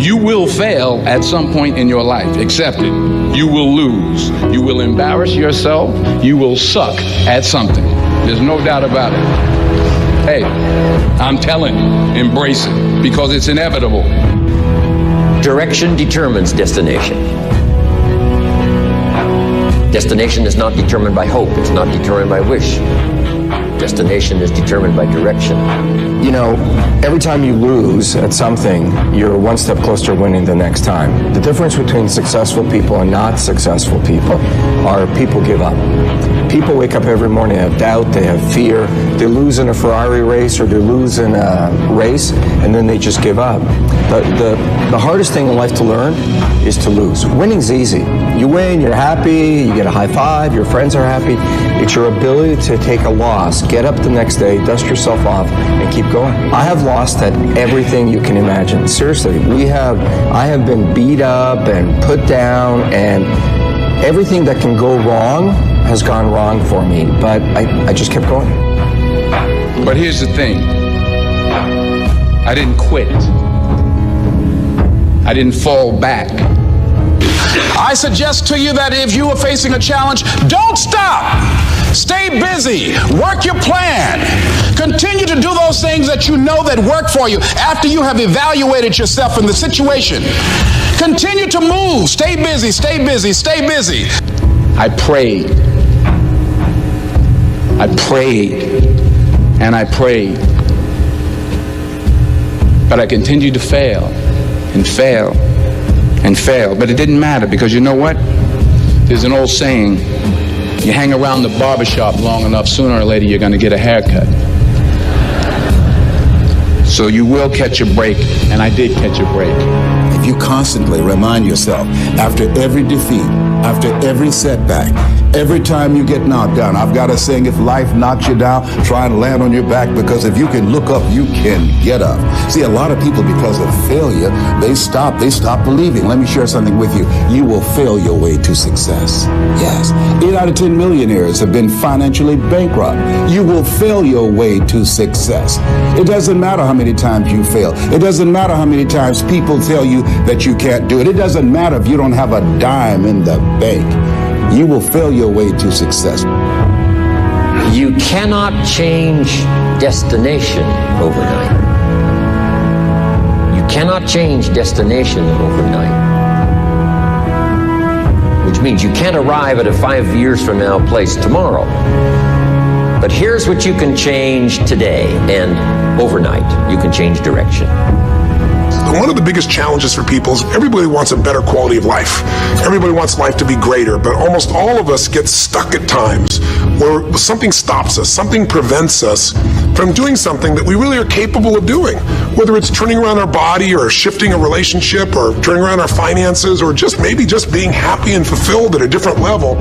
You will fail at some point in your life. Accept it. You will lose. You will embarrass yourself. You will suck at something. There's no doubt about it. Hey, I'm telling you, embrace it, because it's inevitable. Direction determines destination. Destination is not determined by hope. It's not determined by wish. Destination is determined by direction. You know, every time you lose at something, you're one step closer to winning the next time. The difference between successful people and not successful people are people give up. People wake up every morning, have doubt, they have fear, they lose in a Ferrari race or they lose in a race, and then they just give up. The hardest thing in life to learn is to lose. Winning's easy. You win, you're happy, you get a high five, your friends are happy. It's your ability to take a loss, get up the next day, dust yourself off, and keep going. I have lost at everything you can imagine. Seriously, I have been beat up and put down, and everything that can go wrong has gone wrong for me, but I just kept going. But here's the thing. I didn't quit. I didn't fall back. I suggest to you that if you are facing a challenge, don't stop. Stay busy. Work your plan. Continue to do those things that you know that work for you after you have evaluated yourself in the situation. Continue to move. Stay busy, stay busy, stay busy. I prayed. I prayed. And I prayed. But I continued to fail and fail and fail. But it didn't matter, because you know what? There's an old saying, you hang around the barbershop long enough, sooner or later you're going to get a haircut. So you will catch a break, and I did catch a break. If you constantly remind yourself, after every defeat, after every setback, every time you get knocked down, I've got a saying, if life knocks you down, try and land on your back, because if you can look up, you can get up. See, a lot of people, because of failure, they stop believing. Let me share something with you. You will fail your way to success. Yes. 8 out of 10 millionaires have been financially bankrupt. You will fail your way to success. It doesn't matter how many times you fail. It doesn't matter how many times people tell you that you can't do it. It doesn't matter if you don't have a dime in the bank. You will fail your way to success. You cannot change destination overnight. You cannot change destination overnight. Which means you can't arrive at a 5 years from now place tomorrow. But here's what you can change today, and overnight you can change direction. One of the biggest challenges for people is everybody wants a better quality of life. Everybody wants life to be greater, but almost all of us get stuck at times where something stops us, something prevents us from doing something that we really are capable of doing. Whether it's turning around our body or shifting a relationship or turning around our finances or maybe just being happy and fulfilled at a different level,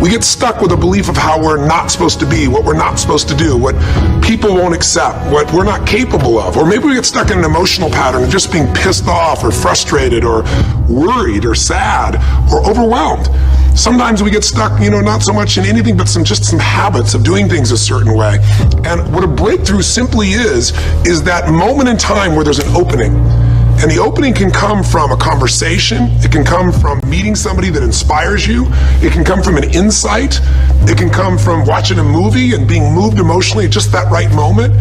we get stuck with a belief of how we're not supposed to be, what we're not supposed to do, what people won't accept, what we're not capable of. Or maybe we get stuck in an emotional pattern of just being pissed off or frustrated or worried or sad or overwhelmed. Sometimes we get stuck, not so much in anything, but some habits of doing things a certain way. And what a breakthrough simply is that moment in time where there's an opening. And the opening can come from a conversation. It can come from meeting somebody that inspires you. It can come from an insight. It can come from watching a movie and being moved emotionally at just that right moment.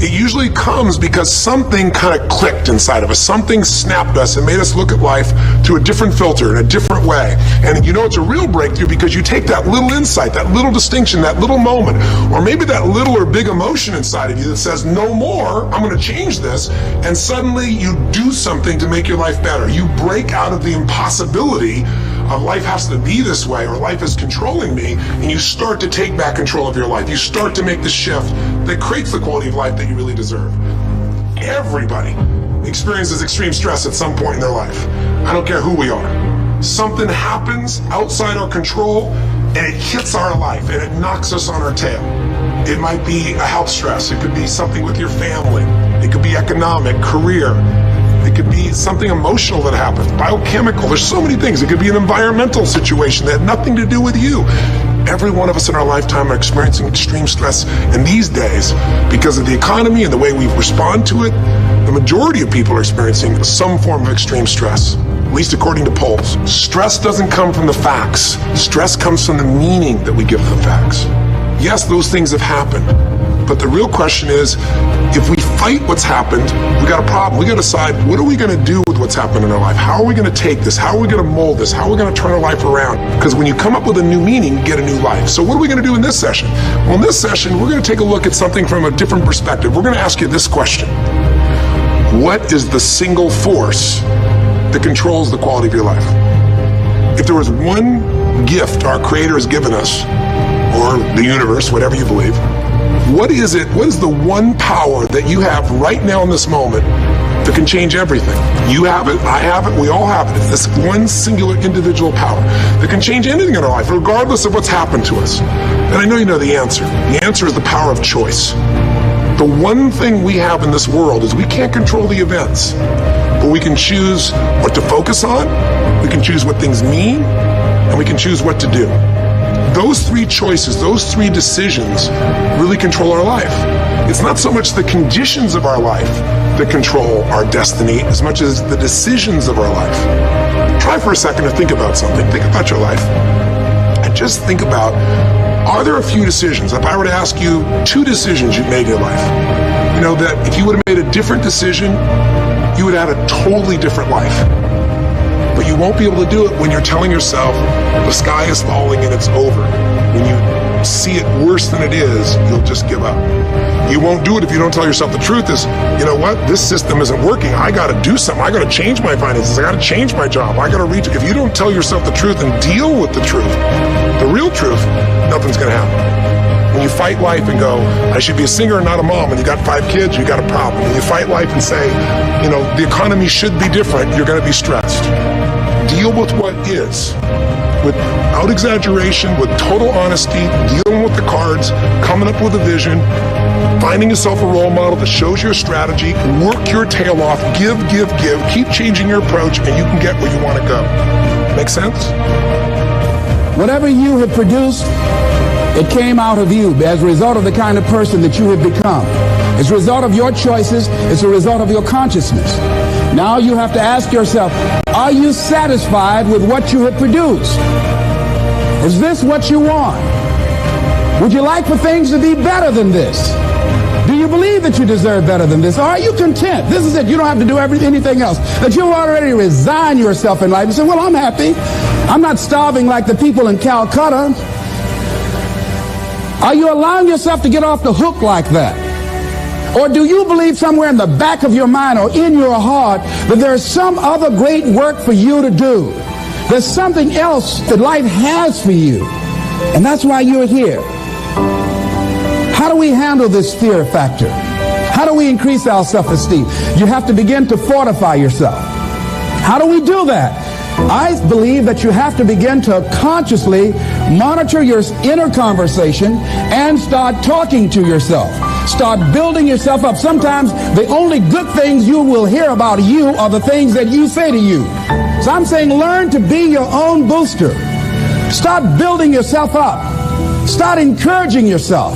It usually comes because something kind of clicked inside of us. Something snapped us and made us look at life through a different filter, in a different way. And it's a real breakthrough because you take that little insight, that little distinction, that little moment, or maybe that little or big emotion inside of you that says, no more, I'm going to change this. And suddenly you do something to make your life better. You break out of the impossibility of life has to be this way or life is controlling me, and you start to take back control of your life. You start to make the shift that creates the quality of life that you really deserve. Everybody experiences extreme stress at some point in their life. I don't care who we are. Something happens outside our control and it hits our life and it knocks us on our tail. It might be a health stress. It could be something with your family. It could be economic, career. It could be something emotional that happens, biochemical. There's so many things. It could be an environmental situation that had nothing to do with you. Every one of us in our lifetime are experiencing extreme stress. And these days, because of the economy and the way we respond to it, The majority of people are experiencing some form of extreme stress, at least according to polls. Stress doesn't come from the facts. Stress comes from the meaning that we give the facts. Yes, those things have happened. But the real question is, if we fight what's happened, we got a problem. We got to decide, what are we going to do with what's happened in our life? How are we going to take this? How are we going to mold this? How are we going to turn our life around? Because when you come up with a new meaning, you get a new life. So what are we going to do in this session? Well, in this session, we're going to take a look at something from a different perspective. We're going to ask you this question. What is the single force that controls the quality of your life? If there was one gift our Creator has given us, or the universe, whatever you believe, what is it? What is the one power that you have right now in this moment that can change everything? You have it, I have it, we all have it. It's this one singular individual power that can change anything in our life, regardless of what's happened to us. And I know you know the answer. The answer is the power of choice. The one thing we have in this world is we can't control the events, but we can choose what to focus on, we can choose what things mean, and we can choose what to do. Those three choices, those three decisions really control our life. It's not so much the conditions of our life that control our destiny as much as the decisions of our life. Try for a second to think about something. Think about your life. And just think about, are there a few decisions? If I were to ask you 2 decisions you've made in your life, you know, that if you would have made a different decision, you would have had a totally different life. But you won't be able to do it when you're telling yourself the sky is falling and it's over. When you see it worse than it is, you'll just give up. You won't do it if you don't tell yourself the truth is, you know what, this system isn't working. I got to do something. I got to change my finances. I got to change my job. I got to reach. If you don't tell yourself the truth and deal with the truth, the real truth, nothing's going to happen. When you fight life and go, I should be a singer and not a mom, and you got 5 kids, you got a problem. When you fight life and say, you know, the economy should be different, you're going to be stressed. Deal with what is, without exaggeration, with total honesty, dealing with the cards, coming up with a vision, finding yourself a role model that shows your strategy, work your tail off, give, keep changing your approach, and you can get where you want to go. Make sense? Whatever you have produced, it came out of you as a result of the kind of person that you have become. It's a result of your choices. It's a result of your consciousness. Now you have to ask yourself, are you satisfied with what you have produced? Is this what you want? Would you like for things to be better than this? Do you believe that you deserve better than this? Or are you content? This is it. You don't have to do anything else. That you'll already resign yourself in life and say, well, I'm happy. I'm not starving like the people in Calcutta. Are you allowing yourself to get off the hook like that? Or do you believe somewhere in the back of your mind or in your heart that there's some other great work for you to do? There's something else that life has for you. And that's why you're here. How do we handle this fear factor? How do we increase our self-esteem? You have to begin to fortify yourself. How do we do that? I believe that you have to begin to consciously monitor your inner conversation and start talking to yourself. Start building yourself up. Sometimes the only good things you will hear about you are the things that you say to you. So I'm saying learn to be your own booster. Start building yourself up. Start encouraging yourself.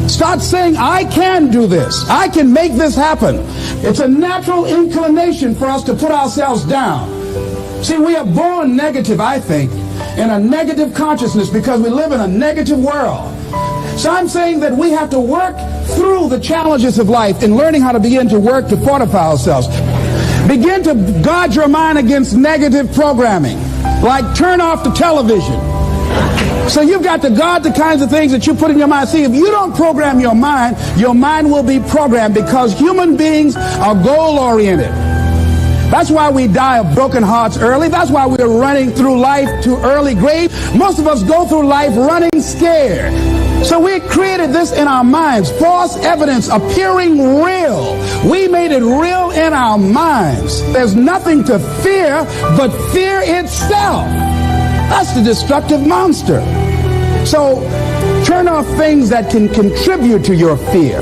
Start saying, I can do this. I can make this happen. It's a natural inclination for us to put ourselves down. See, we are born negative, I think, in a negative consciousness because we live in a negative world. So I'm saying that we have to work through the challenges of life in learning how to begin to work to fortify ourselves. Begin to guard your mind against negative programming, like turn off the television. So you've got to guard the kinds of things that you put in your mind. See, if you don't program your mind will be programmed because human beings are goal-oriented. That's why we die of broken hearts early. That's why we're running through life to early grave. Most of us go through life running scared. So we created this in our minds, false evidence appearing real. We made it real in our minds. There's nothing to fear but fear itself. That's the destructive monster. So turn off things that can contribute to your fear.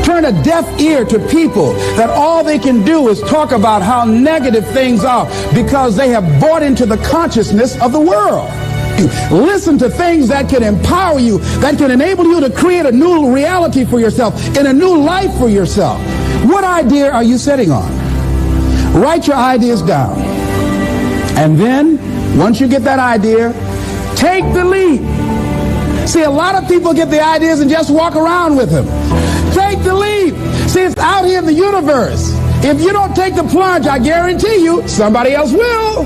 Turn a deaf ear to people that all they can do is talk about how negative things are because they have bought into the consciousness of the world. Listen to things that can empower you, that can enable you to create a new reality for yourself and a new life for yourself. What idea are you sitting on? Write your ideas down. And then, once you get that idea, take the leap. See, a lot of people get the ideas and just walk around with them. Take the leap. See, it's out here in the universe. If you don't take the plunge, I guarantee you, somebody else will.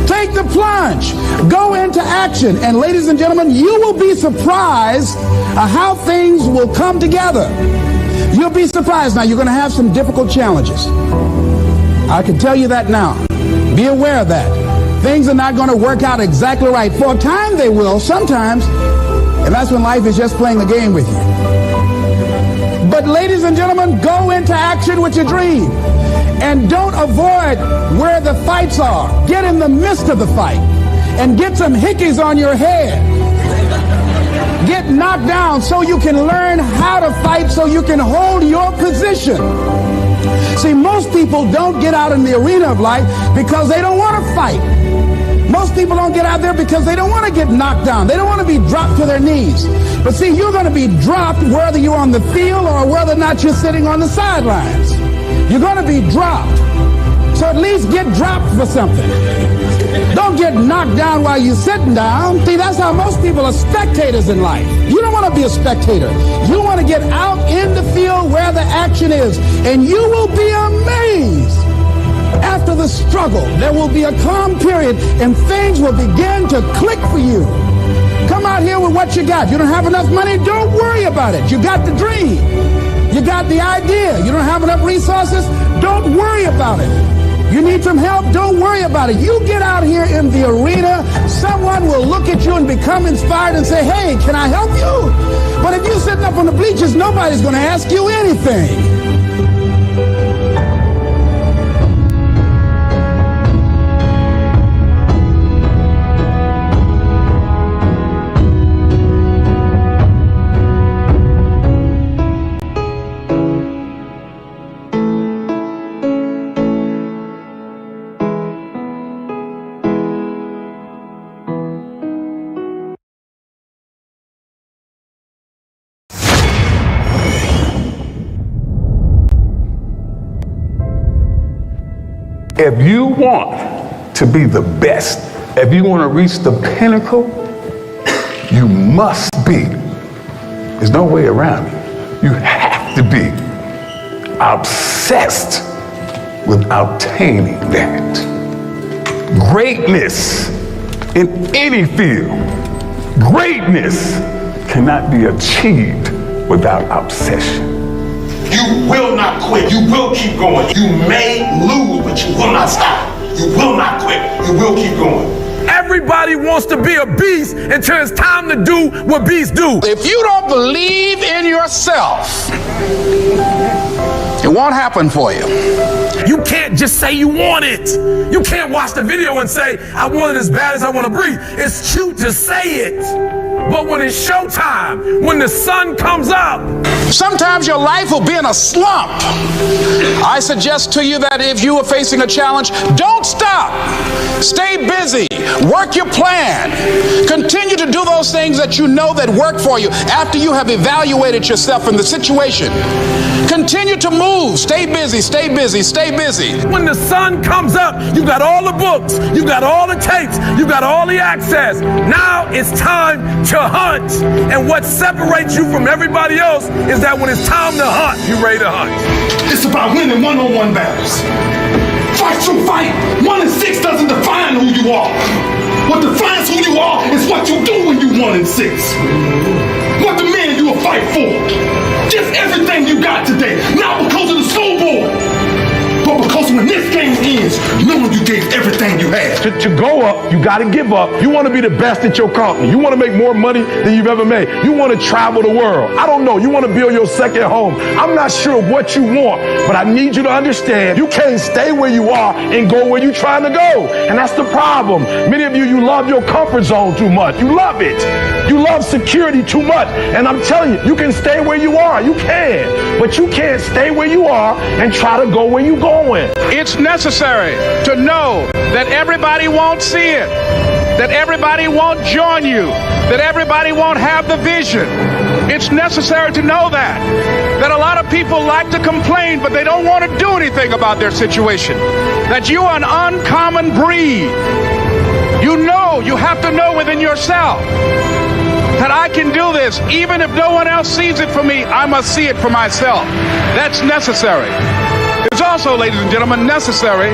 Take the plunge. Go into action. And ladies and gentlemen, you will be surprised how things will come together. You'll be surprised. Now, you're going to have some difficult challenges. I can tell you that now. Be aware of that. Things are not going to work out exactly right. For a time they will, sometimes. And that's when life is just playing a game with you. But ladies and gentlemen, go into action with your dream. And don't avoid where the fights are. Get in the midst of the fight. And get some hickeys on your head. Get knocked down so you can learn how to fight, so you can hold your position. See, most people don't get out in the arena of life because they don't want to fight. Most people don't get out there because they don't want to get knocked down. They don't want to be dropped to their knees. But see, you're going to be dropped whether you're on the field or whether or not you're sitting on the sidelines. You're going to be dropped. So at least get dropped for something. Don't get knocked down while you're sitting down. See, that's how most people are spectators in life. You don't want to be a spectator. You want to get out in the field where the action is. And you will be amazed. After the struggle, there will be a calm period and things will begin to click for you. Come out here with what you got. You don't have enough money? Don't worry about it. You got the dream. You got the idea. You don't have enough resources? Don't worry about it. You need some help? Don't worry about it. You get out here in the arena, someone will look at you and become inspired and say, hey, can I help you? But if you're sitting up on the bleachers, nobody's going to ask you anything. If you want to be the best, if you want to reach the pinnacle, you must be. There's no way around it. You have to be obsessed with obtaining that. Greatness in any field, greatness cannot be achieved without obsession. You will not quit. You will keep going. You may lose, but you will not stop. You will not quit. You will keep going. Everybody wants to be a beast until it's time to do what beasts do. If you don't believe in yourself, it won't happen for you. You can't just say you want it. You can't watch the video and say, I want it as bad as I want to breathe. It's cute to say it. But when it's showtime, when the sun comes up, sometimes your life will be in a slump. I suggest to you that if you are facing a challenge, don't stop. Stay busy. Work your plan. Continue to do those things that you know that work for you after you have evaluated yourself in the situation. Continue to move. Stay busy, stay busy, stay busy. When the sun comes up, you got all the books, you got all the tapes, you got all the access. Now it's time to hunt. And what separates you from everybody else is that when it's time to hunt, you're ready to hunt. It's about winning one-on-one battles. Fight through fight. 1 and 6 doesn't define who you are. What defines who you are is what you do when you 1 and 6. What the man you will fight for. Give everything you got today. Not because of the scoreboard, but because when this game ends, knowing you gave everything you had. To go up, you got to give up. You want to be the best at your company. You want to make more money than you've ever made. You want to travel the world. I don't know. You want to build your second home. I'm not sure what you want, but I need you to understand you can't stay where you are and go where you're trying to go. And that's the problem. Many of you, you love your comfort zone too much. You love it. You love security too much. And I'm telling you, you can stay where you are. You can. But you can't stay where you are and try to go where you're going. It's necessary to know that everybody won't see it, that everybody won't join you, that everybody won't have the vision. It's necessary to know that. that a lot of people like to complain, but they don't want to do anything about their situation. That you are an uncommon breed. You have to know within yourself that I can do this. Even if no one else sees it for me, I must see it for myself. That's necessary. It's also, ladies and gentlemen, necessary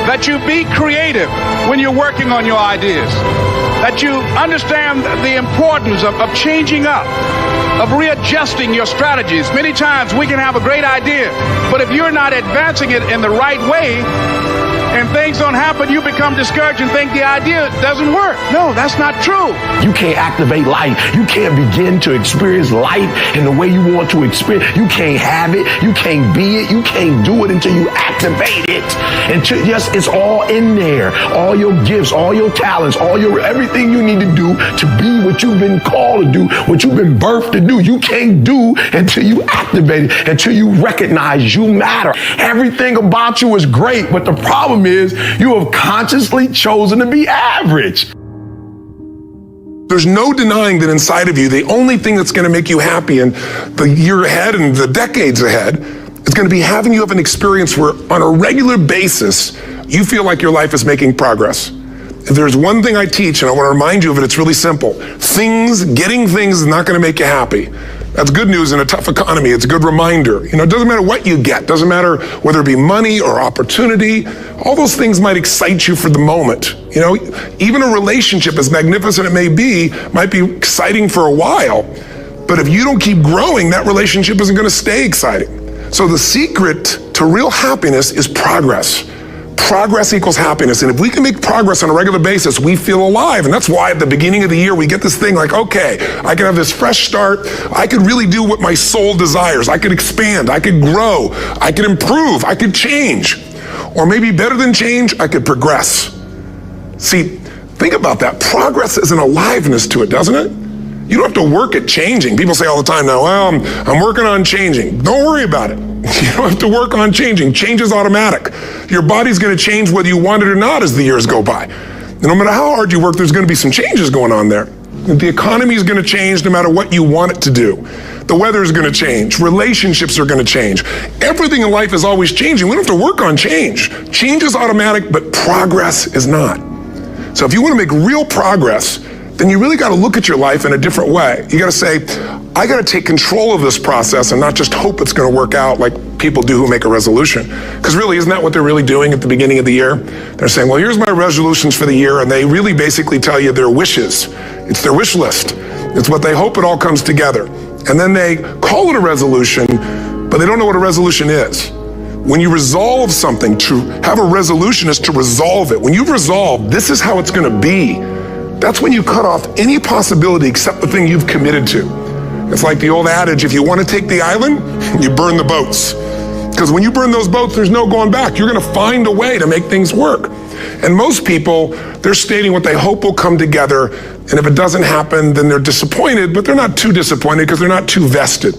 that you be creative when you're working on your ideas. That you understand the importance of changing up, of readjusting your strategies. Many times we can have a great idea, but if you're not advancing it in the right way, and things don't happen, you become discouraged and think the idea doesn't work. No, that's not true. You can't activate life. You can't begin to experience life in the way you want to experience. You can't have it. You can't be it. You can't do it until you activate it. Until, yes, it's all in there. All your gifts, all your talents, everything you need to do to be what you've been called to do, what you've been birthed to do. You can't do until you activate it, until you recognize you matter. Everything about you is great, but the problem is you have consciously chosen to be average. There's no denying that inside of you, the only thing that's going to make you happy in the year ahead and the decades ahead is going to be having you have an experience where on a regular basis, you feel like your life is making progress. If there's one thing I teach, and I want to remind you of it, it's really simple. Getting things is not going to make you happy. That's good news in a tough economy. It's a good reminder. It doesn't matter what you get. Doesn't matter whether it be money or opportunity. All those things might excite you for the moment. Even a relationship, as magnificent it may be, might be exciting for a while. But if you don't keep growing, that relationship isn't going to stay exciting. So the secret to real happiness is progress. Progress equals happiness. And if we can make progress on a regular basis, we feel alive. And that's why at the beginning of the year, we get this thing like, okay, I can have this fresh start. I could really do what my soul desires. I could expand. I could grow. I could improve. I could change. Or maybe better than change, I could progress. See, think about that. Progress is an aliveness to it, doesn't it? You don't have to work at changing. People say all the time now, well, I'm working on changing. Don't worry about it. You don't have to work on changing. Change is automatic. Your body's going to change whether you want it or not as the years go by. And no matter how hard you work, there's going to be some changes going on there. The economy is going to change no matter what you want it to do. The weather is going to change. Relationships are going to change. Everything in life is always changing. We don't have to work on change. Change is automatic, but progress is not. So if you want to make real progress, then you really got to look at your life in a different way. You got to say, I got to take control of this process and not just hope it's going to work out like people do who make a resolution. Because really, isn't that what they're really doing at the beginning of the year? They're saying, well, here's my resolutions for the year, and they really basically tell you their wishes. It's their wish list. It's what they hope it all comes together. And then they call it a resolution, but they don't know what a resolution is. When you resolve something, to have a resolution is to resolve it. When you've resolved, this is how it's going to be. That's when you cut off any possibility except the thing you've committed to. It's like the old adage, if you want to take the island, you burn the boats. Because when you burn those boats, there's no going back. You're going to find a way to make things work. And most people, they're stating what they hope will come together. And if it doesn't happen, then they're disappointed, but they're not too disappointed because they're not too vested.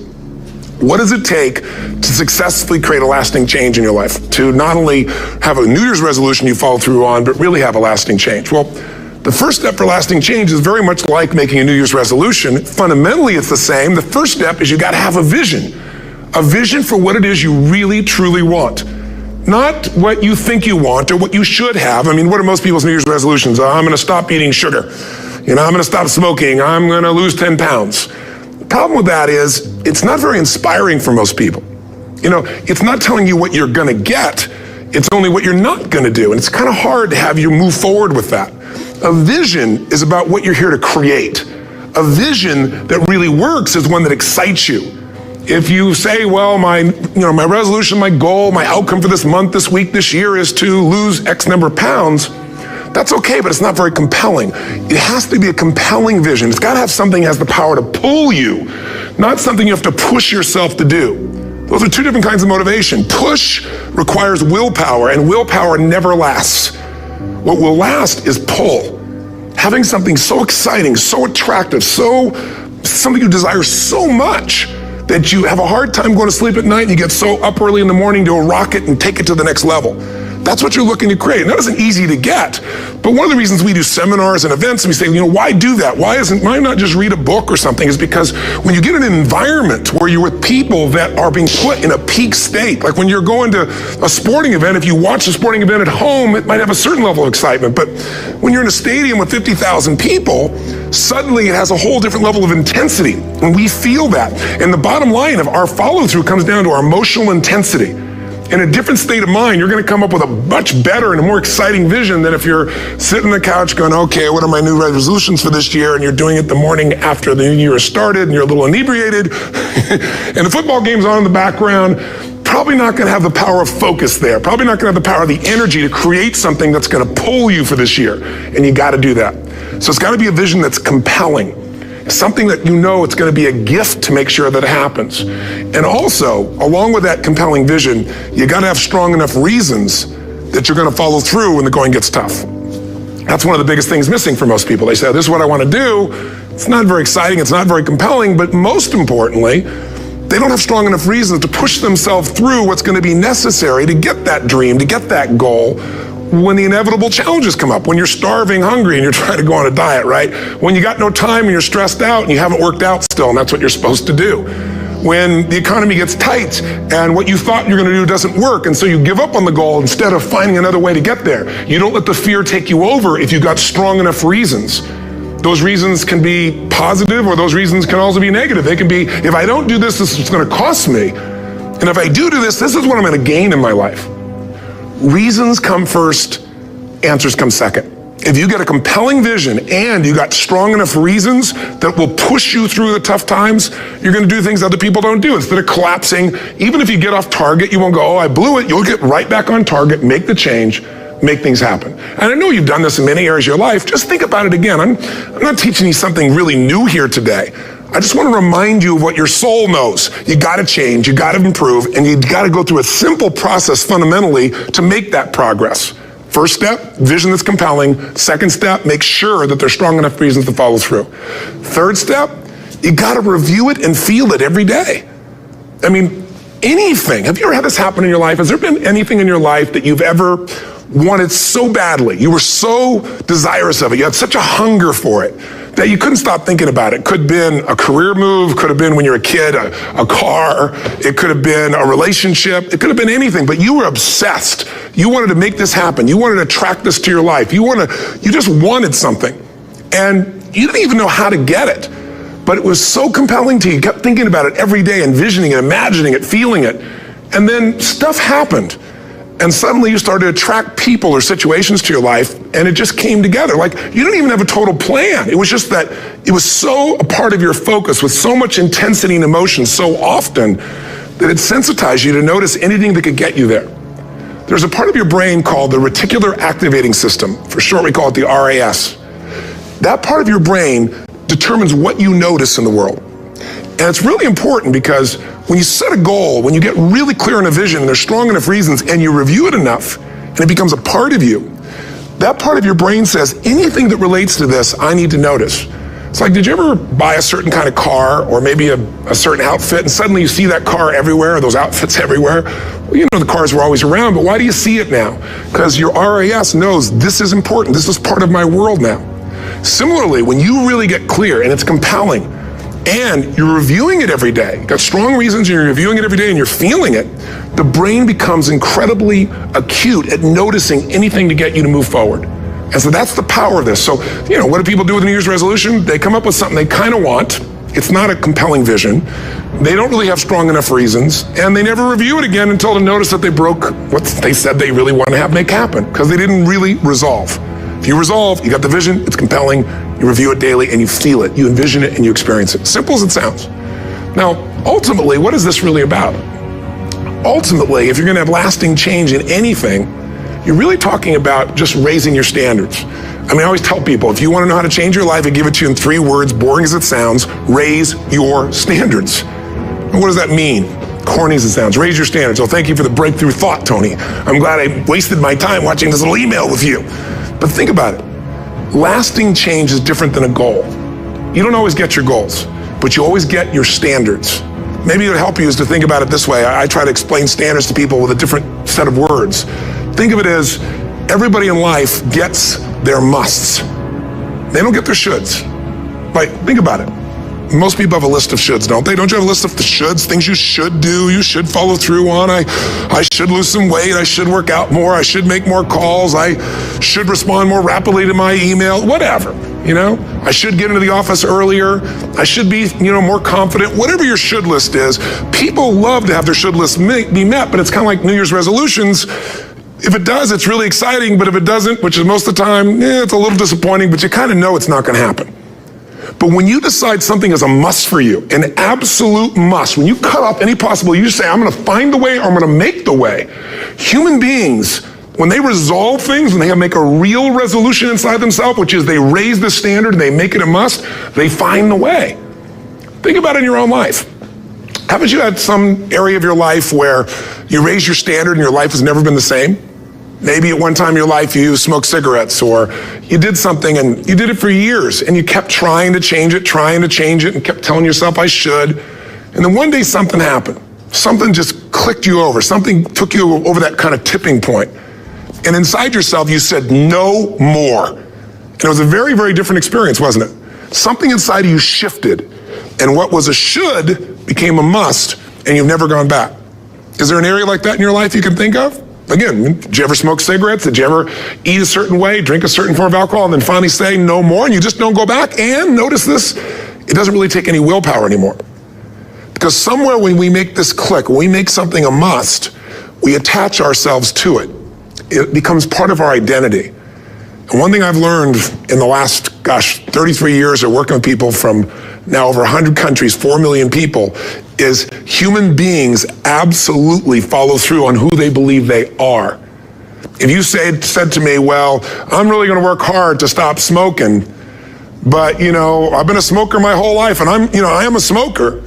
What does it take to successfully create a lasting change in your life? To not only have a New Year's resolution you follow through on, but really have a lasting change? Well, the first step for lasting change is very much like making a New Year's resolution. Fundamentally, it's the same. The first step is you got to have a vision for what it is you really, truly want. Not what you think you want or what you should have. I mean, what are most people's New Year's resolutions? I'm going to stop eating sugar. I'm going to stop smoking. I'm going to lose 10 pounds. The problem with that is it's not very inspiring for most people. It's not telling you what you're going to get. It's only what you're not going to do. And it's kind of hard to have you move forward with that. A vision is about what you're here to create. A vision that really works is one that excites you. If you say, well, my resolution, my goal, my outcome for this month, this week, this year is to lose X number of pounds, that's okay, but it's not very compelling. It has to be a compelling vision. It's got to have something that has the power to pull you, not something you have to push yourself to do. Those are two different kinds of motivation. Push requires willpower, and willpower never lasts. What will last is pull. Having something so exciting, so attractive, something you desire so much that you have a hard time going to sleep at night and you get so up early in the morning to a rocket and take it to the next level. That's what you're looking to create. And that isn't easy to get. But one of the reasons we do seminars and events and we say, why do that? Why not just read a book or something? Is because when you get in an environment where you're with people that are being put in a peak state, like when you're going to a sporting event, if you watch a sporting event at home, it might have a certain level of excitement. But when you're in a stadium with 50,000 people, suddenly it has a whole different level of intensity. And we feel that. And the bottom line of our follow-through comes down to our emotional intensity. In a different state of mind, you're going to come up with a much better and a more exciting vision than if you're sitting on the couch going, okay, what are my new resolutions for this year? And you're doing it the morning after the new year has started and you're a little inebriated and the football game's on in the background. Probably not going to have the power of focus there. Probably not going to have the power of the energy to create something that's going to pull you for this year. And you got to do that. So it's got to be a vision that's compelling. Something that it's going to be a gift to make sure that it happens. And also, along with that compelling vision, you got to have strong enough reasons that you're going to follow through when the going gets tough. That's one of the biggest things missing for most people. They say, this is what I want to do. It's not very exciting. It's not very compelling. But most importantly, they don't have strong enough reasons to push themselves through what's going to be necessary to get that dream, to get that goal, when the inevitable challenges come up, when you're starving, hungry, and you're trying to go on a diet, right? When you got no time and you're stressed out and you haven't worked out still, and that's what you're supposed to do. When the economy gets tight and what you thought you're going to do doesn't work, and so you give up on the goal instead of finding another way to get there. You don't let the fear take you over if you've got strong enough reasons. Those reasons can be positive, or those reasons can also be negative. They can be, if I don't do this, this is what's going to cost me. And if I do this, this is what I'm going to gain in my life. Reasons come first, answers come second. If you get a compelling vision and you got strong enough reasons that will push you through the tough times, you're going to do things other people don't do. Instead of collapsing, even if you get off target, you won't go, I blew it. You'll get right back on target, make the change, make things happen. And I know you've done this in many areas of your life. Just think about it again. I'm not teaching you something really new here today. I just want to remind you of what your soul knows. You got to change, you got to improve, and you got to go through a simple process fundamentally to make that progress. First step, vision that's compelling. Second step, make sure that there's strong enough reasons to follow through. Third step, you got to review it and feel it every day. I mean, anything. Have you ever had this happen in your life? Has there been anything in your life that you've ever wanted so badly? You were so desirous of it. You had such a hunger for it that you couldn't stop thinking about it. Could have been a career move, could have been when you were a kid, a car, it could have been a relationship, it could have been anything, but you were obsessed. You wanted to make this happen. You wanted to attract this to your life. You just wanted something. And you didn't even know how to get it. But it was so compelling to you. You kept thinking about it every day, envisioning it, imagining it, feeling it. And then stuff happened. And suddenly you started to attract people or situations to your life, and it just came together. Like, you didn't even have a total plan. It was just that it was so a part of your focus with so much intensity and emotion so often that it sensitized you to notice anything that could get you there. There's a part of your brain called the reticular activating system. For short, we call it the RAS. That part of your brain determines what you notice in the world. And it's really important because when you set a goal, when you get really clear on a vision, and there's strong enough reasons, and you review it enough, and it becomes a part of you, that part of your brain says, anything that relates to this, I need to notice. It's like, did you ever buy a certain kind of car, or maybe a certain outfit, and suddenly you see that car everywhere, or those outfits everywhere? Well, you know the cars were always around, but why do you see it now? Because your RAS knows this is important, this is part of my world now. Similarly, when you really get clear, and it's compelling, and you're reviewing it every day, you've got strong reasons, and you're reviewing it every day, and you're feeling it, the brain becomes incredibly acute at noticing anything to get you to move forward. And so that's the power of this. So, what do people do with a New Year's resolution? They come up with something they kind of want. It's not a compelling vision. They don't really have strong enough reasons, and they never review it again until they notice that they broke what they said they really want to make happen, because they didn't really resolve. If you resolve, you got the vision, it's compelling, you review it daily, and you feel it, you envision it, and you experience it. Simple as it sounds. Now, ultimately, what is this really about? Ultimately, if you're going to have lasting change in anything, you're really talking about just raising your standards. I mean, I always tell people, if you want to know how to change your life, I give it to you in 3 words, boring as it sounds: raise your standards. And what does that mean? Corny as it sounds. Raise your standards. Oh, thank you for the breakthrough thought, Tony. I'm glad I wasted my time watching this little email with you. But think about it. Lasting change is different than a goal. You don't always get your goals, but you always get your standards. Maybe it would help you is to think about it this way. I try to explain standards to people with a different set of words. Think of it as everybody in life gets their musts. They don't get their shoulds. Like, think about it. Most people have a list of shoulds, don't they? Don't you have a list of the shoulds, things you should do, you should follow through on? I should lose some weight, I should work out more, I should make more calls, I should respond more rapidly to my email, whatever, you know? I should get into the office earlier, I should be, more confident, whatever your should list is. People love to have their should list be met, but it's kind of like New Year's resolutions. If it does, it's really exciting, but if it doesn't, which is most of the time, it's a little disappointing, but you kind of know it's not going to happen. But when you decide something is a must for you, an absolute must, when you cut off any possible, you say, I'm going to find the way or I'm going to make the way. Human beings, when they resolve things, when they make a real resolution inside themselves, which is they raise the standard and they make it a must, they find the way. Think about it in your own life. Haven't you had some area of your life where you raise your standard and your life has never been the same? Maybe at one time in your life you smoked cigarettes, or you did something and you did it for years and you kept trying to change it and kept telling yourself I should. And then one day something happened. Something just clicked you over. Something took you over that kind of tipping point. And inside yourself you said no more. And it was a very, very different experience, wasn't it? Something inside of you shifted, and what was a should became a must, and you've never gone back. Is there an area like that in your life you can think of? Again, did you ever smoke cigarettes? Did you ever eat a certain way, drink a certain form of alcohol, and then finally say no more, and you just don't go back? And notice this, it doesn't really take any willpower anymore. Because somewhere when we make this click, when we make something a must, we attach ourselves to it. It becomes part of our identity. And one thing I've learned in the last, 33 years of working with people from now over 100 countries, 4 million people, is human beings absolutely follow through on who they believe they are. If you said to me, well, I'm really going to work hard to stop smoking, but I've been a smoker my whole life and I am a smoker.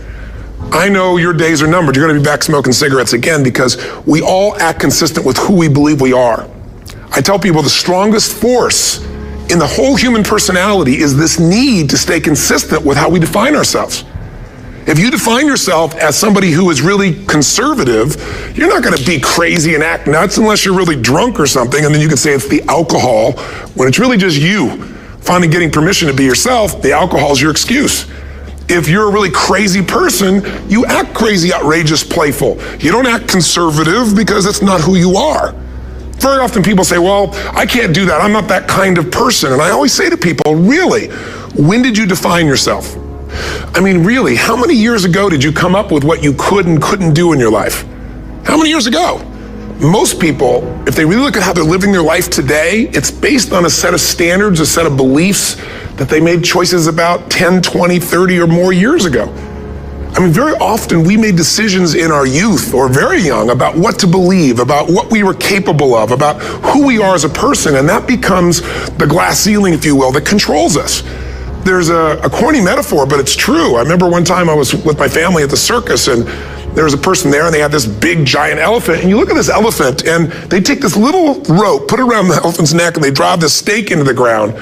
I know your days are numbered. You're going to be back smoking cigarettes again, because we all act consistent with who we believe we are. I tell people the strongest force in the whole human personality is this need to stay consistent with how we define ourselves. If you define yourself as somebody who is really conservative, you're not going to be crazy and act nuts unless you're really drunk or something, and then you can say it's the alcohol, when it's really just you finally getting permission to be yourself. The alcohol is your excuse. If you're a really crazy person, you act crazy, outrageous, playful. You don't act conservative because that's not who you are. Very often people say, well, I can't do that. I'm not that kind of person. And I always say to people, really, when did you define yourself? I mean, really, how many years ago did you come up with what you could and couldn't do in your life? How many years ago? Most people, if they really look at how they're living their life today, it's based on a set of standards, a set of beliefs that they made choices about 10, 20, 30 or more years ago. I mean, very often we made decisions in our youth or very young about what to believe, about what we were capable of, about who we are as a person, and that becomes the glass ceiling, if you will, that controls us. There's a corny metaphor, but it's true. I remember one time I was with my family at the circus, and there was a person there and they had this big giant elephant, and you look at this elephant and they take this little rope, put it around the elephant's neck, and they drive this stake into the ground.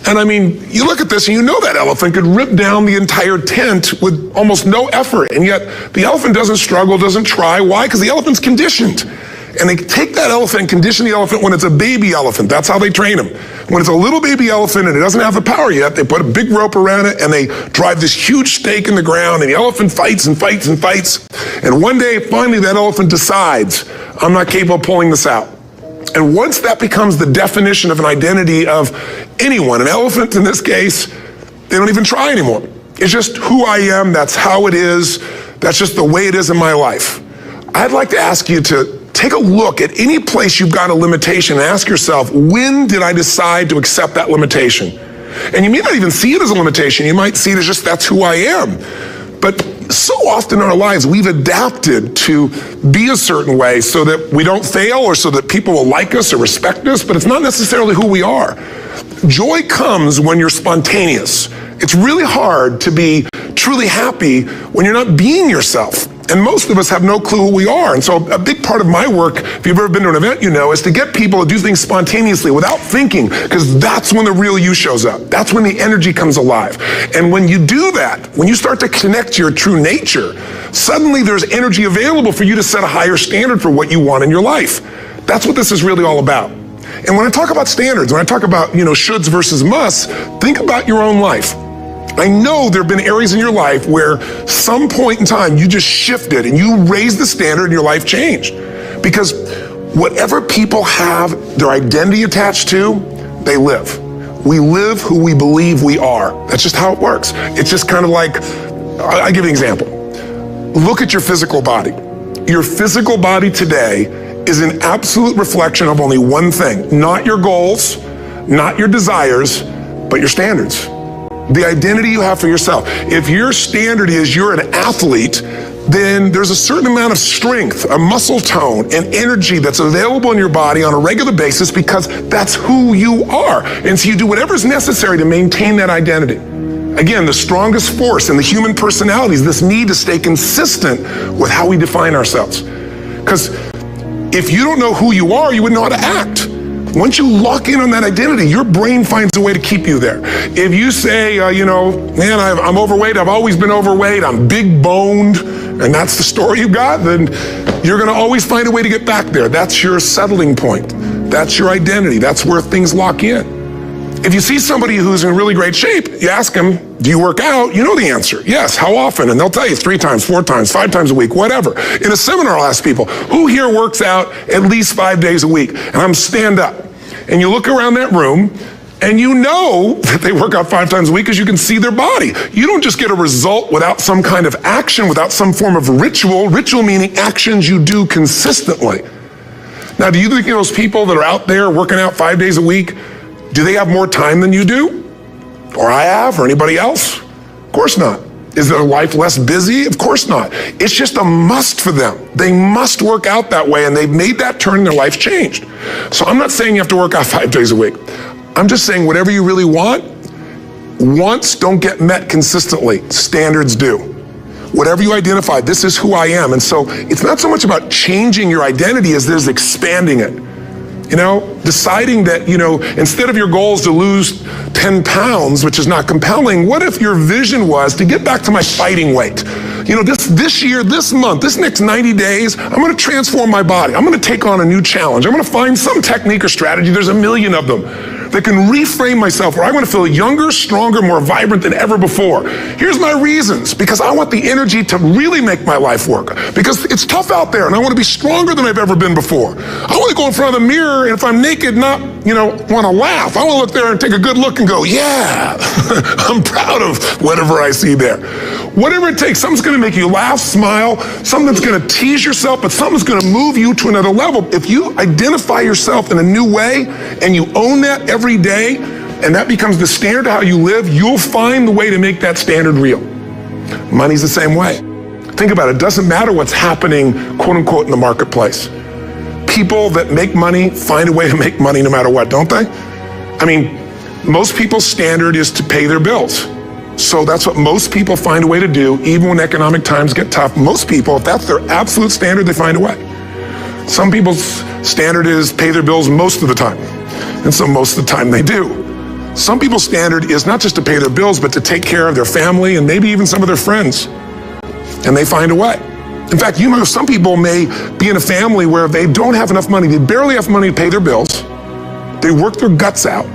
And I mean, you look at this and you know that elephant could rip down the entire tent with almost no effort. And yet the elephant doesn't struggle, doesn't try. Why? Because the elephant's conditioned. And they take that elephant and condition the elephant when it's a baby elephant. That's how they train them. When it's a little baby elephant and it doesn't have the power yet, they put a big rope around it and they drive this huge stake in the ground, and the elephant fights and fights and fights. And one day, finally, that elephant decides, I'm not capable of pulling this out. And once that becomes the definition of an identity of anyone, an elephant in this case, they don't even try anymore. It's just who I am, that's how it is, that's just the way it is in my life. I'd like to ask you to take a look at any place you've got a limitation and ask yourself, when did I decide to accept that limitation? And you may not even see it as a limitation, you might see it as just that's who I am. But so often in our lives, we've adapted to be a certain way so that we don't fail or so that people will like us or respect us, but it's not necessarily who we are. Joy comes when you're spontaneous. It's really hard to be truly happy when you're not being yourself. And most of us have no clue who we are. And so a big part of my work, if you've ever been to an event, you know, is to get people to do things spontaneously without thinking, because that's when the real you shows up. That's when the energy comes alive. And when you do that, when you start to connect to your true nature, suddenly there's energy available for you to set a higher standard for what you want in your life. That's what this is really all about. And when I talk about standards, when I talk about, shoulds versus musts, think about your own life. I know there have been areas in your life where some point in time you just shifted and you raised the standard and your life changed. Because whatever people have their identity attached to, they live. We live who we believe we are. That's just how it works. It's just kind of like, I'll give you an example. Look at your physical body. Your physical body today is an absolute reflection of only one thing, not your goals, not your desires, but your standards. The identity you have for yourself. If your standard is you're an athlete, then there's a certain amount of strength, a muscle tone, and energy that's available in your body on a regular basis because that's who you are. And so you do whatever's necessary to maintain that identity. Again, the strongest force in the human personality is this need to stay consistent with how we define ourselves. Because if you don't know who you are, you wouldn't know how to act. Once you lock in on that identity, your brain finds a way to keep you there. If you say, man, I'm overweight, I've always been overweight, I'm big boned, and that's the story you got, then you're gonna always find a way to get back there. That's your settling point. That's your identity. That's where things lock in. If you see somebody who's in really great shape, you ask them, do you work out? You know the answer. Yes. How often? And they'll tell you 3 times, 4 times, 5 times a week, whatever. In a seminar, I'll ask people, who here works out at least 5 days a week? And I'm stand up. And you look around that room and you know that they work out 5 times a week because you can see their body. You don't just get a result without some kind of action, without some form of ritual. Ritual meaning actions you do consistently. Now, do you think those people that are out there working out 5 days a week, do they have more time than you do? Or I have, or anybody else? Of course not. Is their life less busy? Of course not. It's just a must for them. They must work out that way, and they've made that turn and their life changed. So I'm not saying you have to work out 5 days a week. I'm just saying whatever you really want, wants don't get met consistently. Standards do. Whatever you identify, this is who I am. And so it's not so much about changing your identity as there's expanding it. Deciding that, instead of your goals to lose 10 pounds, which is not compelling, what if your vision was to get back to my fighting weight? This year, this month, this next 90 days, I'm going to transform my body. I'm going to take on a new challenge. I'm going to find some technique or strategy. There's a million of them that can reframe myself where I want to feel younger, stronger, more vibrant than ever before. Here's my reasons. Because I want the energy to really make my life work. Because it's tough out there and I want to be stronger than I've ever been before. I want to go in front of the mirror and if I'm naked, not, want to laugh. I want to look there and take a good look and go, yeah, I'm proud of whatever I see there. Whatever it takes, something's going to make you laugh, smile, something's going to tease yourself, but something's going to move you to another level. If you identify yourself in a new way and you own that every day, and that becomes the standard of how you live, you'll find the way to make that standard real. Money's the same way. Think about it. It doesn't matter what's happening, quote unquote, in the marketplace. People that make money find a way to make money no matter what, don't they? I mean, most people's standard is to pay their bills. So that's what most people find a way to do, even when economic times get tough. Most people, if that's their absolute standard, they find a way. Some people's standard is pay their bills most of the time. And so most of the time they do. Some people's standard is not just to pay their bills, but to take care of their family and maybe even some of their friends. And they find a way. In fact, some people may be in a family where they don't have enough money. They barely have money to pay their bills. They work their guts out.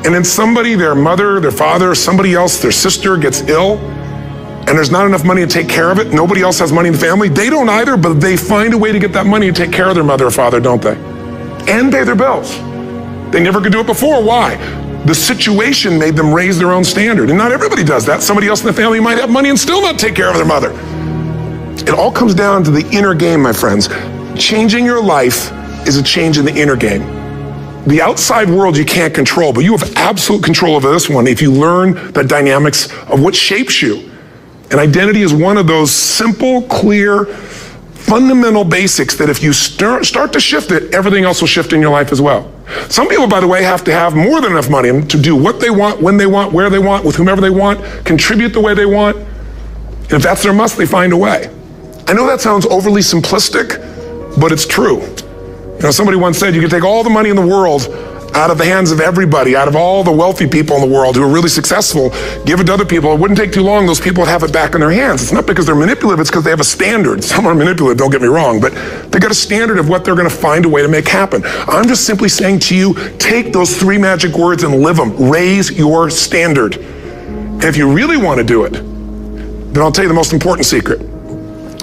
And then somebody, their mother, their father, somebody else, their sister gets ill, and there's not enough money to take care of it. Nobody else has money in the family. They don't either, but they find a way to get that money to take care of their mother or father, don't they? And pay their bills. They never could do it before. Why? The situation made them raise their own standard. And not everybody does that. Somebody else in the family might have money and still not take care of their mother. It all comes down to the inner game, my friends. Changing your life is a change in the inner game. The outside world you can't control, but you have absolute control over this one if you learn the dynamics of what shapes you. And identity is one of those simple, clear, fundamental basics that if you start to shift it, everything else will shift in your life as well. Some people, by the way, have to have more than enough money to do what they want, when they want, where they want, with whomever they want, contribute the way they want. And if that's their must, they find a way. I know that sounds overly simplistic, but it's true. Somebody once said you can take all the money in the world out of the hands of everybody, out of all the wealthy people in the world who are really successful, give it to other people. It wouldn't take too long. Those people would have it back in their hands. It's not because they're manipulative. It's because they have a standard. Some are manipulative, don't get me wrong, but they got a standard of what they're going to find a way to make happen. I'm just simply saying to you, take those 3 magic words and live them. Raise your standard. And if you really want to do it, then I'll tell you the most important secret.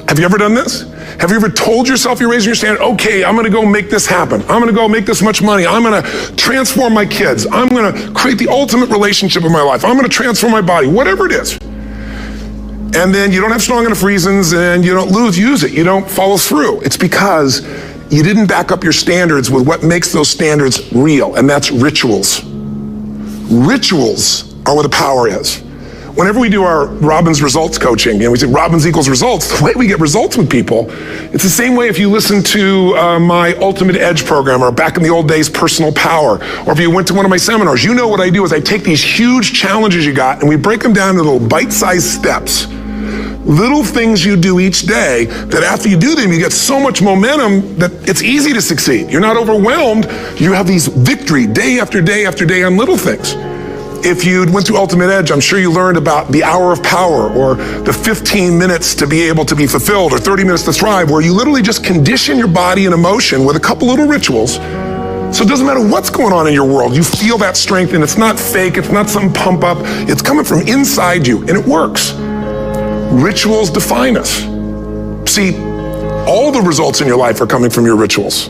Have you ever done this? Have you ever told yourself you're raising your standard? Okay, I'm going to go make this happen. I'm going to go make this much money. I'm going to transform my kids. I'm going to create the ultimate relationship of my life. I'm going to transform my body, whatever it is. And then you don't have strong enough reasons and you don't use it. You don't follow through. It's because you didn't back up your standards with what makes those standards real, and that's rituals. Rituals are where the power is. Whenever we do our Robbins results coaching, we say Robbins equals results, the way we get results with people, it's the same way if you listen to my Ultimate Edge program, or back in the old days, Personal Power, or if you went to one of my seminars. You know what I do is I take these huge challenges you got and we break them down into little bite-sized steps. Little things you do each day that after you do them, you get so much momentum that it's easy to succeed. You're not overwhelmed. You have these victory day after day after day on little things. If you went through Ultimate Edge, I'm sure you learned about the hour of power, or the 15 minutes to be able to be fulfilled, or 30 minutes to thrive, where you literally just condition your body and emotion with a couple little rituals. So it doesn't matter what's going on in your world, you feel that strength, and it's not fake, it's not some pump up, it's coming from inside you, and it works. Rituals define us. See, all the results in your life are coming from your rituals.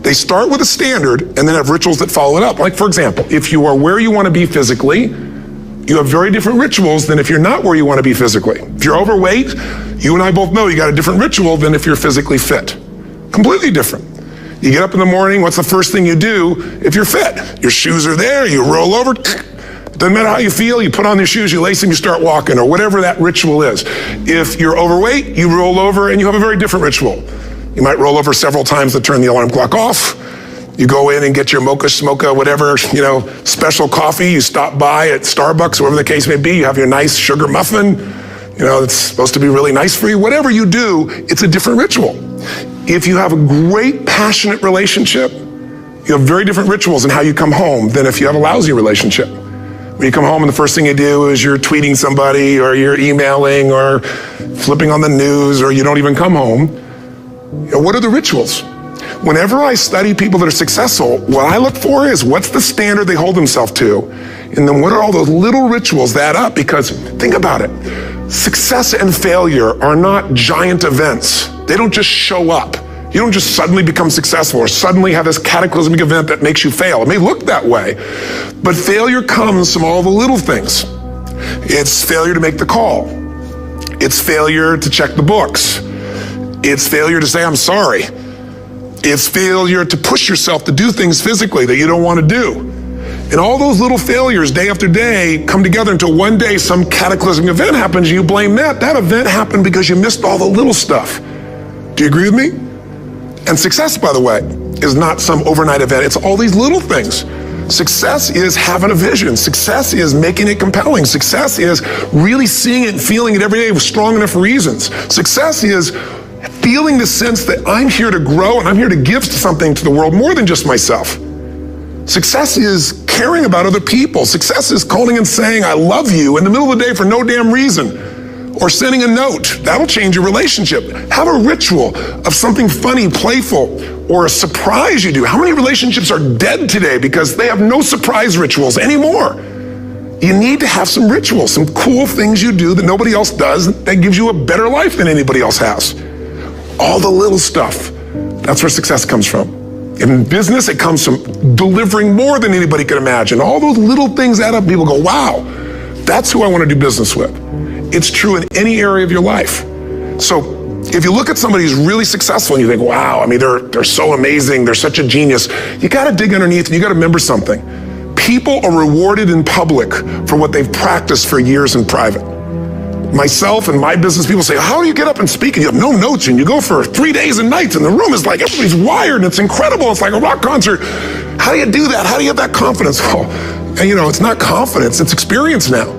They start with a standard and then have rituals that follow it up. Like, for example, if you are where you want to be physically, you have very different rituals than if you're not where you want to be physically. If you're overweight, you and I both know you got a different ritual than if you're physically fit. Completely different. You get up in the morning, what's the first thing you do if you're fit? Your shoes are there, you roll over. Doesn't matter how you feel, you put on your shoes, you lace them, you start walking, or whatever that ritual is. If you're overweight, you roll over and you have a very different ritual. You might roll over several times to turn the alarm clock off. You go in and get your mocha, smocha, whatever, special coffee. You stop by at Starbucks, whatever the case may be. You have your nice sugar muffin. It's supposed to be really nice for you. Whatever you do, it's a different ritual. If you have a great, passionate relationship, you have very different rituals in how you come home than if you have a lousy relationship. When you come home and the first thing you do is you're tweeting somebody, or you're emailing, or flipping on the news, or you don't even come home. What are the rituals? Whenever I study people that are successful, what I look for is what's the standard they hold themselves to, and then what are all those little rituals that add up? Because think about it, success and failure are not giant events. They don't just show up. You don't just suddenly become successful or suddenly have this cataclysmic event that makes you fail. It may look that way, but failure comes from all the little things. It's failure to make the call. It's failure to check the books. It's failure to say, I'm sorry. It's failure to push yourself to do things physically that you don't want to do. And all those little failures day after day come together until one day some cataclysmic event happens and you blame that. That event happened because you missed all the little stuff. Do you agree with me? And success, by the way, is not some overnight event. It's all these little things. Success is having a vision. Success is making it compelling. Success is really seeing it and feeling it every day with strong enough reasons. Success is feeling the sense that I'm here to grow and I'm here to give something to the world more than just myself. Success is caring about other people. Success is calling and saying, I love you in the middle of the day for no damn reason. Or sending a note. That'll change your relationship. Have a ritual of something funny, playful, or a surprise you do. How many relationships are dead today because they have no surprise rituals anymore? You need to have some rituals, some cool things you do that nobody else does that gives you a better life than anybody else has. All the little stuff. That's where success comes from. In business, it comes from delivering more than anybody could imagine. All those little things add up. People go, wow, that's who I want to do business with. It's true in any area of your life. So if you look at somebody who's really successful and you think, wow, they're so amazing, they're such a genius, you got to dig underneath and you got to remember something. People are rewarded in public for what they've practiced for years in private. Myself and my business people say, how do you get up and speak and you have no notes and you go for 3 days and nights and the room is like, everybody's wired and it's incredible. It's like a rock concert. How do you do that? How do you have that confidence? Oh, and it's not confidence, it's experience now.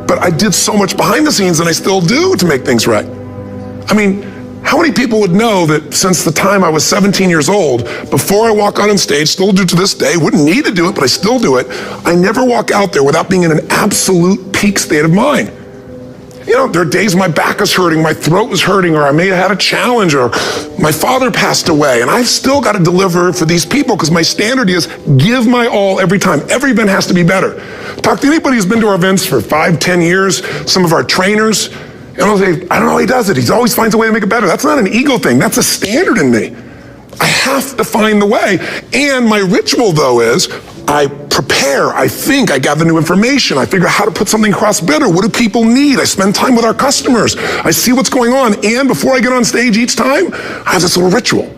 But I did so much behind the scenes and I still do to make things right. How many people would know that since the time I was 17 years old, before I walk out on stage, still do to this day, wouldn't need to do it, but I still do it, I never walk out there without being in an absolute peak state of mind. You know, there are days my back is hurting, my throat was hurting, or I may have had a challenge, or my father passed away, and I've still got to deliver for these people because my standard is give my all every time. Every event has to be better. Talk to anybody who's been to our events for 5, 10 years, some of our trainers, and I'll say, I don't know how he does it. He always finds a way to make it better. That's not an ego thing. That's a standard in me. I have to find the way. And my ritual, though, is I prepare, I think, I gather new information, I figure out how to put something across better. What do people need? I spend time with our customers. I see what's going on. And before I get on stage each time, I have this little ritual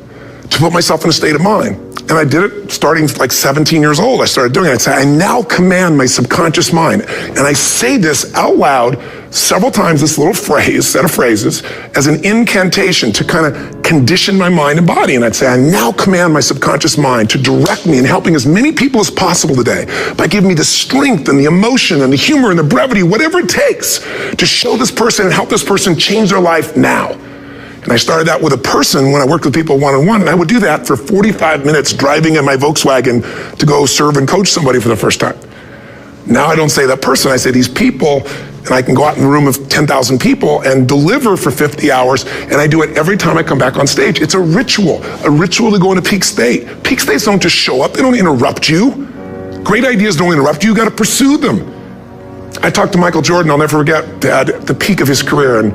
to put myself in a state of mind. And I did it starting like 17 years old. I started doing it. I'd say, I now command my subconscious mind. And I say this out loud several times, this little phrase, set of phrases, as an incantation to kind of condition my mind and body. And I'd say, I now command my subconscious mind to direct me in helping as many people as possible today by giving me the strength and the emotion and the humor and the brevity, whatever it takes to show this person and help this person change their life now. And I started that with a person when I worked with people one-on-one, and I would do that for 45 minutes driving in my Volkswagen to go serve and coach somebody for the first time. Now I don't say that person, I say these people, and I can go out in a room of 10,000 people and deliver for 50 hours, and I do it every time I come back on stage. It's a ritual to go into peak state. Peak states don't just show up, they don't interrupt you. Great ideas don't interrupt you, you gotta pursue them. I talked to Michael Jordan, I'll never forget, at the peak of his career, and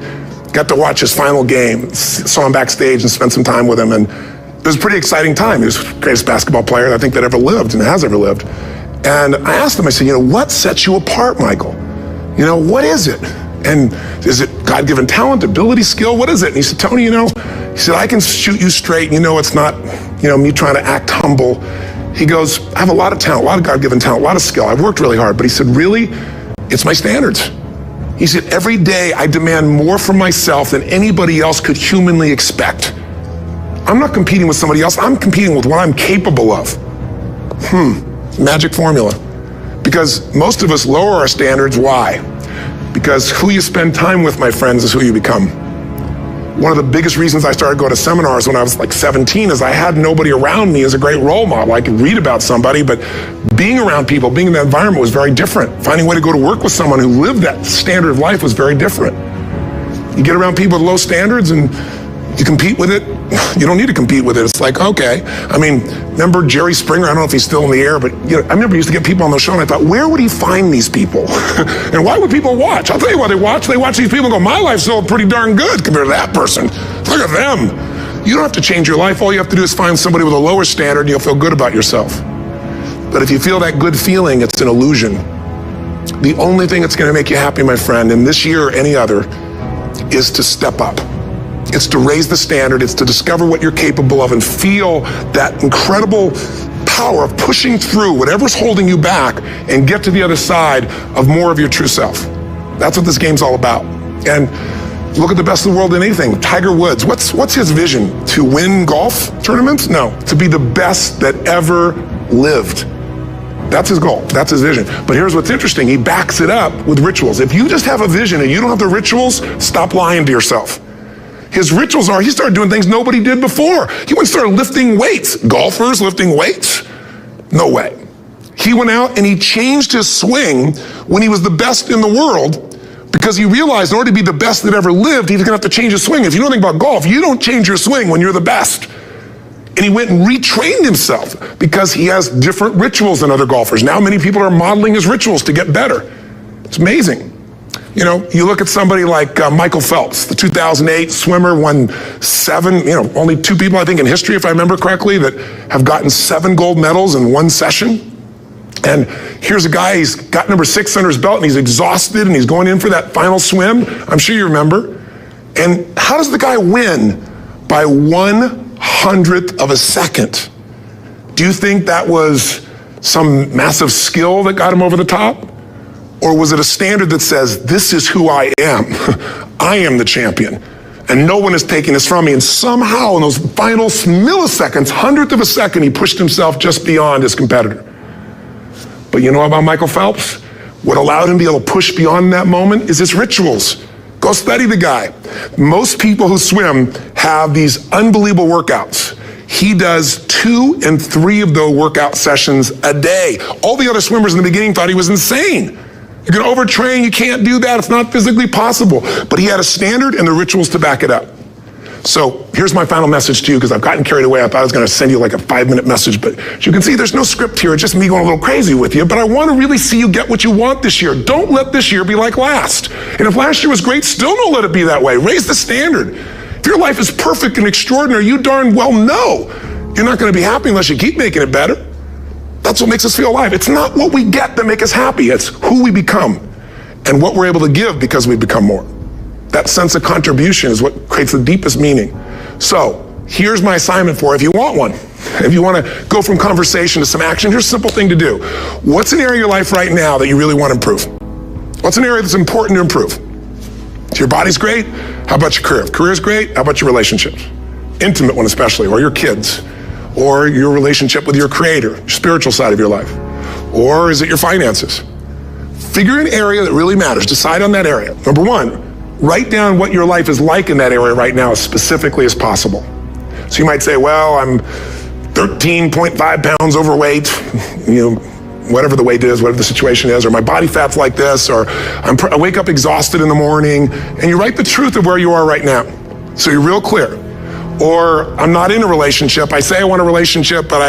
got to watch his final game, saw him backstage and spent some time with him, and it was a pretty exciting time. He was the greatest basketball player I think that ever lived and has ever lived. And I asked him, I said, what sets you apart, Michael? What is it? And is it God-given talent, ability, skill? What is it? And he said, Tony, he said, I can shoot you straight, it's not, me trying to act humble. He goes, I have a lot of talent, a lot of God-given talent, a lot of skill. I've worked really hard, but he said, really, it's my standards. He said, every day I demand more from myself than anybody else could humanly expect. I'm not competing with somebody else, I'm competing with what I'm capable of. Magic formula. Because most of us lower our standards, why? Because who you spend time with, my friends, is who you become. One of the biggest reasons I started going to seminars when I was like 17 is I had nobody around me as a great role model. I could read about somebody, but being around people, being in that environment was very different. Finding a way to go to work with someone who lived that standard of life was very different. You get around people with low standards and you compete with it. You don't need to compete with it. It's like, okay. Remember Jerry Springer? I don't know if he's still in the air, but I remember he used to get people on the show and I thought, where would he find these people? And why would people watch? I'll tell you why they watch. They watch these people and go, my life's still pretty darn good compared to that person. Look at them. You don't have to change your life. All you have to do is find somebody with a lower standard and you'll feel good about yourself. But if you feel that good feeling, it's an illusion. The only thing that's going to make you happy, my friend, in this year or any other, is to step up. It's to raise the standard. It's to discover what you're capable of and feel that incredible power of pushing through whatever's holding you back and get to the other side of more of your true self. That's what this game's all about. And look at the best of the world in anything. Tiger Woods, what's his vision? To win golf tournaments? No, to be the best that ever lived. That's his goal. That's his vision. But here's what's interesting. He backs it up with rituals. If you just have a vision and you don't have the rituals, stop lying to yourself. His rituals are, he started doing things nobody did before. He went and started lifting weights. Golfers lifting weights? No way. He went out and he changed his swing when he was the best in the world because he realized in order to be the best that ever lived, he was gonna have to change his swing. If you know anything about golf, you don't change your swing when you're the best. And he went and retrained himself because he has different rituals than other golfers. Now many people are modeling his rituals to get better. It's amazing. You look at somebody like Michael Phelps, the 2008 swimmer, won 7, only 2 people, I think, in history, if I remember correctly, that have gotten 7 gold medals in one session. And here's a guy, he's got number 6 under his belt, and he's exhausted, and he's going in for that final swim. I'm sure you remember. And how does the guy win? By 1/100th of a second. Do you think that was some massive skill that got him over the top? Or was it a standard that says, this is who I am? I am the champion. And no one is taking this from me. And somehow in those final milliseconds, 100th of a second, he pushed himself just beyond his competitor. But you know about Michael Phelps? What allowed him to be able to push beyond that moment is his rituals. Go study the guy. Most people who swim have these unbelievable workouts. He does 2 and 3 of those workout sessions a day. All the other swimmers in the beginning thought he was insane. You're gonna overtrain, you can't do that, it's not physically possible. But he had a standard and the rituals to back it up. So here's my final message to you, because I've gotten carried away. I thought I was gonna send you like a 5-minute message, but as you can see, there's no script here. It's just me going a little crazy with you, but I wanna really see you get what you want this year. Don't let this year be like last. And if last year was great, still don't let it be that way. Raise the standard. If your life is perfect and extraordinary, you darn well know you're not gonna be happy unless you keep making it better. That's what makes us feel alive. It's not what we get that make us happy, it's who we become and what we're able to give because we become more. That sense of contribution is what creates the deepest meaning. So here's my assignment for you, if you want one. If you want to go from conversation to some action, here's a simple thing to do. What's an area of your life right now that you really want to improve? What's an area that's important to improve? So your body's great, how about your career? If career's great, how about your relationships? Intimate one especially, or your kids, or your relationship with your creator, your spiritual side of your life, or is it your finances? Figure an area that really matters, decide on that area. Number 1, write down what your life is like in that area right now as specifically as possible. So you might say, well, I'm 13.5 pounds overweight, whatever the weight is, whatever the situation is, or my body fat's like this, or I wake up exhausted in the morning, and you write the truth of where you are right now. So you're real clear. Or I'm not in a relationship. I say I want a relationship, but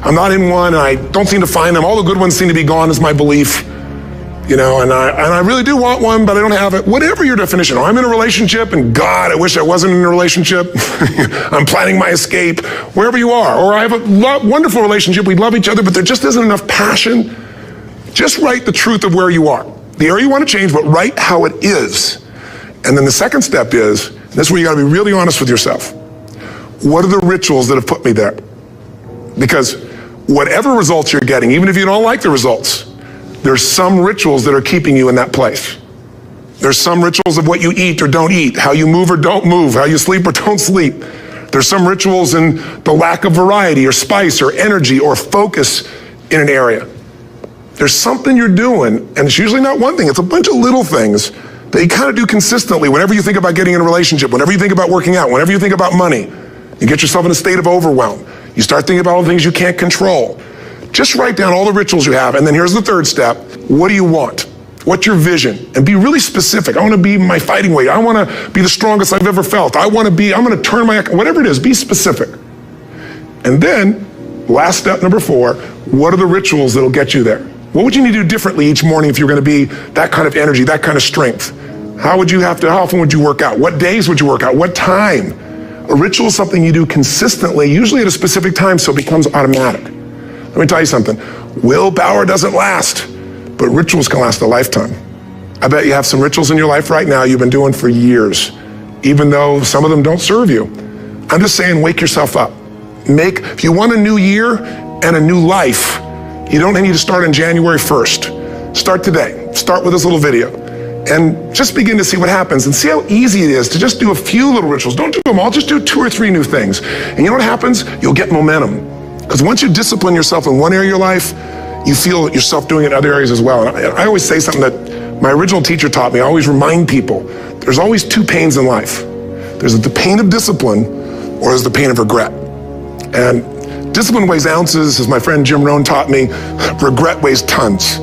I'm not in one, and I don't seem to find them. All the good ones seem to be gone is my belief. And I really do want one, but I don't have it. Whatever your definition, or I'm in a relationship, and God, I wish I wasn't in a relationship. I'm planning my escape, wherever you are. Or I have a wonderful relationship, we love each other, but there just isn't enough passion. Just write the truth of where you are. The area you want to change, but write how it is. And then the second step is, and this is where you got to be really honest with yourself. What are the rituals that have put me there? Because whatever results you're getting, even if you don't like the results, there's some rituals that are keeping you in that place. There's some rituals of what you eat or don't eat, how you move or don't move, how you sleep or don't sleep. There's some rituals in the lack of variety or spice or energy or focus in an area. There's something you're doing, and it's usually not one thing, it's a bunch of little things that you kind of do consistently whenever you think about getting in a relationship, whenever you think about working out, whenever you think about money. You get yourself in a state of overwhelm. You start thinking about all the things you can't control. Just write down all the rituals you have, and then here's the third step. What do you want? What's your vision? And be really specific. I want to be my fighting weight. I want to be the strongest I've ever felt. I'm going to turn whatever it is, be specific. And then, last step number 4, what are the rituals that'll get you there? What would you need to do differently each morning if you're going to be that kind of energy, that kind of strength? How often would you work out? What days would you work out? What time? A ritual is something you do consistently, usually at a specific time, so it becomes automatic. Let me tell you something. Willpower doesn't last, but rituals can last a lifetime. I bet you have some rituals in your life right now you've been doing for years, even though some of them don't serve you. I'm just saying, wake yourself up. If you want a new year and a new life, you don't need to start on January 1st. Start today. Start with this little video. And just begin to see what happens and see how easy it is to just do a few little rituals. Don't do them all, just do 2 or 3 new things. And you know what happens? You'll get momentum. Because once you discipline yourself in one area of your life, you feel yourself doing it in other areas as well. And I always say something that my original teacher taught me. I always remind people, there's always 2 pains in life. There's the pain of discipline, or there's the pain of regret. And discipline weighs ounces, as my friend Jim Rohn taught me. Regret weighs tons.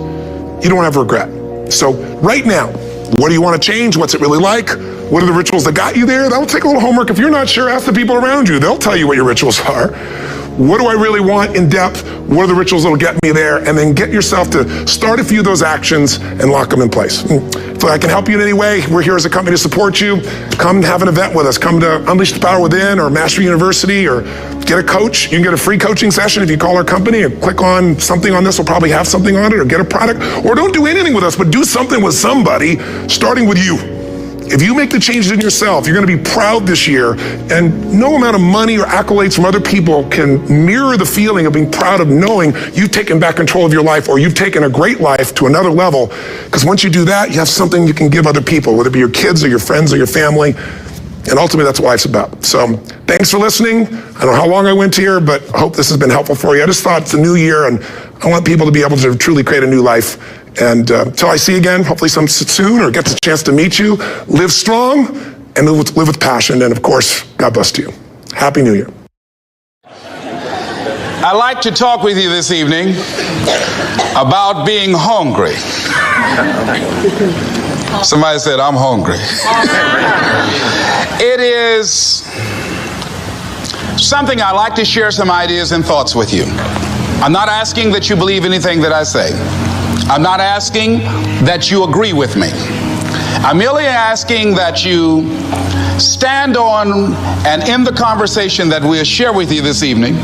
You don't have regret. So right now, what do you want to change? What's it really like? What are the rituals that got you there? That'll take a little homework. If you're not sure, ask the people around you. They'll tell you what your rituals are. What do I really want in depth? What are the rituals that'll get me there? And then get yourself to start a few of those actions and lock them in place. If I can help you in any way, we're here as a company to support you. Come have an event with us. Come to Unleash the Power Within or Mastery University, or get a coach. You can get a free coaching session if you call our company and click on something on this. We'll probably have something on it, or get a product. Or don't do anything with us, but do something with somebody, starting with you. If you make the changes in yourself, you're going to be proud this year, and no amount of money or accolades from other people can mirror the feeling of being proud of knowing you've taken back control of your life, or you've taken a great life to another level. Because once you do that, you have something you can give other people, whether it be your kids or your friends or your family. And ultimately, that's what life's about. So thanks for listening. I don't know how long I went here, but I hope this has been helpful for you. I just thought it's a new year, and I want people to be able to truly create a new life And until I see you again, hopefully soon, or get the chance to meet you, live strong and live with passion. And of course, God bless to you. Happy New Year. I'd like to talk with you this evening about being hungry. Somebody said, I'm hungry. It is something I like to share some ideas and thoughts with you. I'm not asking that you believe anything that I say. I'm not asking that you agree with me. I'm merely asking that you stand on and in the conversation that we'll share with you this evening.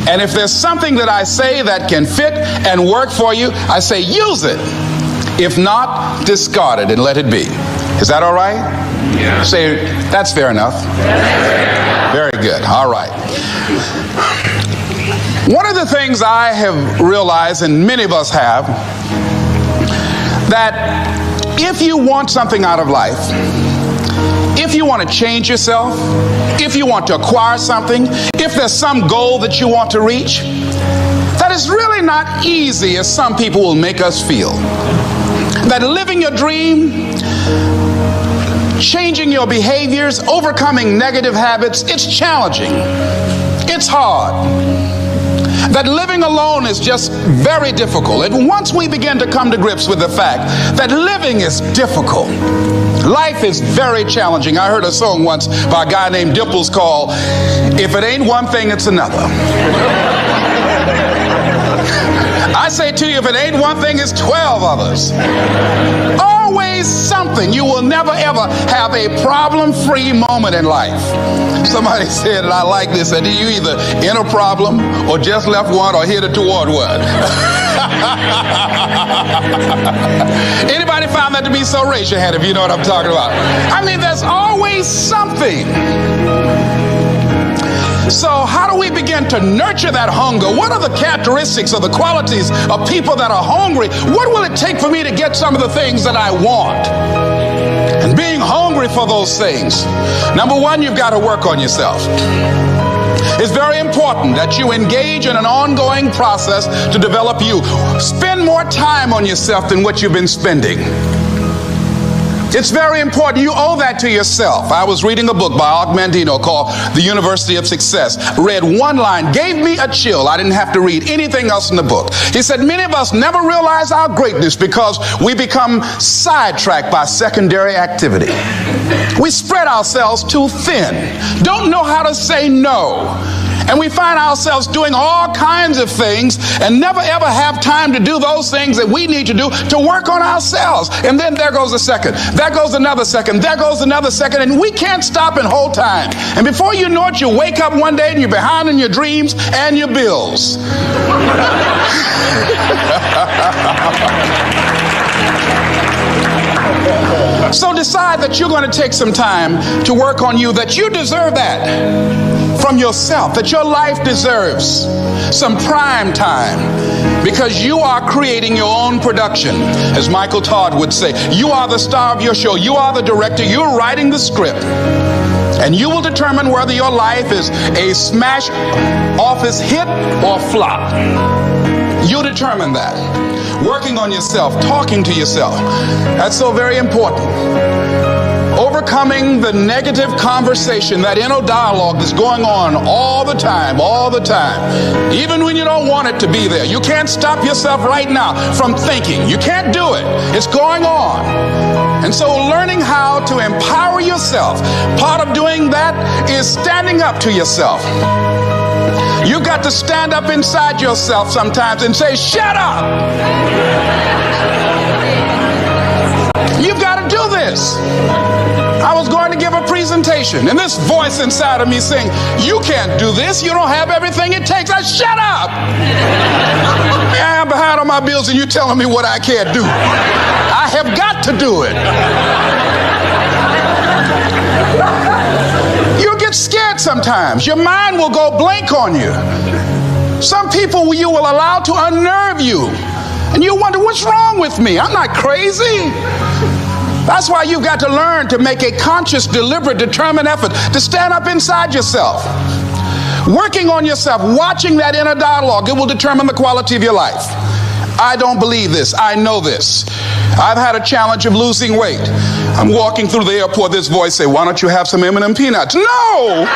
And if there's something that I say that can fit and work for you, I say use it. If not, discard it and let it be. Is that all right? Yeah. Say, that's fair enough. Very good. All right. One of the things I have realized, and many of us have, that if you want something out of life, if you want to change yourself, if you want to acquire something, if there's some goal that you want to reach, that is really not easy as some people will make us feel. That living your dream, changing your behaviors, overcoming negative habits, it's challenging. It's hard. That living alone is just very difficult. And once we begin to come to grips with the fact that living is difficult, life is very challenging. I heard a song once by a guy named Dimples called, "If It Ain't One Thing, It's Another." I say to you, if it ain't one thing, it's 12 others. Always something. You will never ever have a problem-free moment in life. Somebody said, and I like this, that you either in a problem or just left one or headed toward one. Anybody found that to be so? Raise your hand if you know what I'm talking about. I mean, there's always something. So how do we begin to nurture that hunger? What are the characteristics or the qualities of people that are hungry? What will it take for me to get some of the things that I want? And being hungry for those things. Number one, you've got to work on yourself. It's very important that you engage in an ongoing process to develop you. Spend more time on yourself than what you've been spending. It's very important. You owe that to yourself. I was reading a book by Og Mandino called The University of Success. Read one line, gave me a chill. I didn't have to read anything else in the book. He said, many of us never realize our greatness because we become sidetracked by secondary activity. We spread ourselves too thin. Don't know how to say no. And we find ourselves doing all kinds of things and never ever have time to do those things that we need to do to work on ourselves. And then there goes a second. There goes another second. There goes another second. And we can't stop and hold time. And before you know it, you wake up one day and you're behind in your dreams and your bills. So decide that you're going to take some time to work on you, that you deserve that from yourself, that your life deserves some prime time because you are creating your own production. As Michael Todd would say, you are the star of your show. You are the director. You're writing the script. And you will determine whether your life is a smash office hit or flop. You determine that. Working on yourself, talking to yourself. That's so very important. Overcoming the negative conversation, that inner dialogue that's going on all the time, even when you don't want it to be there. You can't stop yourself right now from thinking. You can't do it. It's going on. And so learning how to empower yourself, part of doing that is standing up to yourself. You got to stand up inside yourself sometimes and say, shut up! You've got to do this. I was going to give a presentation, and this voice inside of me saying, you can't do this. You don't have everything it takes. I shut up! I'm behind on my bills, and you're telling me what I can't do. I have got to do it. You'll get scared sometimes. Your mind will go blank on you. Some people you will allow to unnerve you. And you wonder, what's wrong with me? I'm not crazy. That's why you've got to learn to make a conscious, deliberate, determined effort to stand up inside yourself. Working on yourself, watching that inner dialogue, it will determine the quality of your life. I don't believe this. I know this. I've had a challenge of losing weight. I'm walking through the airport, this voice say, why don't you have some M&M peanuts? No!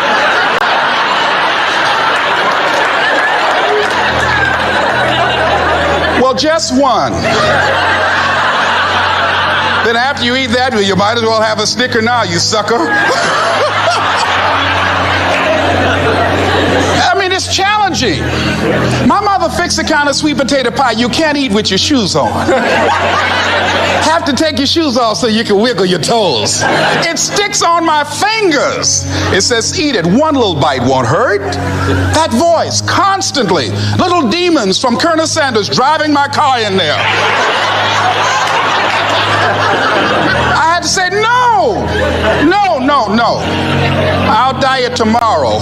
Well, just one. Then after you eat that, you might as well have a Snicker now, you sucker. I mean, it's challenging. My mother fixed a kind of sweet potato pie you can't eat with your shoes on. Have to take your shoes off so you can wiggle your toes. It sticks on my fingers. It says, eat it. One little bite won't hurt. That voice, constantly. Little demons from Colonel Sanders driving my car in there. I had to say, no. I'll diet tomorrow.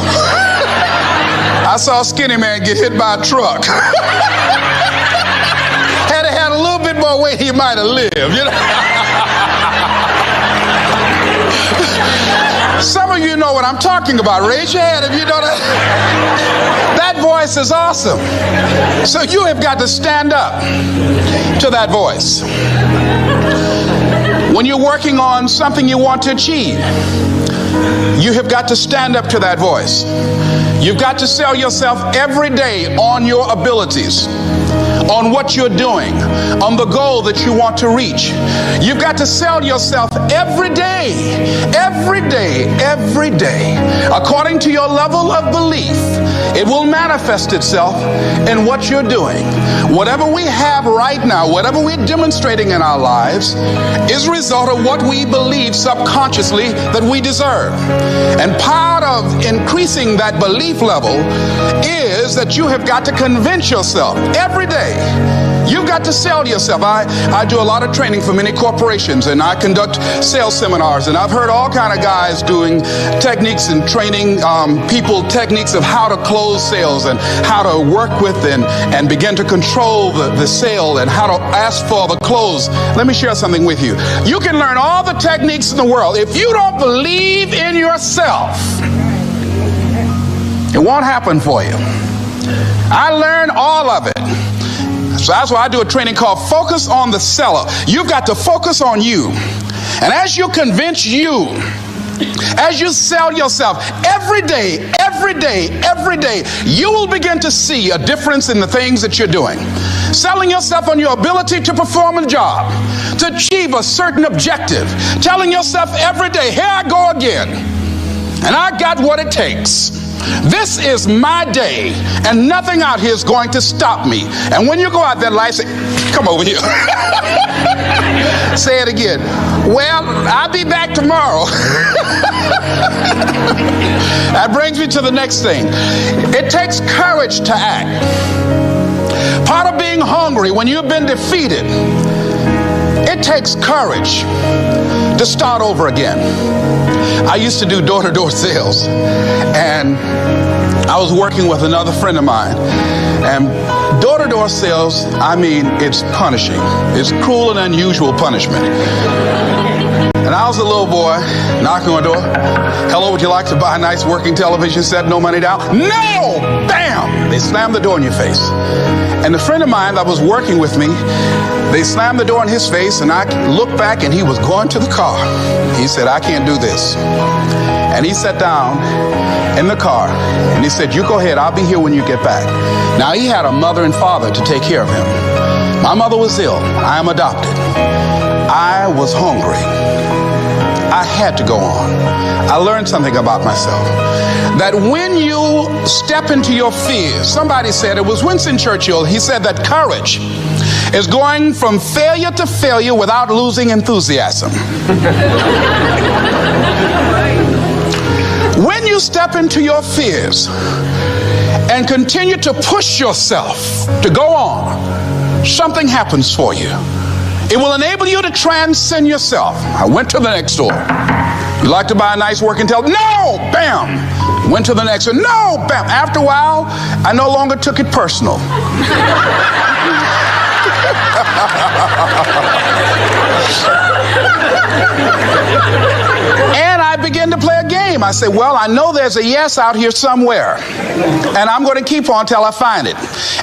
I saw a skinny man get hit by a truck. Had he had a little bit more weight, he might have lived, you know. Some of you know what I'm talking about. Raise your hand if you know that. That voice is awesome. So you have got to stand up to that voice. When you're working on something you want to achieve, you have got to stand up to that voice. You've got to sell yourself every day on your abilities, on what you're doing, on the goal that you want to reach. You've got to sell yourself every day, according to your level of belief. It will manifest itself in what you're doing. Whatever we have right now, whatever we're demonstrating in our lives, is a result of what we believe subconsciously that we deserve. And part of increasing that belief level is that you have got to convince yourself every day. You've got to sell yourself. I do a lot of training for many corporations, and I conduct sales seminars, and I've heard all kind of guys doing techniques and training people techniques of how to close sales and how to work with and begin to control the sale and how to ask for the close. Let me share something with you. You can learn all the techniques in the world. If you don't believe in yourself, it won't happen for you. I learned all of it. So that's why I do a training called Focus on the Seller. You've got to focus on you. And as you convince you, as you sell yourself every day, you will begin to see a difference in the things that you're doing. Selling yourself on your ability to perform a job, to achieve a certain objective. Telling yourself every day, here I go again. And I got what it takes. This is my day, and nothing out here is going to stop me. And when you go out there, life say, come over here. Say it again. Well, I'll be back tomorrow. That brings me to the next thing. It takes courage to act. Part of being hungry when you've been defeated, it takes courage to start over again. I used to do door-to-door sales, and I was working with another friend of mine, and door-to-door sales, I mean, it's punishing. It's cruel and unusual punishment. And I was a little boy knocking on the door. Hello, would you like to buy a nice working television set? No money down? No! Bam! They slammed the door in your face. And the friend of mine that was working with me, they slammed the door in his face, and I looked back, and he was going to the car. He said, I can't do this. And he sat down in the car, and he said, you go ahead, I'll be here when you get back. Now, he had a mother and father to take care of him. My mother was ill. I am adopted. I was hungry. I had to go on. I learned something about myself. That when you step into your fears, somebody said, it was Winston Churchill, he said that courage is going from failure to failure without losing enthusiasm. When you step into your fears and continue to push yourself to go on, something happens for you. It will enable you to transcend yourself. I went to the next store. You like to buy a nice working television? No! Bam! Went to the next one. No! Bam! After a while, I no longer took it personal. And I began to play a game. I said, well, I know there's a yes out here somewhere, and I'm going to keep on till I find it.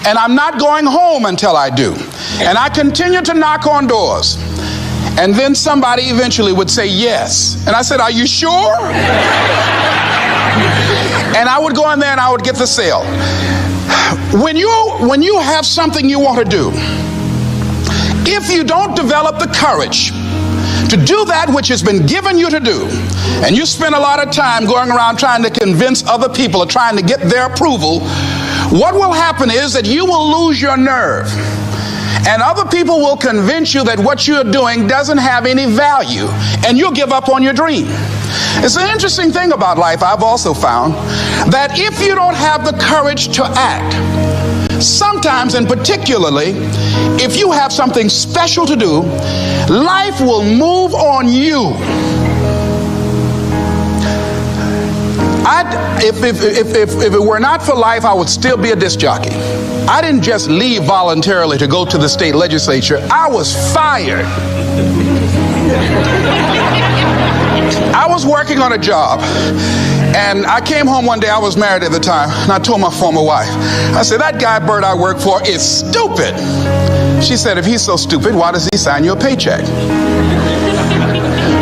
And I'm not going home until I do. And I continue to knock on doors. And then somebody eventually would say yes. And I said, are you sure? And I would go in there and I would get the sale. When you have something you want to do, if you don't develop the courage to do that which has been given you to do, and you spend a lot of time going around trying to convince other people or trying to get their approval, what will happen is that you will lose your nerve. And other people will convince you that what you're doing doesn't have any value, and you'll give up on your dream. It's an interesting thing about life, I've also found, that if you don't have the courage to act, sometimes, and particularly, if you have something special to do, life will move on you. If it were not for life, I would still be a disc jockey. I didn't just leave voluntarily to go to the state legislature. I was fired. I was working on a job, and I came home one day. I was married at the time, and I told my former wife, I said, that guy Bert I work for is stupid. She said, if he's so stupid, why does he sign you a paycheck?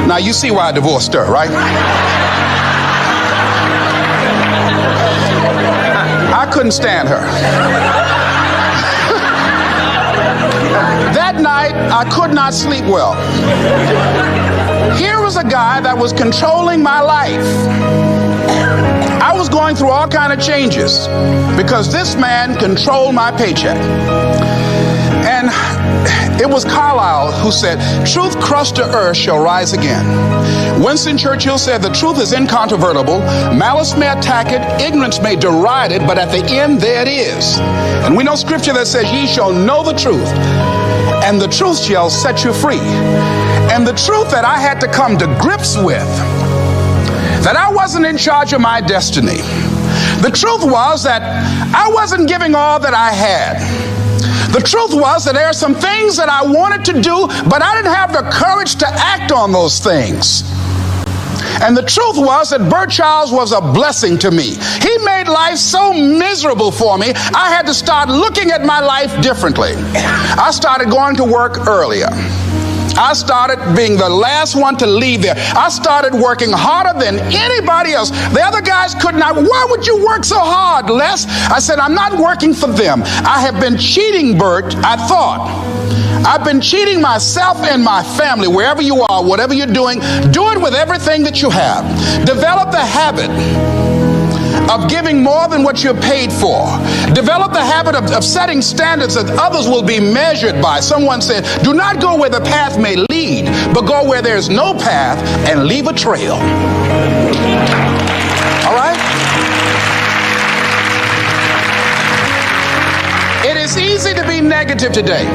Now you see why I divorced her, right? I couldn't stand her. That night, I could not sleep well. Here was a guy that was controlling my life. I was going through all kinds of changes because this man controlled my paycheck. And it was Carlyle who said, truth crushed to earth shall rise again. Winston Churchill said, the truth is incontrovertible. Malice may attack it, ignorance may deride it, but at the end there it is. And we know scripture that says, ye shall know the truth, and the truth shall set you free. And the truth that I had to come to grips with, that I wasn't in charge of my destiny. The truth was that I wasn't giving all that I had. The truth was that there are some things that I wanted to do, but I didn't have the courage to act on those things. And the truth was that Bert Childs was a blessing to me. He made life so miserable for me, I had to start looking at my life differently. I started going to work earlier. I started being the last one to leave there. I started working harder than anybody else. The other guys could not. Why would you work so hard, Les? I said, I'm not working for them. I have been cheating, Bert, I thought. I've been cheating myself and my family. Wherever you are, whatever you're doing, do it with everything that you have. Develop the habit of giving more than what you're paid for. Develop the habit of setting standards that others will be measured by. Someone said, do not go where the path may lead, but go where there's no path and leave a trail. All right? It is easy to be negative today.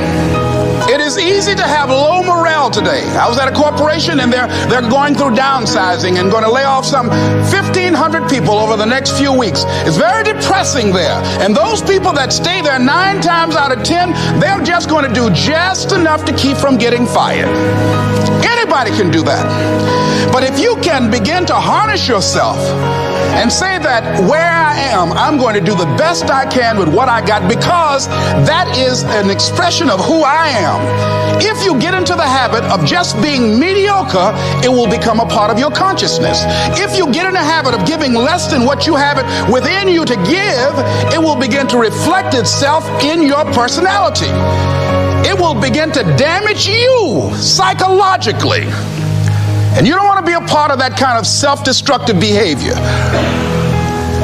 It is easy to have low morale today. I was at a corporation and they're going through downsizing and going to lay off some 1,500 people over the next few weeks. It's very depressing there. And those people that stay there 9 times out of 10, they're just going to do just enough to keep from getting fired. Anybody can do that. But if you can begin to harness yourself and say that where I am, I'm going to do the best I can with what I got, because that is an expression of who I am. If you get into the habit of just being mediocre, it will become a part of your consciousness. If you get in the habit of giving less than what you have it within you to give, it will begin to reflect itself in your personality. It will begin to damage you psychologically. And you don't want to be a part of that kind of self-destructive behavior.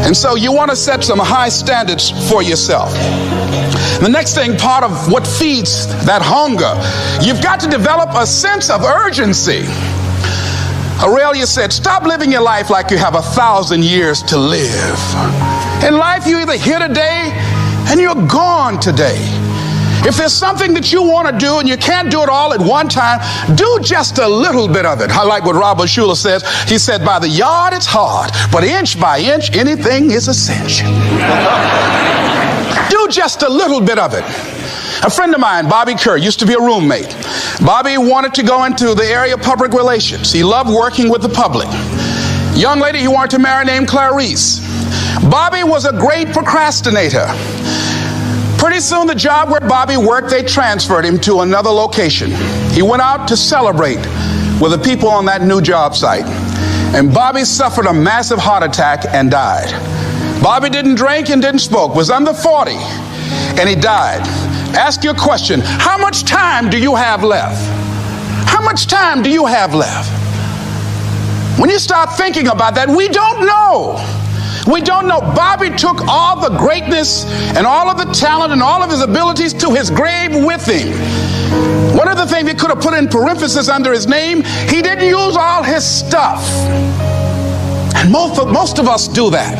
And so you want to set some high standards for yourself. The next thing, part of what feeds that hunger, you've got to develop a sense of urgency. Aurelia said, stop living your life like you have 1,000 years to live. In life, you're either here today and you're gone today. If there's something that you want to do and you can't do it all at one time, do just a little bit of it. I like what Robert Schuller says. He said, by the yard it's hard, but inch by inch, anything is a cinch. Do just a little bit of it. A friend of mine, Bobby Kerr, used to be a roommate. Bobby wanted to go into the area of public relations. He loved working with the public. young lady he wanted to marry named Clarice. Bobby was a great procrastinator. Pretty soon the job where Bobby worked, they transferred him to another location. He went out to celebrate with the people on that new job site. And Bobby suffered a massive heart attack and died. Bobby didn't drink and didn't smoke, was under 40, and he died. Ask your question, how much time do you have left? How much time do you have left? When you start thinking about that, we don't know. We don't know. Bobby took all the greatness and all of the talent and all of his abilities to his grave with him. One of the things he could have put in parentheses under his name, he didn't use all his stuff. And most of us do that.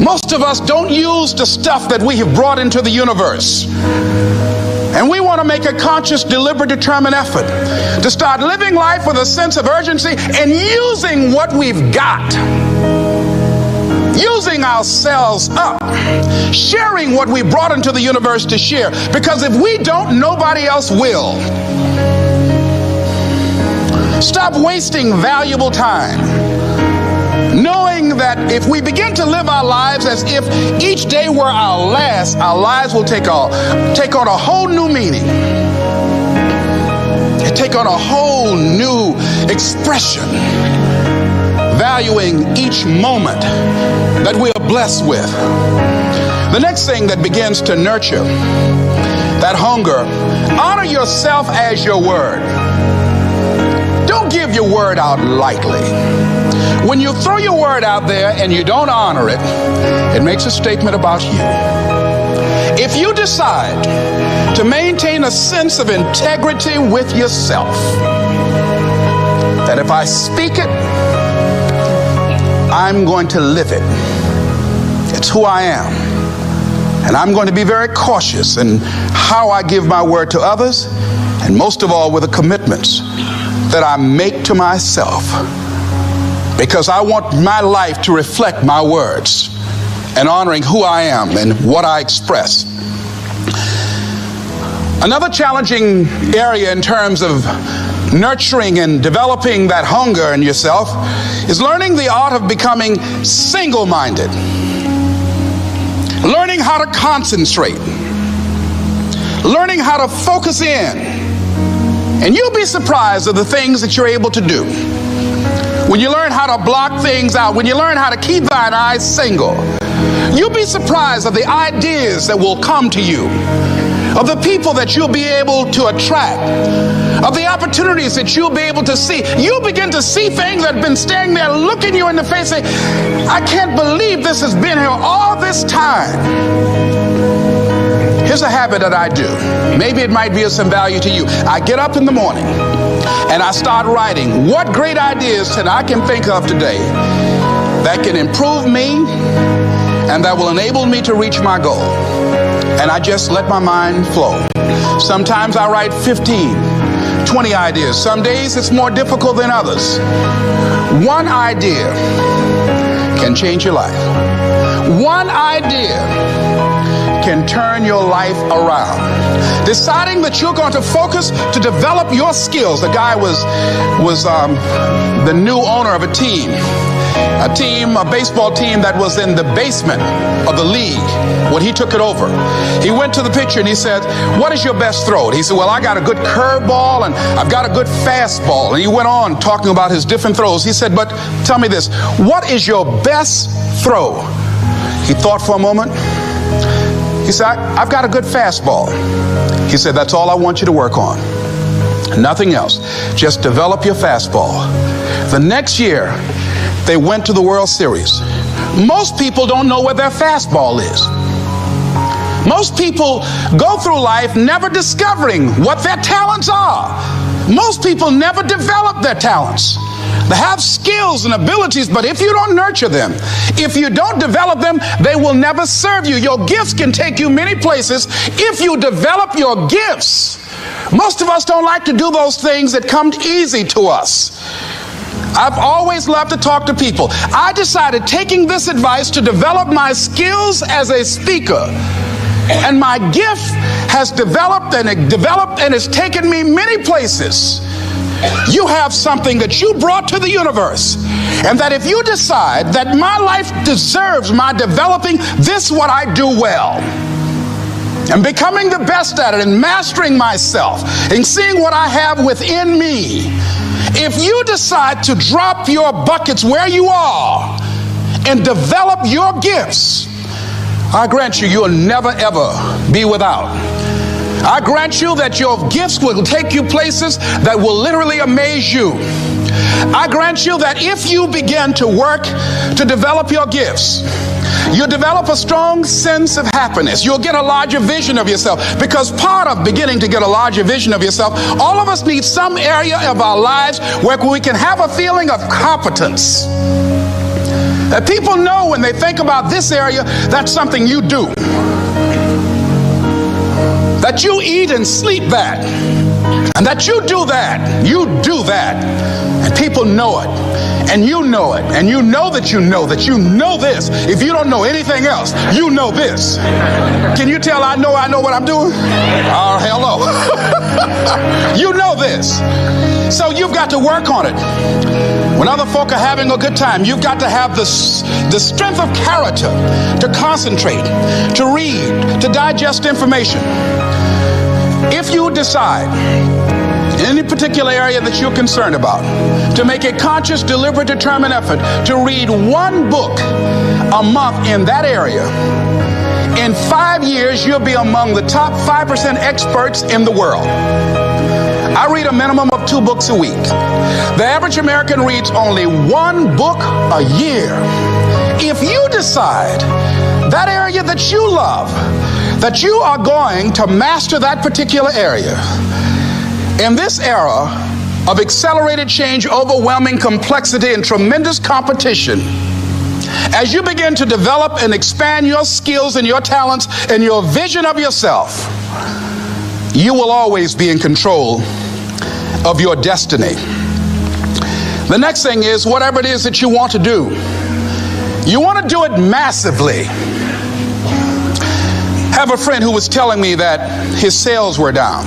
Most of us don't use the stuff that we have brought into the universe. And we want to make a conscious, deliberate, determined effort to start living life with a sense of urgency and using what we've got. Using ourselves up, sharing what we brought into the universe to share, because if we don't, nobody else will. Stop wasting valuable time, knowing that if we begin to live our lives as if each day were our last, our lives will take on a whole new meaning, take on a whole new expression, valuing each moment that we are blessed with. The next thing that begins to nurture that hunger, honor yourself as your word. Don't give your word out lightly. When you throw your word out there and you don't honor it, it makes a statement about you. If you decide to maintain a sense of integrity with yourself, that if I speak it, I'm going to live it. It's who I am. And I'm going to be very cautious in how I give my word to others, and most of all with the commitments that I make to myself, because I want my life to reflect my words and honoring who I am and what I express. Another challenging area in terms of nurturing and developing that hunger in yourself is learning the art of becoming single-minded. Learning how to concentrate. Learning how to focus in. And you'll be surprised at the things that you're able to do. When you learn how to block things out, when you learn how to keep thine eyes single, you'll be surprised at the ideas that will come to you, of the people that you'll be able to attract, of the opportunities that you'll be able to see. You'll begin to see things that have been standing there looking you in the face saying, I can't believe this has been here all this time. Here's a habit that I do. Maybe it might be of some value to you. I get up in the morning and I start writing what great ideas that I can think of today that can improve me and that will enable me to reach my goal. And I just let my mind flow. Sometimes I write 15, 20 ideas. Some days it's more difficult than others. One idea can change your life. One idea can turn your life around. Deciding that you're going to focus to develop your skills. The guy was the new owner of a baseball team that was in the basement of the league when he took it over. He went to the pitcher and he said, what is your best throw? And he said, well, I got a good curveball and I've got a good fastball. And he went on talking about his different throws. He said, but tell me this, what is your best throw? He thought for a moment. He said, I've got a good fastball. He said, that's all I want you to work on. Nothing else. Just develop your fastball. The next year, they went to the World Series. Most people don't know where their fastball is. Most people go through life never discovering what their talents are. Most people never develop their talents. They have skills and abilities, but if you don't nurture them, if you don't develop them, they will never serve you. Your gifts can take you many places if you develop your gifts. Most of us don't like to do those things that come easy to us. I've always loved to talk to people. I decided, taking this advice, to develop my skills as a speaker. And my gift has developed and it's taken me many places. You have something that you brought to the universe, And that if you decide that my life deserves my developing this what I do well, and becoming the best at it, and mastering myself, and seeing what I have within me, if you decide to drop your buckets where you are and develop your gifts, I grant you, you'll never ever be without. I grant you that your gifts will take you places that will literally amaze you. I grant you that if you begin to work to develop your gifts, you'll develop a strong sense of happiness. You'll get a larger vision of yourself, because part of beginning to get a larger vision of yourself, all of us need some area of our lives where we can have a feeling of competence. That people know when they think about this area, that's something you do. That you eat and sleep that. And that you do that. You do that. And people know it. And you know it. And you know that you know this. If you don't know anything else, you know this. Can you tell I know what I'm doing? Oh, hello. You know this. So you've got to work on it. When other folk are having a good time, you've got to have the strength of character to concentrate, to read, to digest information. If you decide in any particular area that you're concerned about, to make a conscious, deliberate, determined effort to read one book a month in that area, in 5 years, you'll be among the top 5% experts in the world. I read a minimum of 2 books a week. The average American reads only 1 book a year. If you decide that area that you love, that you are going to master that particular area, in this era of accelerated change, overwhelming complexity, and tremendous competition, as you begin to develop and expand your skills and your talents and your vision of yourself, you will always be in control of your destiny. The next thing is, whatever it is that you want to do, you want to do it massively. I have a friend who was telling me that his sales were down.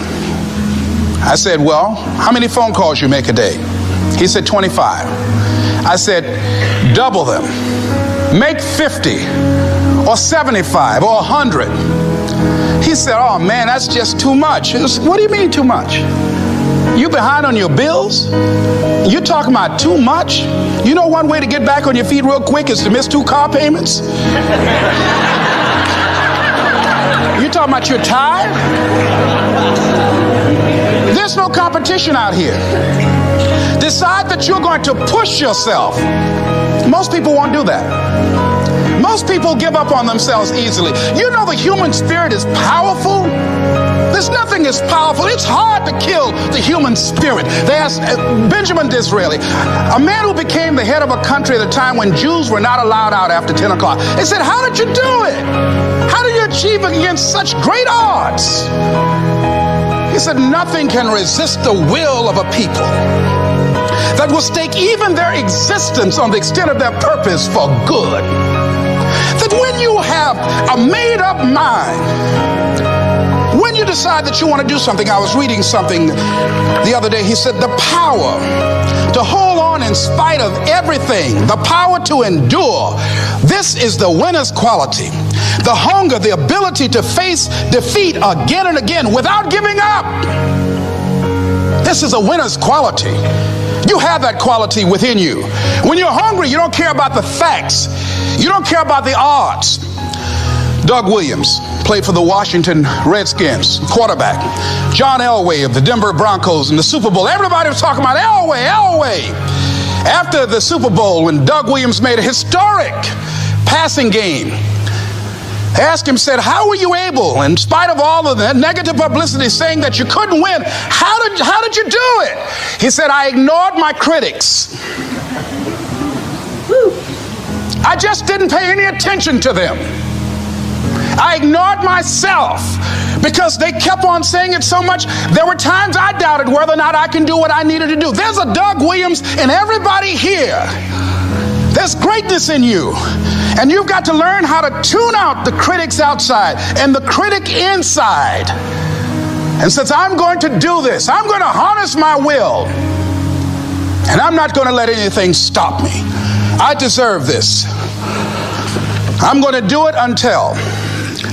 I said, well, how many phone calls you make a day? He said, 25. I said, double them. Make 50 or 75 or 100. He said, oh man, that's just too much. What do you mean too much? You behind on your bills? You talking about too much? You know one way to get back on your feet real quick is to miss 2 car payments? You talking about you're tired? There's no competition out here. Decide that you're going to push yourself. Most people won't do that. Most people give up on themselves easily. You know the human spirit is powerful. There's nothing as powerful. It's hard to kill the human spirit. They asked Benjamin Disraeli, a man who became the head of a country at a time when Jews were not allowed out after 10 o'clock. They said, how did you do it? How did you achieve it against such great odds? He said, nothing can resist the will of a people that will stake even their existence on the extent of their purpose for good. That when you have a made-up mind, when you decide that you want to do something, I was reading something the other day, he said the power to hold on in spite of everything, the power to endure, this is the winner's quality. The hunger, the ability to face defeat again and again without giving up. This is a winner's quality. You have that quality within you. When you're hungry, you don't care about the facts. You don't care about the odds. Doug Williams played for the Washington Redskins, quarterback. John Elway of the Denver Broncos in the Super Bowl. Everybody was talking about Elway. After the Super Bowl, when Doug Williams made a historic passing game, they asked him, said, how were you able, in spite of all of the negative publicity saying that you couldn't win, how did you do it? He said, I ignored my critics. I just didn't pay any attention to them. I ignored myself because they kept on saying it so much. There were times I doubted whether or not I can do what I needed to do. There's a Doug Williams in everybody here. There's greatness in you. And you've got to learn how to tune out the critics outside and the critic inside. And since I'm going to do this, I'm going to harness my will. And I'm not going to let anything stop me. I deserve this. I'm going to do it until.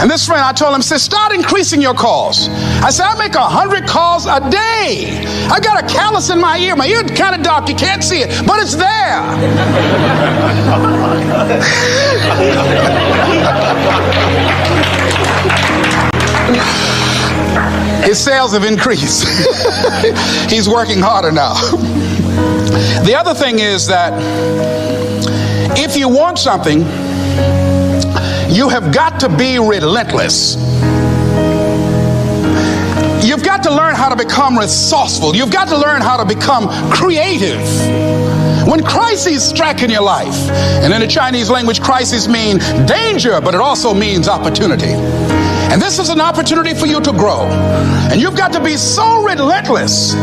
And this friend, I told him, said, start increasing your calls. I said, I make 100 calls a day. I got a callus in my ear. My ear kind of dark. You can't see it, but it's there. His sales have increased. He's working harder now. The other thing is that if you want something, you have got to be relentless. You've got to learn how to become resourceful. You've got to learn how to become creative. When crises strike in your life, and in the Chinese language, crises mean danger, but it also means opportunity. And this is an opportunity for you to grow. And you've got to be so relentless,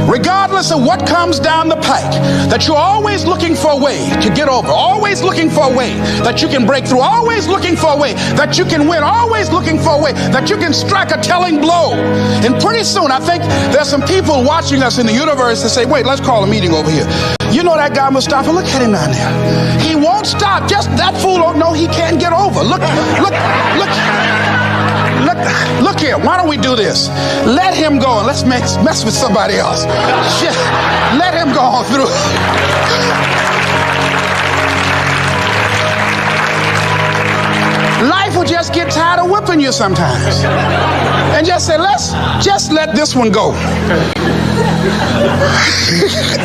regardless of what comes down the pike, that you're always looking for a way to get over, always looking for a way that you can break through, always looking for a way that you can win, always looking for a way that you can strike a telling blow. And pretty soon, I think there's some people watching us in the universe that say, wait, let's call a meeting over here. You know that guy Mustafa? Look at him down there. He won't stop. Just that fool don't know he can't get over. Look here. Why don't we do this? Let him go and let's mess with somebody else. Just let him go on through. Life will just get tired of whipping you sometimes. And just say, let's just let this one go.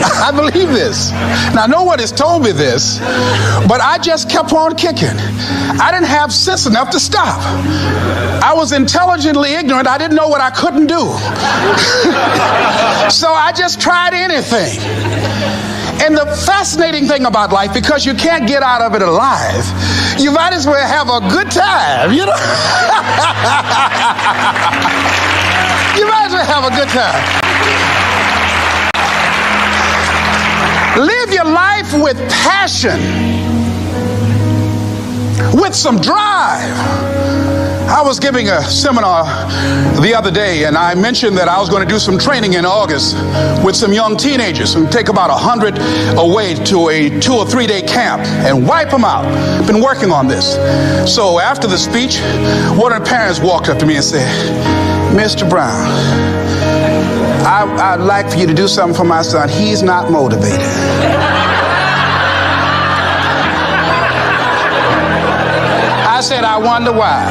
I believe this. Now, no one has told me this, but I just kept on kicking. I didn't have sense enough to stop. I was intelligently ignorant. I didn't know what I couldn't do. So I just tried anything. And the fascinating thing about life, because you can't get out of it alive, you might as well have a good time, you know? You might as well have a good time. Live your life with passion, with some drive. I was giving a seminar the other day, and I mentioned that I was going to do some training in August with some young teenagers and take about 100 away to a 2 or 3 day camp and wipe them out. Been working on this. So after the speech, one of the parents walked up to me and said, Mr. Brown, I'd like for you to do something for my son. He's not motivated. I said, I wonder why.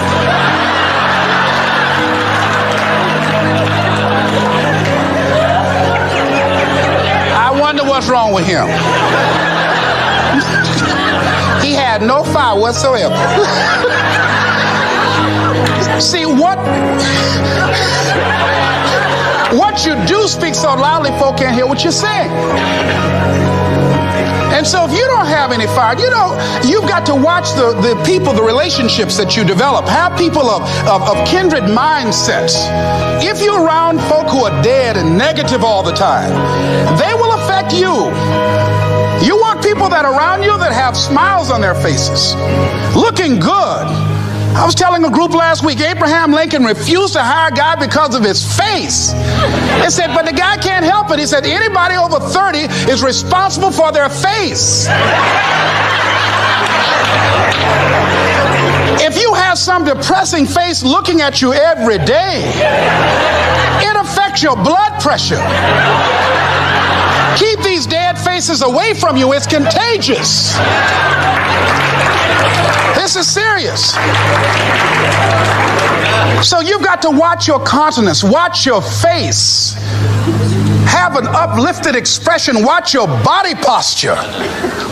I wonder what's wrong with him. He had no fire whatsoever. See, what you do speaks so loudly, folk can't hear what you're saying. And so if you don't have any fire, you know, you've got to watch the people, the relationships that you develop. Have people of kindred mindsets. If you're around folk who are dead and negative all the time, they will affect you. You want people that are around you that have smiles on their faces, looking good. I was telling a group last week, Abraham Lincoln refused to hire a guy because of his face. They said, but the guy can't help it. He said, anybody over 30 is responsible for their face. If you have some depressing face looking at you every day, it affects your blood pressure. Keep these dead faces away from you. It's contagious. This is serious. So you've got to watch your countenance, watch your face, have an uplifted expression, watch your body posture.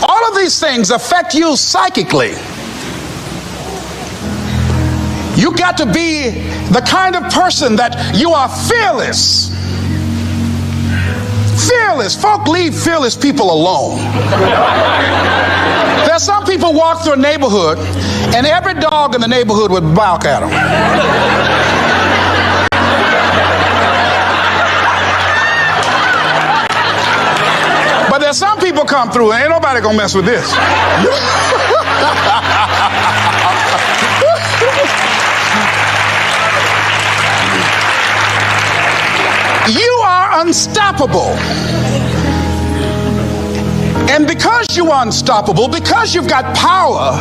All of these things affect you psychically. You got to be the kind of person that you are fearless. Fearless. Folk leave fearless people alone. There's some people walk through a neighborhood and every dog in the neighborhood would bark at them. But there's some people come through and ain't nobody gonna mess with this. You are unstoppable. And because you are unstoppable, because you've got power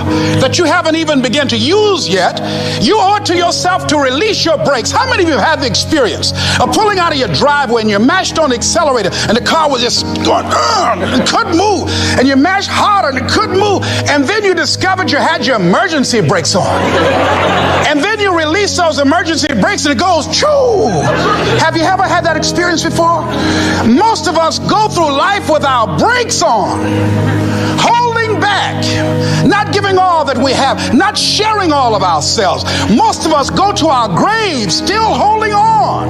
that you haven't even begun to use yet, you owe it to yourself to release your brakes. How many of you have had the experience of pulling out of your driveway and you mashed on the accelerator and the car was just going, it couldn't move, and you mashed harder and it couldn't move, and then you discovered you had your emergency brakes on, and then you release those emergency brakes and it goes, choo! Have you ever had that experience before? Most of us go through life with our brakes on, holding back, not giving all that we have, not sharing all of ourselves. Most of us go to our graves still holding on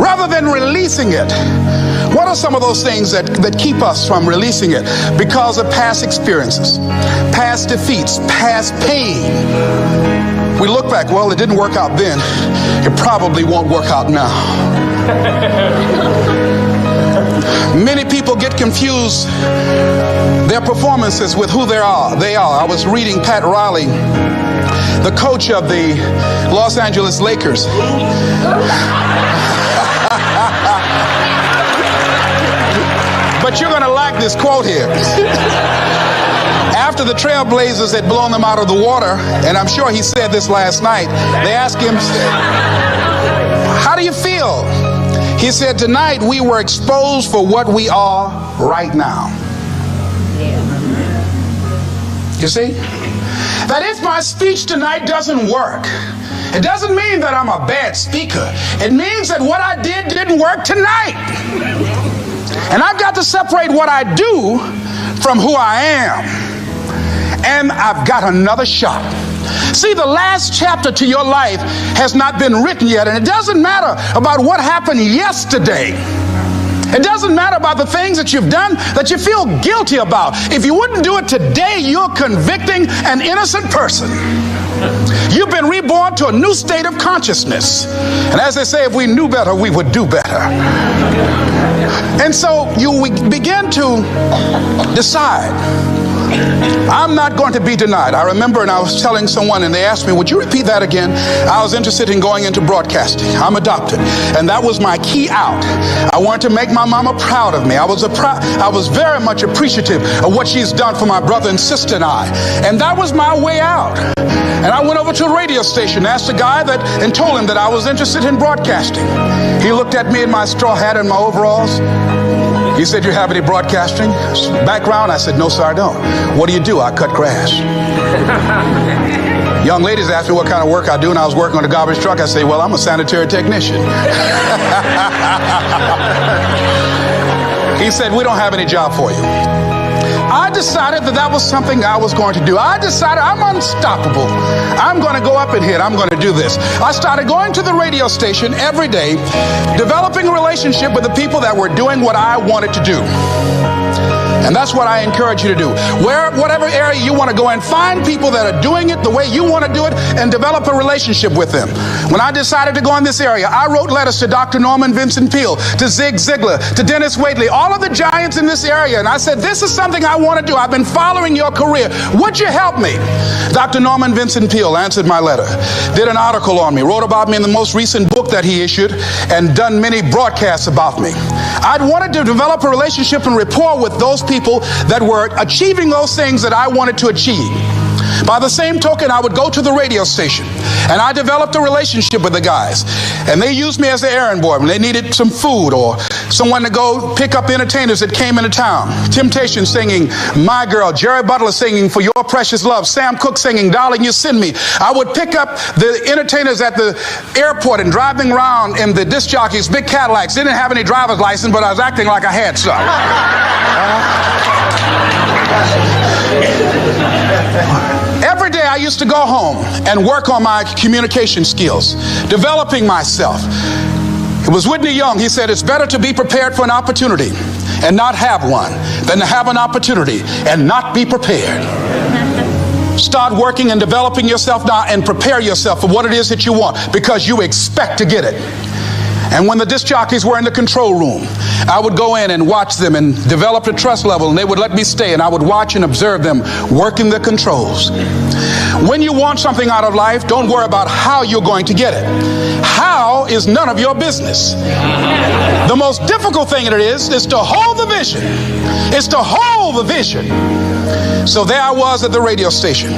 rather than releasing it. What are some of those things that keep us from releasing it? Because of past experiences, past defeats, past pain. We look back, well, it didn't work out then. It probably won't work out now. Many people get confused their performances with who they are. I was reading Pat Riley, the coach of the Los Angeles Lakers. But you're going to like this quote here. After the Trailblazers had blown them out of the water, and I'm sure he said this last night, they asked him, how do you feel? He said, tonight we were exposed for what we are right now. You see? That if my speech tonight doesn't work, it doesn't mean that I'm a bad speaker. It means that what I did didn't work tonight. And I've got to separate what I do from who I am. And I've got another shot. See, the last chapter to your life has not been written yet, and it doesn't matter about what happened yesterday. It doesn't matter about the things that you've done that you feel guilty about. If you wouldn't do it today, you're convicting an innocent person. You've been reborn to a new state of consciousness. And as they say, if we knew better, we would do better. And so we begin to decide, I'm not going to be denied. I remember, and I was telling someone, and they asked me, would you repeat that again? I was interested in going into broadcasting. I'm adopted, and that was my key out. I wanted to make my mama proud of me. I was very much appreciative of what she's done for my brother and sister and I, and that was my way out. And I went over to a radio station, asked a guy and told him that I was interested in broadcasting. He looked at me in my straw hat and my overalls. He said, you have any broadcasting background? I said, no, sir, I don't. What do you do? I cut grass. Young ladies asked me what kind of work I do, and I was working on a garbage truck. I say, well, I'm a sanitary technician. He said, we don't have any job for you. I decided that was something I was going to do. I decided I'm unstoppable. I'm going to go up in here and I'm going to do this. I started going to the radio station every day, developing a relationship with the people that were doing what I wanted to do. And that's what I encourage you to do. Whatever area you want to go and find people that are doing it the way you want to do it and develop a relationship with them. When I decided to go in this area, I wrote letters to Dr. Norman Vincent Peale, to Zig Ziglar, to Dennis Waitley, all of the giants in this area. And I said, this is something I want to do. I've been following your career. Would you help me? Dr. Norman Vincent Peale answered my letter, did an article on me, wrote about me in the most recent book that he issued, and done many broadcasts about me. I'd wanted to develop a relationship and rapport with those people that were achieving those things that I wanted to achieve. By the same token, I would go to the radio station, and I developed a relationship with the guys, and they used me as an errand boy when they needed some food or someone to go pick up entertainers that came into town. Temptation singing My Girl, Jerry Butler singing For Your Precious Love, Sam Cooke singing Darling You Send Me. I would pick up the entertainers at the airport and driving around in the disc jockeys, big Cadillacs. Didn't have any driver's license, but I was acting like I had some. Every day I used to go home and work on my communication skills, developing myself. It was Whitney Young. He said, it's better to be prepared for an opportunity and not have one than to have an opportunity and not be prepared. Start working and developing yourself now and prepare yourself for what it is that you want, because you expect to get it. And when the disc jockeys were in the control room, I would go in and watch them and develop a trust level, and they would let me stay, and I would watch and observe them working the controls. When you want something out of life, don't worry about how you're going to get it. How is none of your business. The most difficult thing it is to hold the vision. It's to hold the vision. So there I was at the radio station.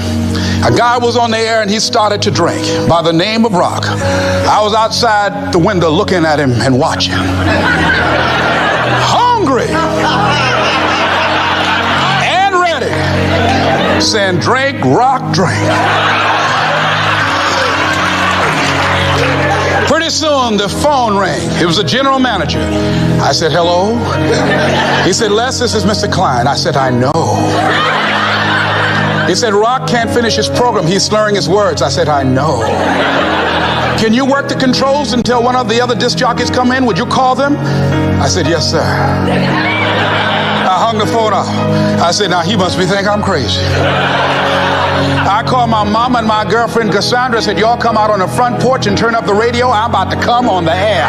A guy was on the air and he started to drink by the name of Rock. I was outside the window looking at him and watching. Hungry and ready. Saying, drink, Rock, drink. Pretty soon the phone rang. It was the general manager. I said, hello? He said, Les, this is Mr. Klein. I said, I know. He said, Rock can't finish his program. He's slurring his words. I said, I know. Can you work the controls until one of the other disc jockeys come in? Would you call them? I said, yes, sir. I hung the phone up. I said, now he must be thinking I'm crazy. I called my mom and my girlfriend Cassandra. Said, y'all come out on the front porch and turn up the radio. I'm about to come on the air.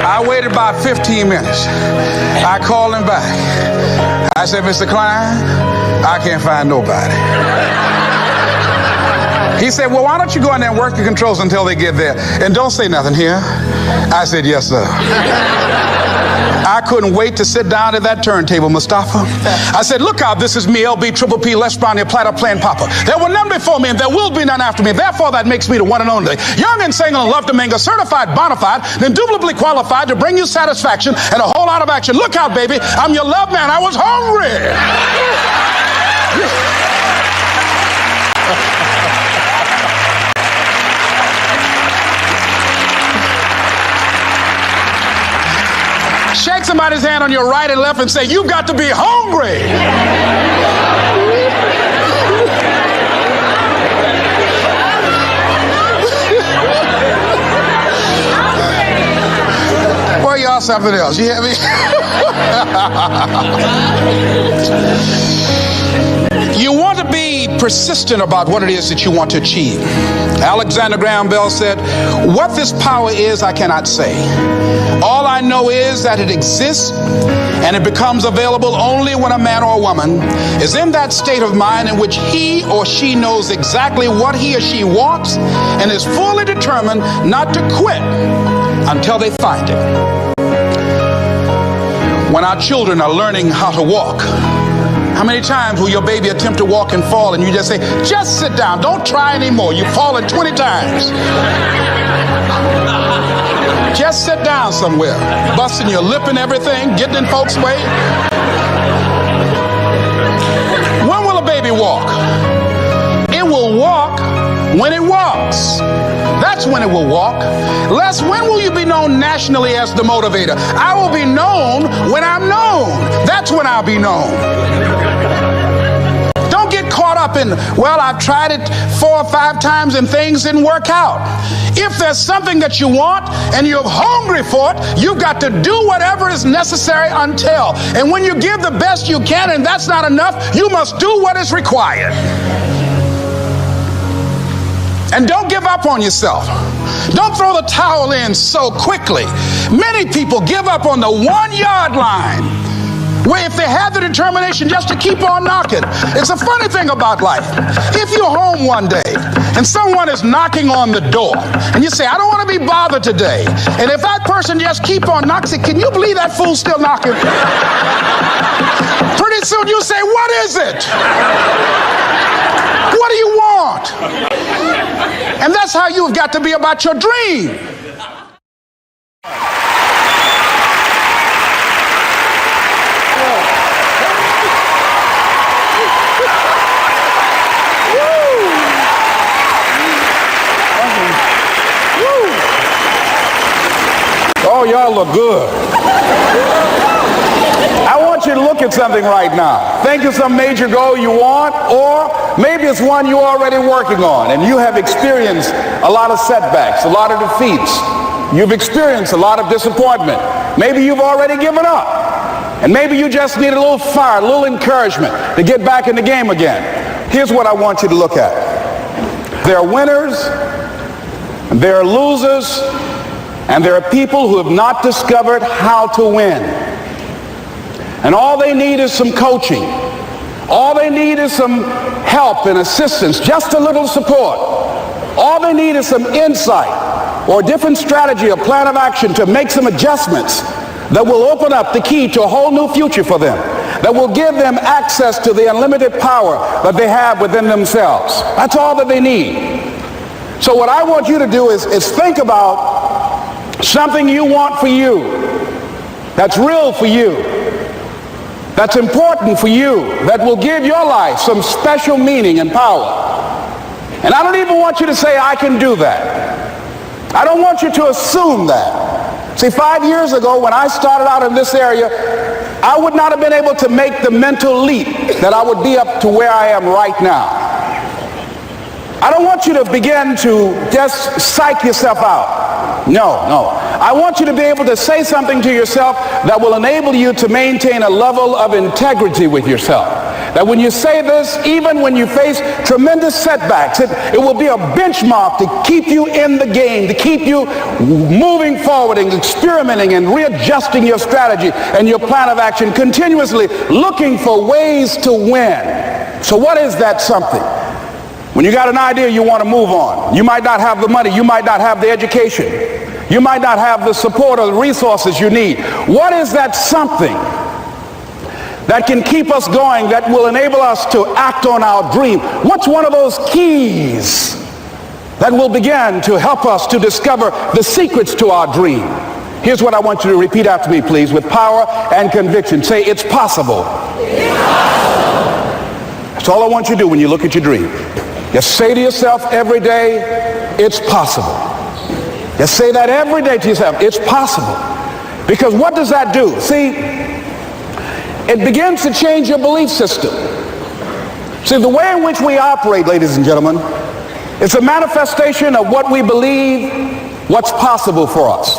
I waited about 15 minutes. I called him back. I said, Mr. Klein, I can't find nobody. He said, well, why don't you go in there and work the controls until they get there? And don't say nothing here. I said, yes, sir. I couldn't wait to sit down at that turntable, Mustafa. I said, look out, this is me, LB, Triple P, Les Brown, your platter playing Papa. There were none before me and there will be none after me. Therefore, that makes me the one and only. Young and single and love to mingle, certified, bona fide, indubitably qualified to bring you satisfaction and a whole lot of action. Look out, baby, I'm your love man. I was hungry. Shake somebody's hand on your right and left and say, you've got to be hungry. Or y'all something else. You hear me? You want to be persistent about what it is that you want to achieve. Alexander Graham Bell said, what this power is, I cannot say. All I know is that it exists and it becomes available only when a man or a woman is in that state of mind in which he or she knows exactly what he or she wants and is fully determined not to quit until they find it. When our children are learning how to walk, how many times will your baby attempt to walk and fall and you just say, just sit down, don't try anymore, you've fallen 20 times. Just sit down somewhere, busting your lip and everything, getting in folks' way. When will a baby walk? It will walk when it walks. That's when it will walk. Les, when will you be known nationally as the motivator? I will be known when I'm known. That's when I'll be known. Don't get caught up in, well, I've tried it 4 or 5 times and things didn't work out. If there's something that you want and you're hungry for it, you've got to do whatever is necessary until. And when you give the best you can and that's not enough, you must do what is required. And don't give up on yourself. Don't throw the towel in so quickly. Many people give up on the 1-yard line, where if they have the determination just to keep on knocking. It's a funny thing about life. If you're home one day and someone is knocking on the door and you say, I don't want to be bothered today. And if that person just keep on knocking, can you believe that fool's still knocking? Pretty soon you say, what is it? What do you want? And that's how you've got to be about your dream. Oh, y'all look good. I want you to look at something right now. Think of some major goal you want, or maybe it's one you're already working on and you have experienced a lot of setbacks, a lot of defeats. You've experienced a lot of disappointment. Maybe you've already given up. And maybe you just need a little fire, a little encouragement to get back in the game again. Here's what I want you to look at. There are winners, there are losers, and there are people who have not discovered how to win. And all they need is some coaching. All they need is some help and assistance, just a little support. All they need is some insight or a different strategy, a plan of action to make some adjustments that will open up the key to a whole new future for them, that will give them access to the unlimited power that they have within themselves. That's all that they need. So what I want you to do is think about something you want for you, that's real for you, that's important for you, that will give your life some special meaning and power. And I don't even want you to say, I can do that. I don't want you to assume that. See, 5 years ago when I started out in this area, I would not have been able to make the mental leap that I would be up to where I am right now. I don't want you to begin to just psych yourself out. No. I want you to be able to say something to yourself that will enable you to maintain a level of integrity with yourself. That when you say this, even when you face tremendous setbacks, it will be a benchmark to keep you in the game, to keep you moving forward and experimenting and readjusting your strategy and your plan of action, continuously looking for ways to win. So what is that something? When you got an idea you want to move on, you might not have the money, you might not have the education, you might not have the support or the resources you need. What is that something that can keep us going, that will enable us to act on our dream? What's one of those keys that will begin to help us to discover the secrets to our dream? Here's what I want you to repeat after me, please, with power and conviction. Say, it's possible. It's possible. That's all I want you to do when you look at your dream. Just say to yourself every day, it's possible. Just say that every day to yourself, it's possible. Because what does that do? See, it begins to change your belief system. See, the way in which we operate, ladies and gentlemen, is a manifestation of what we believe, what's possible for us.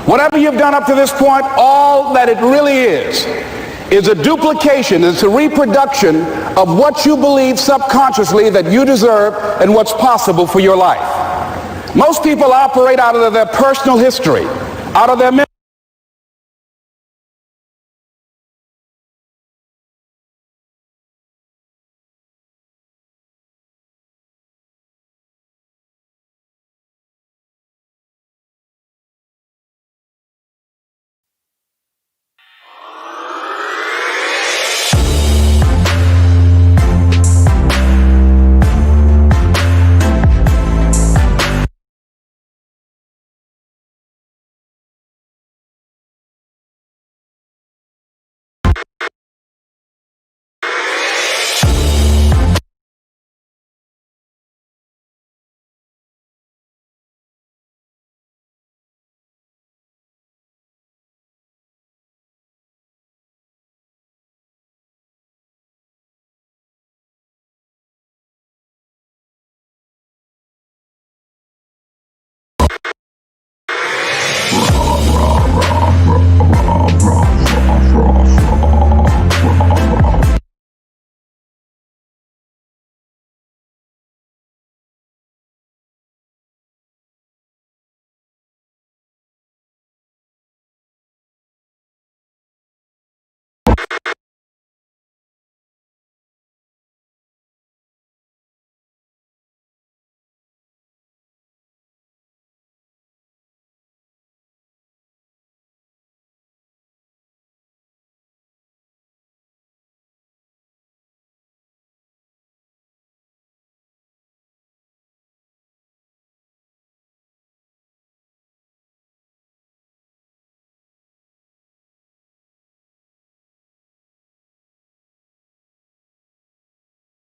Whatever you've done up to this point, all that it really is a duplication, it's a reproduction of what you believe subconsciously that you deserve and what's possible for your life. Most people operate out of their personal history, out of their memory.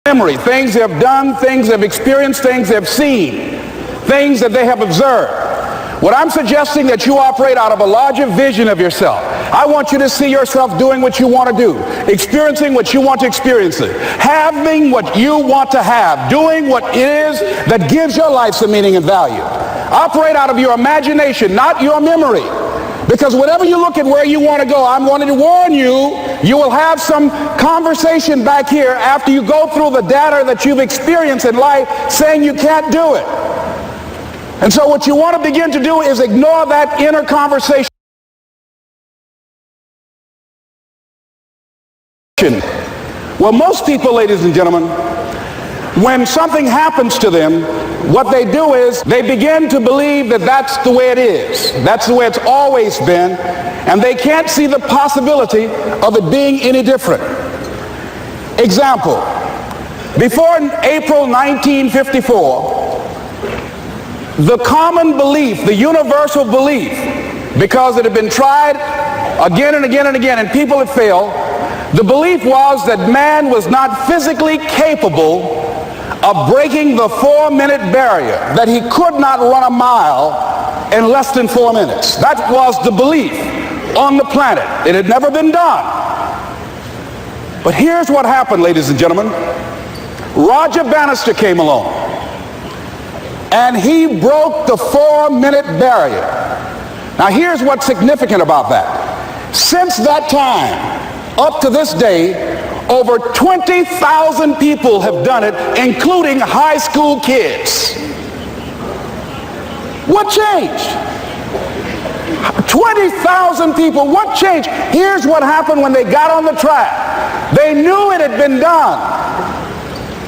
Memory, things they have done, things they've experienced, things they've seen, things that they have observed. What I'm suggesting that you operate out of a larger vision of yourself. I want you to see yourself doing what you want to do, experiencing what you want to experience, having what you want to have, doing what it is that gives your life some meaning and value. Operate out of your imagination, not your memory. Because whenever you look at where you want to go, I'm wanting to warn you, you will have some conversation back here after you go through the data that you've experienced in life saying you can't do it. And so what you want to begin to do is ignore that inner conversation. Well, most people, ladies and gentlemen, when something happens to them, what they do is they begin to believe that that's the way it is. That's the way it's always been, and they can't see the possibility of it being any different. Example, before April 1954, the common belief, the universal belief, because it had been tried again and again and again and people had failed, the belief was that man was not physically capable of breaking the 4-minute barrier, that he could not run a mile in less than 4 minutes. That was the belief on the planet. It had never been done. But here's what happened, ladies and gentlemen. Roger Bannister came along, and he broke the 4-minute barrier. Now here's what's significant about that. Since that time, up to this day, over 20,000 people have done it, including high school kids. What changed? 20,000 people, what changed? Here's what happened when they got on the track. They knew it had been done.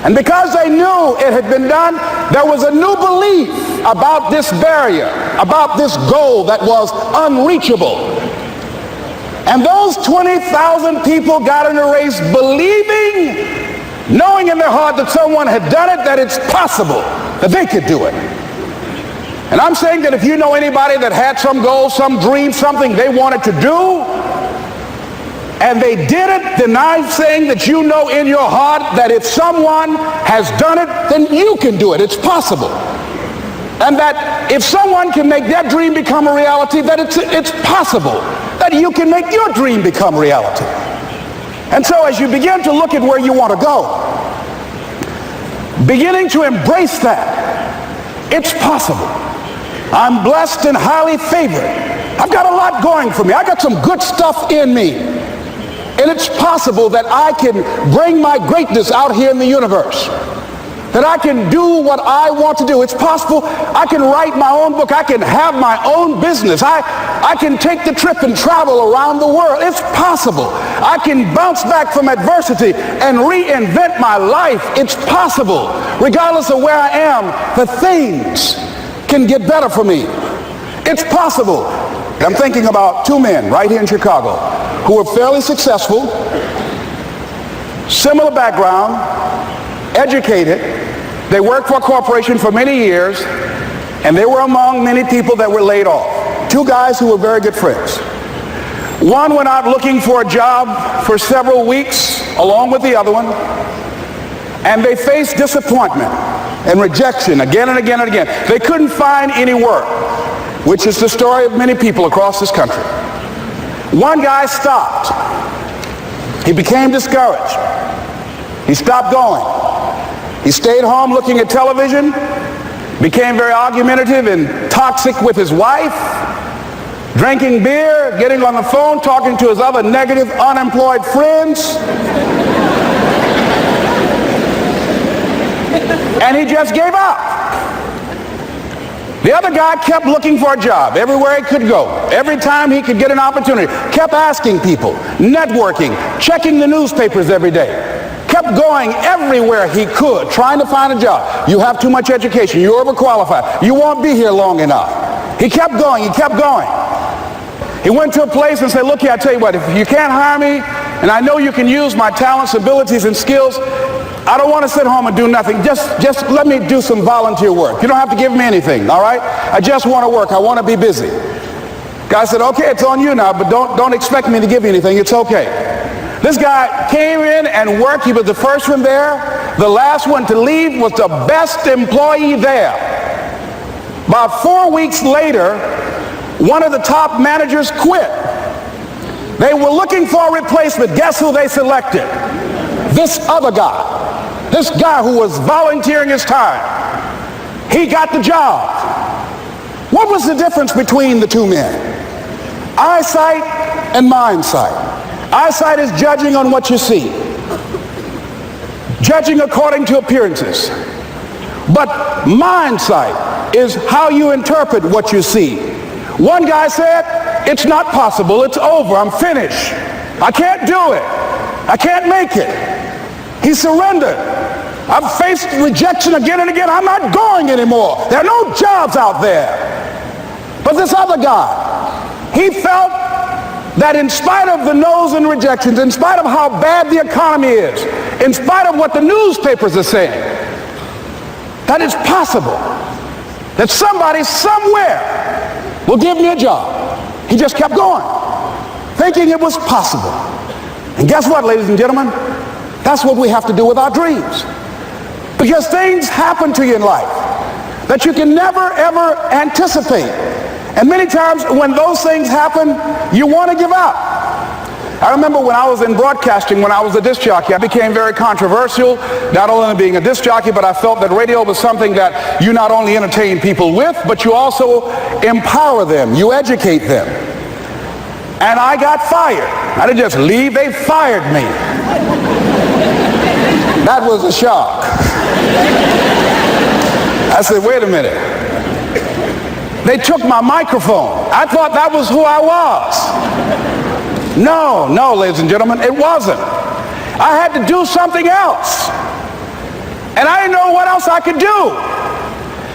And because they knew it had been done, there was a new belief about this barrier, about this goal that was unreachable. And those 20,000 people got in a race believing, knowing in their heart that someone had done it, that it's possible that they could do it. And I'm saying that if you know anybody that had some goal, some dream, something they wanted to do, and they did it, then I'm saying that you know in your heart that if someone has done it, then you can do it. It's possible. And that if someone can make their dream become a reality, that it's possible that you can make your dream become reality. And so as you begin to look at where you want to go, beginning to embrace that, it's possible. I'm blessed and highly favored. I've got a lot going for me. I got some good stuff in me. And it's possible that I can bring my greatness out here in the universe. That I can do what I want to do. It's possible I can write my own book. I can have my own business. I can take the trip and travel around the world. It's possible. I can bounce back from adversity and reinvent my life. It's possible. Regardless of where I am, the things can get better for me. It's possible. I'm thinking about two men right here in Chicago who were fairly successful, similar background, educated. They worked for a corporation for many years, and they were among many people that were laid off. Two guys who were very good friends. One went out looking for a job for several weeks along with the other one, and they faced disappointment and rejection again and again and again. They couldn't find any work, which is the story of many people across this country. One guy stopped. He became discouraged. He stopped going. He stayed home looking at television, became very argumentative and toxic with his wife, drinking beer, getting on the phone, talking to his other negative, unemployed friends. And he just gave up. The other guy kept looking for a job everywhere he could go. Every time he could get an opportunity, kept asking people, networking, checking the newspapers every day. Kept going everywhere he could, trying to find a job. You have too much education. You're overqualified. You won't be here long enough. He kept going. He kept going. He went to a place and said, look here, I tell you what, if you can't hire me, and I know you can use my talents, abilities, and skills, I don't want to sit home and do nothing. Just let me do some volunteer work. You don't have to give me anything, all right? I just want to work. I want to be busy. Guy said, okay, it's on you now, but don't expect me to give you anything. It's okay. This guy came in and worked. He was the first one there. The last one to leave was the best employee there. About 4 weeks later, one of the top managers quit. They were looking for a replacement. Guess who they selected? This other guy. This guy who was volunteering his time. He got the job. What was the difference between the two men? Eyesight and mindsight. Eyesight is judging on what you see. Judging according to appearances. But mindsight is how you interpret what you see. One guy said, it's not possible. It's over. I'm finished. I can't do it. I can't make it. He surrendered. I've faced rejection again and again. I'm not going anymore. There are no jobs out there. But this other guy, he felt that in spite of the no's and rejections, in spite of how bad the economy is, in spite of what the newspapers are saying, that it's possible that somebody somewhere will give me a job. He just kept going, thinking it was possible. And guess what, ladies and gentlemen? That's what we have to do with our dreams. Because things happen to you in life that you can never, ever anticipate. And many times when those things happen, you want to give up. I remember when I was in broadcasting, when I was a disc jockey, I became very controversial, not only being a disc jockey, but I felt that radio was something that you not only entertain people with, but you also empower them, you educate them. And I got fired. I didn't just leave, they fired me. That was a shock. I said, wait a minute. They took my microphone. I thought that was who I was. No, ladies and gentlemen, it wasn't. I had to do something else. And I didn't know what else I could do.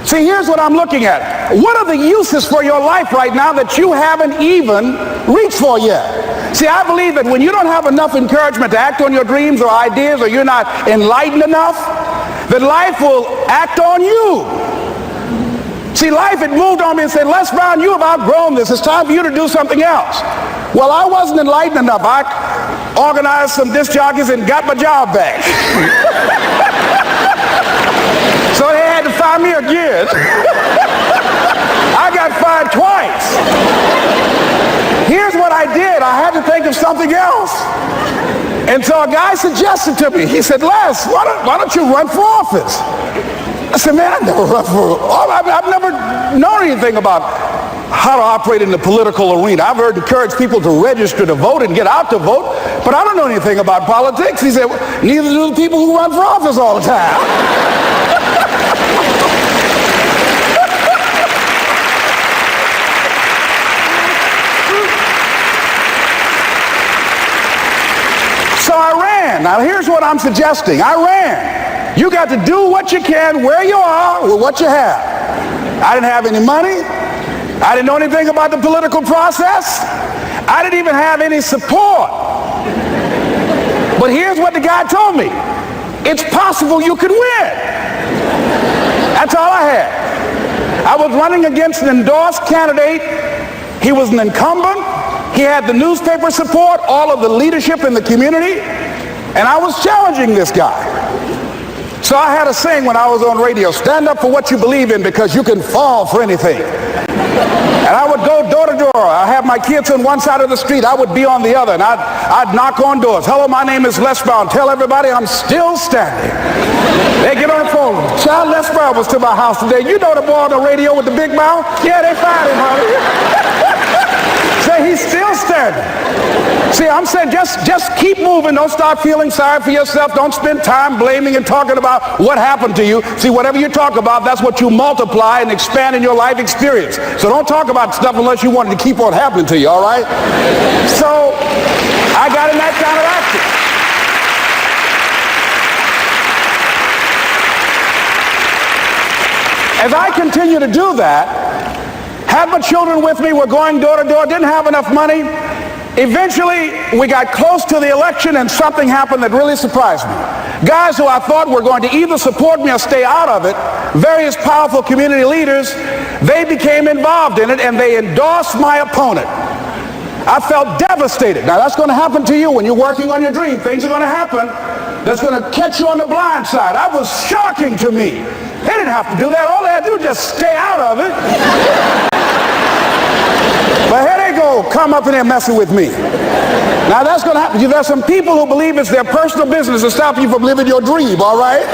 See, here's what I'm looking at. What are the uses for your life right now that you haven't even reached for yet? See, I believe that when you don't have enough encouragement to act on your dreams or ideas, or you're not enlightened enough, that life will act on you. See, life had moved on me and said, Les Brown, you have outgrown this. It's time for you to do something else. Well, I wasn't enlightened enough. I organized some disc jockeys and got my job back. So they had to fire me again. I got fired twice. Here's what I did. I had to think of something else. And so a guy suggested to me, he said, Les, why don't you run for office? I said, man, I've never run for office. I've never known anything about how to operate in the political arena. I've heard encourage people to register to vote and get out to vote, but I don't know anything about politics. He said, neither do the people who run for office all the time. So I ran. Now here's what I'm suggesting. I ran. You got to do what you can where you are with what you have. I didn't have any money. I didn't know anything about the political process. I didn't even have any support. But here's what the guy told me. It's possible you could win. That's all I had. I was running against an endorsed candidate. He was an incumbent. He had the newspaper support, all of the leadership in the community, and I was challenging this guy. So I had a saying when I was on radio, stand up for what you believe in because you can fall for anything. And I would go door to door. I have my kids on one side of the street. I would be on the other, and I'd knock on doors. Hello, my name is Les Brown. Tell everybody I'm still standing. They get on the phone. Child, Les Brown was to my house today. You know the boy on the radio with the big mouth? Yeah, they fired him, honey. Say he's still standing. See, I'm saying just keep moving. Don't start feeling sorry for yourself. Don't spend time blaming and talking about what happened to you. See, whatever you talk about, that's what you multiply and expand in your life experience. So don't talk about stuff unless you want it to keep on happening to you, all right? So I got in that kind of action. As I continue to do that, had my children with me, we're going door to door, didn't have enough money. Eventually, we got close to the election and something happened that really surprised me. Guys who I thought were going to either support me or stay out of it, various powerful community leaders, they became involved in it and they endorsed my opponent. I felt devastated. Now that's going to happen to you when you're working on your dream. Things are going to happen that's going to catch you on the blind side. That was shocking to me. They didn't have to do that. All they had to do was just stay out of it. But here they go, come up in there messing with me. Now that's going to happen. There's some people who believe it's their personal business to stop you from living your dream, all right?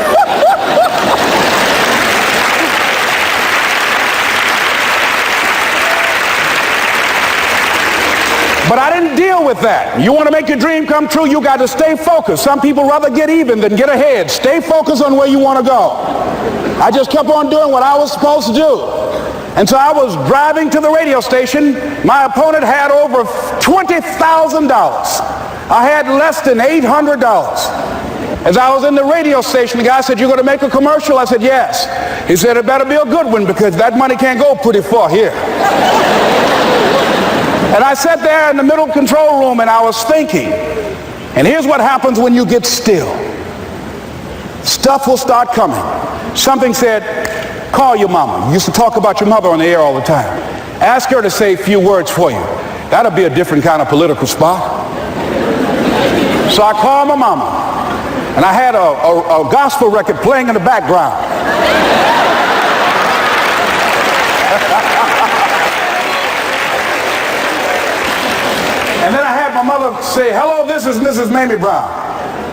But I didn't deal with that. You want to make your dream come true, you got to stay focused. Some people rather get even than get ahead. Stay focused on where you want to go. I just kept on doing what I was supposed to do. And so I was driving to the radio station. My opponent had over $20,000. I had less than $800. As I was in the radio station, the guy said, "You're going to make a commercial?" I said, "Yes." He said, "It better be a good one because that money can't go pretty far here." And I sat there in the middle control room and I was thinking, and here's what happens when you get still. Stuff will start coming. Something said, "Call your mama." You used to talk about your mother on the air all the time. Ask her to say a few words for you. That'll be a different kind of political spot. So I called my mama, and I had a gospel record playing in the background. And then I had my mother say, "Hello, this is Mrs. Mamie Brown.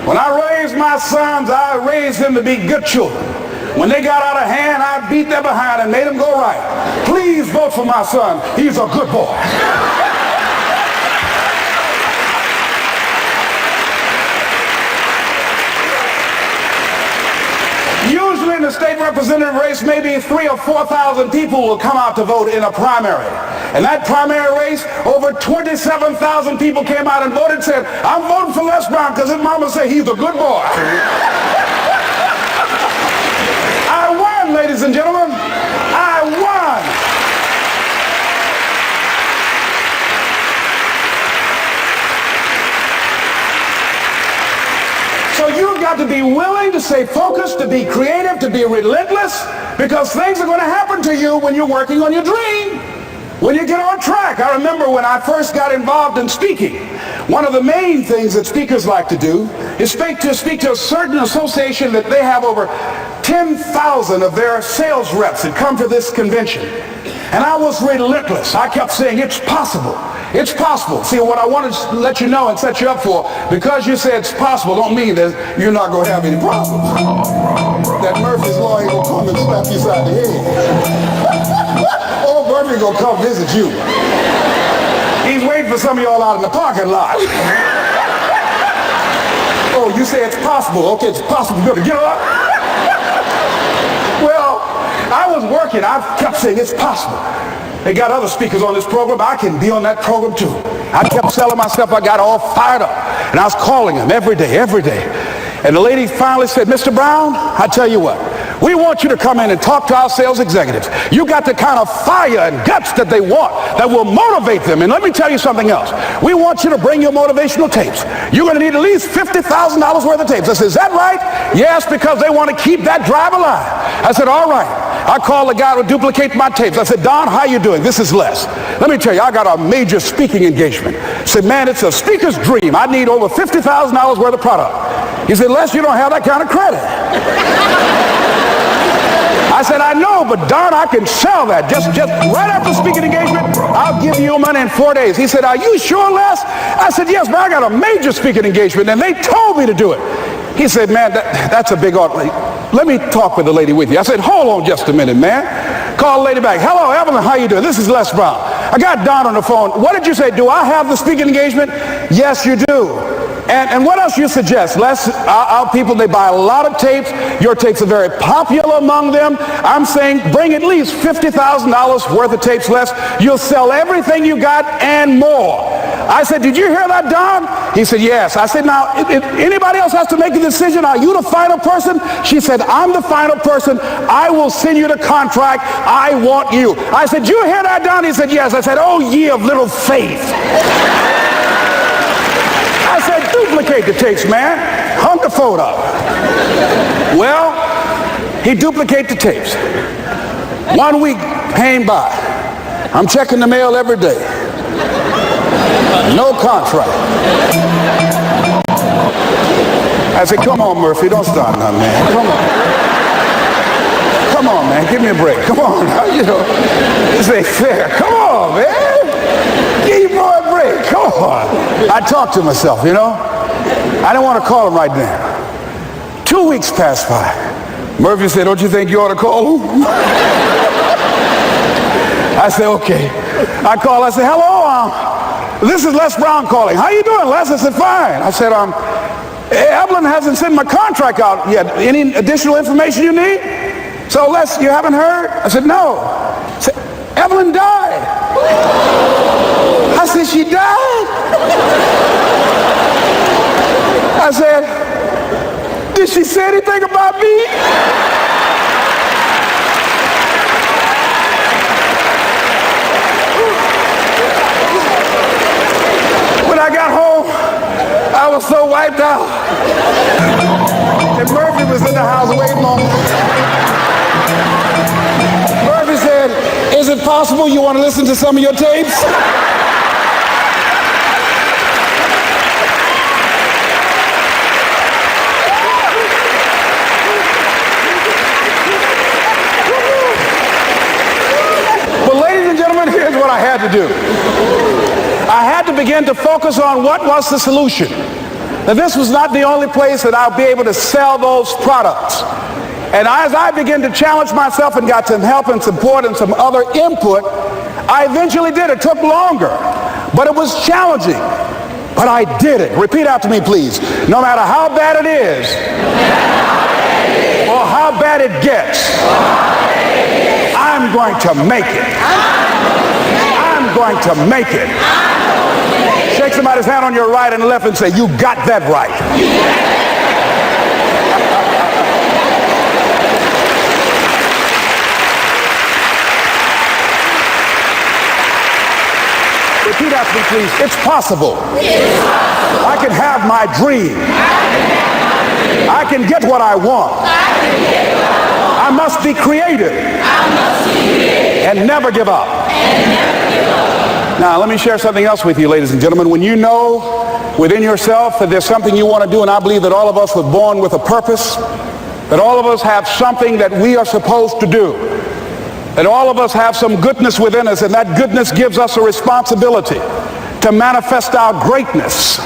When I raised my sons, I raised them to be good children. When they got out of hand, I beat them behind and made them go right. Please vote for my son. He's a good boy." Usually in the state representative race, maybe 3,000 or 4,000 people will come out to vote in a primary. And that primary race, over 27,000 people came out and voted and said, "I'm voting for Les Brown because his mama said he's a good boy." I won, ladies and gentlemen. I won. So you've got to be willing to stay focused, to be creative, to be relentless, because things are going to happen to you when you're working on your dream, when you get on track. I remember when I first got involved in speaking, one of the main things that speakers like to do is speak to a certain association that they have over 10,000 of their sales reps that come to this convention. And I was relentless. I kept saying, "It's possible. It's possible." See, what I wanted to let you know and set you up for, because you said it's possible, don't mean that you're not going to have any problems. That Murphy's Law ain't going to come and slap you side the head. Oh, Murphy's going to come visit you. He's waiting for some of y'all out in the parking lot. Oh, you say it's possible. Okay, it's possible. You better get up. Well, I was working. I kept saying it's possible. They got other speakers on this program. I can be on that program too. I kept selling myself. I got all fired up. And I was calling them every day. And the lady finally said, "Mr. Brown, I tell you what, we want you to come in and talk to our sales executives. You got the kind of fire and guts that they want, that will motivate them. And let me tell you something else. We want you to bring your motivational tapes. You're going to need at least $50,000 worth of tapes." I said, "Is that right?" "Yes, because they want to keep that drive alive." I said, "All right." I called the guy to duplicate my tapes. I said, "Don, how you doing? This is Les. Let me tell you, I got a major speaking engagement." I said, "Man, it's a speaker's dream. I need over $50,000 worth of product." He said, "Les, you don't have that kind of credit." I said, "I know, but Don, I can sell that. Just right after speaking engagement, I'll give you your money in 4 days." He said, "Are you sure, Les?" I said, "Yes, but I got a major speaking engagement, and they told me to do it." He said, "Man, that's a big order. Let me talk with the lady with you." I said, "Hold on just a minute, man." Call the lady back. "Hello, Evelyn, how you doing? This is Les Brown. I got Don on the phone. What did you say? Do I have the speaking engagement?" "Yes, you do." And what else you suggest? Les, our people, they buy a lot of tapes. Your tapes are very popular among them. I'm saying bring at least $50,000 worth of tapes, Les. You'll sell everything you got and more. I said, "Did you hear that, Don?" He said, "Yes." I said, "Now, if anybody else has to make a decision, are you the final person?" She said, "I'm the final person. I will send you the contract. I want you." I said, "Did you hear that, Don?" He said, "Yes." I said, "Oh, ye of little faith." I said, "Duplicate the tapes, man. Hung the phone up." Well, he duplicated the tapes. 1 week came by. I'm checking the mail every day. No contract. I said, "Come on, Murphy, don't start now, man. Come on. Come on, man, give me a break. Come on, you know, this ain't fair. Come on, man. Give your boy a break. Come on." I talked to myself, you know. I didn't want to call him right now. 2 weeks passed by. Murphy said, "Don't you think you ought to call him?" I said, "Okay." I called. I said, "Hello, this is Les Brown calling. How you doing, Les?" I said, "Fine." I said, "Evelyn hasn't sent my contract out yet. Any additional information you need?" "So, Les, you haven't heard?" I said, "No." I said, "Evelyn died." I said, "She died?" I said, Did she say anything about me? When I got home, I was so wiped out. And Murphy was in the house waiting on me. Murphy said, "Is it possible you want to listen to some of your tapes?" But ladies and gentlemen, here's what I had to do. I had to begin to focus on what was the solution. Now, this was not the only place that I'll be able to sell those products. And as I began to challenge myself and got some help and support and some other input, I eventually did. It took longer, but it was challenging. But I did it. Repeat after me, please. No matter how bad it is, or how bad it gets, I'm going to make it. I'm going to make it. Shake somebody's hand on your right and left and say, "You got that right." Repeat after me, please. It's possible. I can have my dream. I can get what I want. I must be creative and never give up. Now, let me share something else with you, ladies and gentlemen. When you know within yourself that there's something you want to do, and I believe that all of us were born with a purpose, that all of us have something that we are supposed to do, that all of us have some goodness within us, and that goodness gives us a responsibility to manifest our greatness.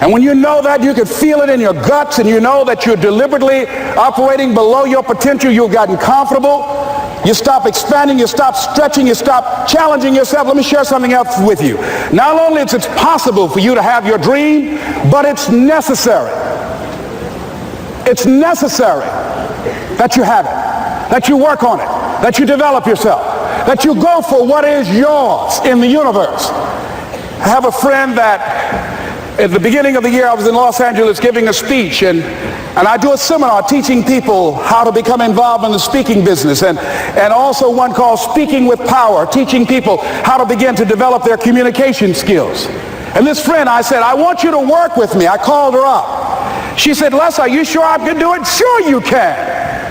And when you know that, you can feel it in your guts, and you know that you're deliberately operating below your potential, you've gotten comfortable, you stop expanding, you stop stretching, you stop challenging yourself. Let me share something else with you. Not only is it possible for you to have your dream, but it's necessary. It's necessary that you have it, that you work on it, that you develop yourself, that you go for what is yours in the universe. I have a friend that at the beginning of the year I was in Los Angeles giving a speech, and I do a seminar teaching people how to become involved in the speaking business, and also one called Speaking with Power, teaching people how to begin to develop their communication skills. And this friend, I said, "I want you to work with me." I called her up. She said, "Les, are you sure I can do it?" "Sure you can.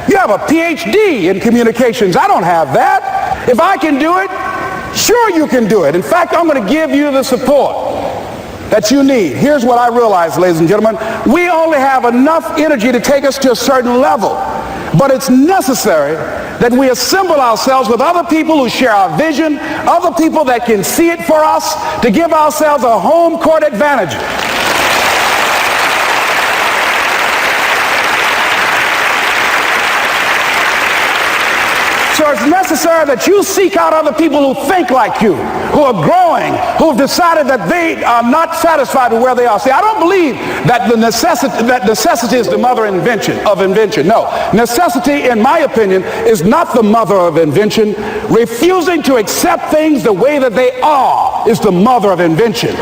You have a PhD in communications. I don't have that. If I can do it, sure you can do it. In fact, I'm going to give you the support that you need." Here's what I realized, ladies and gentlemen. We only have enough energy to take us to a certain level. But it's necessary that we assemble ourselves with other people who share our vision, other people that can see it for us, to give ourselves a home court advantage. So it's necessary that you seek out other people who think like you, who are growing, who have decided that they are not satisfied with where they are. See, I don't believe that necessity is the mother of invention. No, necessity, in my opinion, is not the mother of invention. Refusing to accept things the way that they are is the mother of invention.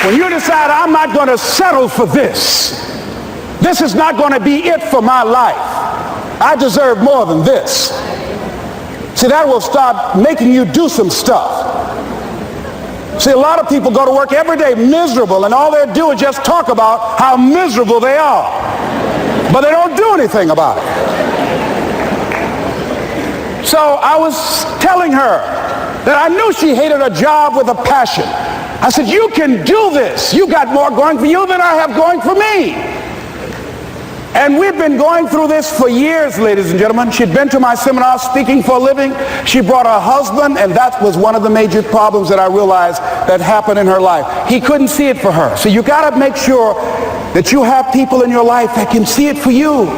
When you decide, "I'm not going to settle for this. This is not going to be it for my life. I deserve more than this." See, that will start making you do some stuff. See, a lot of people go to work every day miserable, and all they do is just talk about how miserable they are. But they don't do anything about it. So I was telling her that I knew she hated her job with a passion. I said, "You can do this. You got more going for you than I have going for me." And we've been going through this for years, ladies and gentlemen. She'd been to my seminar speaking for a living. She brought her husband, and that was one of the major problems that I realized that happened in her life. He couldn't see it for her. So you got to make sure that you have people in your life that can see it for you,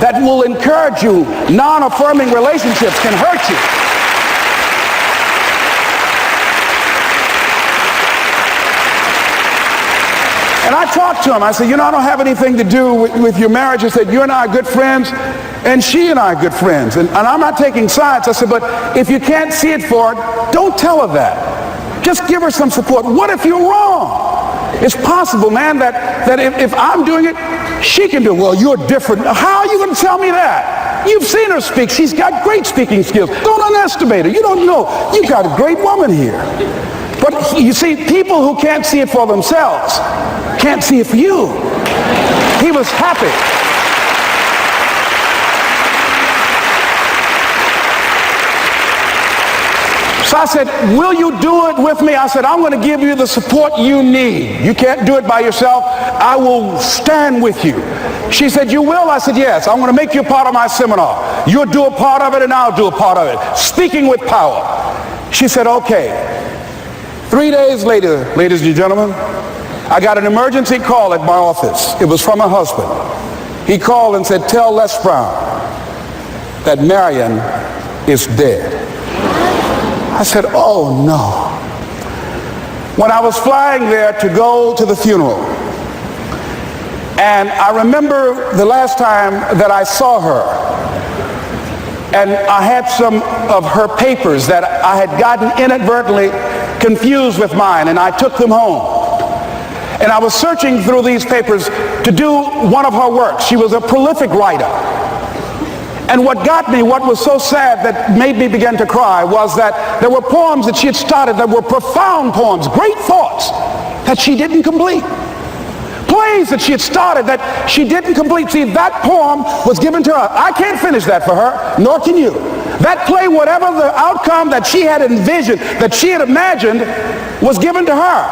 that will encourage you. Non-affirming relationships can hurt you. And I talked to him. I said, "You know, I don't have anything to do with your marriage." I said, "You and I are good friends, and she and I are good friends. And I'm not taking sides." I said, "But if you can't see it for her, don't tell her that. Just give her some support. What if you're wrong? It's possible, man, that if I'm doing it, she can do it. Well, you're different. How are you going to tell me that? You've seen her speak. She's got great speaking skills. Don't underestimate her. You don't know. You've got a great woman here. But you see, people who can't see it for themselves can't see it for you. He was happy. So I said, will you do it with me? I said, I'm going to give you the support you need. You can't do it by yourself. I will stand with you. She said, you will? I said, yes. I'm going to make you a part of my seminar. You'll do a part of it and I'll do a part of it. Speaking with power. She said, okay. 3 days later, ladies and gentlemen, I got an emergency call at my office. It was from her husband. He called and said, tell Les Brown that Marion is dead. I said, oh no. When I was flying there to go to the funeral, and I remember the last time that I saw her, and I had some of her papers that I had gotten inadvertently confused with mine, and I took them home. And I was searching through these papers to do one of her works. She was a prolific writer. And what got me, what was so sad that made me begin to cry, was that there were poems that she had started that were profound poems, great thoughts that she didn't complete. Plays that she had started that she didn't complete. See, that poem was given to her. I can't finish that for her, nor can you. That play, whatever the outcome that she had envisioned, that she had imagined, was given to her.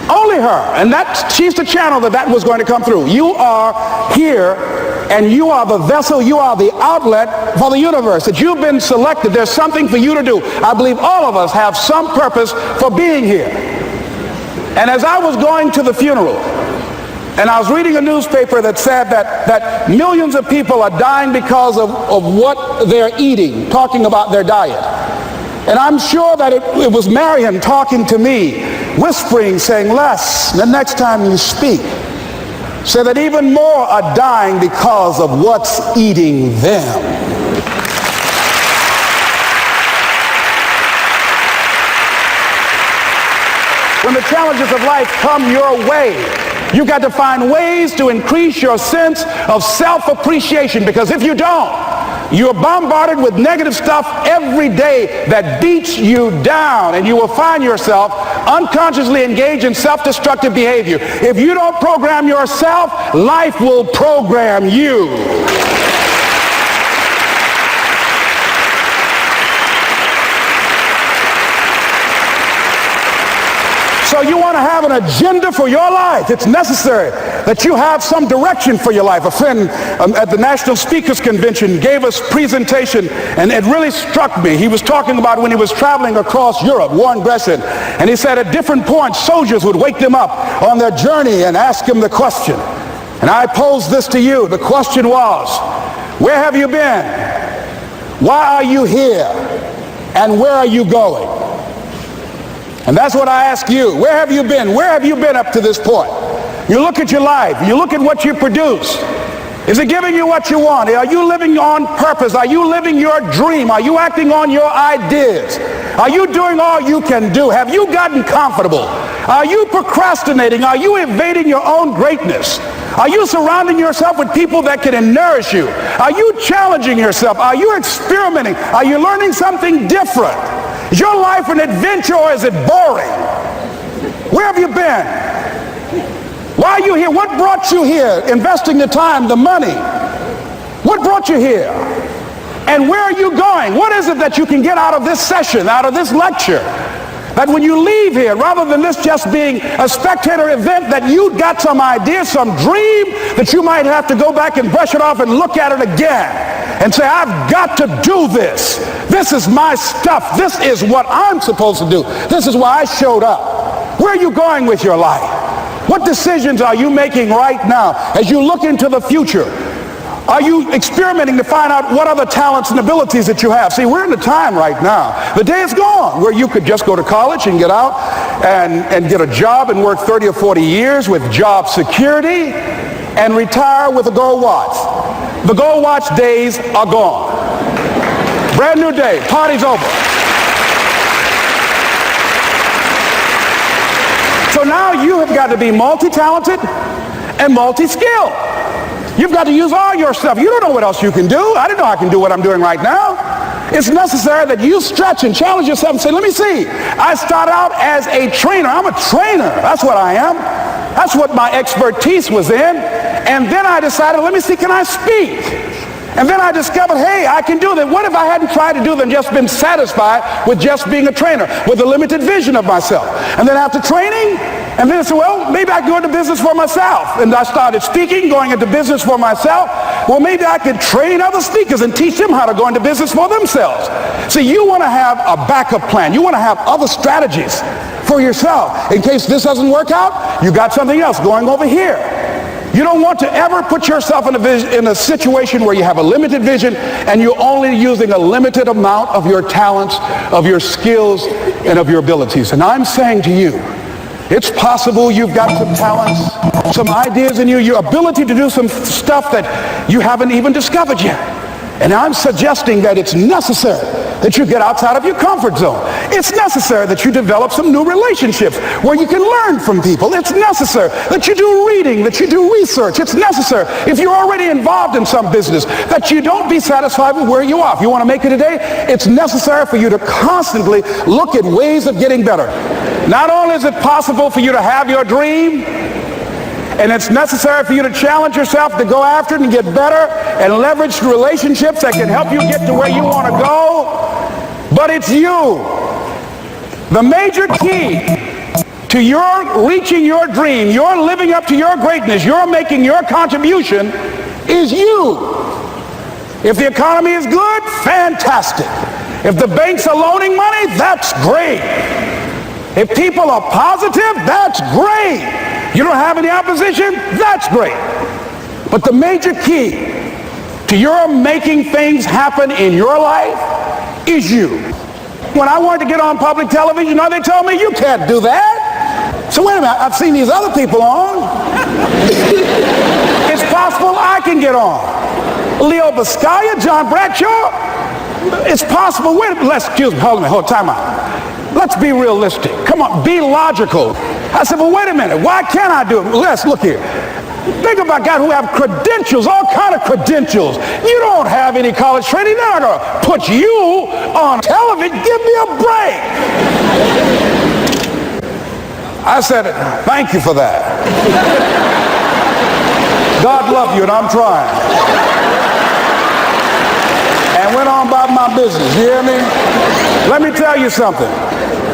Only her. And she's the channel that was going to come through. You are here, and you are the vessel, you are the outlet for the universe. That you've been selected. There's something for you to do. I believe all of us have some purpose for being here. And as I was going to the funeral, and I was reading a newspaper that said that millions of people are dying because of what they're eating, talking about their diet. And I'm sure that it was Marion talking to me, whispering, saying, Les, the next time you speak, say that even more are dying because of what's eating them. When the challenges of life come your way, you've got to find ways to increase your sense of self-appreciation, because if you don't, you're bombarded with negative stuff every day that beats you down, and you will find yourself unconsciously engaged in self-destructive behavior. If you don't program yourself, life will program you. So you want to have an agenda for your life. It's necessary that you have some direction for your life. A friend at the National Speakers Convention gave us a presentation, and it really struck me. He was talking about when he was traveling across Europe, war and aggression, and he said at different points soldiers would wake them up on their journey and ask him the question. And I pose this to you. The question was, where have you been? Why are you here? And where are you going? And that's what I ask you. Where have you been? Where have you been up to this point? You look at your life. You look at what you produce. Is it giving you what you want? Are you living on purpose? Are you living your dream? Are you acting on your ideas? Are you doing all you can do? Have you gotten comfortable? Are you procrastinating? Are you evading your own greatness? Are you surrounding yourself with people that can nourish you? Are you challenging yourself? Are you experimenting? Are you learning something different? Is your life an adventure, or is it boring? Where have you been? Why are you here? What brought you here? Investing the time, the money. What brought you here? And where are you going? What is it that you can get out of this session, out of this lecture? That when you leave here, rather than this just being a spectator event, that you got some idea, some dream, that you might have to go back and brush it off and look at it again and say, I've got to do this. This is my stuff. This is what I'm supposed to do. This is why I showed up. Where are you going with your life? What decisions are you making right now as you look into the future? Are you experimenting to find out what other talents and abilities that you have? See, we're in a time right now. The day is gone where you could just go to college and get out and get a job and work 30 or 40 years with job security and retire with a gold watch. The gold watch days are gone. Brand new day. Party's over. now you have got to be multi-talented and multi-skilled. You've got to use all your stuff. You don't know what else you can do. I didn't know I can do what I'm doing right now. It's necessary that you stretch and challenge yourself and say, let me see. I started out as a trainer. I'm a trainer. That's what I am. That's what my expertise was in. And then I decided, let me see, can I speak? And then I discovered, hey, I can do that. What if I hadn't tried to do that and just been satisfied with just being a trainer, with a limited vision of myself? And then after training, and then I said, well, maybe I can go into business for myself. And I started speaking, going into business for myself. Well, maybe I could train other speakers and teach them how to go into business for themselves. See, you want to have a backup plan. You want to have other strategies for yourself. In case this doesn't work out, you got something else going over here. You don't want to ever put yourself in a situation where you have a limited vision and you're only using a limited amount of your talents, of your skills, and of your abilities. And I'm saying to you, it's possible you've got some talents, some ideas in you, your ability to do some stuff that you haven't even discovered yet. And I'm suggesting that it's necessary that you get outside of your comfort zone. It's necessary that you develop some new relationships where you can learn from people. It's necessary that you do reading, that you do research. It's necessary, if you're already involved in some business, that you don't be satisfied with where you are. If you want to make it today, it's necessary for you to constantly look at ways of getting better. Not only is it possible for you to have your dream, and it's necessary for you to challenge yourself to go after it and get better and leverage relationships that can help you get to where you want to go. But it's you. The major key to your reaching your dream, your living up to your greatness, your making your contribution is you. If the economy is good, fantastic. If the banks are loaning money, that's great. If people are positive, that's great. You don't have any opposition? That's great. But the major key to your making things happen in your life is you. When I wanted to get on public television, they told me, you can't do that. So wait a minute, I've seen these other people on. It's possible I can get on. Leo Biscaya, John Bradshaw. It's possible. Excuse me, hold on, time out. Let's be realistic. Come on, be logical. I said, well, wait a minute. Why can't I do it? Let's look here. Think about guys who have credentials, all kind of credentials. You don't have any college training. They're not going to put you on television. Give me a break. I said, thank you for that. God love you, and I'm trying. And went on about my business. You hear me? Let me tell you something.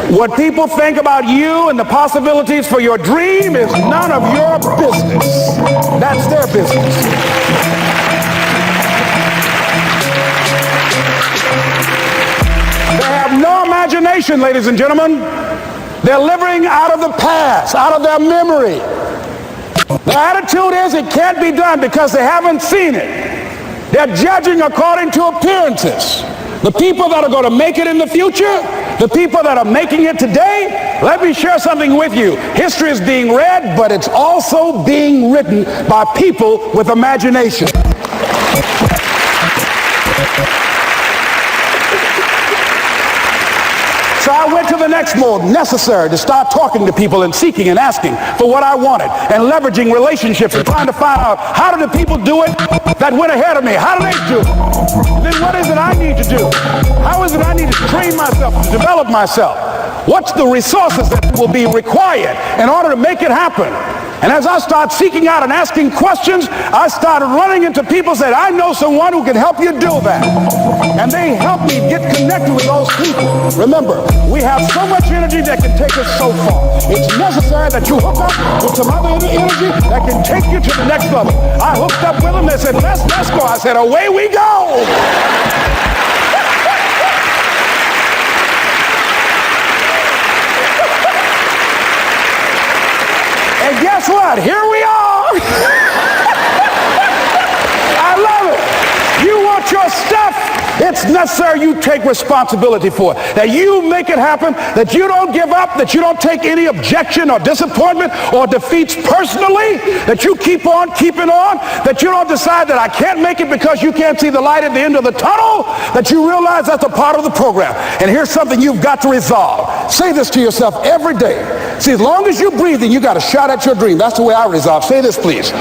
What people think about you and the possibilities for your dream is none of your business. That's their business. They have no imagination, ladies and gentlemen. They're living out of the past, out of their memory. Their attitude is it can't be done because they haven't seen it. They're judging according to appearances. The people that are going to make it in the future, the people that are making it today, let me share something with you. History is being read, but it's also being written by people with imagination. So I went to the next mode, necessary to start talking to people and seeking and asking for what I wanted and leveraging relationships and trying to find out how do the people do it that went ahead of me? How do they do it? And then what is it I need to do? How is it I need to train myself, to develop myself? What's the resources that will be required in order to make it happen? And as I start seeking out and asking questions, I started running into people who said, I know someone who can help you do that. And they helped me get connected with those people. Remember, we have so much energy that can take us so far. It's necessary that you hook up with some other energy that can take you to the next level. I hooked up with them. They said, let's go. I said, away we go. And guess what? Here we are. I love it. You want your stuff? It's necessary you take responsibility for it. That you make it happen, that you don't give up, that you don't take any objection or disappointment or defeats personally, that you keep on keeping on, that you don't decide that I can't make it because you can't see the light at the end of the tunnel, that you realize that's a part of the program. And here's something you've got to resolve. Say this to yourself every day. See, as long as you're breathing, you got a shot at your dream. That's the way I resolve. Say this, please.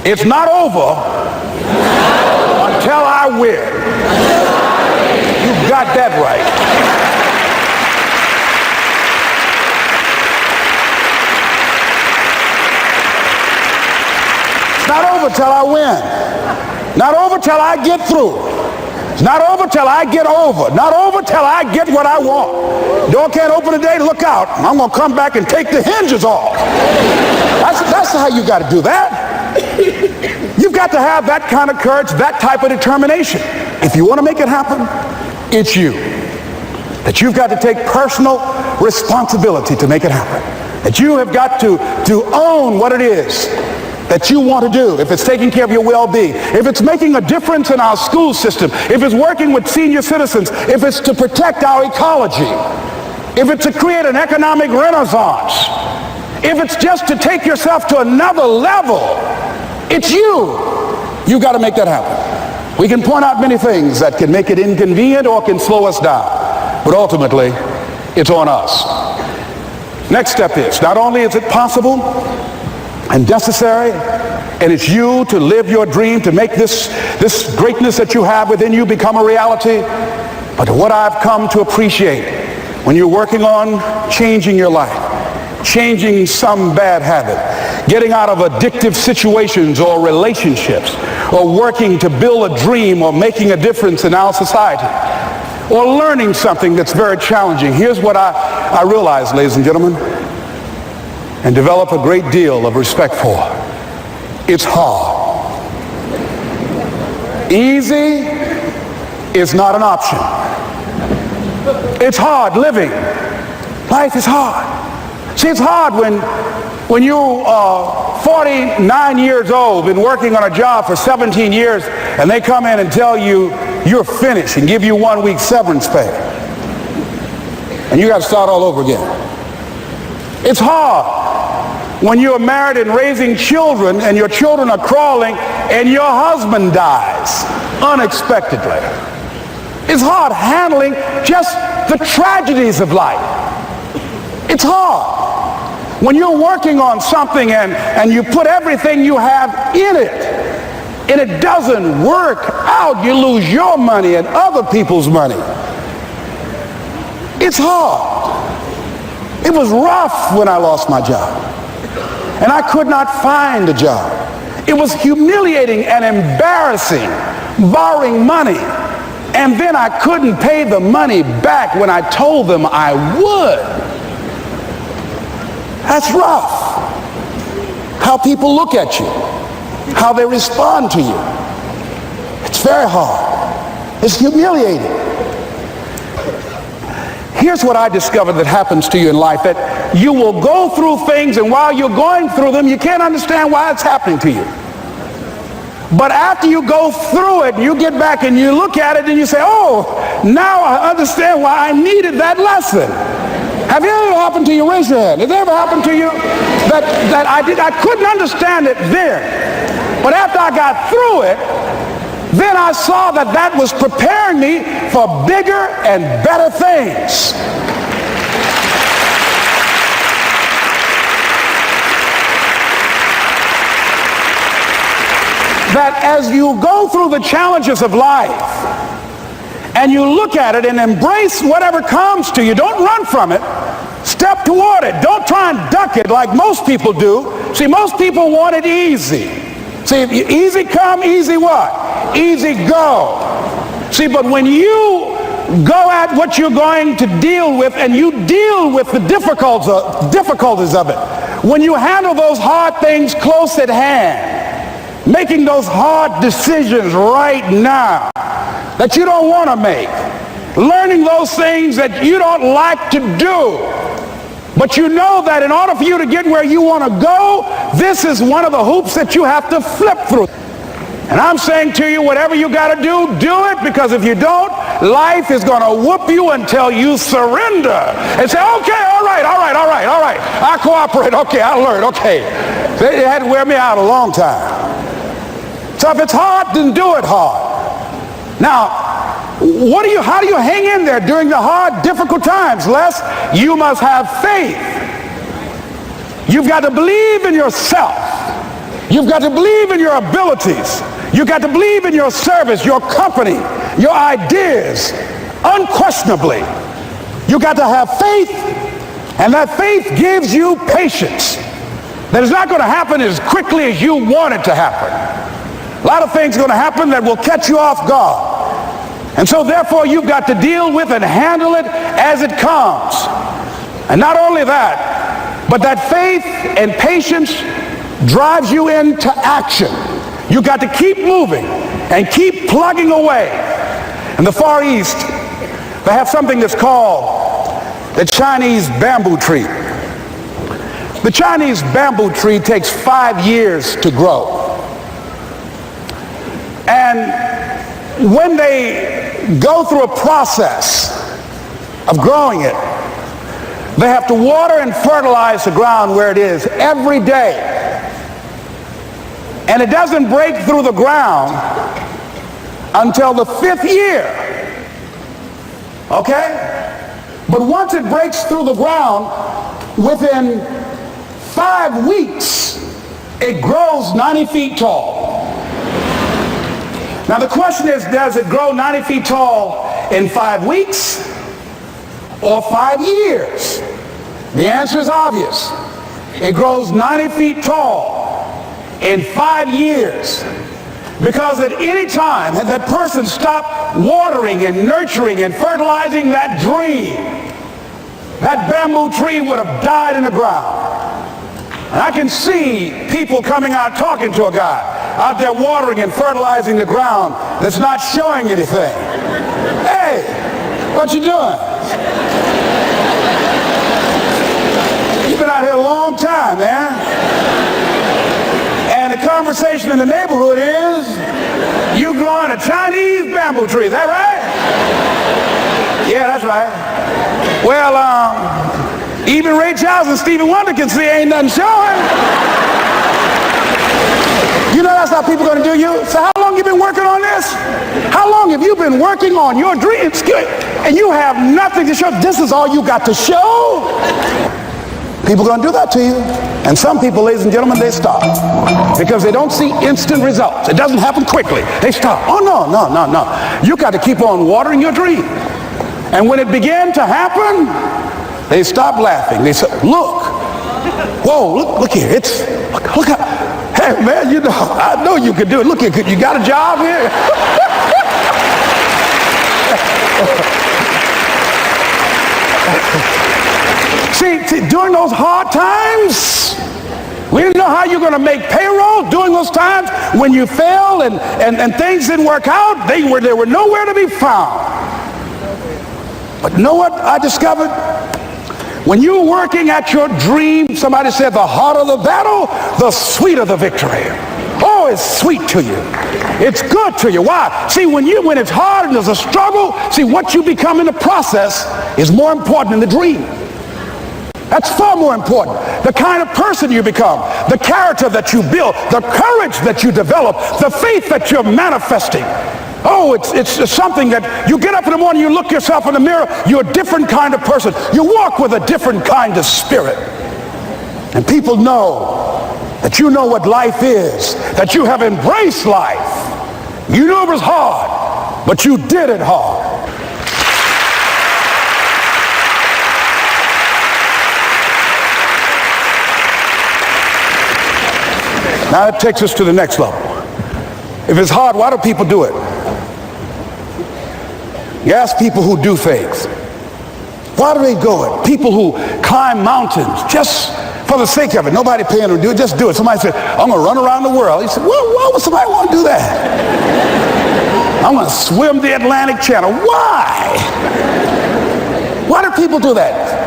It's not over until I win. You got that right. It's not over till I win. Not over till I get through. It's not over till I get over. Not over till I get what I want. Door can't open today, look out. I'm going to come back and take the hinges off. That's how you got to do that. You've got to have that kind of courage, that type of determination. If you want to make it happen, it's you. That you've got to take personal responsibility to make it happen. That you have got to own what it is that you want to do. If it's taking care of your well-being, if it's making a difference in our school system, if it's working with senior citizens, if it's to protect our ecology, if it's to create an economic renaissance, if it's just to take yourself to another level, it's you. You've got to make that happen. We can point out many things that can make it inconvenient or can slow us down, but ultimately, it's on us. Next step is, not only is it possible and necessary, and it's you to live your dream, to make this greatness that you have within you become a reality, but what I've come to appreciate when you're working on changing your life, changing some bad habit, getting out of addictive situations or relationships, or working to build a dream or making a difference in our society, or learning something that's very challenging. Here's what I realize, ladies and gentlemen, and develop a great deal of respect for. It's hard. Easy is not an option. It's hard living. Life is hard. See, it's hard when you are 49 years old, been working on a job for 17 years, and they come in and tell you you're finished and give you 1 week severance pay. And you got to start all over again. It's hard when you're married and raising children and your children are crawling and your husband dies unexpectedly. It's hard handling just the tragedies of life. It's hard when you're working on something and you put everything you have in it and it doesn't work out. You lose your money and other people's money. It's hard. It was rough when I lost my job. And I could not find a job. It was humiliating and embarrassing, borrowing money. And then I couldn't pay the money back when I told them I would. That's rough. How people look at you, how they respond to you. It's very hard. It's humiliating. Here's what I discovered that happens to you in life, that you will go through things, and while you're going through them, you can't understand why it's happening to you. But after you go through it, you get back and you look at it and you say, oh, now I understand why I needed that lesson. Have it ever happened to you? Raise your hand. Has it ever happened to you that I couldn't understand it then, but after I got through it, then I saw that was preparing me for bigger and better things. That as you go through the challenges of life and you look at it and embrace whatever comes to you, don't run from it. Step toward it. Don't try and duck it like most people do. See, most people want it easy. See, easy come, easy what? Easy go. See, but when you go at what you're going to deal with and you deal with the difficulties of it, when you handle those hard things close at hand, making those hard decisions right now that you don't want to make, learning those things that you don't like to do, but you know that in order for you to get where you want to go, this is one of the hoops that you have to flip through. And I'm saying to you, whatever you got to do it, because if you don't, life is going to whoop you until you surrender and say, okay, all right, I cooperate, okay, I learned, okay. They had to wear me out a long time. So if it's hard, then do it hard. Now, How do you hang in there during the hard, difficult times? Les, you must have faith. You've got to believe in yourself. You've got to believe in your abilities. You've got to believe in your service, your company, your ideas, unquestionably. You've got to have faith, and that faith gives you patience. That is not going to happen as quickly as you want it to happen. A lot of things are going to happen that will catch you off guard. And so therefore you've got to deal with and handle it as it comes. And not only that, but that faith and patience drives you into action. You've got to keep moving and keep plugging away. In the Far East, they have something that's called the Chinese bamboo tree. The Chinese bamboo tree takes 5 years to grow. And when they go through a process of growing it, they have to water and fertilize the ground where it is every day. And it doesn't break through the ground until the 5th year. Okay? But once it breaks through the ground, within 5 weeks, it grows 90 feet tall. Now the question is, does it grow 90 feet tall in 5 weeks or 5 years? The answer is obvious. It grows 90 feet tall in 5 years. Because at any time had that person stopped watering and nurturing and fertilizing that dream, that bamboo tree would have died in the ground. And I can see people coming out talking to a guy out there watering and fertilizing the ground that's not showing anything. Hey, what you doing? You've been out here a long time, man. And the conversation in the neighborhood is, you growing a Chinese bamboo tree, is that right? Yeah, that's right. Well, even Ray Charles and Stevie Wonder can see ain't nothing showing. You know that's how people are going to do you? So how long you been working on this? How long have you been working on your dreams? And you have nothing to show. This is all you got to show? People are going to do that to you. And some people, ladies and gentlemen, they stop. Because they don't see instant results. It doesn't happen quickly. They stop. Oh, no. You got to keep on watering your dream. And when it began to happen, they stopped laughing. They said, look. Whoa, look here. Look up. Hey, man, you know, I know you can do it. Look, you got a job here? See, during those hard times, we didn't know how you're going to make payroll. During those times when you failed and things didn't work out, they were nowhere to be found. But you know what I discovered? When you're working at your dream, somebody said the harder the battle, the sweeter the victory. Oh, it's sweet to you. It's good to you. Why? See, when it's hard and there's a struggle, see, what you become in the process is more important than the dream. That's far more important. The kind of person you become, the character that you build, the courage that you develop, the faith that you're manifesting. Oh, it's something that you get up in the morning, you look yourself in the mirror, you're a different kind of person. You walk with a different kind of spirit. And people know that you know what life is, that you have embraced life. You knew it was hard, but you did it hard. Now it takes us to the next level. If it's hard, why do people do it? You ask people who do things. Why do they go it? People who climb mountains just for the sake of it. Nobody paying them to do it, just do it. Somebody said, I'm going to run around the world. He said, well, why would somebody want to do that? I'm going to swim the Atlantic Channel. Why? Why do people do that?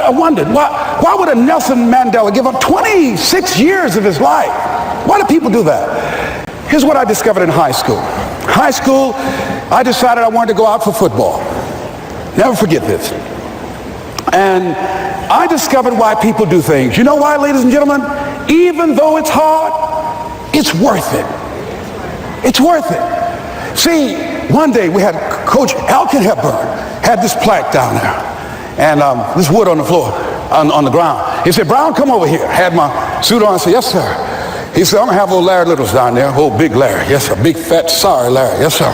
I wondered, why would a Nelson Mandela give up 26 years of his life? Why do people do that? Here's what I discovered in high school. High school, I decided I wanted to go out for football. Never forget this. And I discovered why people do things. You know why, ladies and gentlemen? Even though it's hard, it's worth it. It's worth it. See, one day we had Coach Elkin Hepburn had this plaque down there, and this wood on the floor, on the ground. He said, Brown, come over here. Had my suit on. I said, yes, sir. He said, I'm going to have old Larry Littles down there. Old big Larry. Yes, sir. Big, fat, sorry Larry. Yes, sir.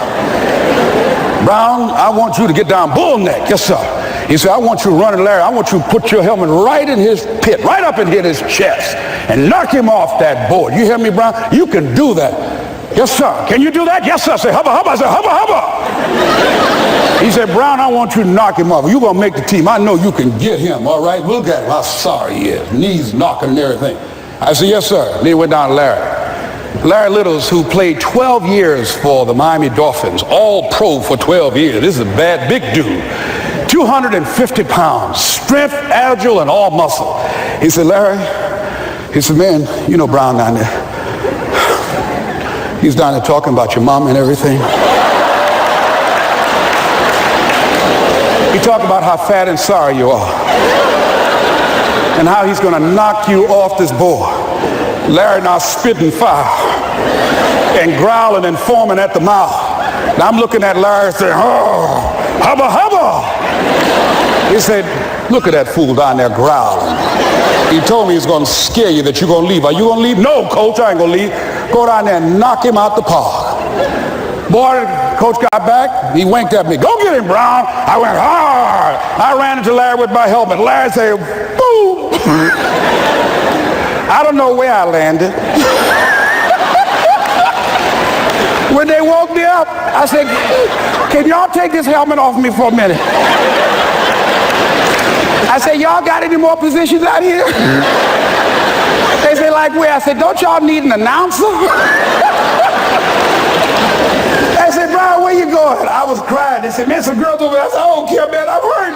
Brown, I want you to get down bull neck. Yes, sir. He said, I want you to run at Larry. I want you to put your helmet right in his pit, right up in his chest, and knock him off that board. You hear me, Brown? You can do that. Yes, sir. Can you do that? Yes, sir. I said, hubba, hubba. I said, hubba, hubba. He said, Brown, I want you to knock him off. You're going to make the team. I know you can get him, all right? Look at him. How sorry he is. Knees knocking and everything. I said, yes, sir. Then he went down to Larry. Larry Littles, who played 12 years for the Miami Dolphins, all pro for 12 years. This is a bad, big dude. 250 pounds, strength, agile, and all muscle. He said, Larry, he said, man, you know Brown down there. He's down there talking about your mom and everything. He talked about how fat and sorry you are and how he's going to knock you off this board. Larry now spitting fire and growling and foaming at the mouth. Now I'm looking at Larry saying, oh, hubba, hubba. He said, look at that fool down there growling. He told me he's going to scare you, that you're going to leave. Are you going to leave? No, coach, I ain't going to leave. Go down there and knock him out the park. Boy, coach got back. He winked at me. Go get him, Brown. I went hard. I ran into Larry with my helmet. Larry said, boom. I don't know where I landed. When they woke me up, I said, can y'all take this helmet off me for a minute? I said, y'all got any more positions out here? They said, like where? I said, don't y'all need an announcer? I said, Brian, where you going? I was crying. They said, man, some girls over there. I said, I don't care, man, I'm hurt.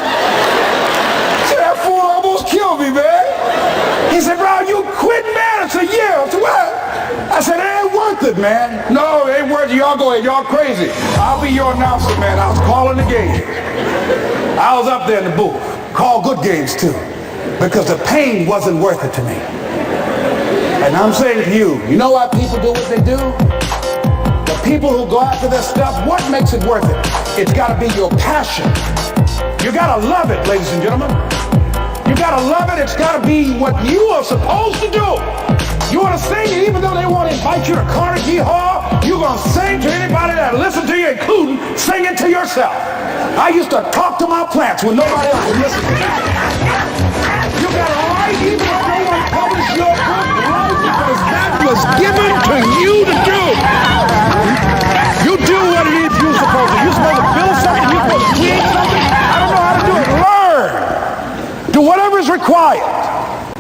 Said, that fool almost killed me, man. He said, Brian, you quit, man. I said, yeah. I said, what? I said, it ain't worth it, man. No, it ain't worth it. Y'all go ahead. Y'all crazy. I'll be your announcer, man. I was calling the game. I was up there in the booth. Called good games, too. Because the pain wasn't worth it to me. And I'm saying to you, you know why people do what they do? The people who go after this stuff, what makes it worth it? It's got to be your passion. You got to love it, ladies and gentlemen. You got to love it. It's got to be what you are supposed to do. You want to sing it, even though they want to invite you to Carnegie Hall, you're going to sing to anybody that listens to you, including sing it to yourself. I used to talk to my plants when nobody else would listen to me. You got to write, even if no one published your book, write, because that was given to you to do. You do what it is you're supposed to. You're supposed to build something. You're supposed to create something. I don't know how to do it. Learn. Do whatever is required.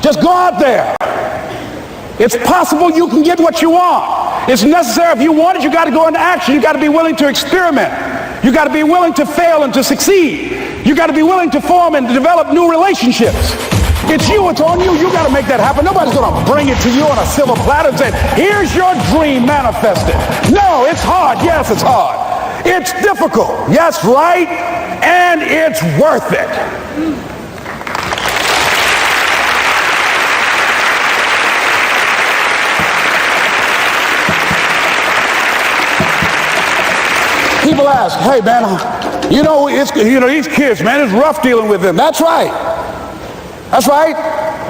Just go out there. It's possible you can get what you want. It's necessary. If you want it, you got to go into action. You got to be willing to experiment. You got to be willing to fail and to succeed. You got to be willing to form and to develop new relationships. It's you, it's on you. You got to make that happen. Nobody's going to bring it to you on a silver platter and say, here's your dream manifested. No, it's hard. Yes, it's hard. It's difficult. Yes, right. And it's worth it. People ask, hey man, these kids, man, it's rough dealing with them. That's right. That's right.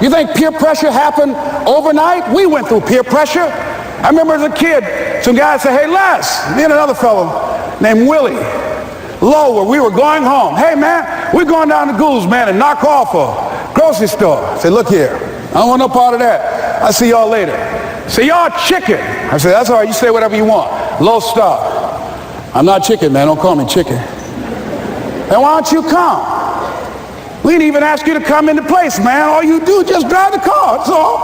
You think peer pressure happened overnight? We went through peer pressure. I remember as a kid, some guys said, hey Les, me and another fellow named Willie Lowe, we were going home. Hey man, we're going down to Gould's, man, and knock off a grocery store. I said, look here, I don't want no part of that. I'll see y'all later. Say, y'all chicken. I said, that's all right, you say whatever you want. Low star. I'm not chicken, man. Don't call me chicken. Then why don't you come? We didn't even ask you to come into place, man. All you do is just drive the car. That's all.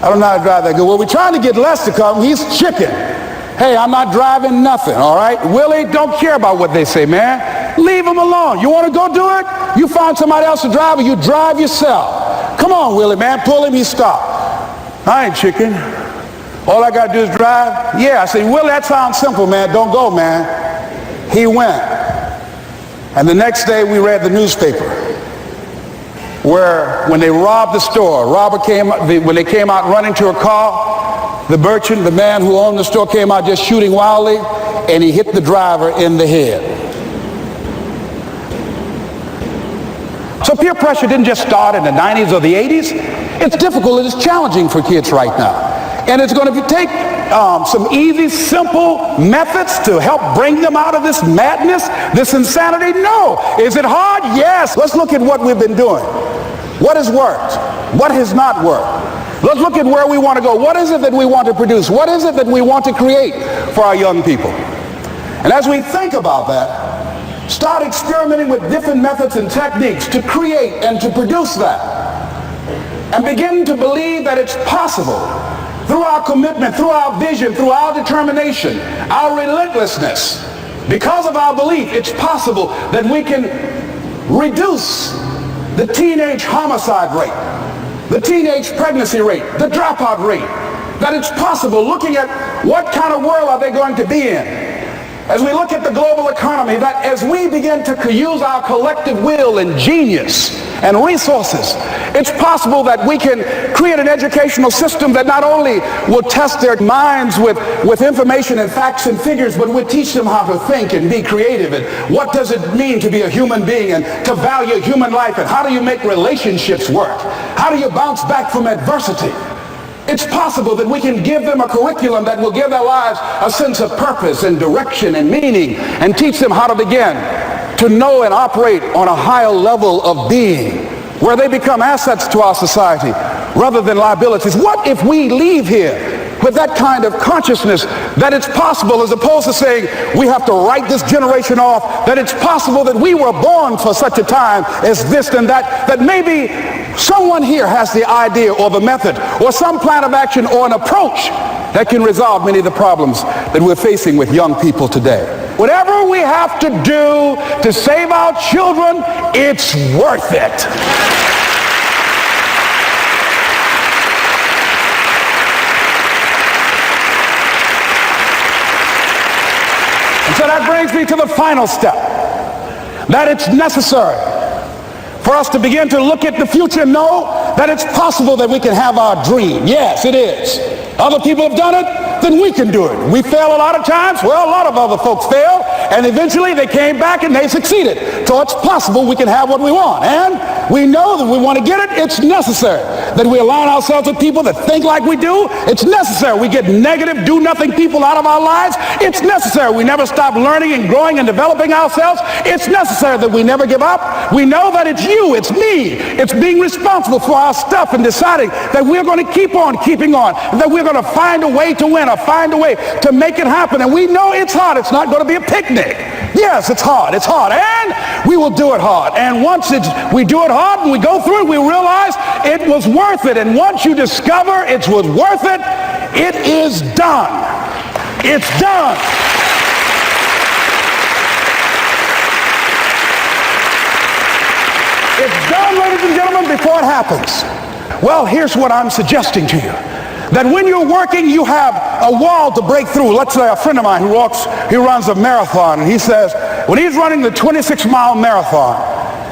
I don't know how to drive that good. Well, we're trying to get Les to come. He's chicken. Hey, I'm not driving nothing, all right? Willie, don't care about what they say, man. Leave him alone. You want to go do it? You find somebody else to drive, or you drive yourself. Come on, Willie, man. Pull him. He stopped. I ain't chicken. All I got to do is drive? Yeah. I said, Willie, that sounds simple, man. Don't go, man. He went. And the next day we read the newspaper where when they robbed the store, when they came out running to a car, The merchant, the man who owned the store, came out just shooting wildly, and he hit the driver in the head. So peer pressure didn't just start in the 90s or the 80s. It's difficult, it's challenging for kids right now. And it's going to take some easy, simple methods to help bring them out of this madness, this insanity? No. Is it hard? Yes. Let's look at what we've been doing. What has worked? What has not worked? Let's look at where we want to go. What is it that we want to produce? What is it that we want to create for our young people? And as we think about that, start experimenting with different methods and techniques to create and to produce that. And begin to believe that it's possible through our commitment, through our vision, through our determination, our relentlessness. Because of our belief, it's possible that we can reduce the teenage homicide rate, the teenage pregnancy rate, the dropout rate, that it's possible, looking at what kind of world are they going to be in. As we look at the global economy, that as we begin to use our collective will and genius and resources, it's possible that we can create an educational system that not only will test their minds with information and facts and figures, but will teach them how to think and be creative, and what does it mean to be a human being and to value human life, and how do you make relationships work? How do you bounce back from adversity? It's possible that we can give them a curriculum that will give their lives a sense of purpose and direction and meaning, and teach them how to begin to know and operate on a higher level of being, where they become assets to our society rather than liabilities. What if we leave here with that kind of consciousness that it's possible, as opposed to saying we have to write this generation off, that it's possible that we were born for such a time as this and that, that maybe someone here has the idea or the method or some plan of action or an approach that can resolve many of the problems that we're facing with young people today. Whatever we have to do to save our children, it's worth it. And so that brings me to the final step, that it's necessary for us to begin to look at the future and know that it's possible that we can have our dream. Yes, it is. Other people have done it, then we can do it. We fail a lot of times. Well, a lot of other folks fail, and eventually they came back and they succeeded. So it's possible we can have what we want. And we know that we want to get it. It's necessary that we align ourselves with people that think like we do. It's necessary we get negative, do-nothing people out of our lives. It's necessary we never stop learning and growing and developing ourselves. It's necessary that we never give up. We know that it's you, it's me. It's being responsible for our stuff and deciding that we're going to keep on keeping on, and that we're going to find a way to win or find a way to make it happen. And we know it's hard. It's not going to be a picnic. Yes, it's hard. It's hard. And we will do it hard. And once we do it hard and we go through it, we realize it was worth it. And once you discover it was worth it, it is done. It's done. It's done, ladies and gentlemen, before it happens. Well, here's what I'm suggesting to you. That when you're working, you have a wall to break through. Let's say a friend of mine he runs a marathon, and he says, when he's running the 26-mile marathon,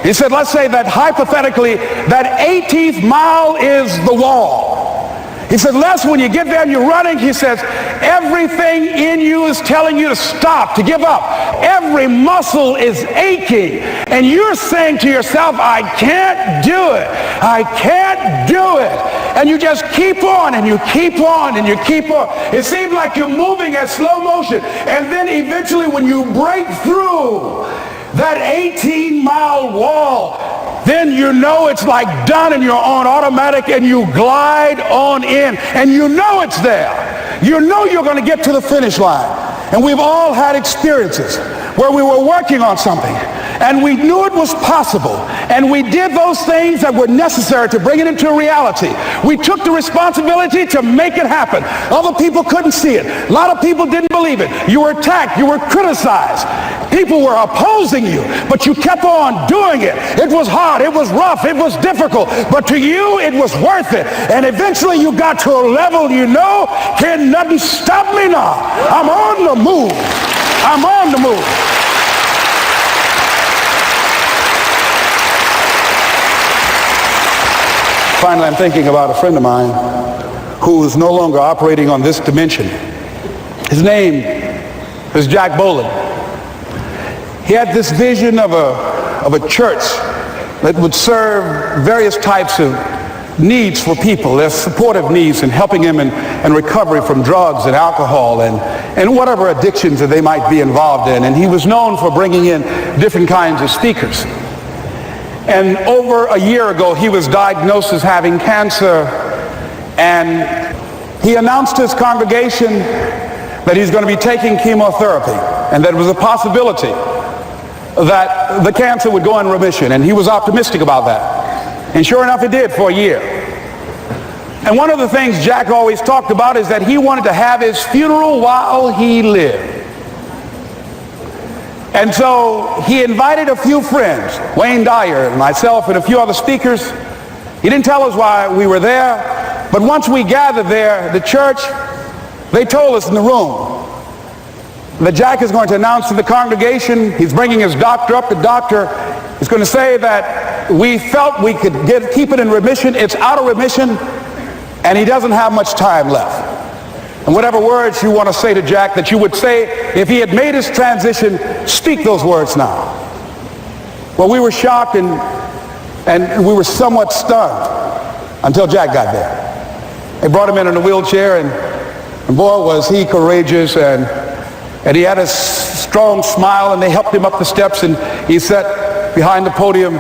he said, let's say that hypothetically, that 18th mile is the wall. He said, Les, when you get there and you're running, he says, everything in you is telling you to stop, to give up. Every muscle is aching. And you're saying to yourself, I can't do it. I can't do it. And you just keep on and you keep on and you keep on. It seems like you're moving at slow motion. And then eventually when you break through that 18-mile wall, then you know it's like done and you're on automatic and you glide on in and you know it's there. You know you're going to get to the finish line. And we've all had experiences where we were working on something and we knew it was possible, and we did those things that were necessary to bring it into reality. We took the responsibility to make it happen. Other people couldn't see it. A lot of people didn't believe it. You were attacked. You were criticized. People were opposing you, but you kept on doing it. It was hard. It was rough. It was difficult. But to you, it was worth it. And eventually you got to a level you know, can nothing stop me now. I'm on the move. I'm on the move. Finally, I'm thinking about a friend of mine who's no longer operating on this dimension. His name is Jack Boland. He had this vision of a church that would serve various types of needs for people, their supportive needs, and helping them in recovery from drugs and alcohol and whatever addictions that they might be involved in. And he was known for bringing in different kinds of speakers. And over a year ago, he was diagnosed as having cancer, and he announced to his congregation that he's going to be taking chemotherapy, and that it was a possibility that the cancer would go in remission, and he was optimistic about that. And sure enough, it did for a year. And one of the things Jack always talked about is that he wanted to have his funeral while he lived. And so he invited a few friends, Wayne Dyer and myself and a few other speakers. He didn't tell us why we were there, but once we gathered there, the church, they told us in the room that Jack is going to announce to the congregation, he's bringing his doctor up. The doctor is going to say that we felt we could keep it in remission. It's out of remission, and he doesn't have much time left. And whatever words you want to say to Jack that you would say if he had made his transition, speak those words now. Well, we were shocked and we were somewhat stunned until Jack got there. They brought him in a wheelchair, and boy, was he courageous, and he had a strong smile, and they helped him up the steps, and he sat behind the podium.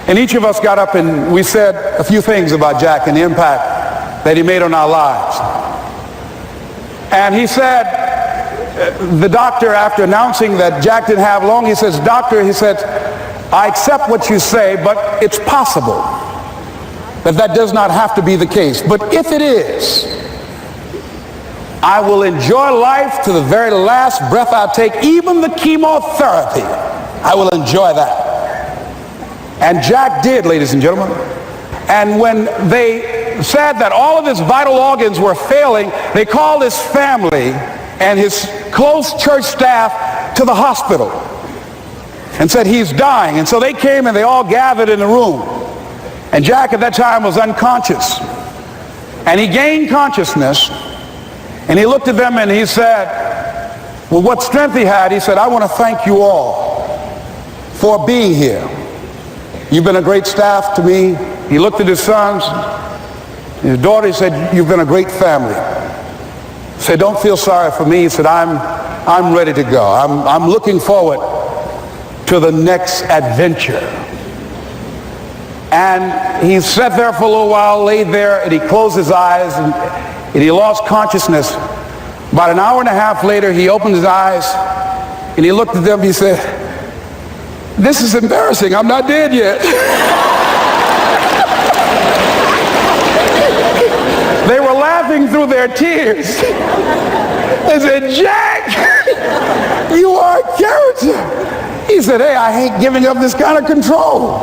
And each of us got up and we said a few things about Jack and the impact that he made on our lives. And he said, the doctor, after announcing that Jack didn't have long, he says, "Doctor," he said, "I accept what you say, but it's possible that does not have to be the case. But if it is, I will enjoy life to the very last breath I take, even the chemotherapy. I will enjoy that." And Jack did, ladies and gentlemen. And when they said that all of his vital organs were failing, they called his family and his close church staff to the hospital and said, "He's dying." And so they came and they all gathered in the room. And Jack at that time was unconscious. And he gained consciousness, and he looked at them and he said, with what strength he had, he said, "I want to thank you all for being here. You've been a great staff to me." He looked at his sons, his daughter. He said, "You've been a great family." He said, "Don't feel sorry for me." He said, I'm ready to go. I'm looking forward to the next adventure." And he sat there for a little while, laid there, and he closed his eyes, and he lost consciousness. About an hour and a half later, he opened his eyes, and he looked at them. He said, "This is embarrassing. I'm not dead yet." They were laughing through their tears. They said, "Jack, you are a character." He said, "Hey, I hate giving up this kind of control."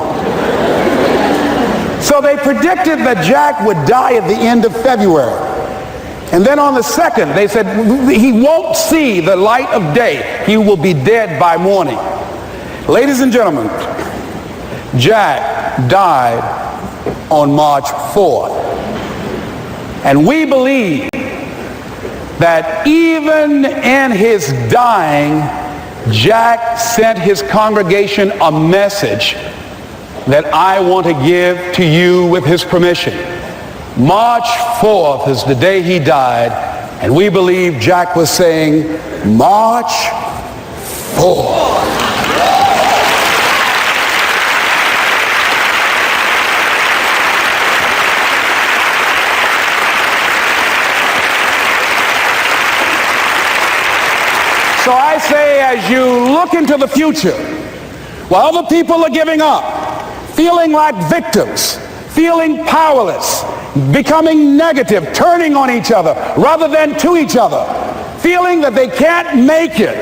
So they predicted that Jack would die at the end of February. And then on the 2nd, they said, he won't see the light of day. He will be dead by morning. Ladies and gentlemen, Jack died on March 4th. And we believe that even in his dying, Jack sent his congregation a message that I want to give to you with his permission. March 4th is the day he died, and we believe Jack was saying, "March 4th." So I say, as you look into the future, while other people are giving up, feeling like victims, feeling powerless, becoming negative, turning on each other rather than to each other, feeling that they can't make it,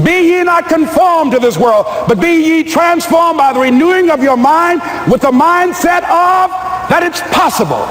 be ye not conformed to this world, but be ye transformed by the renewing of your mind with the mindset of that it's possible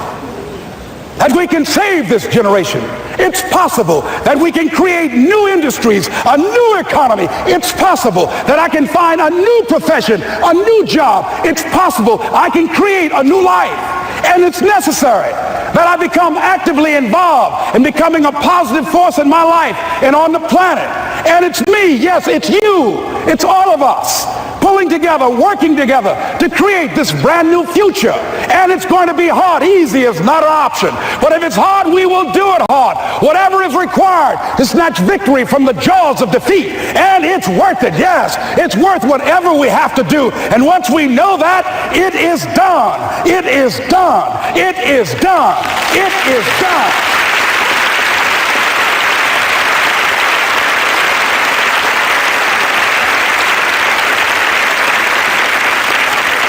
that we can save this generation. It's possible that we can create new industries, a new economy. It's possible that I can find a new profession, a new job. It's possible I can create a new life. And it's necessary that I become actively involved in becoming a positive force in my life and on the planet. And it's me, yes, it's you, it's all of us, pulling together, working together to create this brand new future. And it's going to be hard. Easy is not an option. But if it's hard, we will do it hard. Whatever is required to snatch victory from the jaws of defeat. And it's worth it, yes. It's worth whatever we have to do. And once we know that, it is done. It is done. It is done. It is done.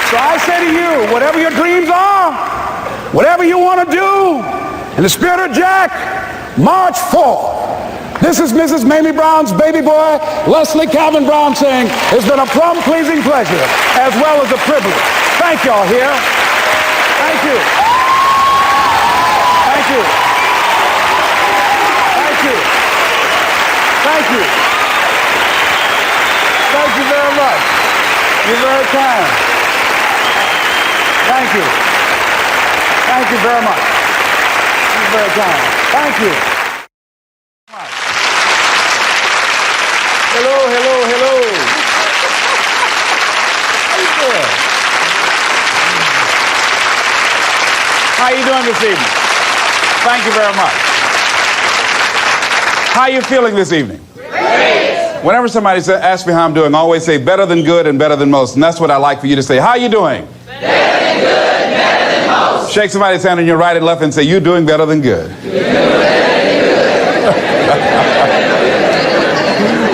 So I say to you, whatever your dreams are, whatever you want to do, in the spirit of Jack, march forth. This is Mrs. Mamie Brown's baby boy, Leslie Calvin Brown, saying, it's been a plum-pleasing pleasure as well as a privilege. Thank y'all here. Thank you. Thank you. Thank you. Thank you. Thank you very much. You're very kind. Thank you. Thank you very much. You're very kind. Thank you. Hello, hello, hello. How you doing? How you doing this evening? Thank you very much. How you feeling this evening? Great. Whenever somebody asks me how I'm doing, I always say better than good and better than most. And that's what I like for you to say. How you doing? Shake somebody's hand on your right and left and say, you're doing better than good.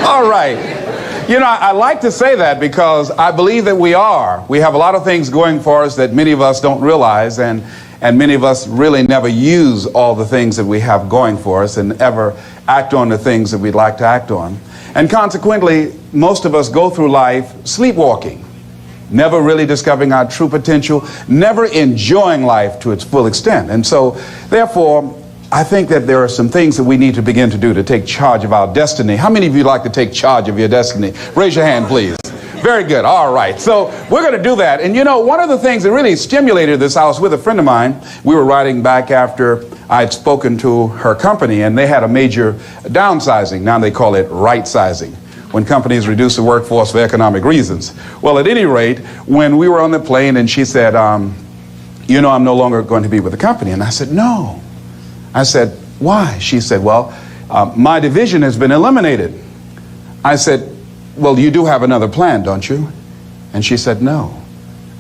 All right. You know, I like to say that because I believe that we are. We have a lot of things going for us that many of us don't realize, and many of us really never use all the things that we have going for us and ever act on the things that we'd like to act on. And consequently, most of us go through life sleepwalking, never really discovering our true potential, never enjoying life to its full extent. And so, therefore, I think that there are some things that we need to begin to do to take charge of our destiny. How many of you like to take charge of your destiny? Raise your hand, please. Very good. All right. So we're going to do that. And you know, one of the things that really stimulated this, I was with a friend of mine. We were riding back after I'd spoken to her company, and they had a major downsizing. Now they call it right-sizing, when companies reduce the workforce for economic reasons. Well, at any rate, when we were on the plane and she said, you know, I'm no longer going to be with the company. And I said, no. I said, why? She said, well, my division has been eliminated. I said, well, you do have another plan, don't you? And she said, no.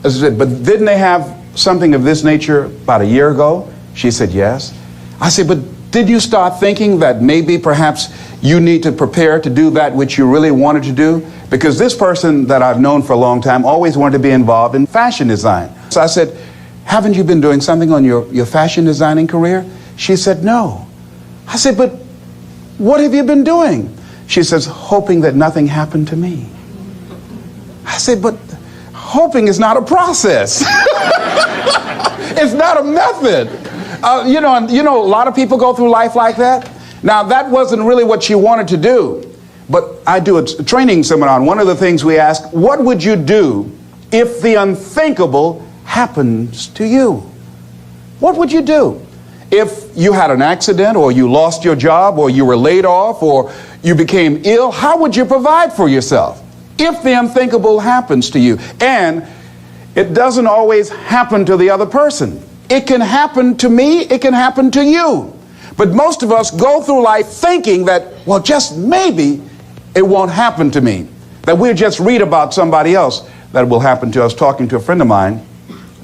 I said, but didn't they have something of this nature about a year ago? She said, yes. I said, but did you start thinking that maybe perhaps you need to prepare to do that which you really wanted to do? Because this person that I've known for a long time always wanted to be involved in fashion design. So I said, haven't you been doing something on your fashion designing career? She said, no. I said, but what have you been doing? She says, hoping that nothing happened to me. I said, but hoping is not a process. It's not a method. You know, a lot of people go through life like that. Now, that wasn't really what she wanted to do. But I do a training seminar, and one of the things we ask, what would you do if the unthinkable happens to you? What would you do? If you had an accident, or you lost your job, or you were laid off, or you became ill, how would you provide for yourself if the unthinkable happens to you? And it doesn't always happen to the other person. It can happen to me, it can happen to you. But most of us go through life thinking that, well, just maybe it won't happen to me. That we'll just read about somebody else that will happen to us. Talking to a friend of mine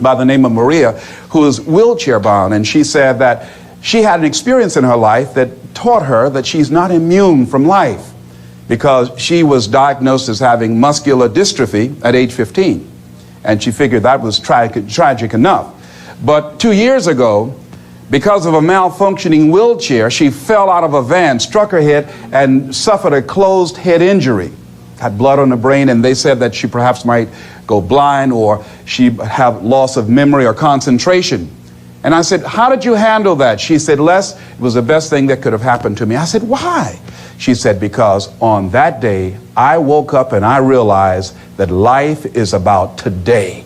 by the name of Maria, who is wheelchair bound, and she said that she had an experience in her life that taught her that she's not immune from life, because she was diagnosed as having muscular dystrophy at age 15, and she figured that was tragic enough. But 2 years ago, because of a malfunctioning wheelchair, she fell out of a van, struck her head, and suffered a closed head injury. Had blood on the brain, and they said that she perhaps might go blind, or she have loss of memory or concentration. And I said, how did you handle that? She said, Les, it was the best thing that could have happened to me. I said, why? She said, because on that day, I woke up and I realized that life is about today.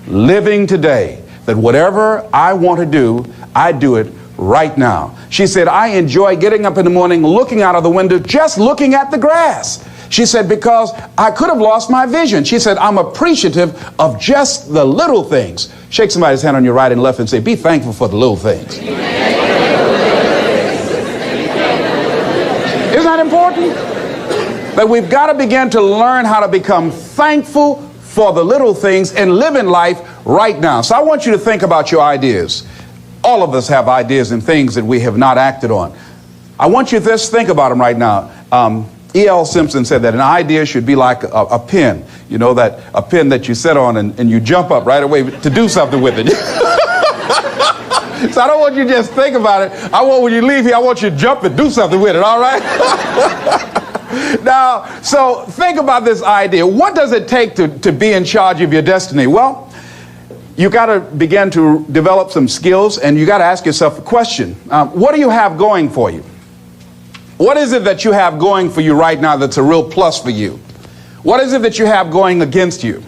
Living today. That whatever I want to do, I do it right now. She said, I enjoy getting up in the morning, looking out of the window, just looking at the grass. She said, because I could have lost my vision. She said, I'm appreciative of just the little things. Shake somebody's hand on your right and left and say, be thankful for the little things. Isn't that important? That we've got to begin to learn how to become thankful for the little things and live in life right now. So I want you to think about your ideas. All of us have ideas and things that we have not acted on. I want you to just think about them right now. E.L. Simpson said that an idea should be like a pen. You know, that a pen that you sit on and you jump up right away to do something with it. So I don't want you to just think about it. I want, when you leave here, I want you to jump and do something with it, all right? Now, so think about this idea. What does it take to be in charge of your destiny? Well, you got to begin to develop some skills, and you got to ask yourself a question. What do you have going for you? What is it that you have going for you right now that's a real plus for you? What is it that you have going against you?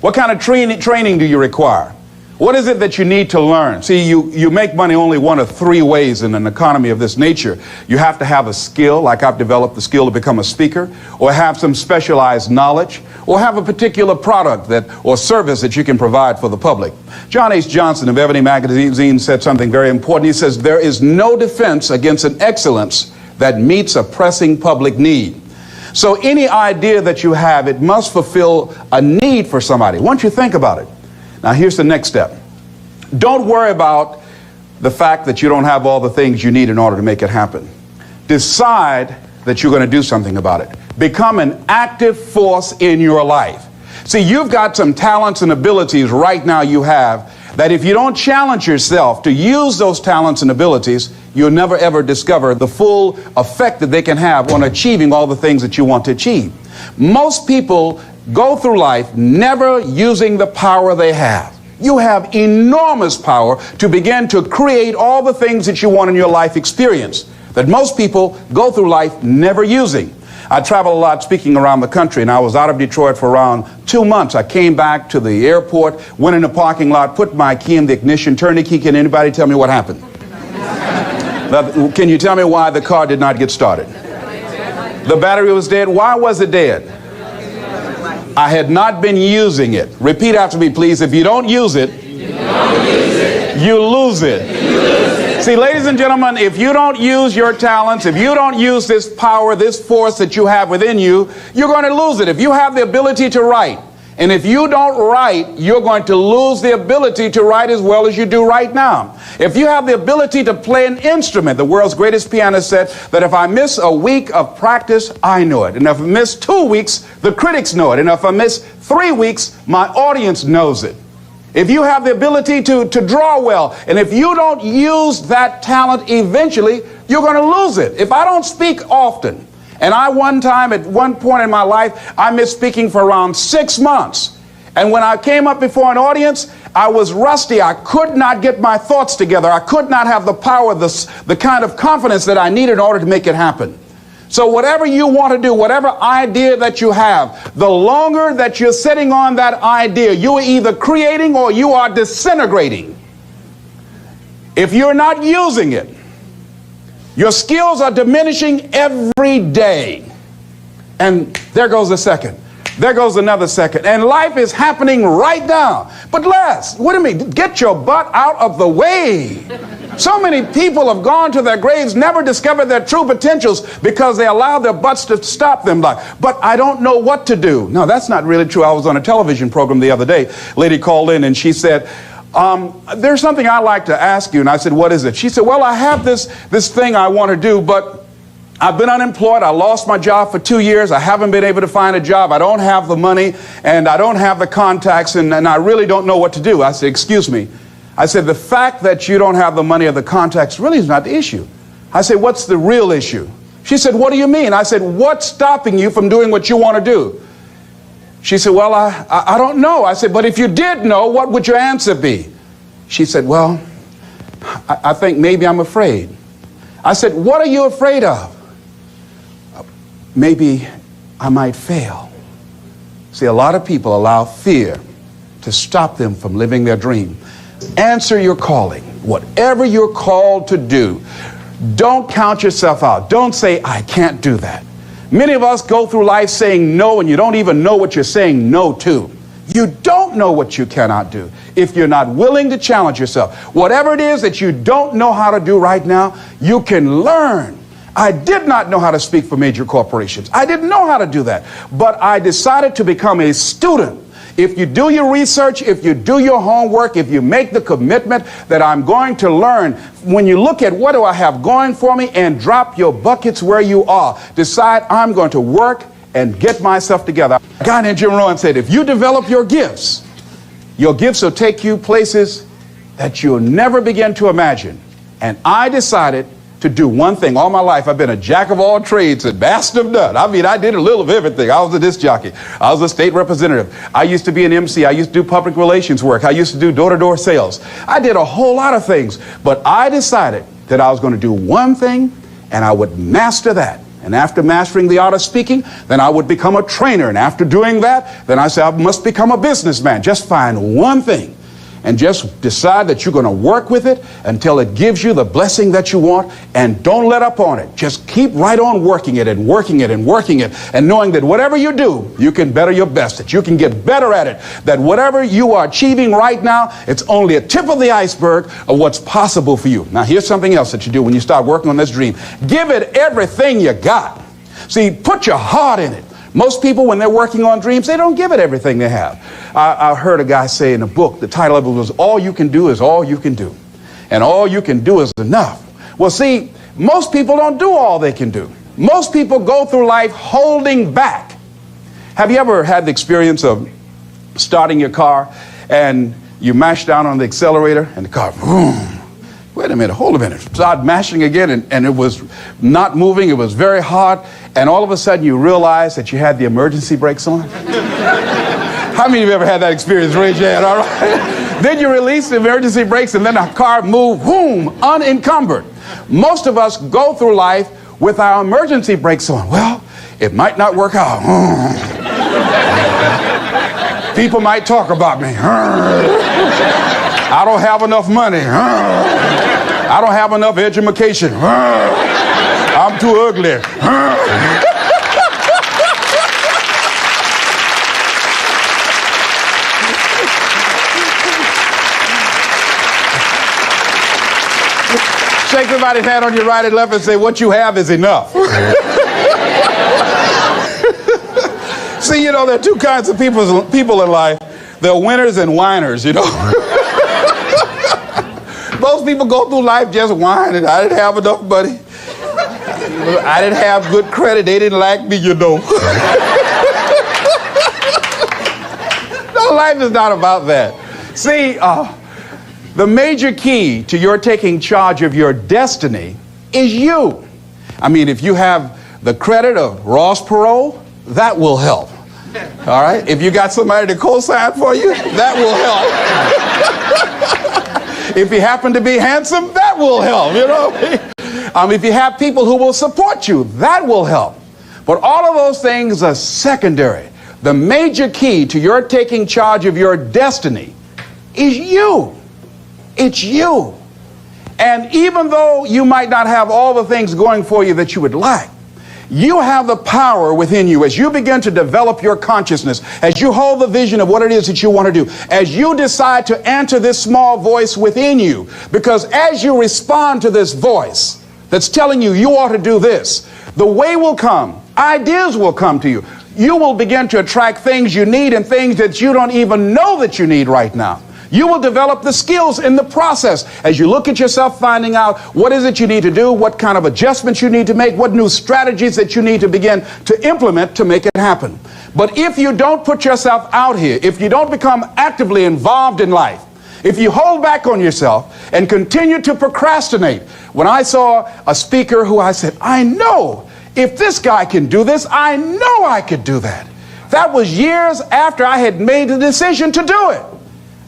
What kind of training do you require? What is it that you need to learn? See, you make money only one of three ways in an economy of this nature. You have to have a skill, like I've developed the skill to become a speaker, or have some specialized knowledge, or have a particular product or service that you can provide for the public. John H. Johnson of Ebony Magazine said something very important. He says, there is no defense against an excellence that meets a pressing public need. So any idea that you have, it must fulfill a need for somebody. Once you think about it. Now here's the next step. Don't worry about the fact that you don't have all the things you need in order to make it happen. Decide that you're going to do something about it. Become an active force in your life. See, you've got some talents and abilities right now you have that if you don't challenge yourself to use those talents and abilities, you'll never ever discover the full effect that they can have on achieving all the things that you want to achieve. Most people go through life never using the power they have. You have enormous power to begin to create all the things that you want in your life experience that most people go through life never using. I travel a lot speaking around the country, and I was out of Detroit for around 2 months. I came back to the airport, went in the parking lot, put my key in the ignition, turned the key. Can anybody tell me what happened? Can you tell me why the car did not get started? The battery was dead. Why was it dead? I had not been using it. Repeat after me, please. If you don't use it, you lose it. See, ladies and gentlemen, if you don't use your talents, if you don't use this power, this force that you have within you, you're going to lose it. If you have the ability to write, and if you don't write, you're going to lose the ability to write as well as you do right now. If you have the ability to play an instrument, the world's greatest pianist said that if I miss a week of practice, I know it. And if I miss 2 weeks, the critics know it. And if I miss 3 weeks, my audience knows it. If you have the ability to draw well, and if you don't use that talent eventually, you're going to lose it. If I don't speak often, and at one point in my life, I missed speaking for around 6 months. And when I came up before an audience, I was rusty. I could not get my thoughts together. I could not have the power, the kind of confidence that I needed in order to make it happen. So whatever you want to do, whatever idea that you have, the longer that you're sitting on that idea, you are either creating or you are disintegrating. If you're not using it, your skills are diminishing every day. And there goes a second. There goes another second. And life is happening right now. But Les, what do you mean? Get your butt out of the way. So many people have gone to their graves, never discovered their true potentials because they allowed their butts to stop them. But I don't know what to do. No, that's not really true. I was on a television program the other day. A lady called in and she said, there's something I'd like to ask you. And I said, what is it? She said, well, I have this thing I want to do, but I've been unemployed. I lost my job for 2 years. I haven't been able to find a job. I don't have the money and I don't have the contacts and I really don't know what to do. I said, excuse me. I said, the fact that you don't have the money or the contacts really is not the issue. I said, what's the real issue? She said, what do you mean? I said, what's stopping you from doing what you want to do? She said, well, I don't know. I said, but if you did know, what would your answer be? She said, well, I think maybe I'm afraid. I said, what are you afraid of? Maybe I might fail. See, a lot of people allow fear to stop them from living their dream. Answer your calling. whatever you're called to do, don't count yourself out. Don't say, I can't do that. Many of us go through life saying no, and you don't even know what you're saying no to. You don't know what you cannot do if you're not willing to challenge yourself. Whatever it is that you don't know how to do right now, you can learn. I did not know how to speak for major corporations. I didn't know how to do that. But I decided to become a student. If you do your research, if you do your homework, if you make the commitment that I'm going to learn, when you look at what do I have going for me and drop your buckets where you are, decide I'm going to work and get myself together. A guy named Jim Rohn said, if you develop your gifts will take you places that you'll never begin to imagine. And I decided to do one thing. All my life, I've been a jack of all trades and master of none. I mean, I did a little of everything. I was a disc jockey. I was a state representative. I used to be an MC. I used to do public relations work. I used to do door-to-door sales. I did a whole lot of things. But I decided that I was going to do one thing, and I would master that. And after mastering the art of speaking, then I would become a trainer. And after doing that, then I said, I must become a businessman. Just find one thing and just decide that you're going to work with it until it gives you the blessing that you want, and don't let up on it. Just keep right on working it and working it and working it, and knowing that whatever you do, you can better your best, that you can get better at it, that whatever you are achieving right now, it's only a tip of the iceberg of what's possible for you. Now, here's something else that you do when you start working on this dream. Give it everything you got. See, put your heart in it. Most people, when they're working on dreams, they don't give it everything they have. I heard a guy say in a book, the title of it was, All You Can Do Is All You Can Do. And all you can do is enough. Well, see, most people don't do all they can do. Most people go through life holding back. Have you ever had the experience of starting your car and you mash down on the accelerator and the car, boom. Wait a minute, hold a minute. Start mashing again, and it was not moving. It was very hard. And all of a sudden, you realize that you had the emergency brakes on. How many of you ever had that experience? Raise your hand, all right? Then you release the emergency brakes, and then the car moved, boom, unencumbered. Most of us go through life with our emergency brakes on. Well, it might not work out. People might talk about me. I don't have enough money. I don't have enough education. I'm too ugly. Shake somebody's hand on your right and left and say, what you have is enough. See, you know, there are two kinds of people in life. There are winners and whiners, you know. Most people go through life just whining. I didn't have enough money. I didn't have good credit. They didn't like me, you know. No, life is not about that. See, the major key to your taking charge of your destiny is you. I mean, if you have the credit of Ross Perot, that will help. All right? If you got somebody to co-sign for you, that will help. If you happen to be handsome, that will help, you know. If you have people who will support you, that will help. But all of those things are secondary. The major key to your taking charge of your destiny is you. It's you. And even though you might not have all the things going for you that you would like, you have the power within you as you begin to develop your consciousness, as you hold the vision of what it is that you want to do, as you decide to answer this small voice within you. Because as you respond to this voice that's telling you you ought to do this, the way will come, ideas will come to you. You will begin to attract things you need and things that you don't even know that you need right now. You will develop the skills in the process as you look at yourself, finding out what is it you need to do, what kind of adjustments you need to make, what new strategies that you need to begin to implement to make it happen. But if you don't put yourself out here, if you don't become actively involved in life, if you hold back on yourself and continue to procrastinate, when I saw a speaker who I said, I know if this guy can do this, I know I could do that. That was years after I had made the decision to do it.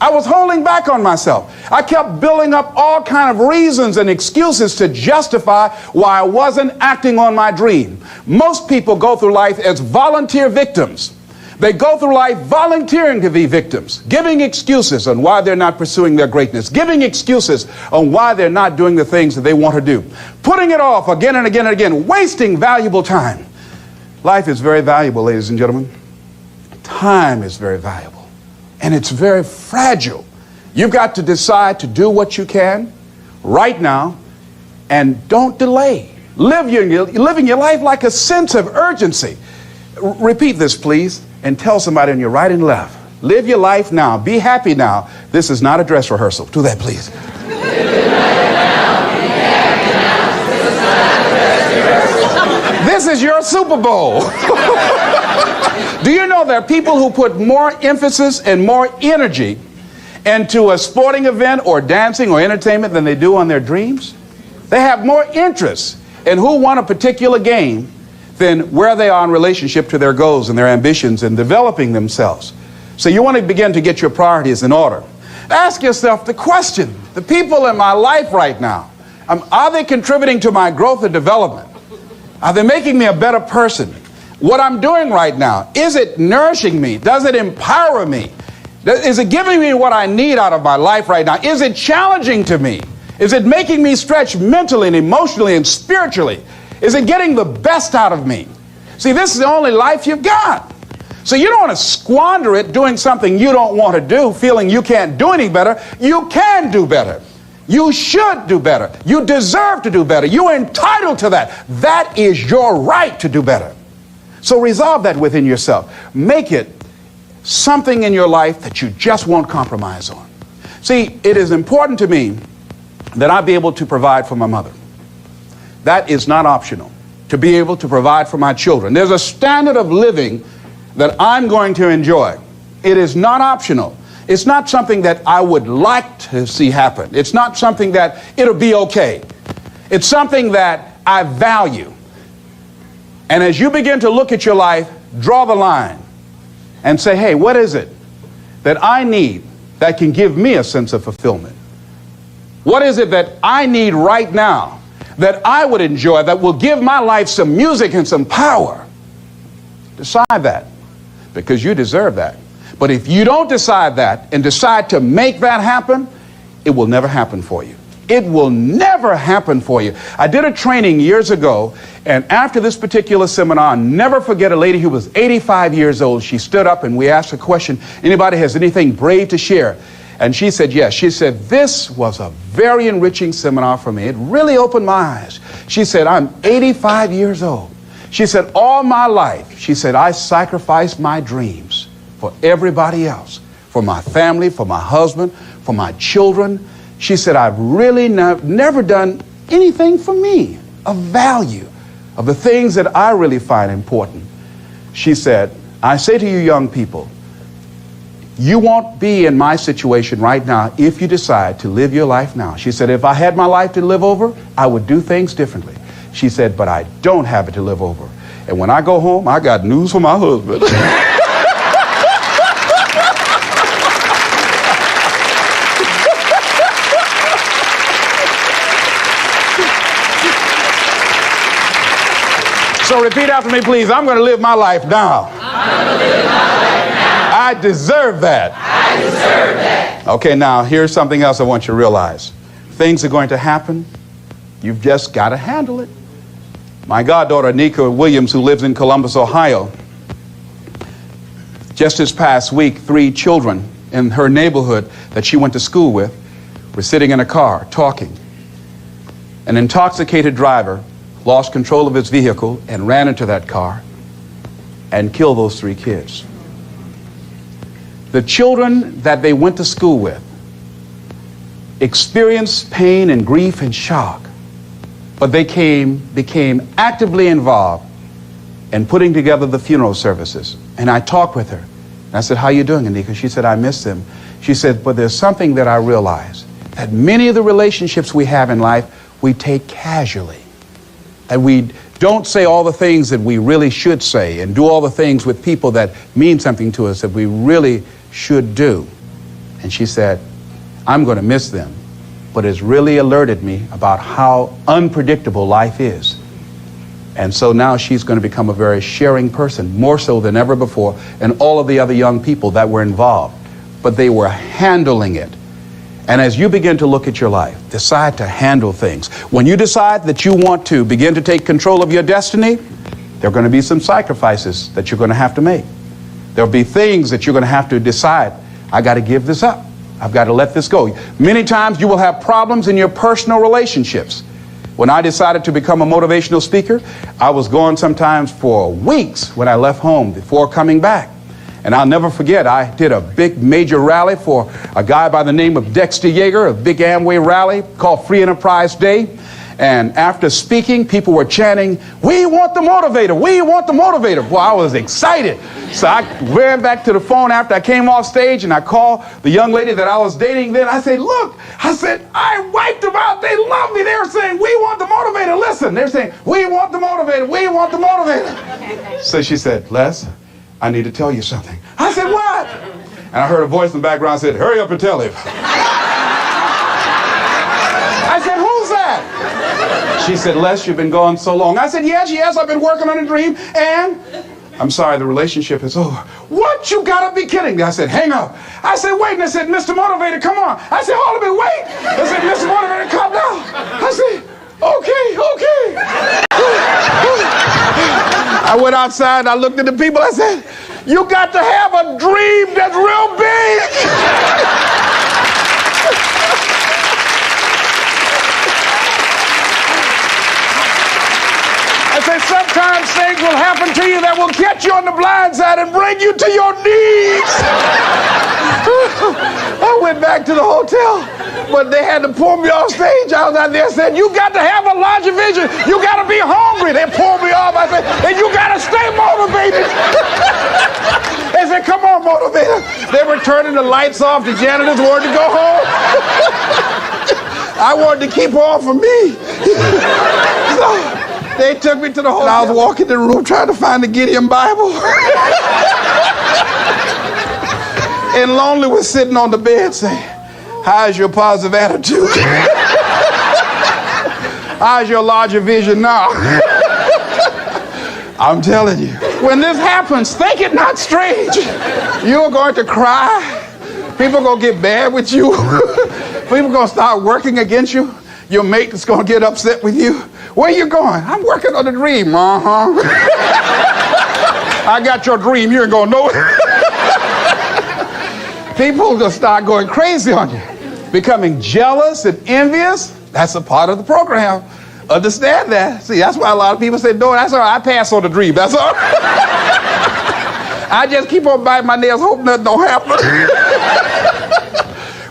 I was holding back on myself. I kept building up all kind of reasons and excuses to justify why I wasn't acting on my dream. Most people go through life as volunteer victims. They go through life volunteering to be victims, giving excuses on why they're not pursuing their greatness, giving excuses on why they're not doing the things that they want to do, putting it off again and again and again, wasting valuable time. Life is very valuable, ladies and gentlemen. Time is very valuable, and it's very fragile. You've got to decide to do what you can right now, and don't delay. Living your life like a sense of urgency. Repeat this, please, and tell somebody on your right and left. Live your life now. Be happy now. This is not a dress rehearsal. Do that, please. This is your Super Bowl. Do you know there are people who put more emphasis and more energy into a sporting event or dancing or entertainment than they do on their dreams? They have more interest in who won a particular game than where they are in relationship to their goals and their ambitions and developing themselves. So you want to begin to get your priorities in order. Ask yourself the question, the people in my life right now, are they contributing to my growth and development? Are they making me a better person? What I'm doing right now, is it nourishing me? Does it empower me? Is it giving me what I need out of my life right now? Is it challenging to me? Is it making me stretch mentally and emotionally and spiritually? Is it getting the best out of me? See, this is the only life you've got. So you don't want to squander it doing something you don't want to do, feeling you can't do any better. You can do better. You should do better. You deserve to do better. You're entitled to that. That is your right to do better. So resolve that within yourself. Make it something in your life that you just won't compromise on. See, it is important to me that I be able to provide for my mother. That is not optional. To be able to provide for my children. There's a standard of living that I'm going to enjoy. It is not optional. It's not something that I would like to see happen. It's not something that it'll be okay. It's something that I value. And as you begin to look at your life, draw the line and say, hey, what is it that I need that can give me a sense of fulfillment? What is it that I need right now that I would enjoy, that will give my life some music and some power? Decide that, because you deserve that. But if you don't decide that and decide to make that happen, it will never happen for you. It will never happen for you. I did a training years ago, and after this particular seminar, I'll never forget a lady who was 85 years old. She stood up and we asked her a question, anybody has anything brave to share? And she said yes. She said, this was a very enriching seminar for me. It really opened my eyes. She said, I'm 85 years old. She said, all my life, she said, I sacrificed my dreams for everybody else, for my family, for my husband, for my children. She said, I've really never done anything for me of value, of the things that I really find important. She said, I say to you young people, you won't be in my situation right now if you decide to live your life now. She said, if I had my life to live over, I would do things differently. She said, but I don't have it to live over. And when I go home, I got news for my husband. So repeat after me, please. I'm going to live my life now. I'm going to live my life now. I deserve that. I deserve that. Okay, now here's something else I want you to realize. Things are going to happen. You've just got to handle it. My goddaughter, Nika Williams, who lives in Columbus, Ohio, just this past week, 3 children in her neighborhood that she went to school with were sitting in a car talking. An intoxicated driver lost control of his vehicle and ran into that car and killed those 3 kids. The children that they went to school with experienced pain and grief and shock, but they became actively involved in putting together the funeral services. And I talked with her. And I said, how you doing, Anika? She said, I miss them. She said, but there's something that I realize, that many of the relationships we have in life, we take casually. And we don't say all the things that we really should say and do all the things with people that mean something to us that we really should do. And she said, I'm going to miss them. But it's really alerted me about how unpredictable life is. And so now she's going to become a very sharing person, more so than ever before, and all of the other young people that were involved. But they were handling it. And as you begin to look at your life, decide to handle things. When you decide that you want to begin to take control of your destiny, there are going to be some sacrifices that you're going to have to make. There'll be things that you're going to have to decide, I got to give this up. I've got to let this go. Many times you will have problems in your personal relationships. When I decided to become a motivational speaker, I was gone sometimes for weeks when I left home before coming back. And I'll never forget, I did a big major rally for a guy by the name of Dexter Yeager, a big Amway rally called Free Enterprise Day. And after speaking, people were chanting, "We want the motivator, we want the motivator." Well, I was excited. So I ran back to the phone after I came off stage and I called the young lady that I was dating then. I said, "Look," I said, "I wiped them out. They love me." They were saying, "We want the motivator." Listen, they're saying, "We want the motivator, we want the motivator." So she said, "Les, I need to tell you something." I said, "What?" And I heard a voice in the background said, "Hurry up and tell him." I said, "Who's that?" She said, "Les, you've been gone so long." I said, yes, I've been working on a dream, and I'm sorry, the relationship is over." "What? You gotta be kidding me." I said, "Hang up." I said, "Wait," and they said, "Mr. Motivator, come on." I said, "Hold a minute, wait." They said, "Mr. Motivator, come down." I said, okay. I went outside, I looked at the people, I said, "You got to have a dream that's real big." I said, sometimes things will happen to you that will catch you on the blind side and bring you to your knees. I went back to the hotel, but they had to pull me off stage. I was out there saying, "You got to have a larger vision. You got to be hungry." They pulled me off. I said, "And you got to stay motivated." They said, "Come on, motivator." They were turning the lights off. The janitors wanted to go home. I wanted to keep on for me. So they took me to the hotel. I was walking in the room trying to find the Gideon Bible. And Lonely was sitting on the bed saying, "How's your positive attitude? How's your larger vision now?" I'm telling you, when this happens, think it not strange. You're going to cry. People are going to get mad with you. People are going to start working against you. Your mate is going to get upset with you. "Where you going?" "I'm working on a dream." "I got your dream. You ain't going to know it." People are going to start going crazy on you, becoming jealous and envious. That's a part of the program. Understand that. See, that's why a lot of people say, "No, that's all right. I pass on the dream. That's all right." I just keep on biting my nails, hope nothing don't happen.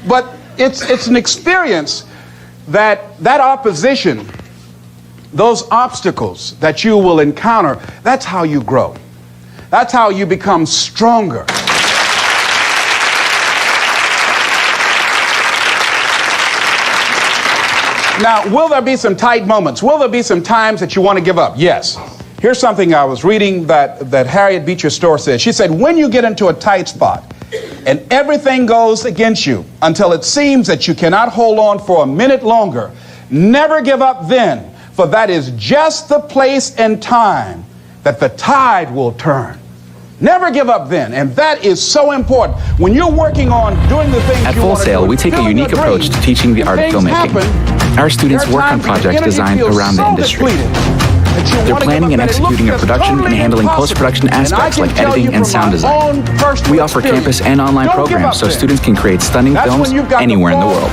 But it's an experience that opposition, those obstacles that you will encounter, that's how you grow. That's how you become stronger. Now, will there be some tight moments? Will there be some times that you want to give up? Yes. Here's something I was reading that Harriet Beecher Stowe said. She said, "When you get into a tight spot and everything goes against you until it seems that you cannot hold on for a minute longer, never give up then, for that is just the place and time that the tide will turn." Never give up then, and that is so important. When you're working on doing the things at you Full want to Sail, do, we take a unique approach to teaching the art of filmmaking. Our students work on projects designed around the industry. They're planning and executing a production and handling post-production aspects like editing and sound design. We offer campus and online programs so students can create stunning films anywhere in the world.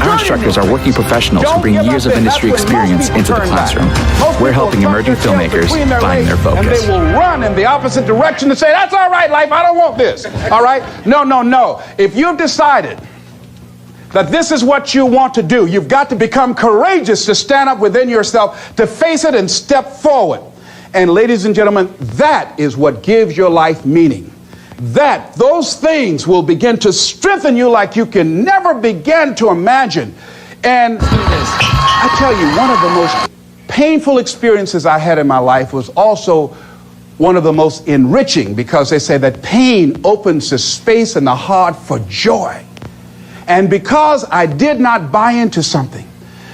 Our instructors are working professionals who bring years of industry experience into the classroom. We're helping emerging filmmakers find their focus. They will run in the opposite direction and say, "That's all right, life, I don't want this." All right? No. If you've decided that this is what you want to do, you've got to become courageous to stand up within yourself, to face it and step forward. And ladies and gentlemen, that is what gives your life meaning. Those things will begin to strengthen you like you can never begin to imagine. And I tell you, one of the most painful experiences I had in my life was also one of the most enriching, because they say that pain opens the space in the heart for joy. And because I did not buy into something,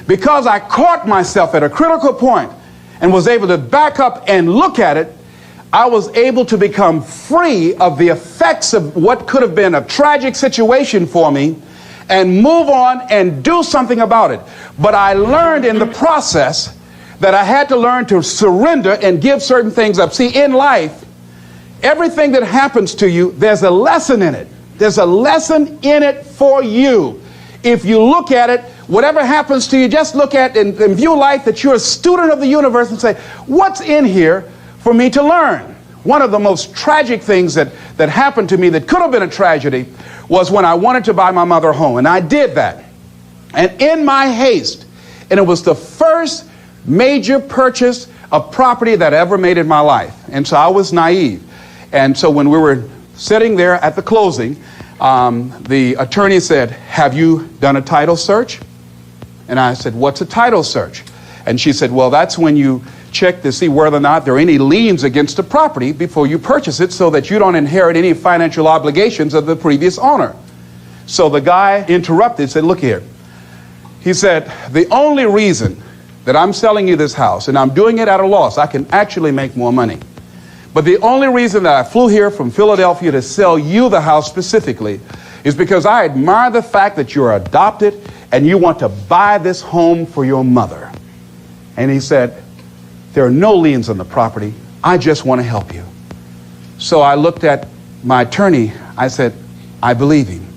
because I caught myself at a critical point, and was able to back up and look at it, I was able to become free of the effects of what could have been a tragic situation for me and move on and do something about it. But I learned in the process that I had to learn to surrender and give certain things up. See, in life, everything that happens to you, there's a lesson in it. There's a lesson in it for you. If you look at it, whatever happens to you, just look at and view life that you're a student of the universe and say, what's in here for me to learn? One of the most tragic things that happened to me that could have been a tragedy was when I wanted to buy my mother a home, and I did that. And in my haste, and it was the first major purchase of property that I ever made in my life, and so I was naive. And so when we were sitting there at the closing, the attorney said, have you done a title search? And I said, what's a title search? And she said, well, that's when you check to see whether or not there are any liens against the property before you purchase it so that you don't inherit any financial obligations of the previous owner. So the guy interrupted, said, look here. He said, the only reason that I'm selling you this house, and I'm doing it at a loss, I can actually make more money. But the only reason that I flew here from Philadelphia to sell you the house specifically is because I admire the fact that you're adopted and you want to buy this home for your mother. And he said, there are no liens on the property. I just want to help you. So I looked at my attorney. I said, I believe him.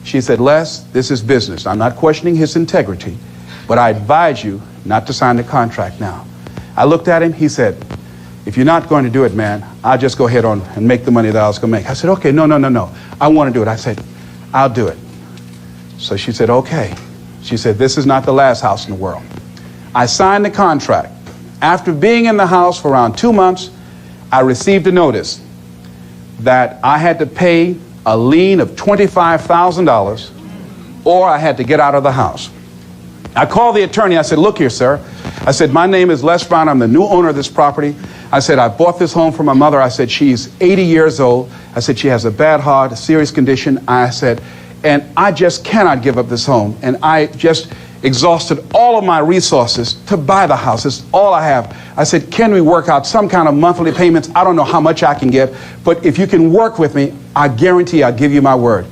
She said, Les, this is business. I'm not questioning his integrity, but I advise you not to sign the contract now. I looked at him. He said, if you're not going to do it, man, I'll just go ahead on and make the money that I was going to make. I said, okay, no. I want to do it. I said, I'll do it. So she said, okay. She said, this is not the last house in the world. I signed the contract. After being in the house for around 2 months, I received a notice that I had to pay a lien of $25,000 or I had to get out of the house. I called the attorney. I said, look here, sir. I said, my name is Les Brown. I'm the new owner of this property. I said, I bought this home for my mother. I said, she's 80 years old. I said, she has a bad heart, a serious condition. I said, and I just cannot give up this home. And I just exhausted all of my resources to buy the house. It's all I have. I said, can we work out some kind of monthly payments? I don't know how much I can get, but if you can work with me, I guarantee I'll give you my word.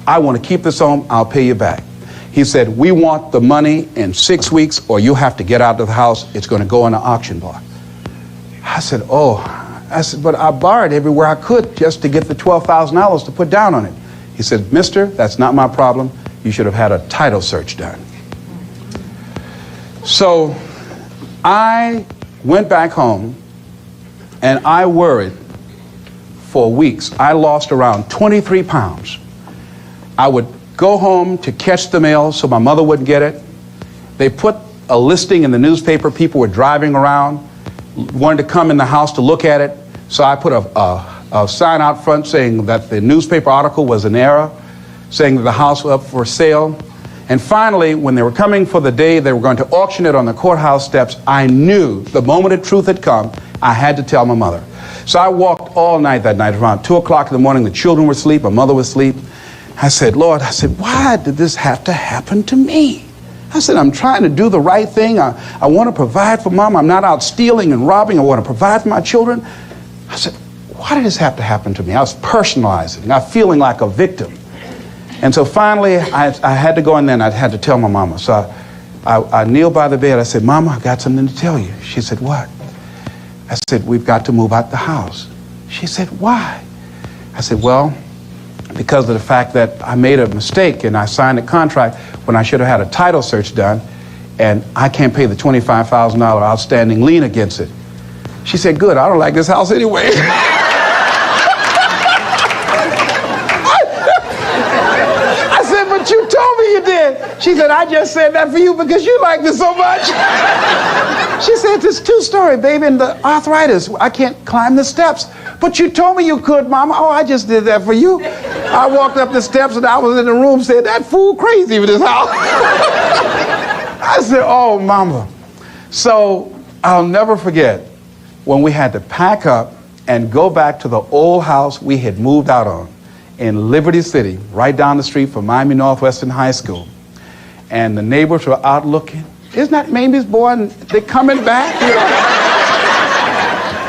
I want to keep this home. I'll pay you back. He said, we want the money in 6 weeks or you have to get out of the house. It's going to go on an auction block. I said, but I borrowed everywhere I could just to get the $12,000 to put down on it. He said, mister, that's not my problem. You should have had a title search done. So I went back home and I worried for weeks. I lost around 23 pounds. I would go home to catch the mail so my mother wouldn't get it. They put a listing in the newspaper. People were driving around, wanted to come in the house to look at it. So I put a sign out front saying that the newspaper article was an error, saying that the house was up for sale. And finally, when they were coming for the day they were going to auction it on the courthouse steps, I knew the moment the truth had come, I had to tell my mother. So I walked all night that night. Around 2 o'clock in the morning, the children were asleep, my mother was asleep. I said, Lord, why did this have to happen to me? I said, I'm trying to do the right thing. I want to provide for Mom. I'm not out stealing and robbing. I want to provide for my children. I said, why did this have to happen to me? I was personalizing. I was feeling like a victim. And so finally, I had to go in there and I had to tell my mama. So I kneeled by the bed. I said, Mama, I've got something to tell you. She said, what? I said, we've got to move out the house. She said, why? I said, well, because of the fact that I made a mistake and I signed a contract when I should have had a title search done, and I can't pay the $25,000 outstanding lien against it. She said, good, I don't like this house anyway. I said, but you told me you did. She said, I just said that for you because you liked it so much. She said, it's 2-story, baby, and the arthritis, I can't climb the steps. But you told me you could, Mama. Oh, I just did that for you. I walked up the steps and I was in the room said, that fool crazy with this house. I said, oh, Mama. So I'll never forget when we had to pack up and go back to the old house we had moved out on in Liberty City, right down the street from Miami Northwestern High School. And the neighbors were out looking. Isn't that Mamie's boy? And they're coming back. You know?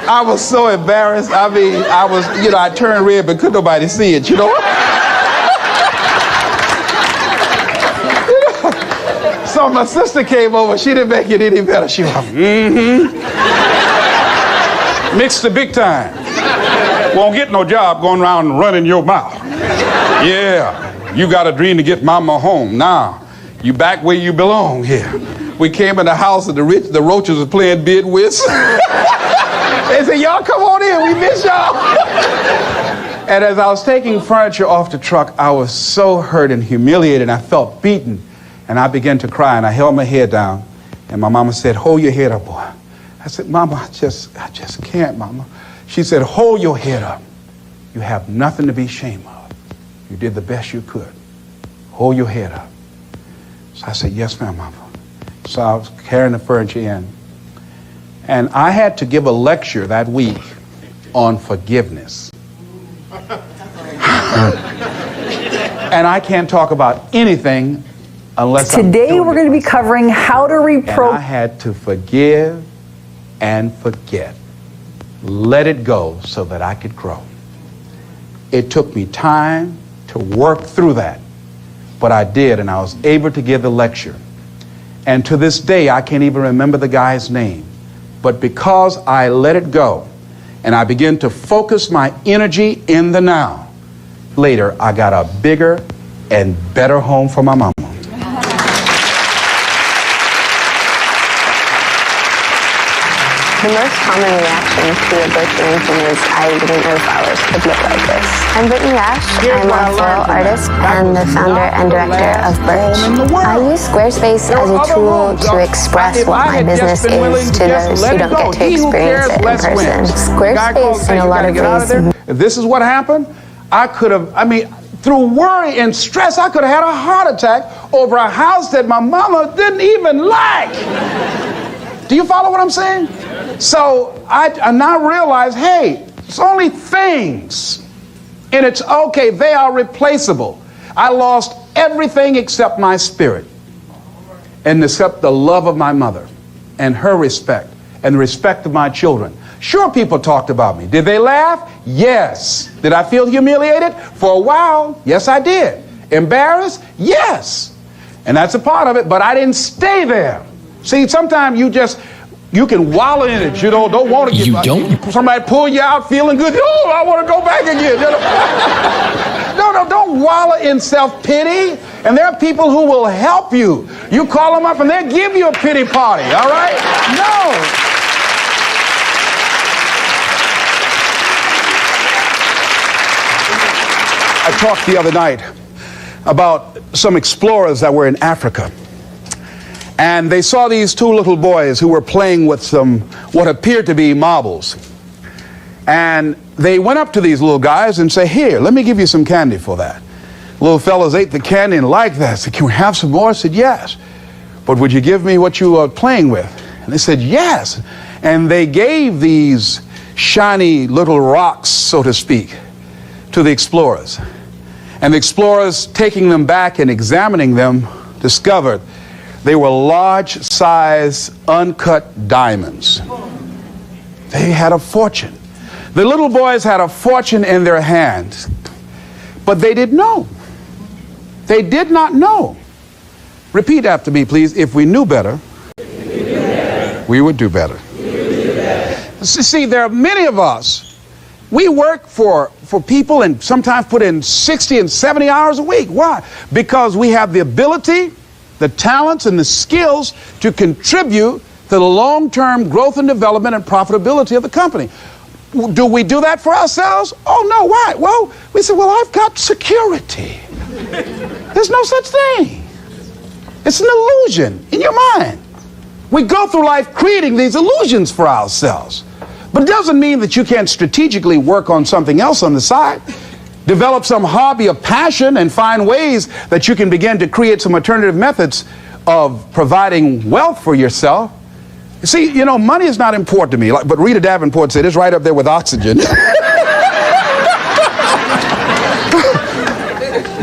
I was so embarrassed. I mean, I turned red, but couldn't nobody see it, you know? So my sister came over. She didn't make it any better. She was like, mixed the big time. Won't get no job going around and running your mouth. Yeah, you got a dream to get mama home. Now, you back where you belong here. We came in the house and the roaches were playing bid whist. They said, y'all come on in, we miss y'all. And as I was taking furniture off the truck, I was so hurt and humiliated. I felt beaten. And I began to cry, and I held my head down. And my mama said, hold your head up, boy. I said, Mama, I just can't, Mama. She said, hold your head up. You have nothing to be ashamed of. You did the best you could. Hold your head up. So I said, yes, ma'am, Mama. So I was carrying the furniture in. And I had to give a lecture that week on forgiveness. And I can't talk about anything unless Today we're going to be covering how to reprogram. I had to forgive and forget. Let it go so that I could grow. It took me time to work through that, but I did, and I was able to give the lecture. And to this day, I can't even remember the guy's name. But because I let it go, and I began to focus my energy in the now, later I got a bigger and better home for my mama. The most common reaction to a birth arrangement is, I didn't know flowers could look like this. I'm Brittany Rash. I'm a floral artist and the founder and director of Birch. I use Squarespace as a tool to express what my business is to those who don't get to experience it in person. Squarespace, in a lot of ways. If this is what happened, through worry and stress, I could have had a heart attack over a house that my mama didn't even like. Do you follow what I'm saying? So I now realize, hey, it's only things. And it's okay, they are replaceable. I lost everything except my spirit. And except the love of my mother and her respect and the respect of my children. Sure, people talked about me. Did they laugh? Yes. Did I feel humiliated? For a while, yes, I did. Embarrassed? Yes. And that's a part of it, but I didn't stay there. See, sometimes you can wallow in it, don't want to get somebody pull you out feeling good. Oh, I want to go back again. No, don't wallow in self-pity. And there are people who will help you. You call them up and they'll give you a pity party, all right? No. I talked the other night about some explorers that were in Africa. And they saw these two little boys who were playing with some what appeared to be marbles. And they went up to these little guys and said, here, let me give you some candy for that. Little fellas ate the candy and liked that. Said, can we have some more? I said, yes. But would you give me what you were playing with? And they said, yes. And they gave these shiny little rocks, so to speak, to the explorers. And the explorers, taking them back and examining them, discovered they were large-size, uncut diamonds. They had a fortune. The little boys had a fortune in their hands, but they didn't know. They did not know. Repeat after me, please. If we knew better, we would do better. See, there are many of us, we work for people and sometimes put in 60 and 70 hours a week. Why? Because we have the ability, the talents and the skills to contribute to the long-term growth and development and profitability of the company. Do we do that for ourselves? Oh, no, why? Well, we say, well, I've got security. There's no such thing. It's an illusion in your mind. We go through life creating these illusions for ourselves. But it doesn't mean that you can't strategically work on something else on the side. Develop some hobby of passion and find ways that you can begin to create some alternative methods of providing wealth for yourself. You see, money is not important to me, but Rita Davenport said it's right up there with oxygen.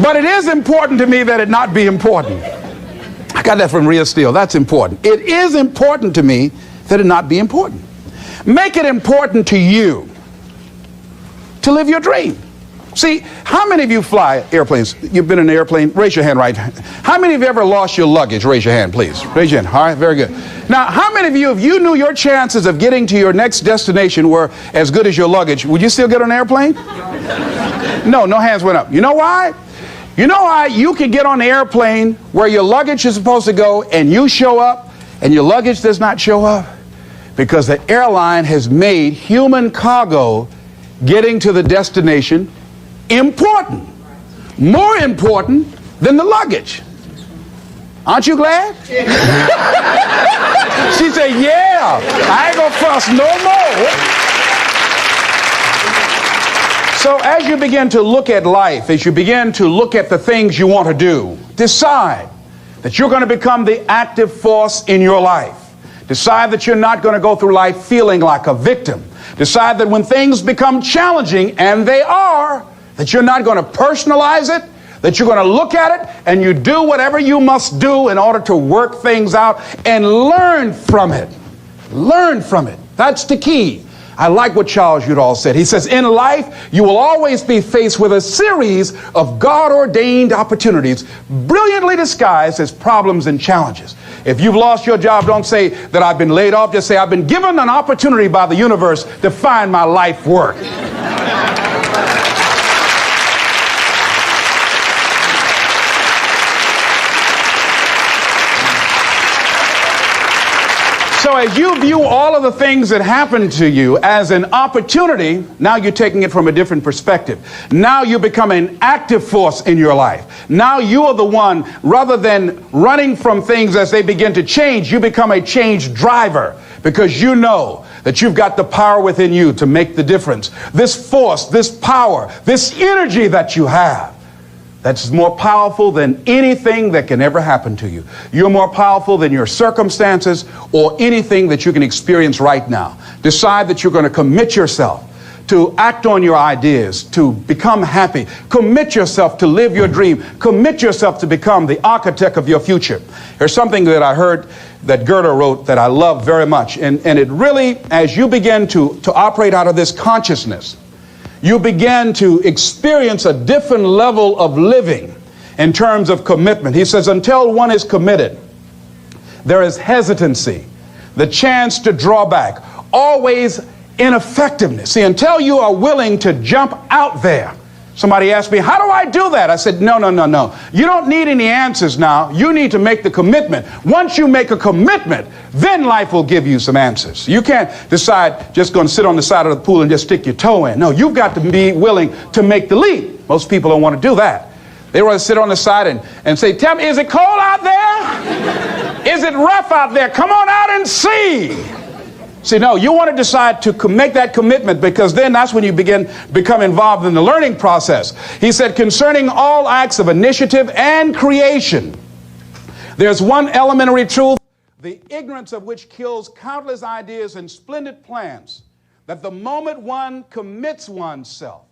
But it is important to me that it not be important. I got that from Rhea Steele. That's important. It is important to me that it not be important. Make it important to you to live your dream. See, how many of you fly airplanes? You've been in an airplane? Raise your hand right. How many of you ever lost your luggage? Raise your hand, please. Raise your hand. All right, very good. Now, how many of you, if you knew your chances of getting to your next destination were as good as your luggage, would you still get on an airplane? No, no hands went up. You know why? You know why you can get on the airplane where your luggage is supposed to go and you show up and your luggage does not show up? Because the airline has made human cargo getting to the destination important, more important than the luggage. Aren't you glad? She said, yeah, I ain't gonna fuss no more. So as you begin to look at life, as you begin to look at the things you want to do, decide that you're going to become the active force in your life. Decide that you're not going to go through life feeling like a victim. Decide that when things become challenging, and they are, that you're not going to personalize it, that you're going to look at it and you do whatever you must do in order to work things out and learn from it. Learn from it. That's the key. I like what Charles Udall said. He says, in life, you will always be faced with a series of God-ordained opportunities, brilliantly disguised as problems and challenges. If you've lost your job, don't say that I've been laid off. Just say, I've been given an opportunity by the universe to find my life work. So as you view all of the things that happen to you as an opportunity, now you're taking it from a different perspective. Now you become an active force in your life. Now you are the one, rather than running from things as they begin to change, you become a change driver because you know that you've got the power within you to make the difference. This force, this power, this energy that you have, that's more powerful than anything that can ever happen to you. You're more powerful than your circumstances or anything that you can experience right now. Decide that you're going to commit yourself to act on your ideas, to become happy. Commit yourself to live your dream. Commit yourself to become the architect of your future. There's something that I heard that Goethe wrote that I love very much. And it really, as you begin to operate out of this consciousness, you begin to experience a different level of living in terms of commitment. He says, until one is committed, there is hesitancy, the chance to draw back, always ineffectiveness. See, until you are willing to jump out there. Somebody asked me, how do I do that? I said, no. You don't need any answers now. You need to make the commitment. Once you make a commitment, then life will give you some answers. You can't decide just going to sit on the side of the pool and just stick your toe in. No, you've got to be willing to make the leap. Most people don't want to do that. They want to sit on the side and say, tell me, is it cold out there? Is it rough out there? Come on out and see. See, no, you want to decide to make that commitment, because then that's when you become involved in the learning process. He said, concerning all acts of initiative and creation, there's one elementary truth, the ignorance of which kills countless ideas and splendid plans, that the moment one commits oneself,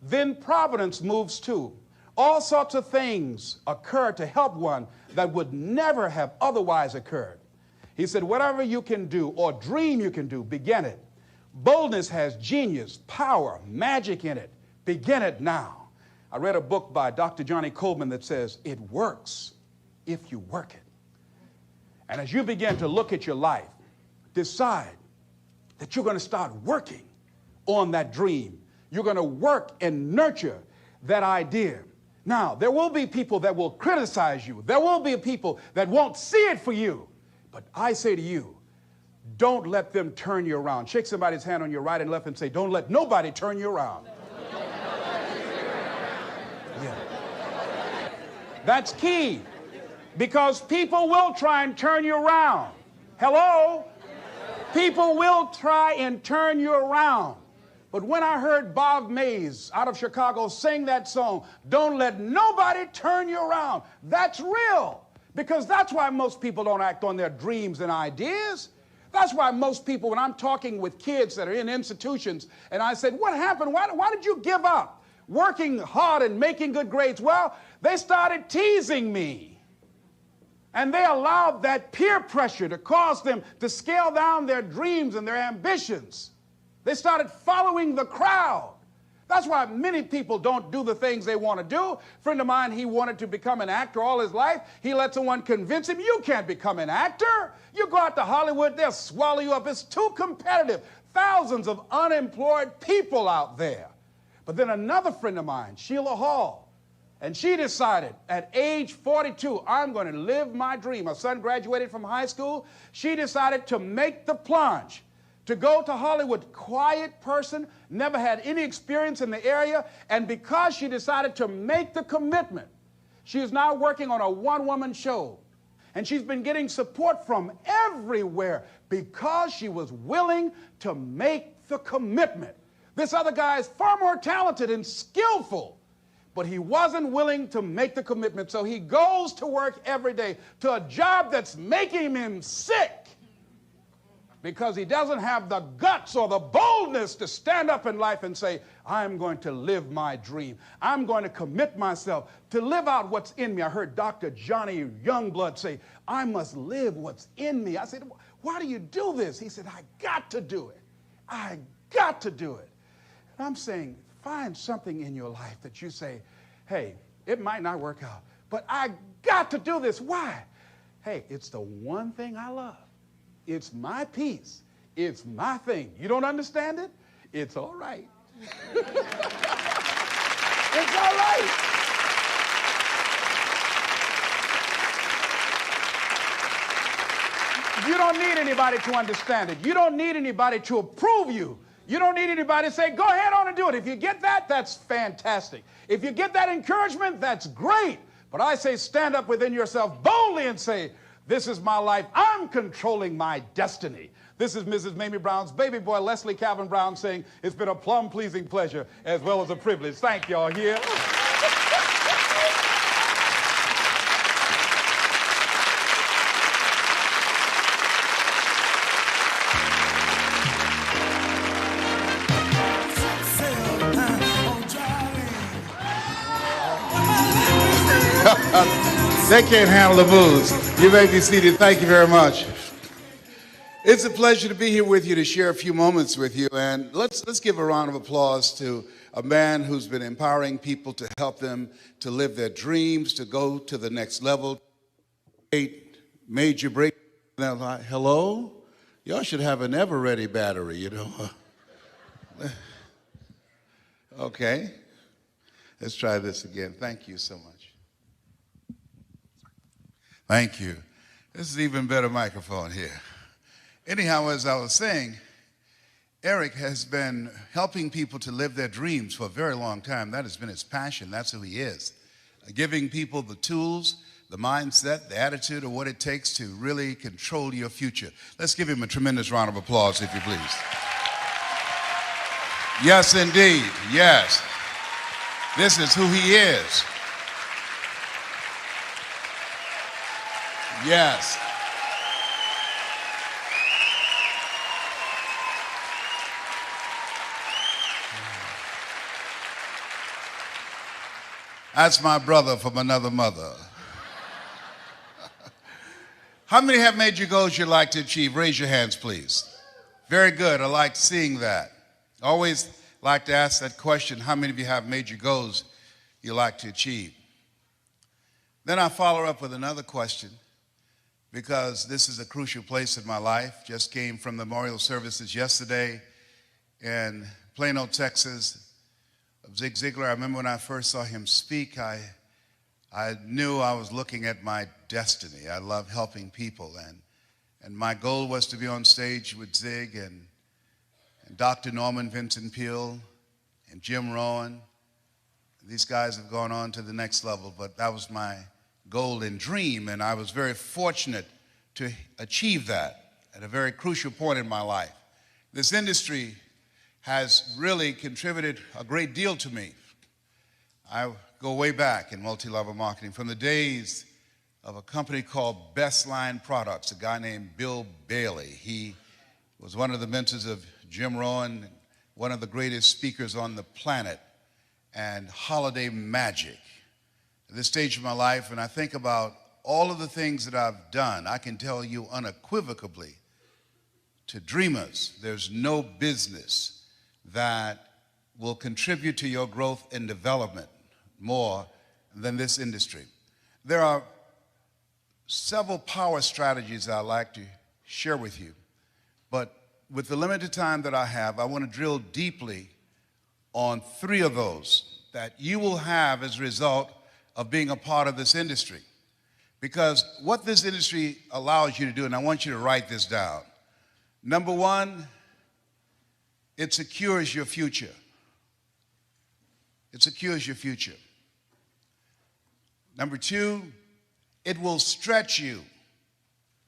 then providence moves too. All sorts of things occur to help one that would never have otherwise occurred. He said, whatever you can do or dream you can do, begin it. Boldness has genius, power, magic in it. Begin it now. I read a book by Dr. Johnny Coleman that says, it works if you work it. And as you begin to look at your life, decide that you're going to start working on that dream. You're going to work and nurture that idea. Now, there will be people that will criticize you. There will be people that won't see it for you. But I say to you, don't let them turn you around. Shake somebody's hand on your right and left and say, don't let nobody turn you around. Yeah. That's key, because people will try and turn you around. Hello? People will try and turn you around. But when I heard Bob Mays out of Chicago sing that song, don't let nobody turn you around, that's real. Because that's why most people don't act on their dreams and ideas. That's why most people, when I'm talking with kids that are in institutions, and I said, what happened? Why did you give up working hard and making good grades? Well, they started teasing me. And they allowed that peer pressure to cause them to scale down their dreams and their ambitions. They started following the crowd. That's why many people don't do the things they want to do. A friend of mine, he wanted to become an actor all his life. He let someone convince him, you can't become an actor. You go out to Hollywood, they'll swallow you up. It's too competitive. Thousands of unemployed people out there. But then another friend of mine, Sheila Hall, and she decided at age 42, I'm going to live my dream. Her son graduated from high school. She decided to make the plunge, to go to Hollywood. Quiet person, never had any experience in the area. And because she decided to make the commitment, she is now working on a one-woman show. And she's been getting support from everywhere because she was willing to make the commitment. This other guy is far more talented and skillful, but he wasn't willing to make the commitment, so he goes to work every day to a job that's making him sick because he doesn't have the guts or the boldness to stand up in life and say, I'm going to live my dream. I'm going to commit myself to live out what's in me. I heard Dr. Johnny Youngblood say, I must live what's in me. I said, why do you do this? He said, I got to do it. I got to do it. And I'm saying, find something in your life that you say, hey, it might not work out, but I got to do this. Why? Hey, it's the one thing I love. It's my piece. It's my thing. You don't understand it? It's all right. It's all right. You don't need anybody to understand it. You don't need anybody to approve you. You don't need anybody to say, go ahead on and do it. If you get that, that's fantastic. If you get that encouragement, that's great. But I say stand up within yourself boldly and say, this is my life. I'm controlling my destiny. This is Mrs. Mamie Brown's baby boy, Leslie Calvin Brown, saying it's been a plum-pleasing pleasure as well as a privilege. Thank y'all here. They can't handle the booze. You may be seated. Thank you very much. It's a pleasure to be here with you to share a few moments with you. And let's give a round of applause to a man who's been empowering people to help them to live their dreams, to go to the next level. 8 major break. Now, hello? Y'all should have an ever-ready battery, you know. Okay. Let's try this again. Thank you so much. Thank you. This is even better microphone here. Anyhow, as I was saying, Eric has been helping people to live their dreams for a very long time. That has been his passion. That's who he is. Giving people the tools, the mindset, the attitude of what it takes to really control your future. Let's give him a tremendous round of applause, if you please. Yes, indeed. Yes. This is who he is. Yes. That's my brother from another mother. How many have major goals you'd like to achieve? Raise your hands, please. Very good. I like seeing that. Always like to ask that question, how many of you have major goals you like to achieve? Then I follow up with another question, because this is a crucial place in my life. Just came from the memorial services yesterday in Plano, Texas, of Zig Ziglar. I remember when I first saw him speak, I knew I was looking at my destiny. I love helping people, and my goal was to be on stage with Zig and Dr. Norman Vincent Peale and Jim Rohn. These guys have gone on to the next level, but that was my goal and dream, and I was very fortunate to achieve that at a very crucial point in my life. This industry has really contributed a great deal to me. I go way back in multi-level marketing from the days of a company called Best Line Products, a guy named Bill Bailey. He was one of the mentors of Jim Rohn, one of the greatest speakers on the planet, and holiday magic. At this stage of my life, and I think about all of the things that I've done, I can tell you unequivocally, to dreamers, there's no business that will contribute to your growth and development more than this industry. There are several power strategies I'd like to share with you, but with the limited time that I have, I want to drill deeply on 3 of those that you will have as a result of being a part of this industry. Because what this industry allows you to do, and I want you to write this down. Number 1, it secures your future. It secures your future. Number 2, it will stretch you.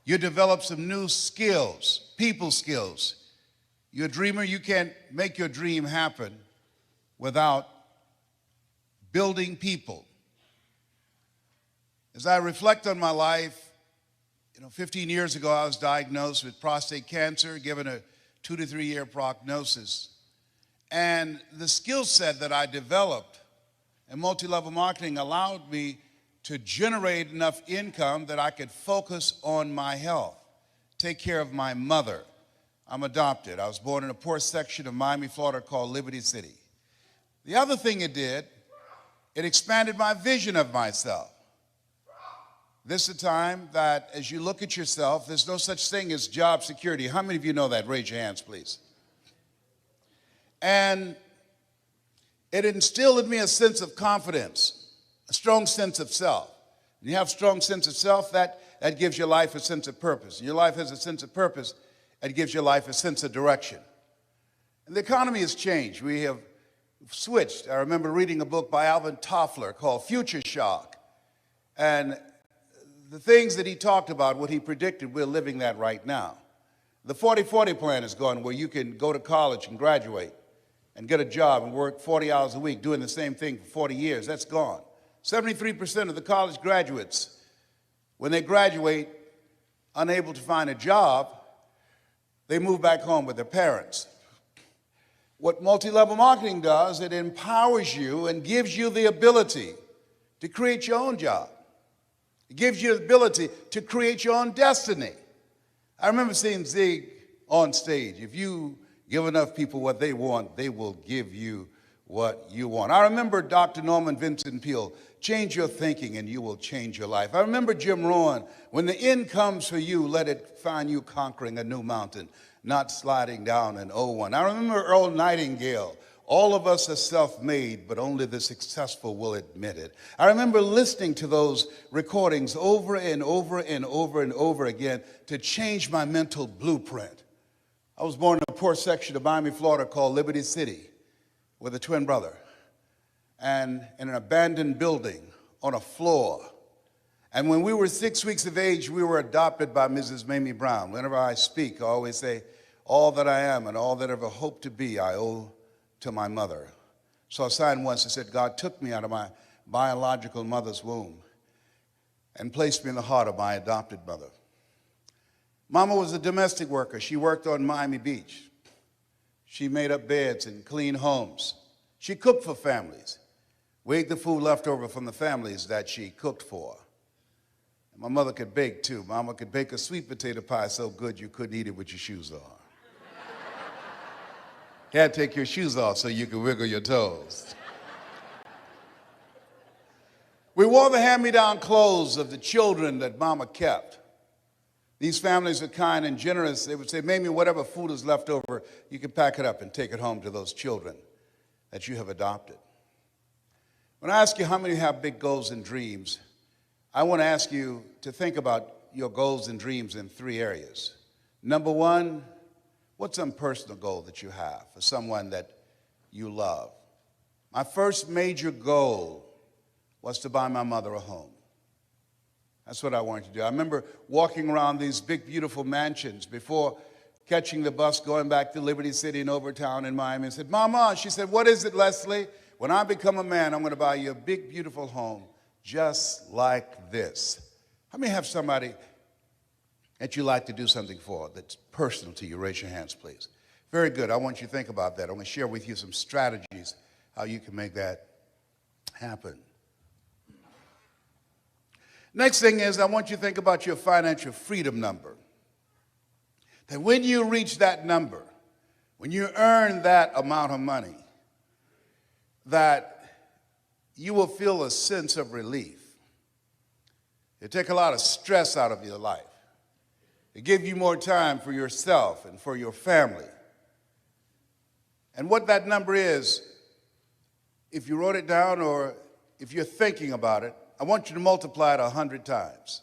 You develop some new skills, people skills. You're a dreamer, you can't make your dream happen without building people. As I reflect on my life, 15 years ago I was diagnosed with prostate cancer, given a 2 to 3 year prognosis. And the skill set that I developed in multi-level marketing allowed me to generate enough income that I could focus on my health, take care of my mother. I'm adopted. I was born in a poor section of Miami, Florida called Liberty City. The other thing it did, it expanded my vision of myself. This is a time that as you look at yourself, there's no such thing as job security. How many of you know that? Raise your hands, please. And it instilled in me a sense of confidence, a strong sense of self. When you have a strong sense of self, that gives your life a sense of purpose. Your life has a sense of purpose, that gives your life a sense of direction. And the economy has changed. We have switched. I remember reading a book by Alvin Toffler called Future Shock. And the things that he talked about, what he predicted, we're living that right now. The 40-40 plan is gone, where you can go to college and graduate and get a job and work 40 hours a week doing the same thing for 40 years. That's gone. 73% of the college graduates, when they graduate, unable to find a job, they move back home with their parents. What multi-level marketing does, it empowers you and gives you the ability to create your own job. It gives you the ability to create your own destiny. I remember seeing Zig on stage. If you give enough people what they want, they will give you what you want. I remember Dr. Norman Vincent Peale, change your thinking and you will change your life. I remember Jim Rohn, when the end comes for you, let it find you conquering a new mountain, not sliding down an old one. I remember Earl Nightingale, all of us are self-made, but only the successful will admit it. I remember listening to those recordings over and over and over and over again to change my mental blueprint. I was born in a poor section of Miami, Florida called Liberty City with a twin brother, and in an abandoned building on a floor. And when we were 6 weeks of age, we were adopted by Mrs. Mamie Brown. Whenever I speak, I always say, all that I am and all that I ever hope to be, I owe to my mother. So I signed once that said, God took me out of my biological mother's womb and placed me in the heart of my adopted mother. Mama was a domestic worker. She worked on Miami Beach. She made up beds and cleaned homes. She cooked for families, weighed the food left over from the families that she cooked for. And my mother could bake too. Mama could bake a sweet potato pie so good you couldn't eat it with your shoes on. You had to take your shoes off so you could wiggle your toes. We wore the hand-me-down clothes of the children that Mama kept. These families are kind and generous. They would say, Mamie, whatever food is left over, you can pack it up and take it home to those children that you have adopted. When I ask you how many have big goals and dreams, I want to ask you to think about your goals and dreams in 3 areas. Number 1, what's some personal goal that you have for someone that you love? My first major goal was to buy my mother a home. That's what I wanted to do. I remember walking around these big, beautiful mansions before catching the bus going back to Liberty City and Overtown in Miami and said, Mama, she said, what is it, Leslie? When I become a man, I'm going to buy you a big, beautiful home just like this. How many have somebody that you like to do something for that's personal to you? Raise your hands, please. Very good. I want you to think about that. I'm going to share with you some strategies how you can make that happen. Next thing is I want you to think about your financial freedom number. That when you reach that number, when you earn that amount of money, that you will feel a sense of relief. It take a lot of stress out of your life. It give you more time for yourself and for your family. And what that number is, if you wrote it down or if you're thinking about it, I want you to multiply it 100 times.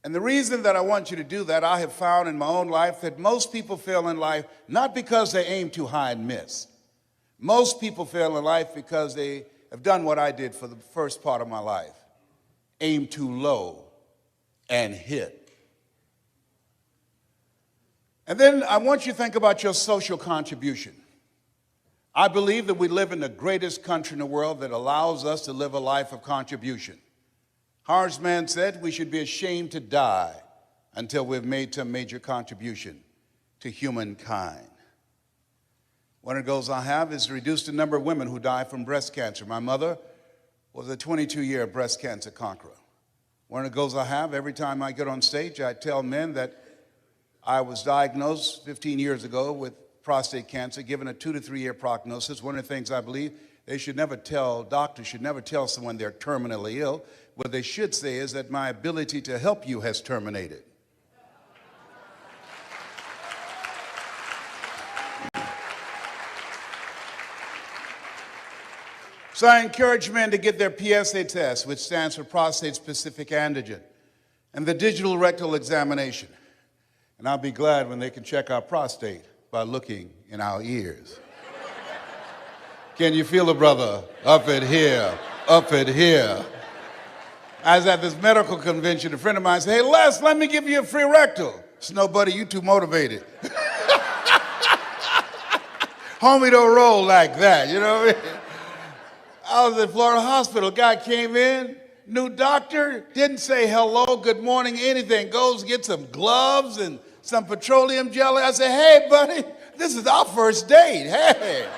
And the reason that I want you to do that, I have found in my own life that most people fail in life not because they aim too high and miss. Most people fail in life because they have done what I did for the first part of my life. Aim too low and hit. And then I want you to think about your social contribution. I believe that we live in the greatest country in the world that allows us to live a life of contribution. Harsman said we should be ashamed to die until we've made some major contribution to humankind. One of the goals I have is to reduce the number of women who die from breast cancer. My mother was a 22-year breast cancer conqueror. One of the goals I have, every time I get on stage, I tell men that I was diagnosed 15 years ago with prostate cancer, given a 2 to 3 year prognosis. One of the things I believe doctors should never tell someone they're terminally ill. What they should say is that my ability to help you has terminated. So I encourage men to get their PSA test, which stands for prostate-specific antigen, and the digital rectal examination. And I'll be glad when they can check our prostate by looking in our ears. Can you feel it, brother? Up at here, up at here. I was at this medical convention, a friend of mine said, "Hey, Les, let me give you a free rectal." I said, "No, buddy, you too motivated." Homie don't roll like that, you know what I mean? I was at Florida Hospital. Guy came in, new doctor, didn't say hello, good morning, anything. Goes get some gloves and some petroleum jelly. I said, "Hey, buddy, this is our first date. Hey,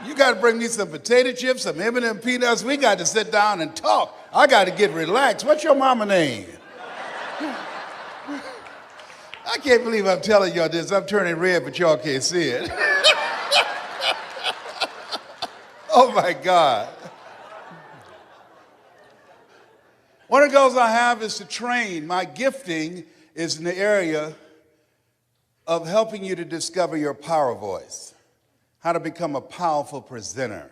you got to bring me some potato chips, some M&M peanuts. We got to sit down and talk. I got to get relaxed. What's your mama name?" I can't believe I'm telling y'all this. I'm turning red, but y'all can't see it. Oh, my God. One of the goals I have is to train. My gifting is in the area of helping you to discover your power voice, how to become a powerful presenter.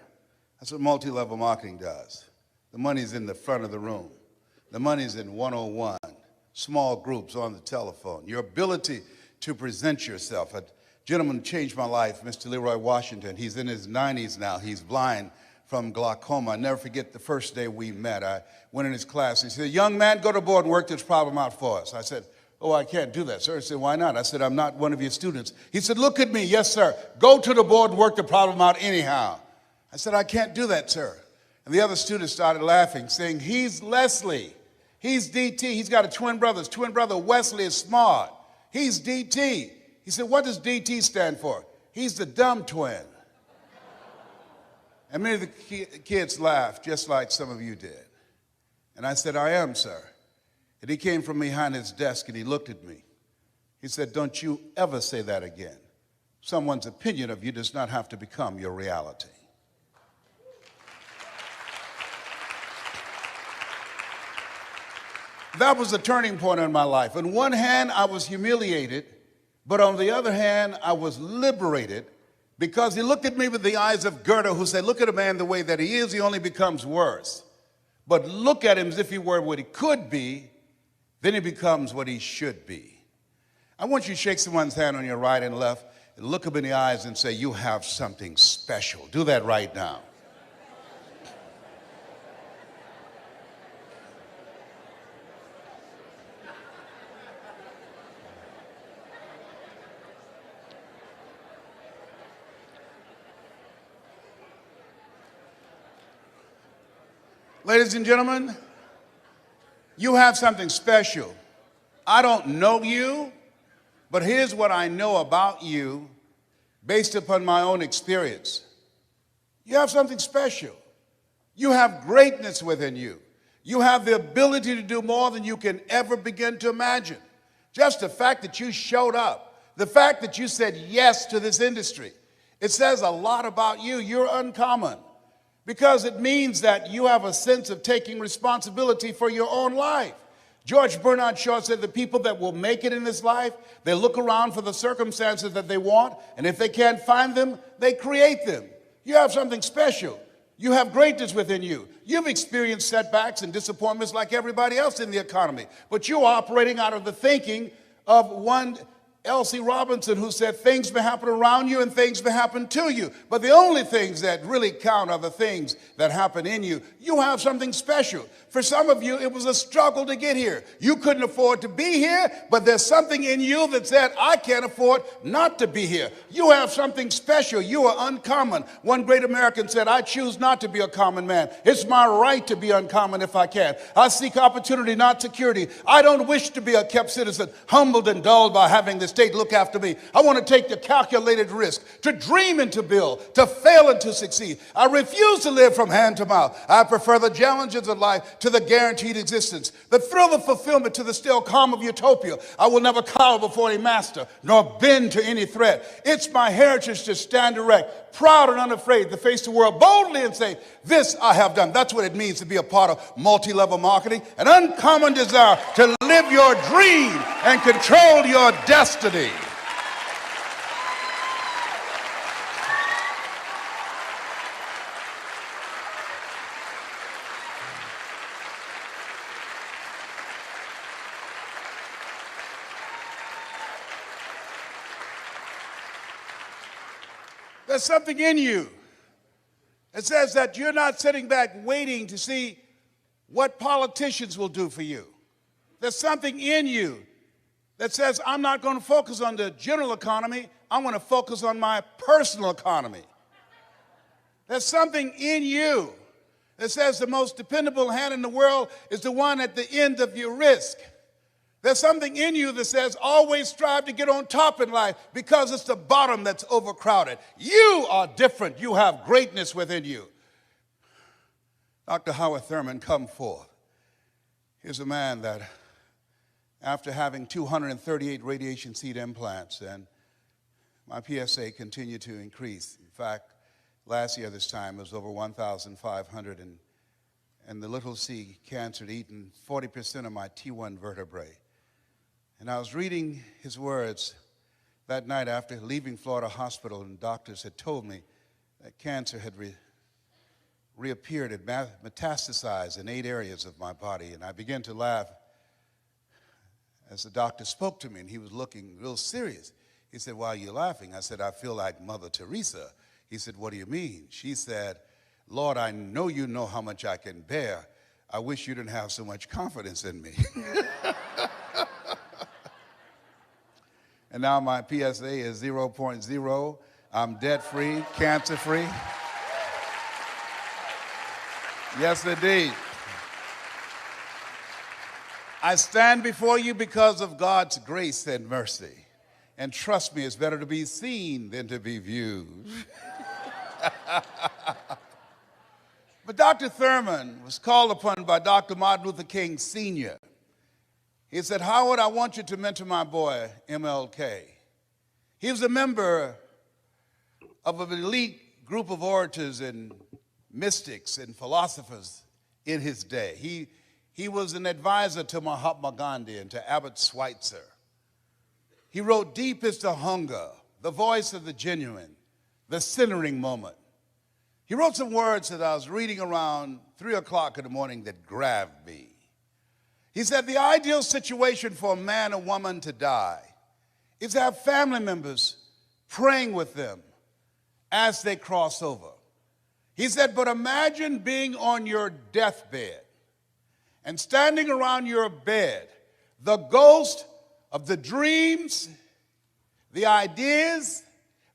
That's what multi-level marketing does. The money's in the front of the room. The money's in 101, small groups on the telephone. Your ability to present yourself. A gentleman changed my life, Mr. Leroy Washington. He's in his 90s now. He's blind from glaucoma. I never forget the first day we met. I went in his class. He said, "Young man, go to board and work this problem out for us." I said, "Oh, I can't do that, sir." He said, "Why not?" I said, "I'm not one of your students." He said, "Look at me." "Yes, sir. Go to the board and work the problem out anyhow." I said, "I can't do that, sir." And the other students started laughing, saying, "He's Leslie. He's DT. He's got a twin brother. His twin brother Wesley is smart. He's DT." He said, "What does DT stand for?" "He's the dumb twin." And many of the kids laughed, just like some of you did. And I said, "I am, sir." And he came from behind his desk and he looked at me. He said, "Don't you ever say that again. Someone's opinion of you does not have to become your reality." That was the turning point in my life. On one hand, I was humiliated, but on the other hand, I was liberated because he looked at me with the eyes of Goethe, who said, "Look at a man the way that he is, he only becomes worse. But look at him as if he were what he could be, then he becomes what he should be." I want you to shake someone's hand on your right and left and look them in the eyes and say, "You have something special." Do that right now. Ladies and gentlemen, you have something special. I don't know you, but here's what I know about you based upon my own experience. You have something special. You have greatness within you. You have the ability to do more than you can ever begin to imagine. Just the fact that you showed up, the fact that you said yes to this industry, it says a lot about you. You're uncommon because it means that you have a sense of taking responsibility for your own life. George Bernard Shaw said the people that will make it in this life, they look around for the circumstances that they want, and if they can't find them, they create them. You have something special. You have greatness within you. You've experienced setbacks and disappointments like everybody else in the economy, but you're operating out of the thinking of one L.C. Robinson, who said things may happen around you and things may happen to you, but the only things that really count are the things that happen in you. You have something special. For some of you, it was a struggle to get here. You couldn't afford to be here, but there's something in you that said, I can't afford not to be here. You have something special. You are uncommon. One great American said, I choose not to be a common man. It's my right to be uncommon if I can. I seek opportunity, not security. I don't wish to be a kept citizen, humbled and dulled by having the state look after me. I want to take the calculated risk, to dream and to build, to fail and to succeed. I refuse to live from hand to mouth. I prefer the challenges of life to the guaranteed existence, the thrill of fulfillment to the still calm of utopia. I will never cower before any master, nor bend to any threat. It's my heritage to stand erect, proud and unafraid, to face the world boldly and say, this I have done. That's what it means to be a part of multi-level marketing, an uncommon desire to live your dream and control your destiny. There's something in you. It says that you're not sitting back waiting to see what politicians will do for you. There's something in you that says, I'm not going to focus on the general economy. I'm going to focus on my personal economy. There's something in you that says the most dependable hand in the world is the one at the end of your risk. There's something in you that says always strive to get on top in life because it's the bottom that's overcrowded. You are different. You have greatness within you. Dr. Howard Thurman, come forth. Here's a man that after having 238 radiation seed implants, and my PSA continued to increase. In fact, last year this time it was over 1,500, and the little C cancer had eaten 40% of my T1 vertebrae. And I was reading his words that night after leaving Florida Hospital, and doctors had told me that cancer had reappeared, had metastasized in 8 areas of my body. And I began to laugh as the doctor spoke to me, and he was looking real serious. He said, why are you laughing? I said, I feel like Mother Teresa. He said, what do you mean? She said, Lord, I know you know how much I can bear. I wish you didn't have so much confidence in me. And now my PSA is 0.0. I'm debt-free, cancer-free. Yes, indeed. I stand before you because of God's grace and mercy. And trust me, it's better to be seen than to be viewed. But Dr. Thurman was called upon by Dr. Martin Luther King Sr. He said, Howard, I want you to mentor my boy, MLK. He was a member of an elite group of orators and mystics and philosophers in his day. He was an advisor to Mahatma Gandhi and to Albert Schweitzer. He wrote, Deep is the hunger, the voice of the genuine, the centering moment. He wrote some words that I was reading around 3 o'clock in the morning that grabbed me. He said, the ideal situation for a man or woman to die is to have family members praying with them as they cross over. He said, but imagine being on your deathbed and standing around your bed, the ghost of the dreams, the ideas,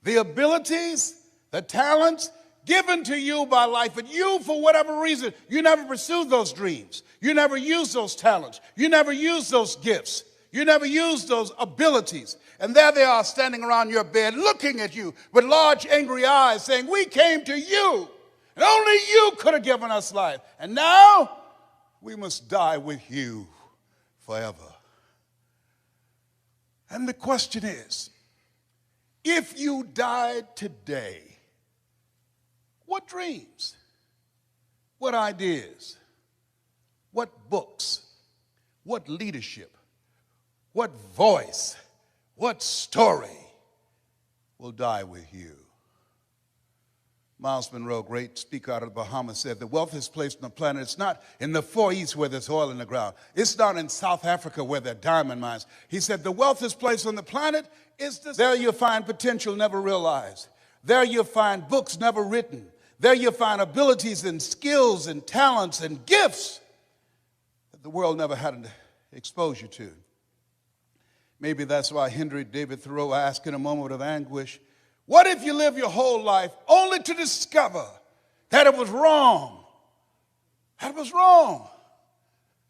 the abilities, the talents given to you by life, but you, for whatever reason, you never pursued those dreams. You never used those talents. You never used those gifts. You never used those abilities. And there they are standing around your bed looking at you with large angry eyes saying, we came to you, and only you could have given us life. And now we must die with you forever. And the question is, if you died today, what dreams, what ideas, what books, what leadership, what voice, what story will die with you? Miles Monroe, great speaker out of the Bahamas, said the wealthiest place on the planet, it's not in the Far East where there's oil in the ground. It's not in South Africa where there are diamond mines. He said the wealthiest place on the planet is this. There you'll find potential never realized. There you'll find books never written. There you'll find abilities and skills and talents and gifts that the world never had an exposure to. Maybe that's why Henry David Thoreau asked in a moment of anguish, what if you live your whole life only to discover that it was wrong? That it was wrong.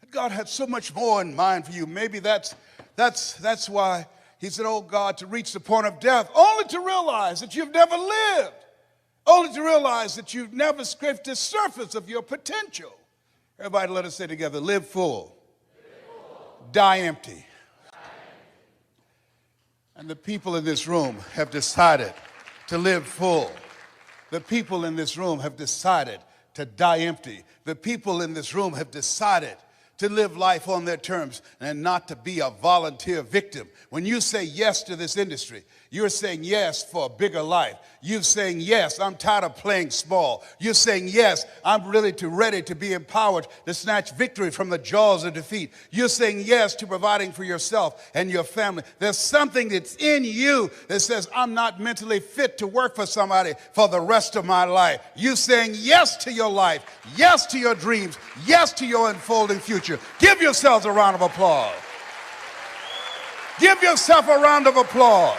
That God had so much more in mind for you. Maybe that's why he said, oh God, to reach the point of death, only to realize that you've never lived. Only to realize that you've never scraped the surface of your potential. Everybody let us say together, live full, die empty. And the people in this room have decided to live full. The people in this room have decided to die empty. The people in this room have decided to live life on their terms and not to be a volunteer victim. When you say yes to this industry, you're saying yes for a bigger life. You're saying yes, I'm tired of playing small. You're saying yes, I'm ready to be empowered to snatch victory from the jaws of defeat. You're saying yes to providing for yourself and your family. There's something that's in you that says, I'm not mentally fit to work for somebody for the rest of my life. You're saying yes to your life, yes to your dreams, yes to your unfolding future. Give yourselves a round of applause. Give yourself a round of applause.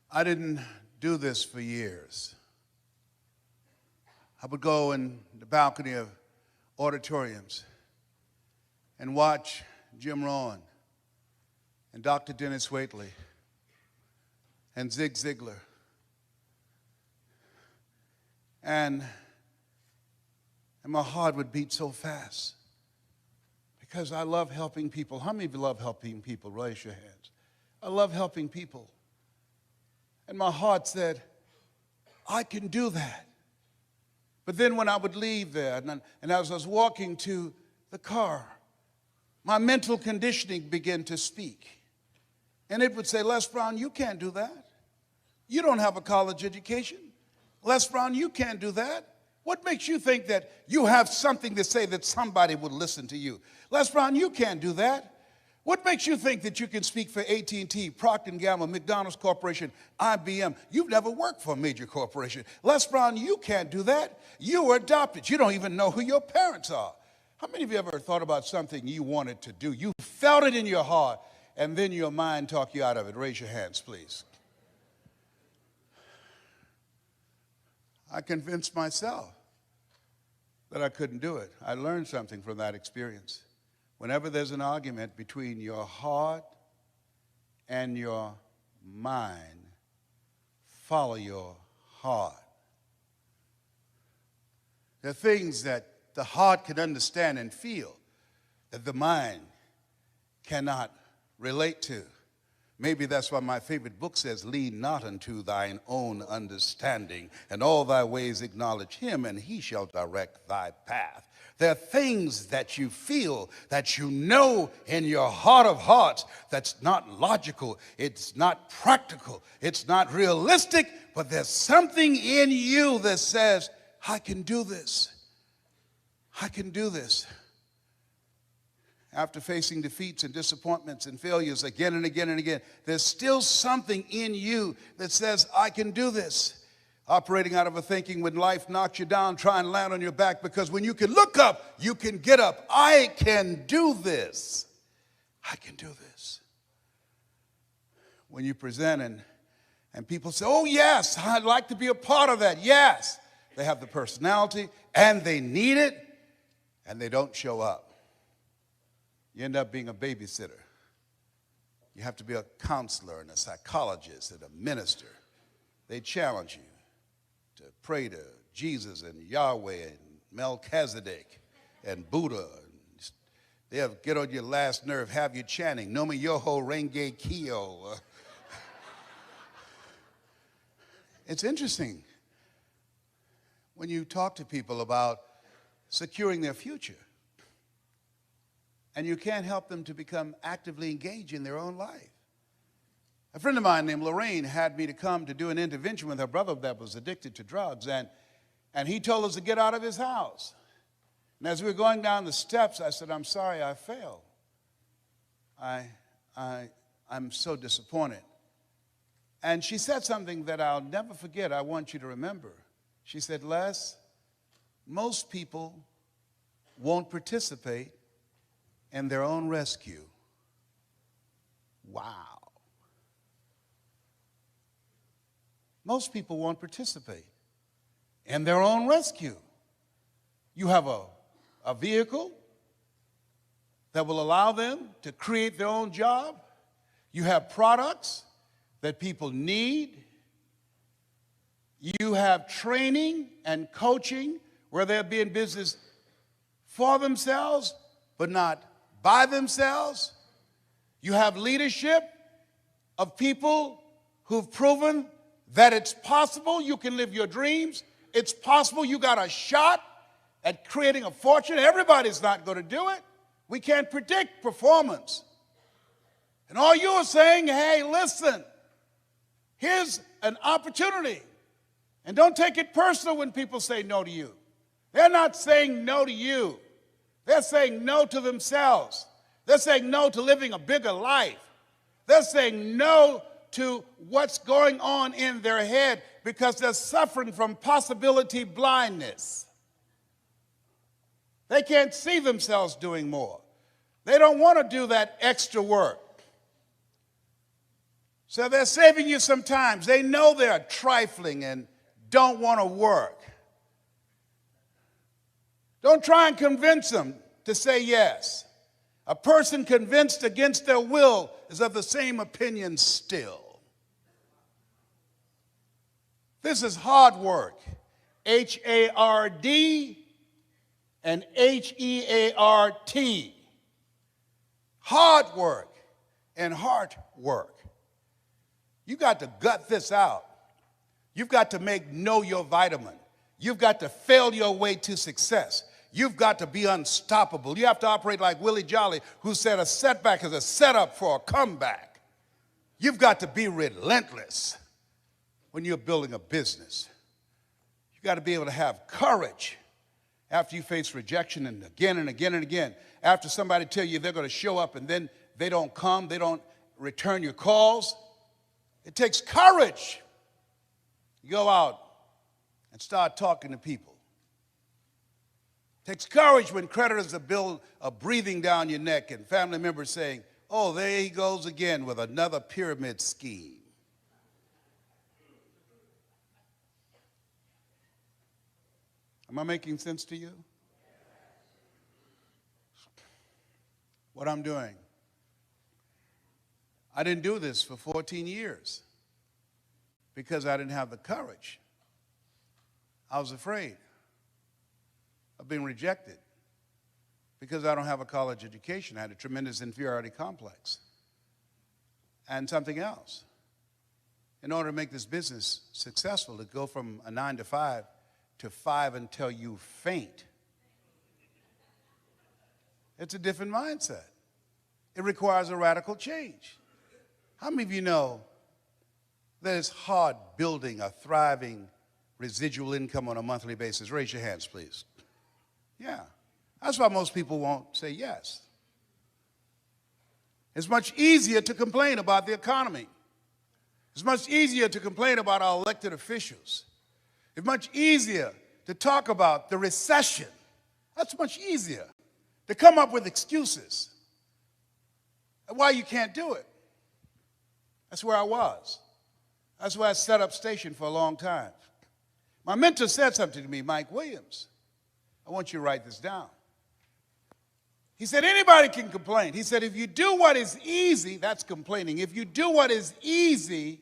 I didn't do this for years. I would go in the balcony of auditoriums and watch Jim Rohn and Dr. Dennis Waitley and Zig Ziglar. And my heart would beat so fast because I love helping people. How many of you love helping people? Raise your hands. I love helping people. And my heart said, I can do that. But then when I would leave there, and as I was walking to the car, my mental conditioning began to speak. And it would say, Les Brown, you can't do that. You don't have a college education. Les Brown, you can't do that. What makes you think that you have something to say that somebody would listen to you? Les Brown, you can't do that. What makes you think that you can speak for AT&T, Procter & Gamble, McDonald's Corporation, IBM? You've never worked for a major corporation. Les Brown, you can't do that. You were adopted. You don't even know who your parents are. How many of you ever thought about something you wanted to do? You felt it in your heart, and then your mind talked you out of it. Raise your hands, please. I convinced myself that I couldn't do it. I learned something from that experience. Whenever there's an argument between your heart and your mind, follow your heart. There are things that the heart can understand and feel that the mind cannot relate to. Maybe that's why my favorite book says, lean not unto thine own understanding, and all thy ways acknowledge him, and he shall direct thy path. There are things that you feel, that you know in your heart of hearts that's not logical, it's not practical, it's not realistic, but there's something in you that says, I can do this. I can do this. After facing defeats and disappointments and failures again and again and again, there's still something in you that says, I can do this. Operating out of a thinking when life knocks you down, try and land on your back, because when you can look up, you can get up. I can do this. I can do this. When you present and people say, oh yes, I'd like to be a part of that. Yes, they have the personality and they need it and they don't show up. You end up being a babysitter. You have to be a counselor and a psychologist and a minister. They challenge you to pray to Jesus and Yahweh and Melchizedek and Buddha. They'll get on your last nerve, have you chanting, Nomi Yoho Renge Kyo. It's interesting when you talk to people about securing their future, and you can't help them to become actively engaged in their own life. A friend of mine named Lorraine had me to come to do an intervention with her brother that was addicted to drugs, and he told us to get out of his house. And as we were going down the steps, I said, I'm sorry I failed. I'm so disappointed. And she said something that I'll never forget. I want you to remember. She said, Les, most people won't participate in their own rescue. Wow. Most people won't participate in their own rescue. You have a vehicle that will allow them to create their own job. You have products that people need. You have training and coaching where they'll be in business for themselves, but not by themselves. You have leadership of people who've proven that it's possible you can live your dreams. It's possible you got a shot at creating a fortune. Everybody's not going to do it. We can't predict performance. And all you are saying, hey, listen, here's an opportunity. And don't take it personal when people say no to you. They're not saying no to you. They're saying no to themselves. They're saying no to living a bigger life. They're saying no to what's going on in their head because they're suffering from possibility blindness. They can't see themselves doing more. They don't want to do that extra work. So they're saving you some time. They know they're trifling and don't want to work. Don't try and convince them to say yes. A person convinced against their will is of the same opinion still. This is hard work. H-A-R-D and H-E-A-R-T. Hard work and heart work. You got to gut this out. You've got to know your vitamin. You've got to fail your way to success. You've got to be unstoppable. You have to operate like Willie Jolly, who said a setback is a setup for a comeback. You've got to be relentless when you're building a business. You've got to be able to have courage after you face rejection and again and again and again. After somebody tell you they're going to show up and then they don't come, they don't return your calls. It takes courage. You go out and start talking to people. It takes courage when creditors are breathing down your neck and family members saying, oh, there he goes again with another pyramid scheme. Am I making sense to you? What I'm doing. I didn't do this for 14 years because I didn't have the courage. I was afraid of being rejected because I don't have a college education. I had a tremendous inferiority complex. And something else. In order to make this business successful, to go from a 9 to 5 to 5 until you faint, it's a different mindset. It requires a radical change. How many of you know that it's hard building a thriving residual income on a monthly basis? Raise your hands, please. Yeah. That's why most people won't say yes. It's much easier to complain about the economy. It's much easier to complain about our elected officials. It's much easier to talk about the recession. That's much easier. To come up with excuses and why you can't do it. That's where I was. That's where I set up station for a long time. My mentor said something to me, Mike Williams. I want you to write this down. He said, anybody can complain. He said, if you do what is easy, that's complaining. If you do what is easy,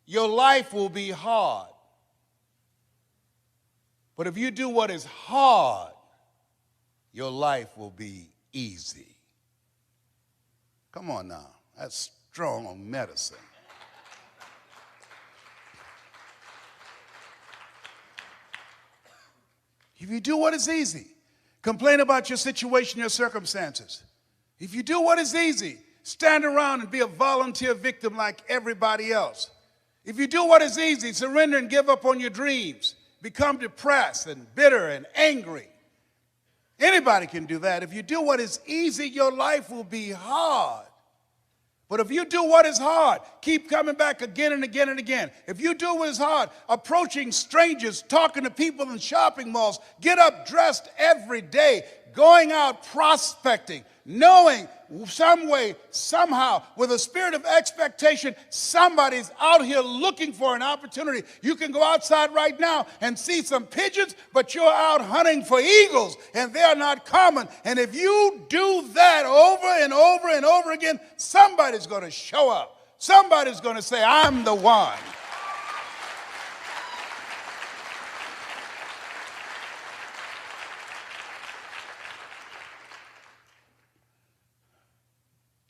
your life will be hard. But if you do what is hard, your life will be easy. Come on now. That's strong medicine. If you do what is easy, complain about your situation, your circumstances. If you do what is easy, stand around and be a volunteer victim like everybody else. If you do what is easy, surrender and give up on your dreams, become depressed and bitter and angry. Anybody can do that. If you do what is easy, your life will be hard. But if you do what is hard, keep coming back again and again and again. If you do what is hard, approaching strangers, talking to people in shopping malls, get up dressed every day, going out prospecting, knowing some way, somehow, with a spirit of expectation, somebody's out here looking for an opportunity. You can go outside right now and see some pigeons, but you're out hunting for eagles, and they're not common. And if you do that over and over and over again, somebody's going to show up. Somebody's going to say, I'm the one.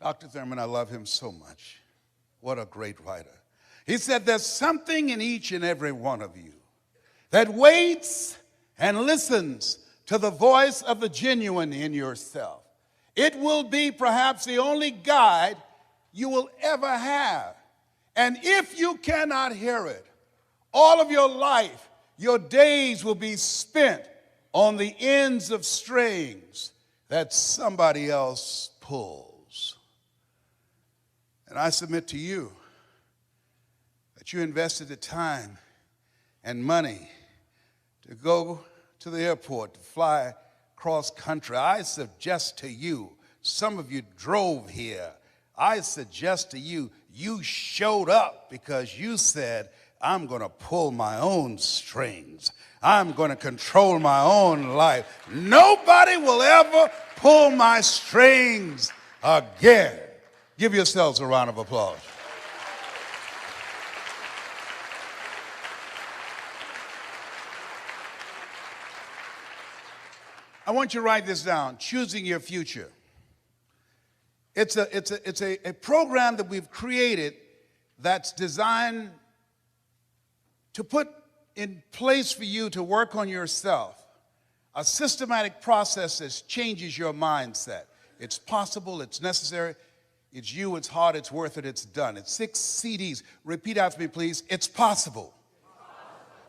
Dr. Thurman, I love him so much. What a great writer. He said, there's something in each and every one of you that waits and listens to the voice of the genuine in yourself. It will be perhaps the only guide you will ever have. And if you cannot hear it, all of your life, your days will be spent on the ends of strings that somebody else pulls. And I submit to you that you invested the time and money to go to the airport, to fly cross country. I suggest to you, some of you drove here. I suggest to you, you showed up because you said, I'm going to pull my own strings. I'm going to control my own life. Nobody will ever pull my strings again. Give yourselves a round of applause. I want you to write this down, Choosing Your Future. It's a program that we've created that's designed to put in place for you to work on yourself, a systematic process that changes your mindset. It's possible, it's necessary. It's you, it's hard, it's worth it, it's done. It's 6 CDs. Repeat after me, please. It's possible.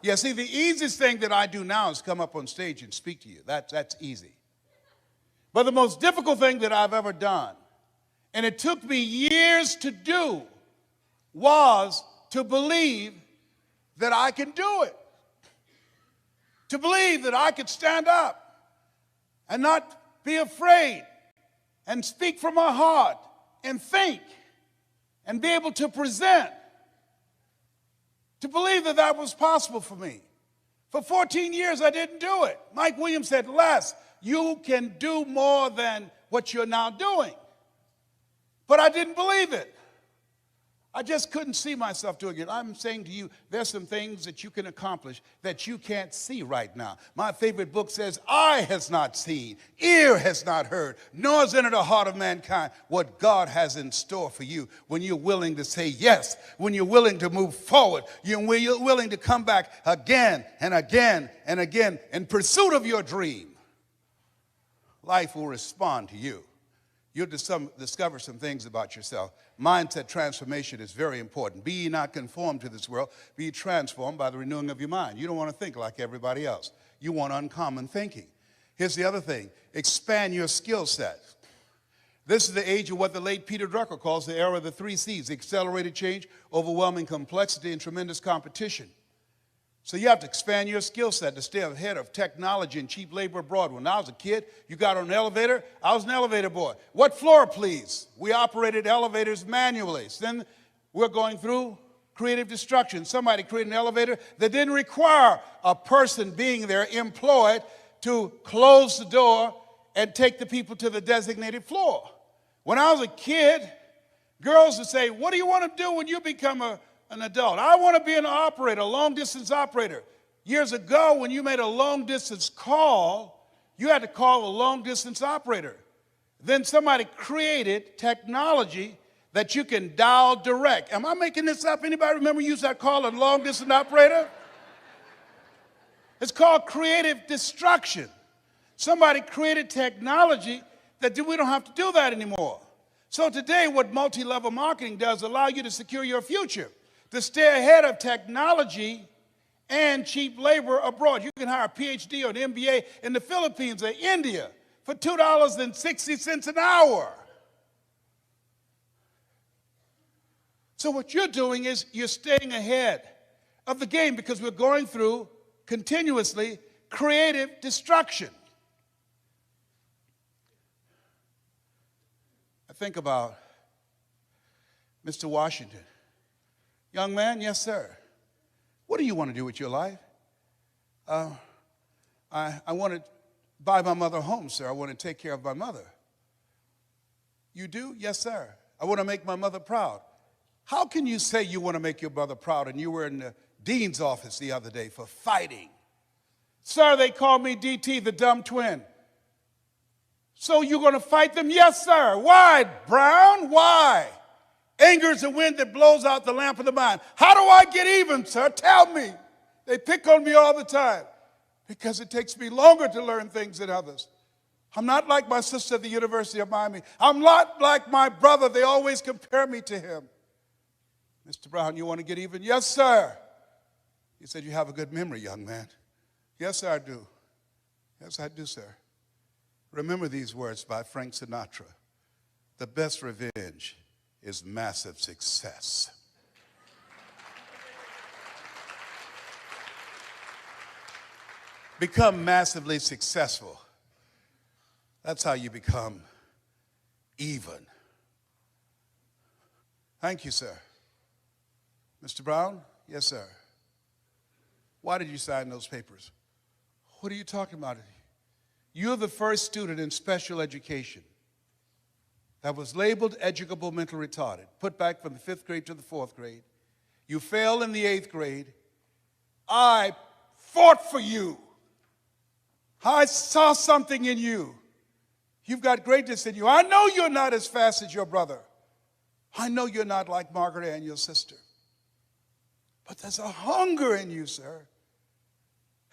Yeah, see, the easiest thing that I do now is come up on stage and speak to you. That's easy. But the most difficult thing that I've ever done, and it took me years to do, was to believe that I can do it. To believe that I could stand up and not be afraid and speak from my heart and think and be able to present, to believe that that was possible for me. For 14 years, I didn't do it. Mike Williams said, Les, you can do more than what you're now doing. But I didn't believe it. I just couldn't see myself doing it. I'm saying to you, there's some things that you can accomplish that you can't see right now. My favorite book says, eye has not seen, ear has not heard, nor has entered the heart of mankind what God has in store for you when you're willing to say yes, when you're willing to move forward, when you're willing to come back again and again and again in pursuit of your dream. Life will respond to you. You'll discover some things about yourself. Mindset transformation is very important. Be ye not conformed to this world. Be ye transformed by the renewing of your mind. You don't want to think like everybody else. You want uncommon thinking. Here's the other thing. Expand your skill set. This is the age of what the late Peter Drucker calls the era of the 3 C's. Accelerated change, overwhelming complexity, and tremendous competition. So you have to expand your skill set to stay ahead of technology and cheap labor abroad. When I was a kid, you got on an elevator, I was an elevator boy. What floor, please? We operated elevators manually. So then we're going through creative destruction. Somebody created an elevator that didn't require a person being there employed to close the door and take the people to the designated floor. When I was a kid, girls would say, what do you want to do when you become an adult? I want to be an operator, a long-distance operator. Years ago, when you made a long-distance call, you had to call a long-distance operator. Then somebody created technology that you can dial direct. Am I making this up? Anybody remember use that call a long-distance operator? It's called creative destruction. Somebody created technology that we don't have to do that anymore. So today, what multi-level marketing does allow you to secure your future, to stay ahead of technology and cheap labor abroad. You can hire a PhD or an MBA in the Philippines or India for $2.60 an hour. So what you're doing is you're staying ahead of the game because we're going through continuously creative destruction. I think about Mr. Washington. Young man, yes, sir. What do you want to do with your life? I want to buy my mother a home, sir. I want to take care of my mother. You do? Yes, sir. I want to make my mother proud. How can you say you want to make your mother proud and you were in the dean's office the other day for fighting? Sir, they call me DT, the dumb twin. So you're going to fight them? Yes, sir. Why, Brown? Why? Anger is the wind that blows out the lamp of the mind. How do I get even, sir? Tell me. They pick on me all the time because it takes me longer to learn things than others. I'm not like my sister at the University of Miami. I'm not like my brother. They always compare me to him. Mr. Brown, you want to get even? Yes, sir. He said, you have a good memory, young man. Yes, I do. Yes, I do, sir. Remember these words by Frank Sinatra. The best revenge is massive success. Become massively successful. That's how you become even. Thank you, sir. Mr. Brown? Yes, sir. Why did you sign those papers? What are you talking about? You're the first student in special education that was labeled educable mental retarded, put back from the 5th grade to the 4th grade. You failed in the 8th grade. I fought for you. I saw something in you. You've got greatness in you. I know you're not as fast as your brother. I know you're not like Margaret Ann, your sister. But there's a hunger in you, sir.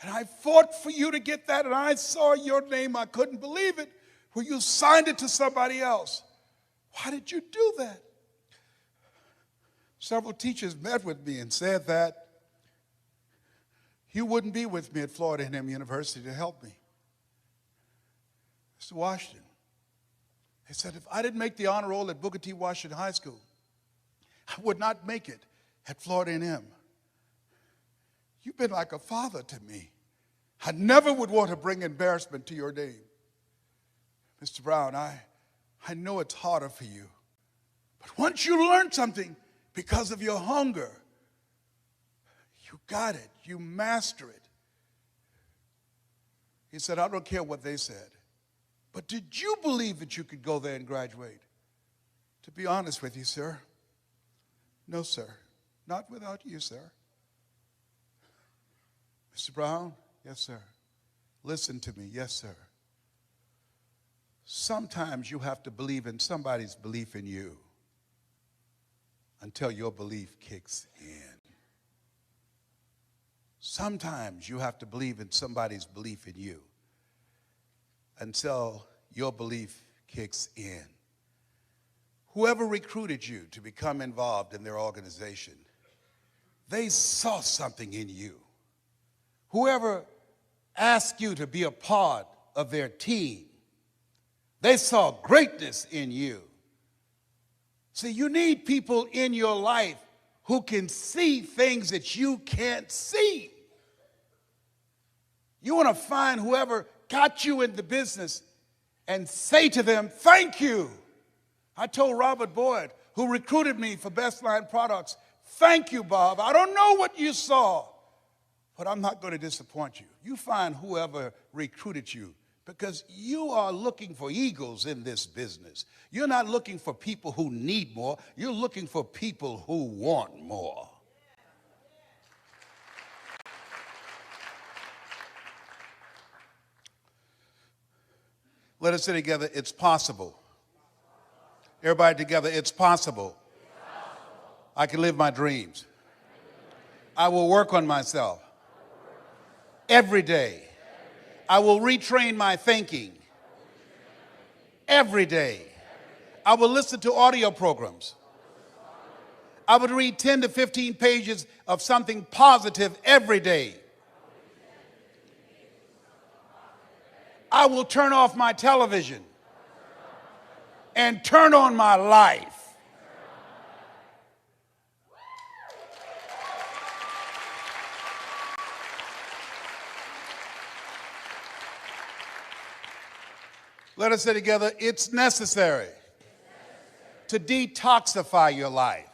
And I fought for you to get that, and I saw your name. I couldn't believe it. Well, you signed it to somebody else. Why did you do that? Several teachers met with me and said that you wouldn't be with me at Florida A&M University to help me. Mr. Washington, they said if I didn't make the honor roll at Booker T. Washington High School, I would not make it at Florida A&M. You've been like a father to me. I never would want to bring embarrassment to your name. Mr. Brown, I know it's harder for you. But once you learn something because of your hunger, you got it. You master it. He said, I don't care what they said. But did you believe that you could go there and graduate? To be honest with you, sir, no, sir. Not without you, sir. Mr. Brown? Yes, sir. Listen to me. Yes, sir. Sometimes you have to believe in somebody's belief in you until your belief kicks in. Sometimes you have to believe in somebody's belief in you until your belief kicks in. Whoever recruited you to become involved in their organization, they saw something in you. Whoever asked you to be a part of their team, they saw greatness in you. See, you need people in your life who can see things that you can't see. You want to find whoever got you in the business and say to them, thank you. I told Robert Boyd, who recruited me for Best Line Products, thank you, Bob. I don't know what you saw, but I'm not going to disappoint you. You find whoever recruited you Because you are looking for eagles in this business. You're not looking for people who need more. You're looking for people who want more. Let us say together, it's possible. Everybody together, it's possible. I can live my dreams. I will work on myself every day. I will retrain my thinking every day. I will listen to audio programs. I would read 10 to 15 pages of something positive every day. I will turn off my television and turn on my life. Let us say together, it's necessary to detoxify your life.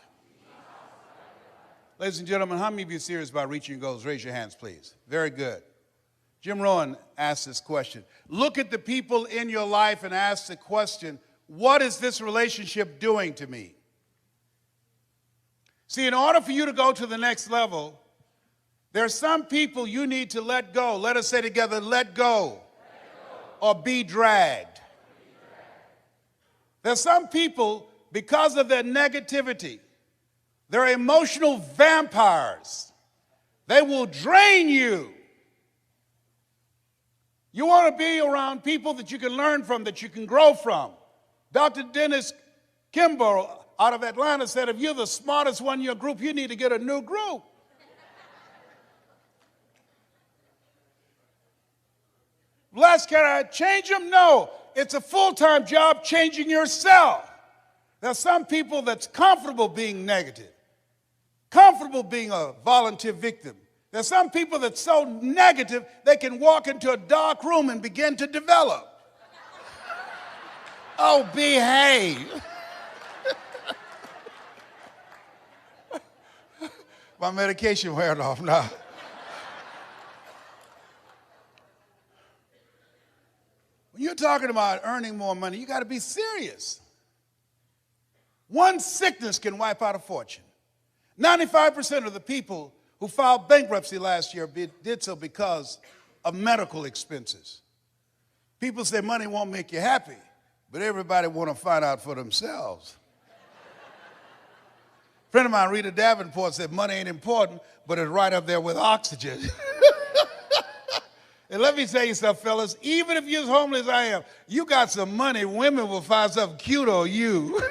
Ladies and gentlemen, how many of you are serious about reaching your goals? Raise your hands, please. Very good. Jim Rohn asked this question. Look at the people in your life and ask the question, what is this relationship doing to me? See, in order for you to go to the next level, there are some people you need to let go. Let us say together, let go. Or be dragged. There's some people, because of their negativity, they're emotional vampires. They will drain you. You want to be around people that you can learn from, that you can grow from. Dr. Dennis Kimbrough out of Atlanta said, if you're the smartest one in your group, you need to get a new group. Les, can I change them? No. It's a full-time job changing yourself. There's some people that's comfortable being negative, comfortable being a volunteer victim. There's some people that's so negative they can walk into a dark room and begin to develop. Oh, behave. My medication wearing off now. When you're talking about earning more money, you got to be serious. One sickness can wipe out a fortune. 95% of the people who filed bankruptcy last year did so because of medical expenses. People say money won't make you happy, but everybody want to find out for themselves. A friend of mine, Rita Davenport, said money ain't important, but it's right up there with oxygen. And let me tell you something, fellas, even if you're as homeless as I am, you got some money, women will find something cute on you.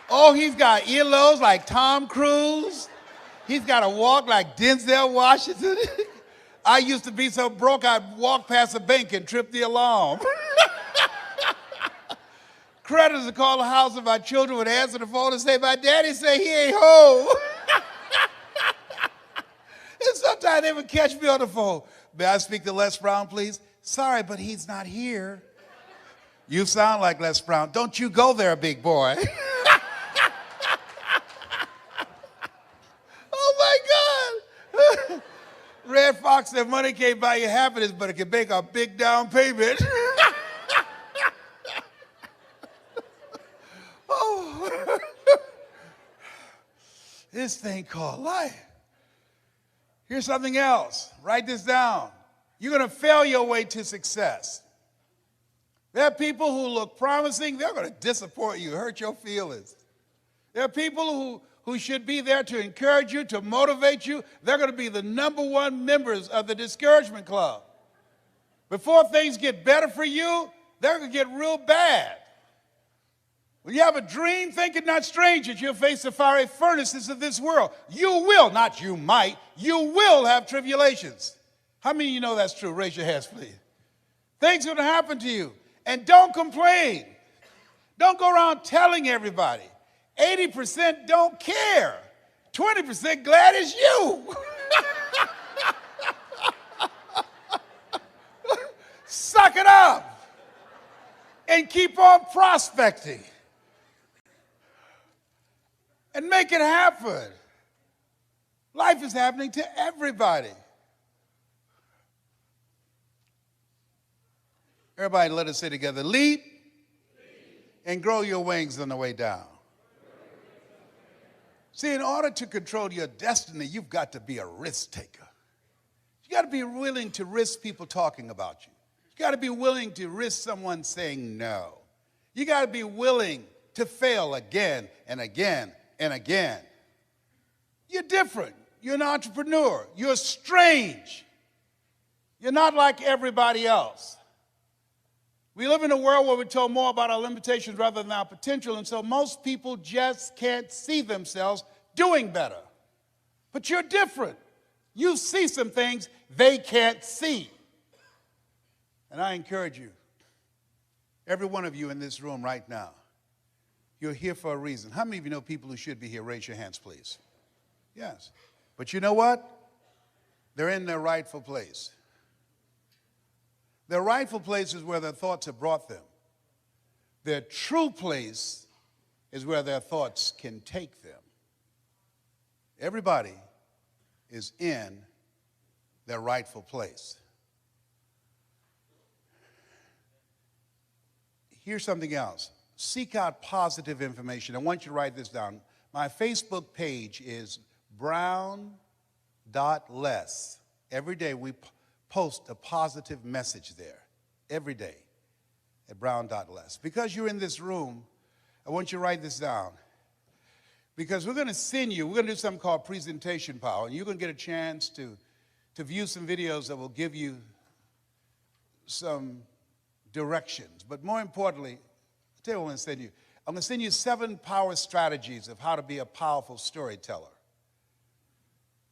Oh, he's got earlobes like Tom Cruise. He's got a walk like Denzel Washington. I used to be so broke, I'd walk past a bank and trip the alarm. Creditors would call the house and my children would answer the phone and say, my daddy say he ain't home. And sometimes they would catch me on the phone. May I speak to Les Brown, please? Sorry, but he's not here. You sound like Les Brown. Don't you go there, big boy. Oh, my God. Red Fox said money can't buy you happiness, but it can make a big down payment. Oh. This thing called life. Here's something else. Write this down. You're going to fail your way to success. There are people who look promising. They're going to disappoint you, hurt your feelings. There are people who should be there to encourage you, to motivate you. They're going to be the #1 members of the discouragement club. Before things get better for you, they're going to get real bad. When you have a dream, think it not strange that you'll face the fiery furnaces of this world. You will, not you might, you will have tribulations. How many of you know that's true? Raise your hands, please. Things are going to happen to you. And don't complain. Don't go around telling everybody. 80% don't care. 20% glad it's you. Suck it up and keep on prospecting. And make it happen. Life is happening to everybody. Everybody, let us say together, leap and grow your wings on the way down. See, in order to control your destiny, you've got to be a risk taker. You got to be willing to risk people talking about you. You got to be willing to risk someone saying no. You got to be willing to fail again and again and again. You're different. You're an entrepreneur. You're strange. You're not like everybody else. We live in a world where we're told more about our limitations rather than our potential, and so most people just can't see themselves doing better. But you're different. You see some things they can't see. And I encourage you, every one of you in this room right now, you're here for a reason. How many of you know people who should be here? Raise your hands, please. Yes. But you know what? They're in their rightful place. Their rightful place is where their thoughts have brought them. Their true place is where their thoughts can take them. Everybody is in their rightful place. Here's something else. Seek out positive information. I want you to write this down. My Facebook page is brown.less. Every day we post a positive message there. Every day at brown.less. Because you're in this room, I want you to write this down. Because we're going to send you, we're going to do something called presentation power, and you're going to get a chance to view some videos that will give you some directions. But more importantly, I'll tell you what I'm going to send you. I'm going to send you 7 power strategies of how to be a powerful storyteller.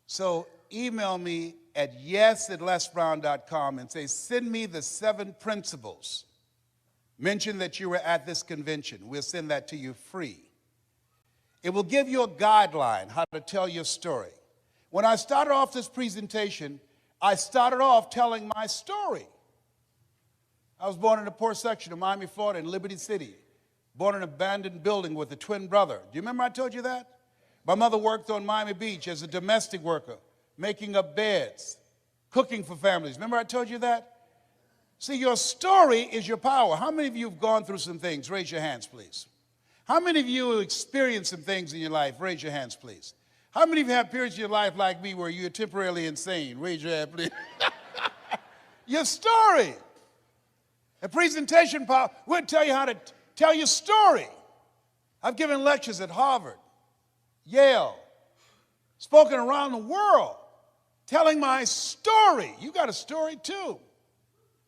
So email me at yes@lesbrown.com and say, send me the 7 principles. Mention that you were at this convention. We'll send that to you free. It will give you a guideline how to tell your story. When I started off this presentation, I started off telling my story. I was born in a poor section of Miami, Florida, in Liberty City. Born in an abandoned building with a twin brother. Do you remember I told you that? My mother worked on Miami Beach as a domestic worker, making up beds, cooking for families. Remember I told you that? See, your story is your power. How many of you have gone through some things? Raise your hands, please. How many of you have experienced some things in your life? Raise your hands, please. How many of you have periods in your life like me where you're temporarily insane? Raise your hand, please. Your story. A presentation power, we'll tell you how to tell your story. I've given lectures at Harvard, Yale, spoken around the world, telling my story. You got a story too.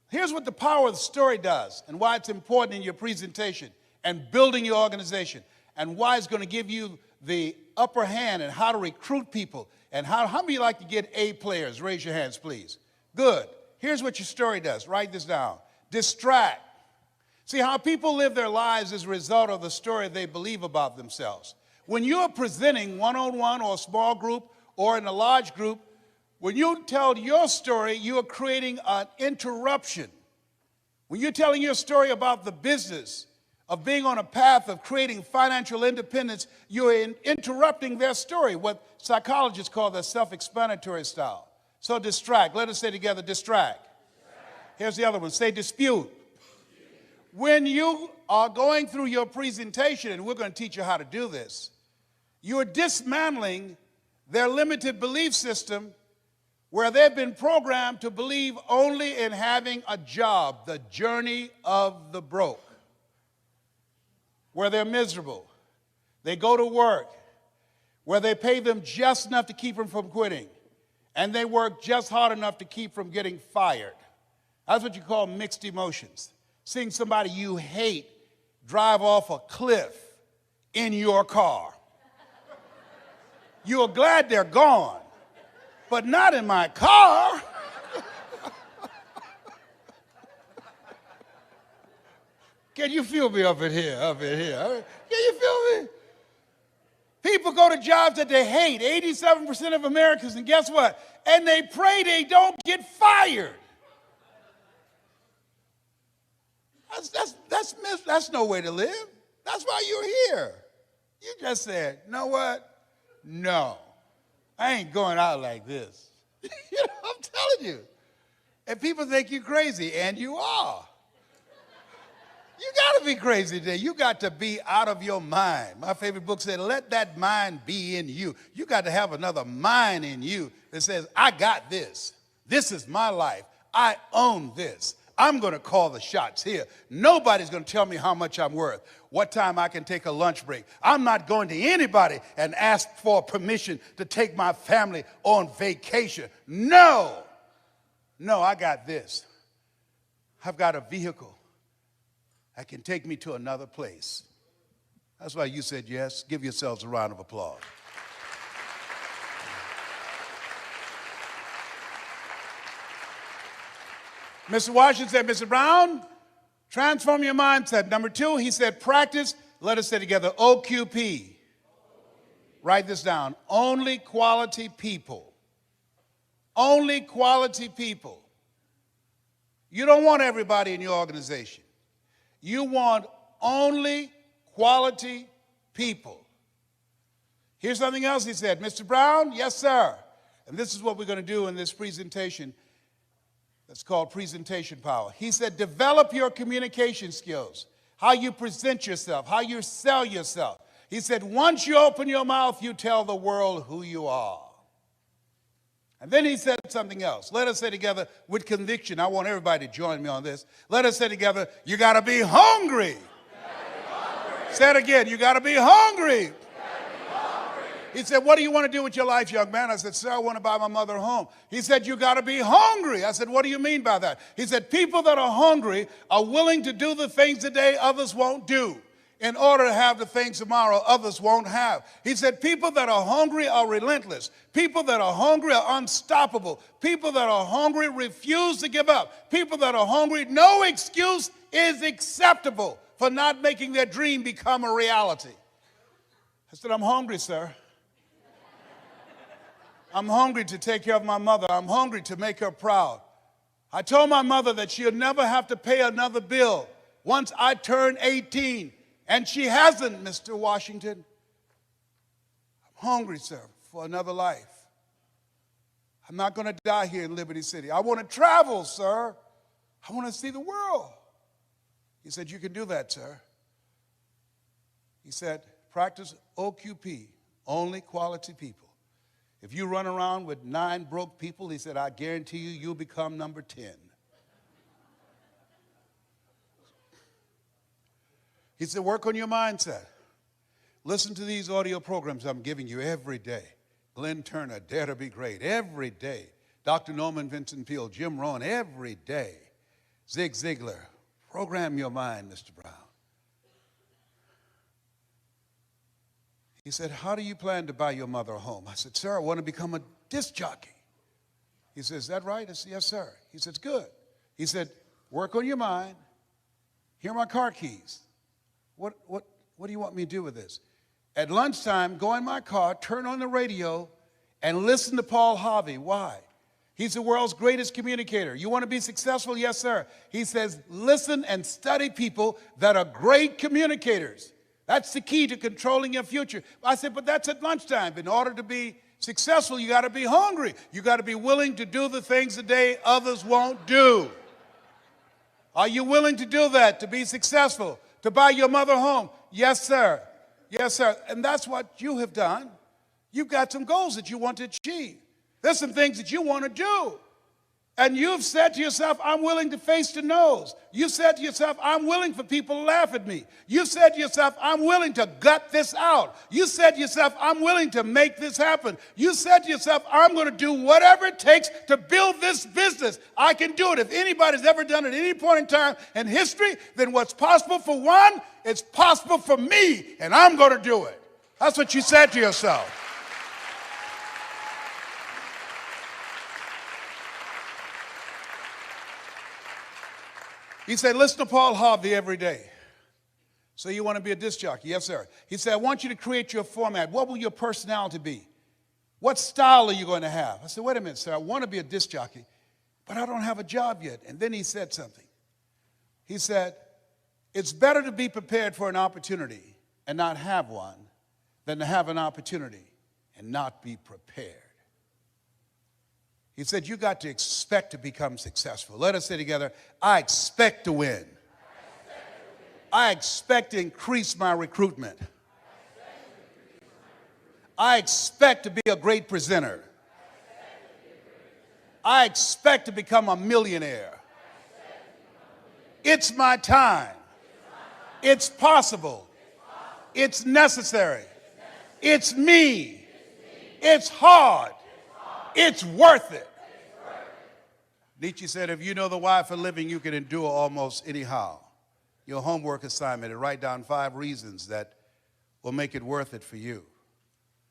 Here's what the power of the story does and why it's important in your presentation and building your organization and why it's going to give you the upper hand and how to recruit people and how many of you like to get A players? Raise your hands, please. Good. Here's what your story does. Write this down. Distract. See, how people live their lives is a result of the story they believe about themselves. When you're presenting one-on-one or a small group or in a large group, when you tell your story, you are creating an interruption. When you're telling your story about the business of being on a path of creating financial independence, you're interrupting their story, what psychologists call the self-explanatory style. So distract. Let us say together, distract. Here's the other one. Say dispute. When you are going through your presentation, and we're going to teach you how to do this, you're dismantling their limited belief system where they've been programmed to believe only in having a job, the journey of the broke, where they're miserable. They go to work, where they pay them just enough to keep them from quitting, and they work just hard enough to keep from getting fired. That's what you call mixed emotions. Seeing somebody you hate drive off a cliff in your car. You're glad they're gone, but not in my car. Can you feel me up in here? Can you feel me? People go to jobs that they hate, 87% of Americans, and guess what? And they pray they don't get fired. That's no way to live. That's why you're here. You just said, you know what? No, I ain't going out like this. You know, I'm telling you. And people think you're crazy, and you are. You got to be crazy today. You got to be out of your mind. My favorite book said, let that mind be in you. You got to have another mind in you that says, I got this. This is my life. I own this. I'm going to call the shots here. Nobody's going to tell me how much I'm worth, what time I can take a lunch break. I'm not going to anybody and ask for permission to take my family on vacation. No, I got this. I've got a vehicle that can take me to another place. That's why you said yes. Give yourselves a round of applause. Mr. Washington said, Mr. Brown, transform your mindset. Number 2, he said, practice. Let us say together, OQP. Write this down. Only quality people. Only quality people. You don't want everybody in your organization. You want only quality people. Here's something else he said. Mr. Brown, yes, sir. And this is what we're going to do in this presentation. That's called presentation power. He said, develop your communication skills, how you present yourself, how you sell yourself. He said, once you open your mouth, you tell the world who you are. And then he said something else. Let us say together with conviction. I want everybody to join me on this. Let us say together, you got to be hungry. Say it again, you got to be hungry. He said, what do you want to do with your life, young man? I said, sir, I want to buy my mother a home. He said, you got to be hungry. I said, what do you mean by that? He said, people that are hungry are willing to do the things today others won't do in order to have the things tomorrow others won't have. He said, people that are hungry are relentless. People that are hungry are unstoppable. People that are hungry refuse to give up. People that are hungry, no excuse is acceptable for not making their dream become a reality. I said, I'm hungry, sir. I'm hungry to take care of my mother. I'm hungry to make her proud. I told my mother that she'll never have to pay another bill once I turn 18, and she hasn't, Mr. Washington. I'm hungry, sir, for another life. I'm not going to die here in Liberty City. I want to travel, sir. I want to see the world. He said, you can do that, sir. He said, practice OQP, only quality people. If you run around with 9 broke people, he said, I guarantee you, you'll become number 10. He said, work on your mindset. Listen to these audio programs I'm giving you every day. Glenn Turner, Dare to Be Great, every day. Dr. Norman Vincent Peale, Jim Rohn, every day. Zig Ziglar, program your mind, Mr. Brown. He said, how do you plan to buy your mother a home? I said, sir, I want to become a disc jockey. He said, is that right? I said, yes, sir. He said, good. He said, work on your mind. Here are my car keys. What do you want me to do with this? At lunchtime, go in my car, turn on the radio, and listen to Paul Harvey. Why? He's the world's greatest communicator. You want to be successful? Yes, sir. He says, listen and study people that are great communicators. That's the key to controlling your future. I said, but that's at lunchtime. In order to be successful, you got to be hungry. You got to be willing to do the things today others won't do. Are you willing to do that to be successful, to buy your mother a home? Yes, sir. Yes, sir. And that's what you have done. You've got some goals that you want to achieve. There's some things that you want to do. And you've said to yourself, I'm willing to face the no's. You said to yourself, I'm willing for people to laugh at me. You said to yourself, I'm willing to gut this out. You said to yourself, I'm willing to make this happen. You said to yourself, I'm going to do whatever it takes to build this business. I can do it. If anybody's ever done it at any point in time in history, then what's possible for one, it's possible for me, and I'm going to do it. That's what you said to yourself. He said, listen to Paul Harvey every day. So you want to be a disc jockey? Yes, sir. He said, I want you to create your format. What will your personality be? What style are you going to have? I said, wait a minute, sir. I want to be a disc jockey, but I don't have a job yet. And then he said something. He said, it's better to be prepared for an opportunity and not have one than to have an opportunity and not be prepared. He said, you got to expect to become successful. Let us say together, I expect to win. I expect to increase my recruitment. I expect to be a great presenter. I expect to become a millionaire. It's my time. It's possible. It's necessary. It's me. It's hard. It's worth it. Nietzsche said, if you know the why for living, you can endure almost anyhow. Your homework assignment is write down 5 reasons that will make it worth it for you.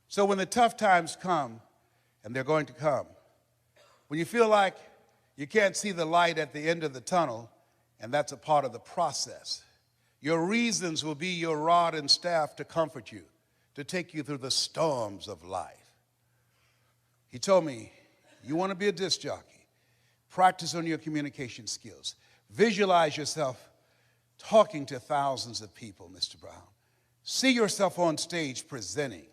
So when the tough times come, and they're going to come, when you feel like you can't see the light at the end of the tunnel, and that's a part of the process, your reasons will be your rod and staff to comfort you, to take you through the storms of life. He told me, you want to be a disc jockey, practice on your communication skills. Visualize yourself talking to thousands of people, Mr. Brown. See yourself on stage presenting.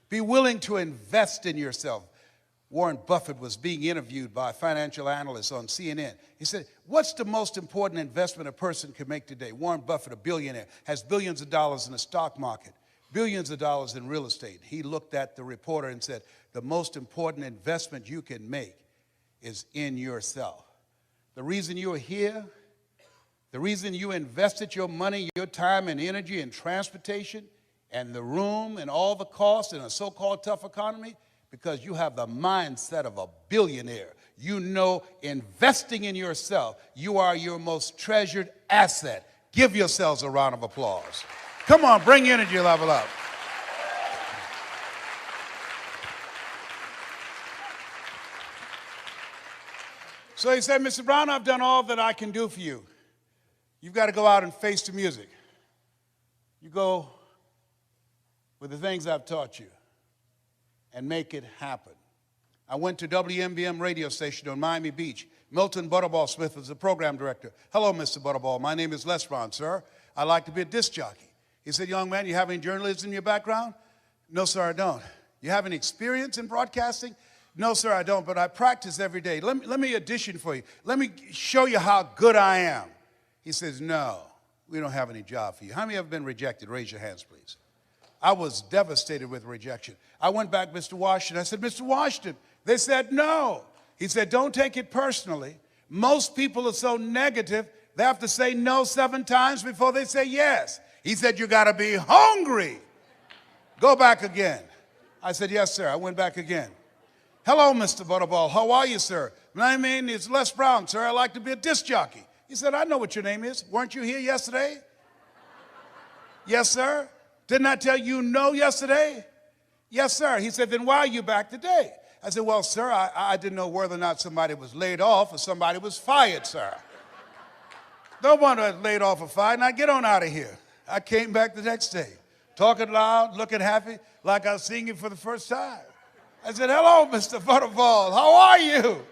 Be willing to invest in yourself. Warren Buffett was being interviewed by a financial analyst on CNN. He said, what's the most important investment a person can make today? Warren Buffett, a billionaire, has billions of dollars in the stock market, billions of dollars in real estate. He looked at the reporter and said, the most important investment you can make is in yourself. The reason you are here, the reason you invested your money, your time and energy in transportation and the room and all the costs in a so-called tough economy, because you have the mindset of a billionaire. You know, investing in yourself, you are your most treasured asset. Give yourselves a round of applause. Come on, bring your energy level up. So he said, Mr. Brown, I've done all that I can do for you. You've got to go out and face the music. You go with the things I've taught you and make it happen. I went to WMBM radio station on Miami Beach. Milton Butterball Smith was the program director. Hello, Mr. Butterball. My name is Les Brown, sir. I'd like to be a disc jockey. He said, young man, you have any journalism in your background? No, sir, I don't. You have any experience in broadcasting? No, sir, I don't, but I practice every day. Let me audition for you. Let me show you how good I am. He says, no, we don't have any job for you. How many have been rejected? Raise your hands, please. I was devastated with rejection. I went back, Mr. Washington. I said, Mr. Washington. They said no. He said, don't take it personally. Most people are so negative, they have to say no 7 times before they say yes. He said, you got to be hungry. Go back again. I said, yes, sir. I went back again. Hello, Mr. Butterball. How are you, sir? My name is Les Brown, sir. I'd like to be a disc jockey. He said, I know what your name is. Weren't you here yesterday? Yes, sir. Didn't I tell you no yesterday? Yes, sir. He said, then why are you back today? I said, well, sir, I didn't know whether or not somebody was laid off or somebody was fired, sir. No one was laid off or fired. Now get on out of here. I came back the next day, talking loud, looking happy, like I was singing for the first time. I said, hello, Mr. Butterball. How are you?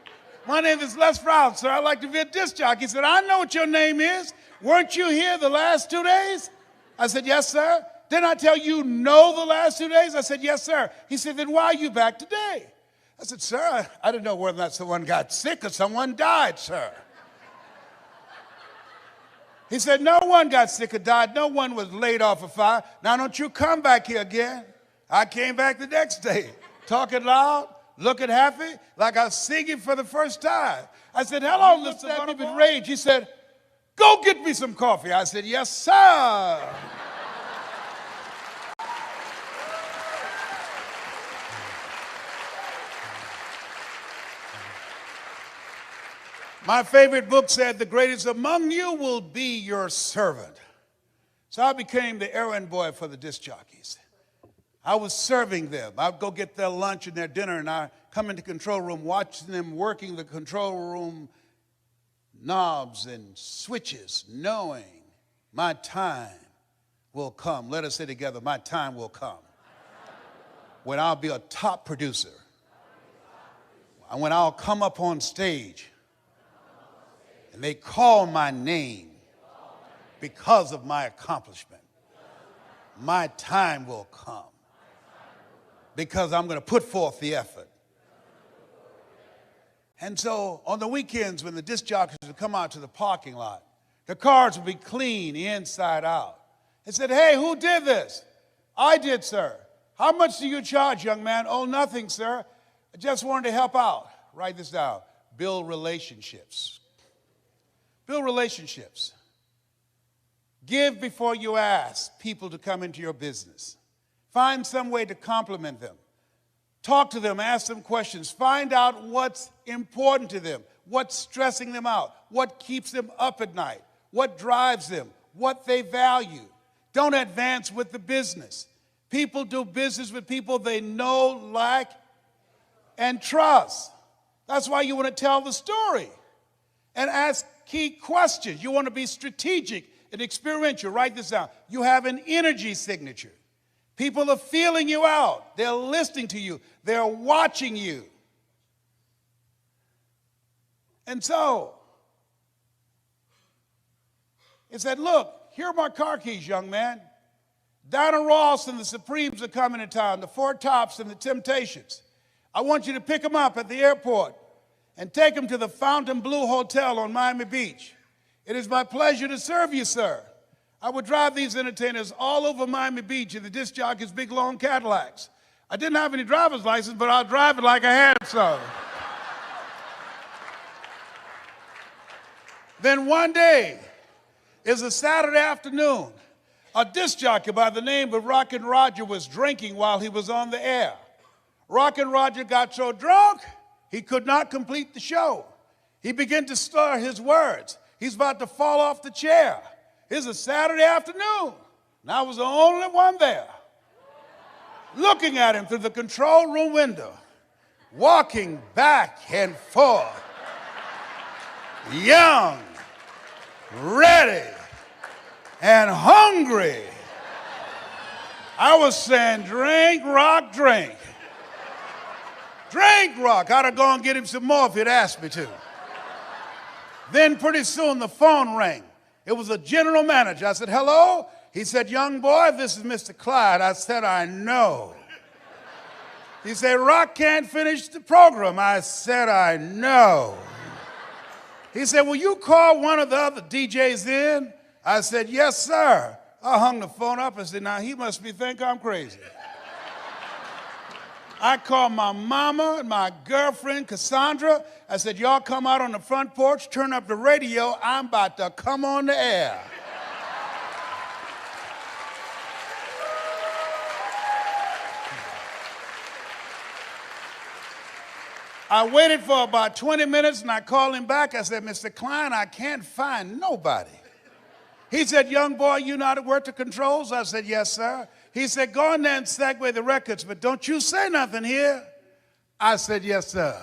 My name is Les Brown, sir. I'd like to be a disc jockey. He said, I know what your name is. Weren't you here the last 2 days? I said, yes, sir. Didn't I tell you no the last 2 days? I said, yes, sir. He said, then why are you back today? I said, sir, I didn't know whether or not someone got sick or someone died, sir. He said, no one got sick or died. No one was laid off or fired. Now don't you come back here again. I came back the next day, talking loud, looking happy, like I was singing for the first time. I said, hello, Mr. Butterball. With rage. He said, go get me some coffee. I said, yes, sir. My favorite book said, the greatest among you will be your servant. So I became the errand boy for the disc jockeys. I was serving them. I'd go get their lunch and their dinner, and I'd come into the control room, watching them working the control room knobs and switches, knowing my time will come. Let us say together, my time will come. When I'll be a top producer. And when I'll come up on stage and they call my name because of my accomplishment, my time will come. Because I'm going to put forth the effort. And so on the weekends when the disc jockeys would come out to the parking lot, The cars would be clean inside out. They said, hey, who did this? I did, sir. How much do you charge, young man? Oh, nothing, sir. I just wanted to help out. Write this down. Build relationships. Build relationships. Give before you ask people to come into your business. Find some way to compliment them. Talk to them, ask them questions. Find out what's important to them, what's stressing them out, what keeps them up at night, what drives them, what they value. Don't advance with the business. People do business with people they know, like, and trust. That's why you want to tell the story and ask key questions. You want to be strategic and experiential. Write this down. You have an energy signature. People are feeling you out. They're listening to you. They're watching you. And so, it said, look, here are my car keys, young man. Donna Ross and the Supremes are coming to town, the Four Tops and the Temptations. I want you to pick them up at the airport and take them to the Fontainebleau Hotel on Miami Beach. It is my pleasure to serve you, sir. I would drive these entertainers all over Miami Beach in the disc jockeys' big, long Cadillacs. I didn't have any driver's license, but I'll drive it like I had some. Then one day, it's a Saturday afternoon, a disc jockey by the name of Rockin' Roger was drinking while he was on the air. Rockin' Roger got so drunk, he could not complete the show. He began to slur his words. He's about to fall off the chair. It's a Saturday afternoon, and I was the only one there, looking at him through the control room window, walking back and forth, young, ready, and hungry. I was saying, drink, rock, drink. Drink, rock. I'd have gone and get him some more if he'd asked me to. Then pretty soon the phone rang. It was a general manager. I said, hello? He said, young boy, this is Mr. Clyde. I said, I know. He said, Rock can't finish the program. I said, I know. He said, will you call one of the other DJs in? I said, yes, sir. I hung the phone up and said, now he must think I'm crazy. I called my mama and my girlfriend, Cassandra. I said, y'all come out on the front porch, turn up the radio. I'm about to come on the air. I waited for about 20 minutes and I called him back. I said, Mr. Klein, I can't find nobody. He said, young boy, you know how to work the controls? I said, yes, sir. He said, go in there and segue the records, but don't you say nothing here. I said, yes, sir.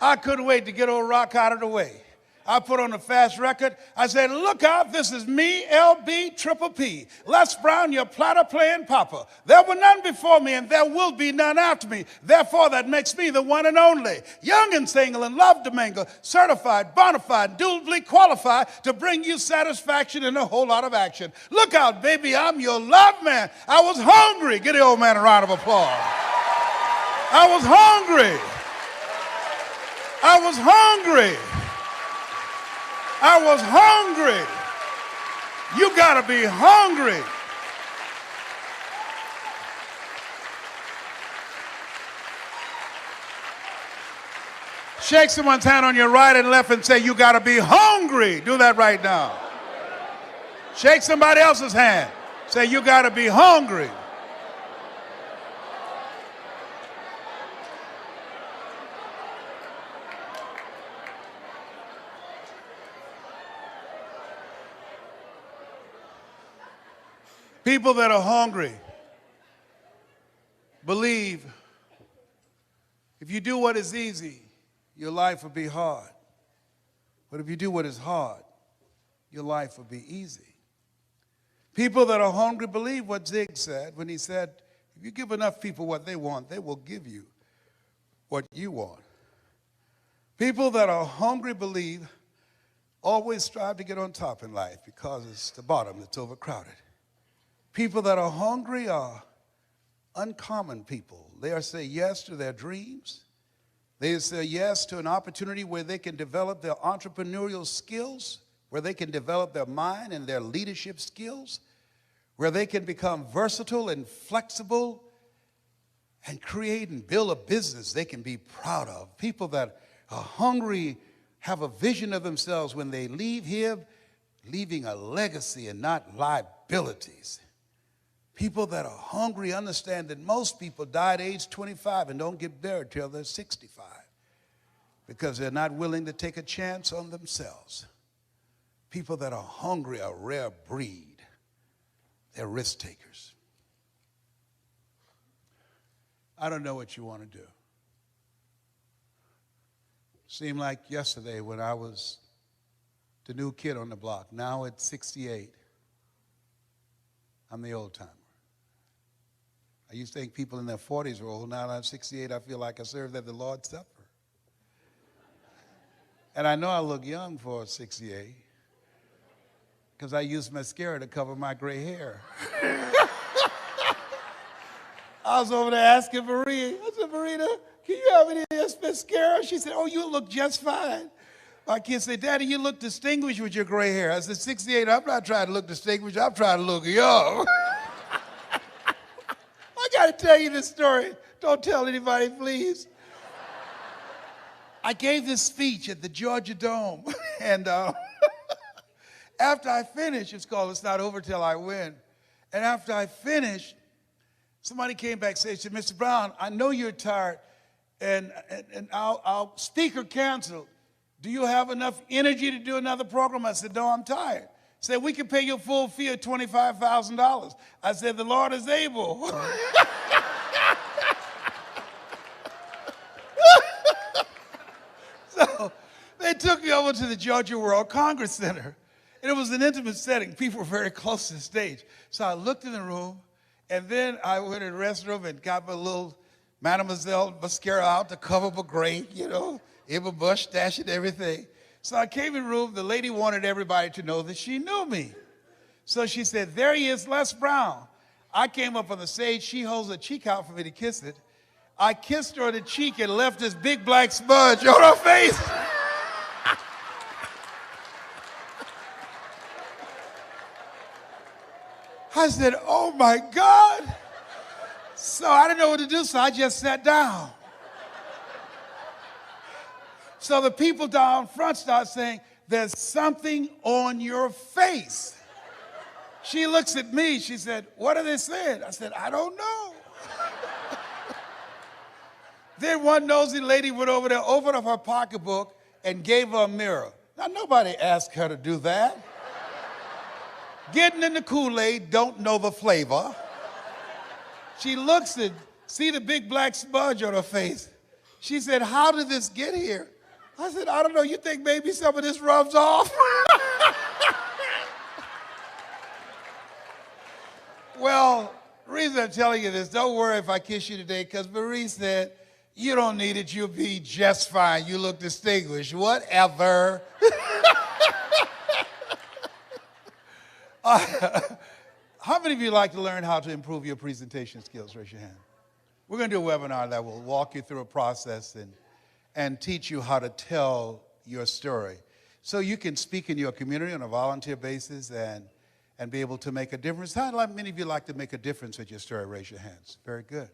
I couldn't wait to get old Rock out of the way. I put on a fast record. I said, look out, this is me, LB, Triple P. Les Brown, your platter playing papa. There were none before me, and there will be none after me. Therefore, that makes me the one and only. Young and single and love to mingle, certified, bona fide, duly qualified to bring you satisfaction and a whole lot of action. Look out, baby, I'm your love man. I was hungry. Give the old man a round of applause. I was hungry. I was hungry. I was hungry. You gotta be hungry. Shake someone's hand on your right and left and say, you gotta be hungry. Do that right now. Shake somebody else's hand. Say, you gotta be hungry. People that are hungry believe if you do what is easy, your life will be hard. But if you do what is hard, your life will be easy. People that are hungry believe what Zig said when he said, if you give enough people what they want, they will give you what you want. People that are hungry believe always strive to get on top in life because it's the bottom that's overcrowded. People that are hungry are uncommon people. They are say yes to their dreams. They say yes to an opportunity where they can develop their entrepreneurial skills, where they can develop their mind and their leadership skills, where they can become versatile and flexible and create and build a business they can be proud of. People that are hungry, have a vision of themselves when they leave here, leaving a legacy and not liabilities. People that are hungry understand that most people die at age 25 and don't get buried till they're 65 because they're not willing to take a chance on themselves. People that are hungry are a rare breed. They're risk takers. I don't know what you want to do. Seemed like yesterday when I was the new kid on the block. Now at 68, I'm the old timer. I used to think people in their 40s were old. Now that I'm 68, I feel like I served at the Lord's Supper. And I know I look young for 68 because I used mascara to cover my gray hair. I was over there asking Marie. I said, Marita, can you have any of this mascara? She said, oh, you look just fine. My kids say, Daddy, you look distinguished with your gray hair. I said, 68, I'm not trying to look distinguished. I'm trying to look young. I got to tell you this story. Don't tell anybody, please. I gave this speech at the Georgia Dome. And after I finished, it's called It's Not Over Till I Win. And after I finished, somebody came back and said, Mr. Brown, I know you're tired, and our speaker canceled. Do you have enough energy to do another program? I said, no, I'm tired. He said, we can pay your full fee of $25,000. I said, the Lord is able. So they took me over to the Georgia World Congress Center. And it was an intimate setting. People were very close to the stage. So I looked in the room, and then I went in the restroom and got my little Mademoiselle mascara out to cover my gray, you know, in my mustache and everything. So I came in the room. The lady wanted everybody to know that she knew me. So she said, there he is, Les Brown. I came up on the stage. She holds her cheek out for me to kiss it. I kissed her on the cheek and left this big black smudge on her face. I said, oh my God. So I didn't know what to do, so I just sat down. So the people down front start saying, there's something on your face. She looks at me, she said, what are they saying? I said, I don't know. Then one nosy lady went over there, opened up her pocketbook, and gave her a mirror. Now, nobody asked her to do that. Getting in the Kool-Aid, don't know the flavor. She looks and see the big black smudge on her face. She said, how did this get here? I said, I don't know, you think maybe some of this rubs off? Well, the reason I'm telling you this, don't worry if I kiss you today, because Marie said, you don't need it, you'll be just fine. You look distinguished, whatever. How many of you like to learn how to improve your presentation skills? Raise your hand. We're going to do a webinar that will walk you through a process and teach you how to tell your story so you can speak in your community on a volunteer basis and be able to make a difference. How many of you like to make a difference with your story? Raise your hands. Very good.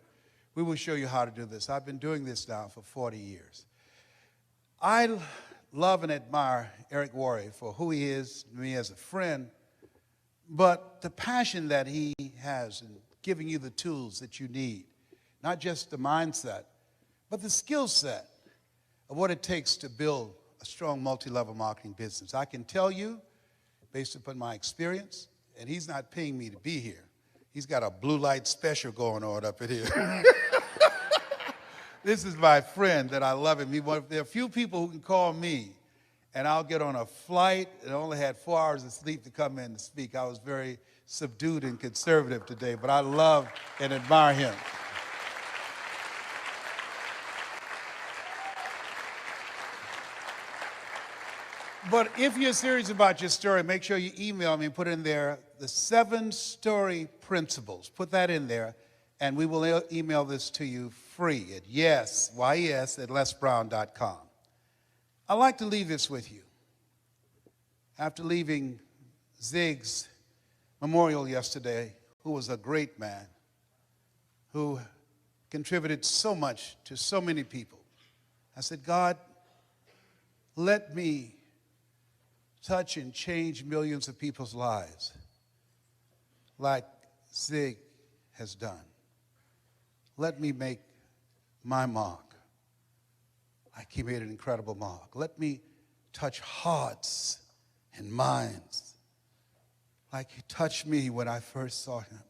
We will show you how to do this. I've been doing this now for 40 years. I love and admire Eric Worre for who he is to me as a friend, but the passion that he has in giving you the tools that you need, not just the mindset, but the skill set of what it takes to build a strong multi-level marketing business. I can tell you, based upon my experience, and he's not paying me to be here. He's got a blue light special going on up in here. This is my friend that I love him. There are a few people who can call me, and I'll get on a flight and only had 4 hours of sleep to come in to speak. I was very subdued and conservative today, but I love and admire him. But if you're serious about your story, make sure you email me and put in there the 7 story principles. Put that in there, and we will email this to you free at yes, Y-E-S, at lesbrown.com. I'd like to leave this with you. After leaving Zig's memorial yesterday, who was a great man, who contributed so much to so many people, I said, God, let me touch and change millions of people's lives like Zig has done. Let me make my mark like he made an incredible mark. Let me touch hearts and minds like he touched me when I first saw him.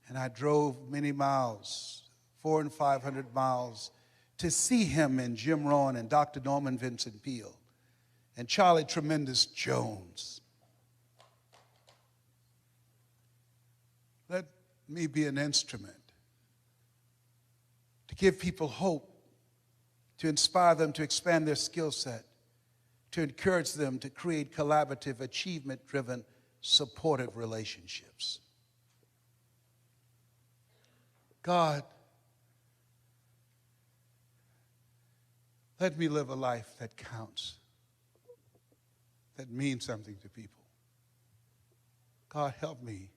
And I drove many miles, 400 and 500 miles, to see him and Jim Rohn and Dr. Norman Vincent Peale and Charlie Tremendous Jones. Let me be an instrument to give people hope, to inspire them to expand their skill set, to encourage them to create collaborative, achievement-driven, supportive relationships. God, let me live a life that counts, that means something to people. God, help me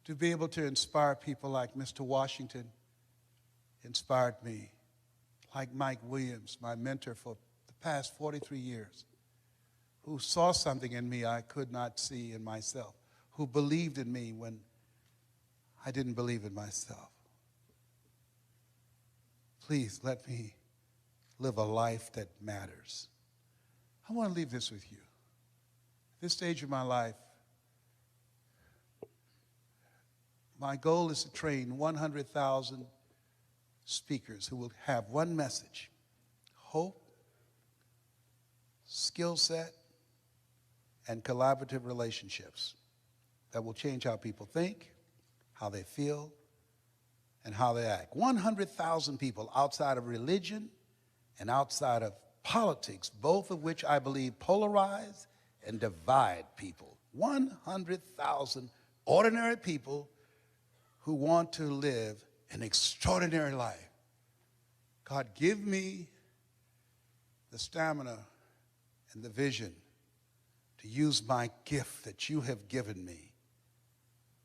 to be able to inspire people like Mr. Washington inspired me, like Mike Williams, my mentor for the past 43 years, who saw something in me I could not see in myself, who believed in me when I didn't believe in myself. Please let me live a life that matters. I want to leave this with you. At this stage of my life, my goal is to train 100,000 speakers who will have one message: hope, skill set, and collaborative relationships that will change how people think, how they feel, and how they act. 100,000 people outside of religion and outside of politics, both of which I believe polarize and divide people. 100,000 ordinary people who want to live an extraordinary life. God, give me the stamina and the vision to use my gift that you have given me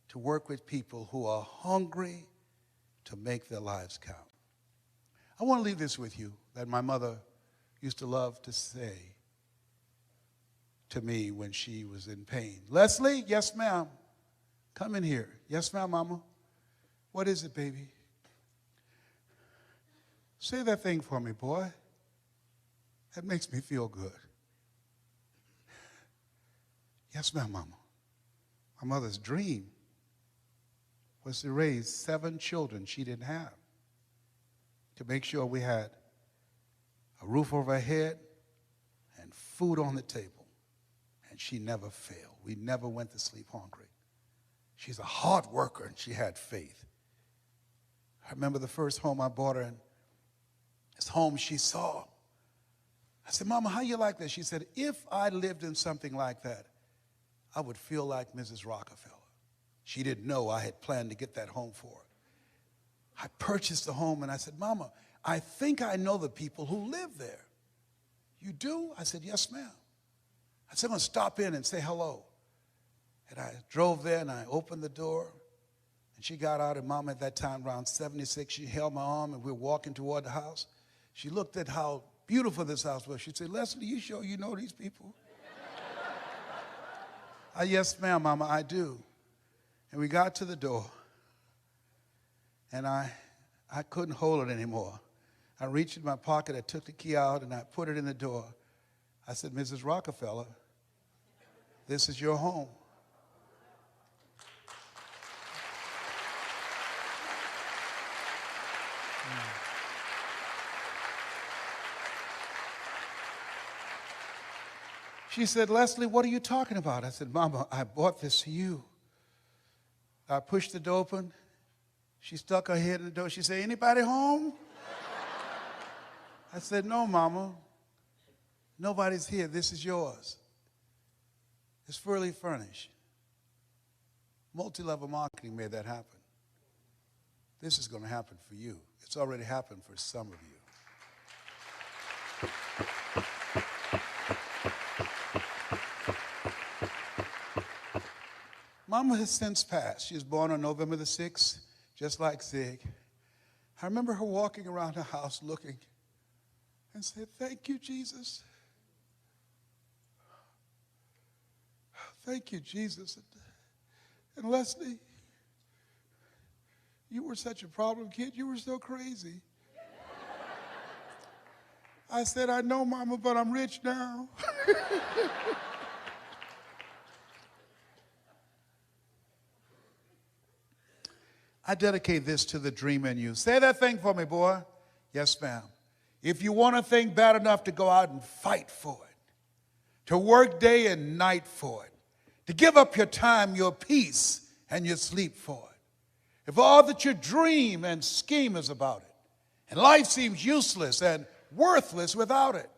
to work with people who are hungry to make their lives count. I want to leave this with you that my mother used to love to say to me when she was in pain. Leslie, yes, ma'am. Come in here. Yes, ma'am, mama. What is it, baby? Say that thing for me, boy. That makes me feel good. Yes, ma'am, mama. My mother's dream was to raise 7 children she didn't have, to make sure we had a roof over our head and food on the table. And she never failed. We never went to sleep hungry. She's a hard worker, and she had faith. I remember the first home I bought her in, this home she saw. I said, Mama, how you like that? She said, if I lived in something like that, I would feel like Mrs. Rockefeller. She didn't know I had planned to get that home for her. I purchased the home, and I said, Mama, I think I know the people who live there. You do? I said, yes, ma'am. I said, I'm going to stop in and say hello. And I drove there, and I opened the door, and she got out, and Mama at that time, around 76, she held my arm, and we were walking toward the house. She looked at how beautiful this house was. She said, Leslie, you sure you know these people? Yes, ma'am, Mama, I do. And we got to the door, and I couldn't hold it anymore. I reached in my pocket, I took the key out, and I put it in the door. I said, Mrs. Rockefeller, this is your home. She said, Leslie, what are you talking about? I said, Mama, I bought this for you. I pushed the door open. She stuck her head in the door. She said, anybody home? I said, no, Mama. Nobody's here. This is yours. It's fully furnished. Multi-level marketing made that happen. this is going to happen for you. It's already happened for some of you. Mama has since passed. She was born on November the 6th, just like Zig. I remember her walking around the house looking and said, "Thank you, Jesus. Thank you, Jesus." And Leslie, you were such a problem kid. You were so crazy. I said, "I know, Mama, but I'm rich now." I dedicate this to the dream in you. Say that thing for me, boy. Yes, ma'am. If you want a thing bad enough to go out and fight for it, to work day and night for it, to give up your time, your peace, and your sleep for it. If all that you dream and scheme is about it, and life seems useless and worthless without it,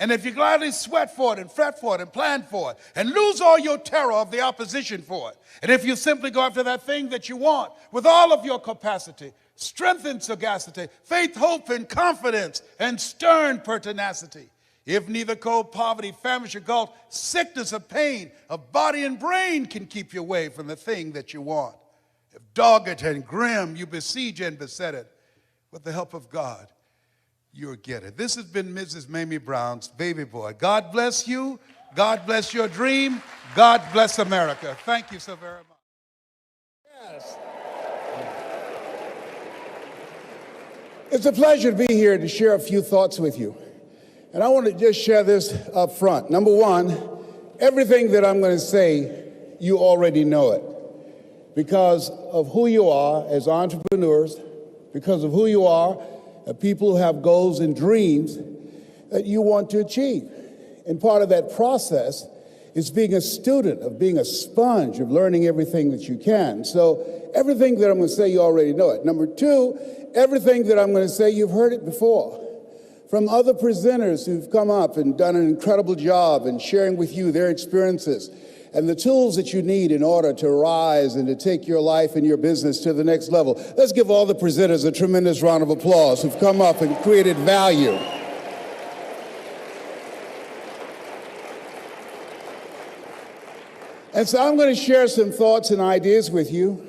and if you gladly sweat for it and fret for it and plan for it and lose all your terror of the opposition for it, and if you simply go after that thing that you want with all of your capacity, strength and sagacity, faith, hope, and confidence, and stern pertinacity, if neither cold poverty, famish, or gulf, sickness or pain of body and brain can keep you away from the thing that you want, if dogged and grim you besiege and beset it, with the help of God, you'll get it. This has been Mrs. Mamie Brown's Baby Boy. God bless you. God bless your dream. God bless America. Thank you so very much. Yes. It's a pleasure to be here to share a few thoughts with you. And I want to just share this up front. Number one, everything that I'm going to say, you already know it. Because of who you are as entrepreneurs, because of who you are, people who have goals and dreams that you want to achieve. And part of that process is being a student, of being a sponge, of learning everything that you can. So everything that I'm going to say, you already know it. Number two, everything that I'm going to say, you've heard it before. From other presenters who've come up and done an incredible job in sharing with you their experiences and the tools that you need in order to rise and to take your life and your business to the next level. Let's give all the presenters a tremendous round of applause who've come up and created value. And so I'm going to share some thoughts and ideas with you.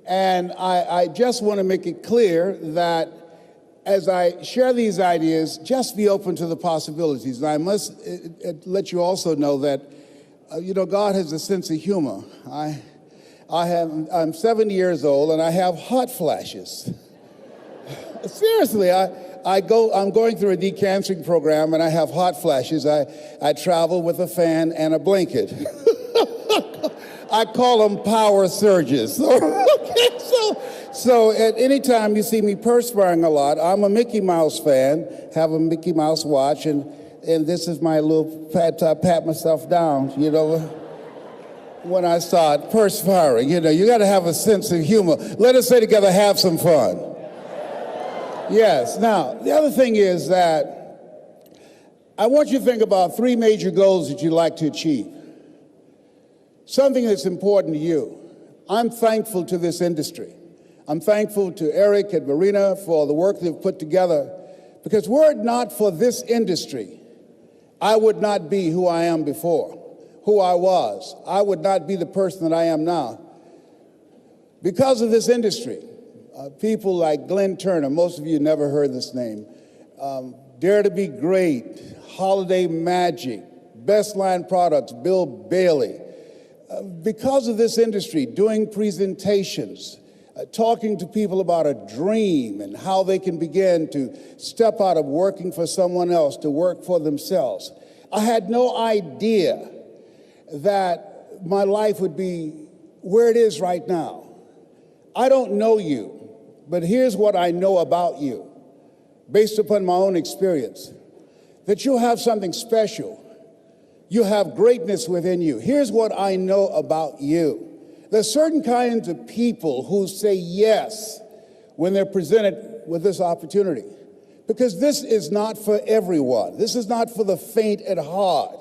And I just want to make it clear that as I share these ideas, just be open to the possibilities. And I must let you also know that God has a sense of humor. I'm 70 years old and I have hot flashes. Seriously, I'm going through a decancering program and I have hot flashes. I travel with a fan and a blanket. I call them power surges. So at any time you see me perspiring a lot, I'm a Mickey Mouse fan, have a Mickey Mouse watch, and this is my little pat myself down, when I start perspiring. You got to have a sense of humor. Let us say together, have some fun. Yes. Now, the other thing is that I want you to think about three major goals that you'd like to achieve. Something that's important to you. I'm thankful to this industry. I'm thankful to Eric and Marina for the work they've put together, because were it not for this industry, I would not be who I am before, who I was. I would not be the person that I am now. Because of this industry, people like Glenn Turner, most of you never heard this name, Dare to Be Great, Holiday Magic, Best Line Products, Bill Bailey. Because of this industry, doing presentations, talking to people about a dream and how they can begin to step out of working for someone else to work for themselves. I had no idea that my life would be where it is right now. I don't know you, but here's what I know about you, based upon my own experience, that you have something special. You have greatness within you. Here's what I know about you. There's certain kinds of people who say yes when they're presented with this opportunity, because this is not for everyone. This is not for the faint at heart.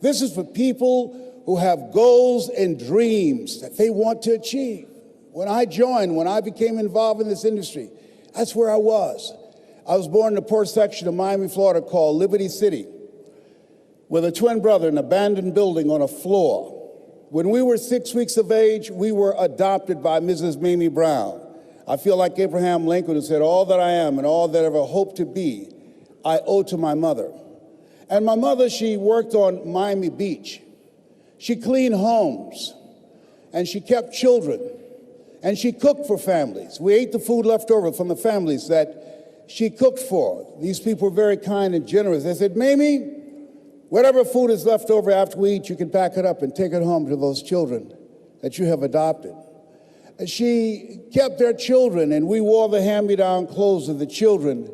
This is for people who have goals and dreams that they want to achieve. When I joined, when I became involved in this industry, that's where I was. I was born in the poor section of Miami, Florida called Liberty City, with a twin brother in an abandoned building on a floor. When we were 6 weeks of age, we were adopted by Mrs. Mamie Brown. I feel like Abraham Lincoln, who said, all that I am and all that I ever hope to be, I owe to my mother. And my mother, she worked on Miami Beach. She cleaned homes, and she kept children, and she cooked for families. We ate the food left over from the families that she cooked for. These people were very kind and generous. They said, Mamie, whatever food is left over after we eat, you can pack it up and take it home to those children that you have adopted. And she kept their children, and we wore the hand-me-down clothes of the children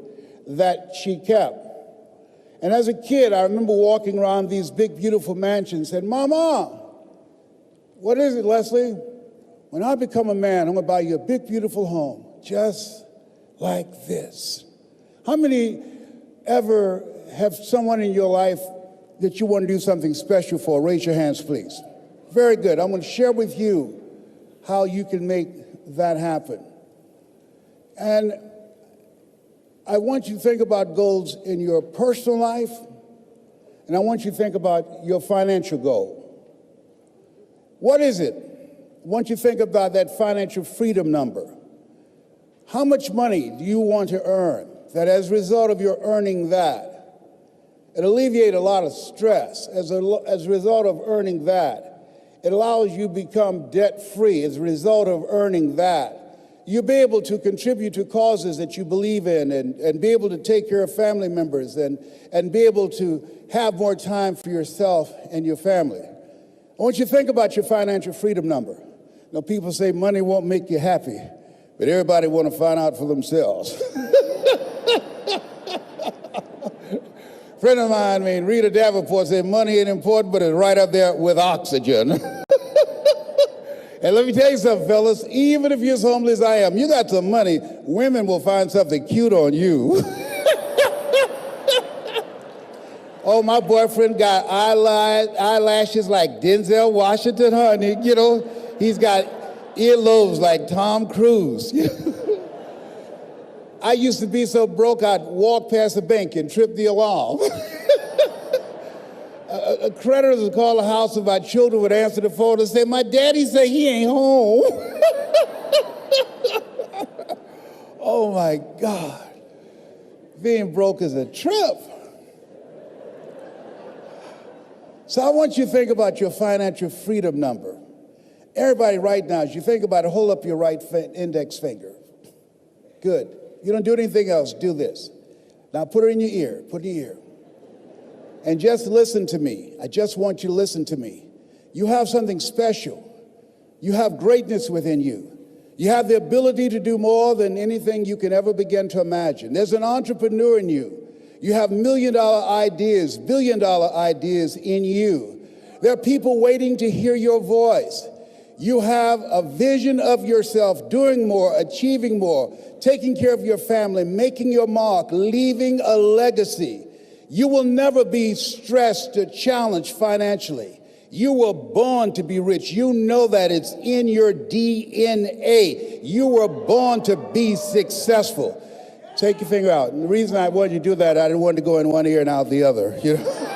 that she kept. And as a kid, I remember walking around these big, beautiful mansions and said, Mama, what is it, Leslie? When I become a man, I'm going to buy you a big, beautiful home, just like this. How many ever have someone in your life that you want to do something special for? Raise your hands, please. Very good. I'm going to share with you how you can make that happen. And I want you to think about goals in your personal life, and I want you to think about your financial goal. What is it? I want you to think about that financial freedom number. How much money do you want to earn that as a result of your earning that, it alleviates a lot of stress. As a result of earning that, it allows you to become debt-free. As a result of earning that, you'll be able to contribute to causes that you believe in and be able to take care of family members and be able to have more time for yourself and your family. I want you to think about your financial freedom number. You know, people say money won't make you happy, but everybody want to find out for themselves. Friend of mine, Rita Davenport, said money ain't important, but it's right up there with oxygen. And let me tell you something, fellas, even if you're as homeless as I am, you got some money, women will find something cute on you. Oh, my boyfriend got eyelashes like Denzel Washington, honey. You know, he's got earlobes like Tom Cruise. I used to be so broke, I'd walk past the bank and trip the alarm. Creditors would call the house and my children would answer the phone and say, my daddy say he ain't home. Oh my God. Being broke is a trip. So I want you to think about your financial freedom number. Everybody right now, as you think about it, hold up your right index finger. Good. You don't do anything else, do this. Now put it in your ear, put it in your ear. And just listen to me. I just want you to listen to me. You have something special. You have greatness within you. You have the ability to do more than anything you can ever begin to imagine. There's an entrepreneur in you. You have million-dollar ideas, billion-dollar ideas in you. There are people waiting to hear your voice. You have a vision of yourself doing more, achieving more, taking care of your family, making your mark, leaving a legacy. You will never be stressed or challenged financially. You were born to be rich. You know that it's in your DNA. You were born to be successful. Take your finger out. And the reason I wanted you to do that, I didn't want to go in one ear and out the other. You know?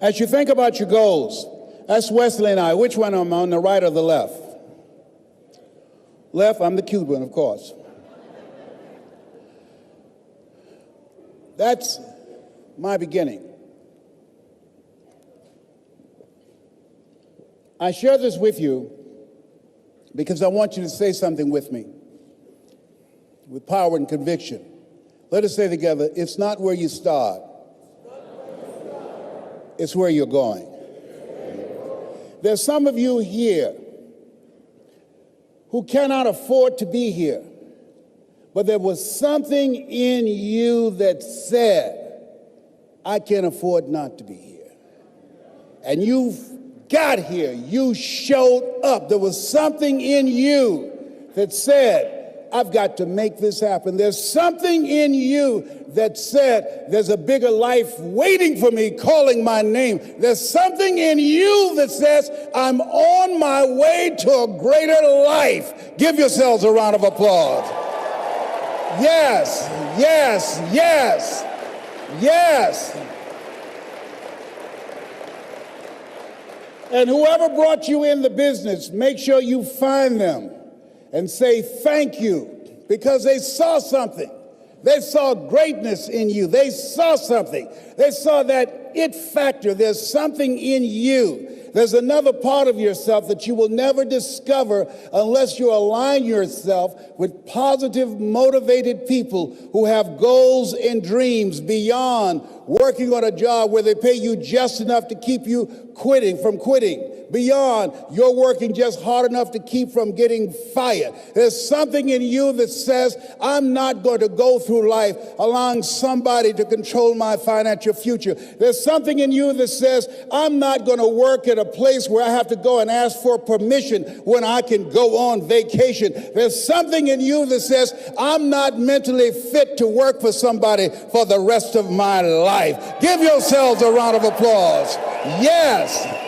As you think about your goals, that's Wesley and I. Which one am I, on the right or the left? Left, I'm the cute one, of course. That's my beginning. I share this with you because I want you to say something with me, with power and conviction. Let us say together, it's not where you start. It's where you're going. There's some of you here who cannot afford to be here, but there was something in you that said, I can't afford not to be here. And you got here. You showed up. There was something in you that said, I've got to make this happen. There's something in you that said, there's a bigger life waiting for me, calling my name. There's something in you that says, I'm on my way to a greater life. Give yourselves a round of applause. Yes, yes, yes, yes. And whoever brought you in the business, make sure you find them and say thank you, because they saw something. They saw greatness in you. They saw something. They saw that it factor. There's something in you. There's another part of yourself that you will never discover unless you align yourself with positive, motivated people who have goals and dreams beyond working on a job where they pay you just enough to keep you from quitting. Beyond you're working just hard enough to keep from getting fired. There's something in you that says, I'm not going to go through life allowing somebody to control my financial future. There's something in you that says, I'm not going to work at a place where I have to go and ask for permission when I can go on vacation. There's something in you that says, I'm not mentally fit to work for somebody for the rest of my life. Give yourselves a round of applause. Yes.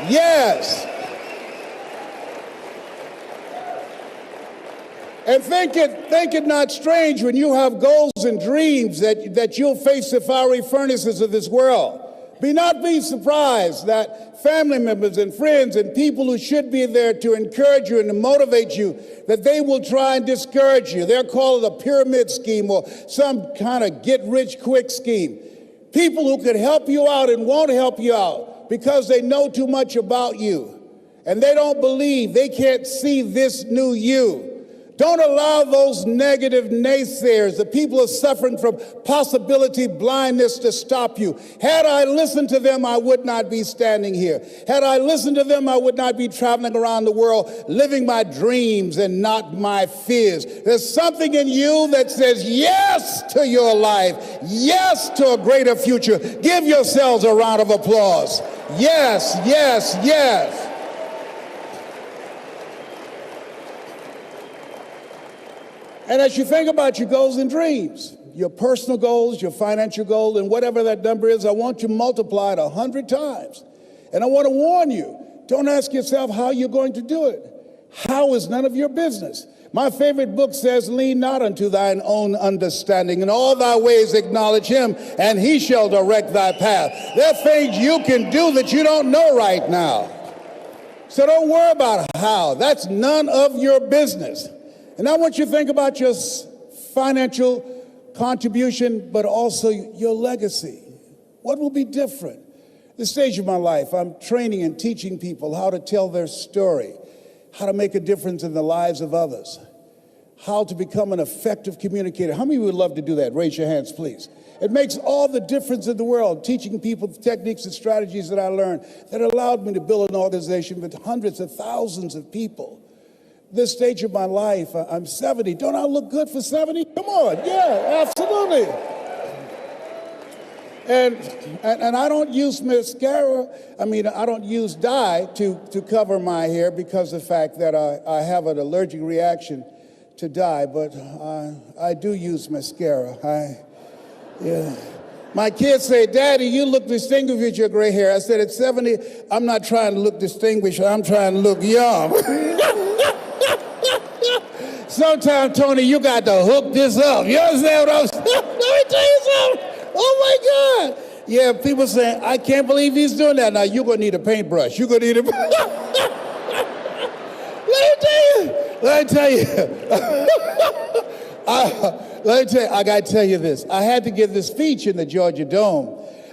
Yes. And think it not strange when you have goals and dreams that you'll face the fiery furnaces of this world. Be surprised that family members and friends and people who should be there to encourage you and to motivate you, that they will try and discourage you. They'll call it a pyramid scheme or some kind of get-rich-quick scheme. People who could help you out and won't help you out because they know too much about you and they don't believe, they can't see this new you. Don't allow those negative naysayers, the people who are suffering from possibility blindness, to stop you. Had I listened to them, I would not be standing here. Had I listened to them, I would not be traveling around the world, living my dreams and not my fears. There's something in you that says yes to your life, yes to a greater future. Give yourselves a round of applause. Yes, yes, yes. And as you think about your goals and dreams, your personal goals, your financial goal, and whatever that number is, I want you to multiply it 100 times. And I want to warn you, don't ask yourself how you're going to do it. How is none of your business. My favorite book says, lean not unto thine own understanding. In all thy ways acknowledge him, and he shall direct thy path. There are things you can do that you don't know right now. So don't worry about how. That's none of your business. And I want you to think about your financial contribution, but also your legacy. What will be different? This stage of my life, I'm training and teaching people how to tell their story, how to make a difference in the lives of others, how to become an effective communicator. How many of you would love to do that? Raise your hands, please. It makes all the difference in the world, teaching people the techniques and strategies that I learned that allowed me to build an organization with hundreds of thousands of people. This stage of my life, I'm 70. Don't I look good for 70? Come on, yeah, absolutely. And I don't use mascara. I don't use dye to cover my hair because of the fact that I have an allergic reaction to dye, but I do use mascara. Yeah. My kids say, Daddy, you look distinguished with your gray hair. I said, at 70, I'm not trying to look distinguished, I'm trying to look young. Sometimes, Tony, you got to hook this up. You understand what I'm saying? Let me tell you something. Oh, my God. Yeah, people saying, I can't believe he's doing that. Now, you're going to need a paintbrush. You're going to need a... Let me tell you, I got to tell you this. I had to give this speech in the Georgia Dome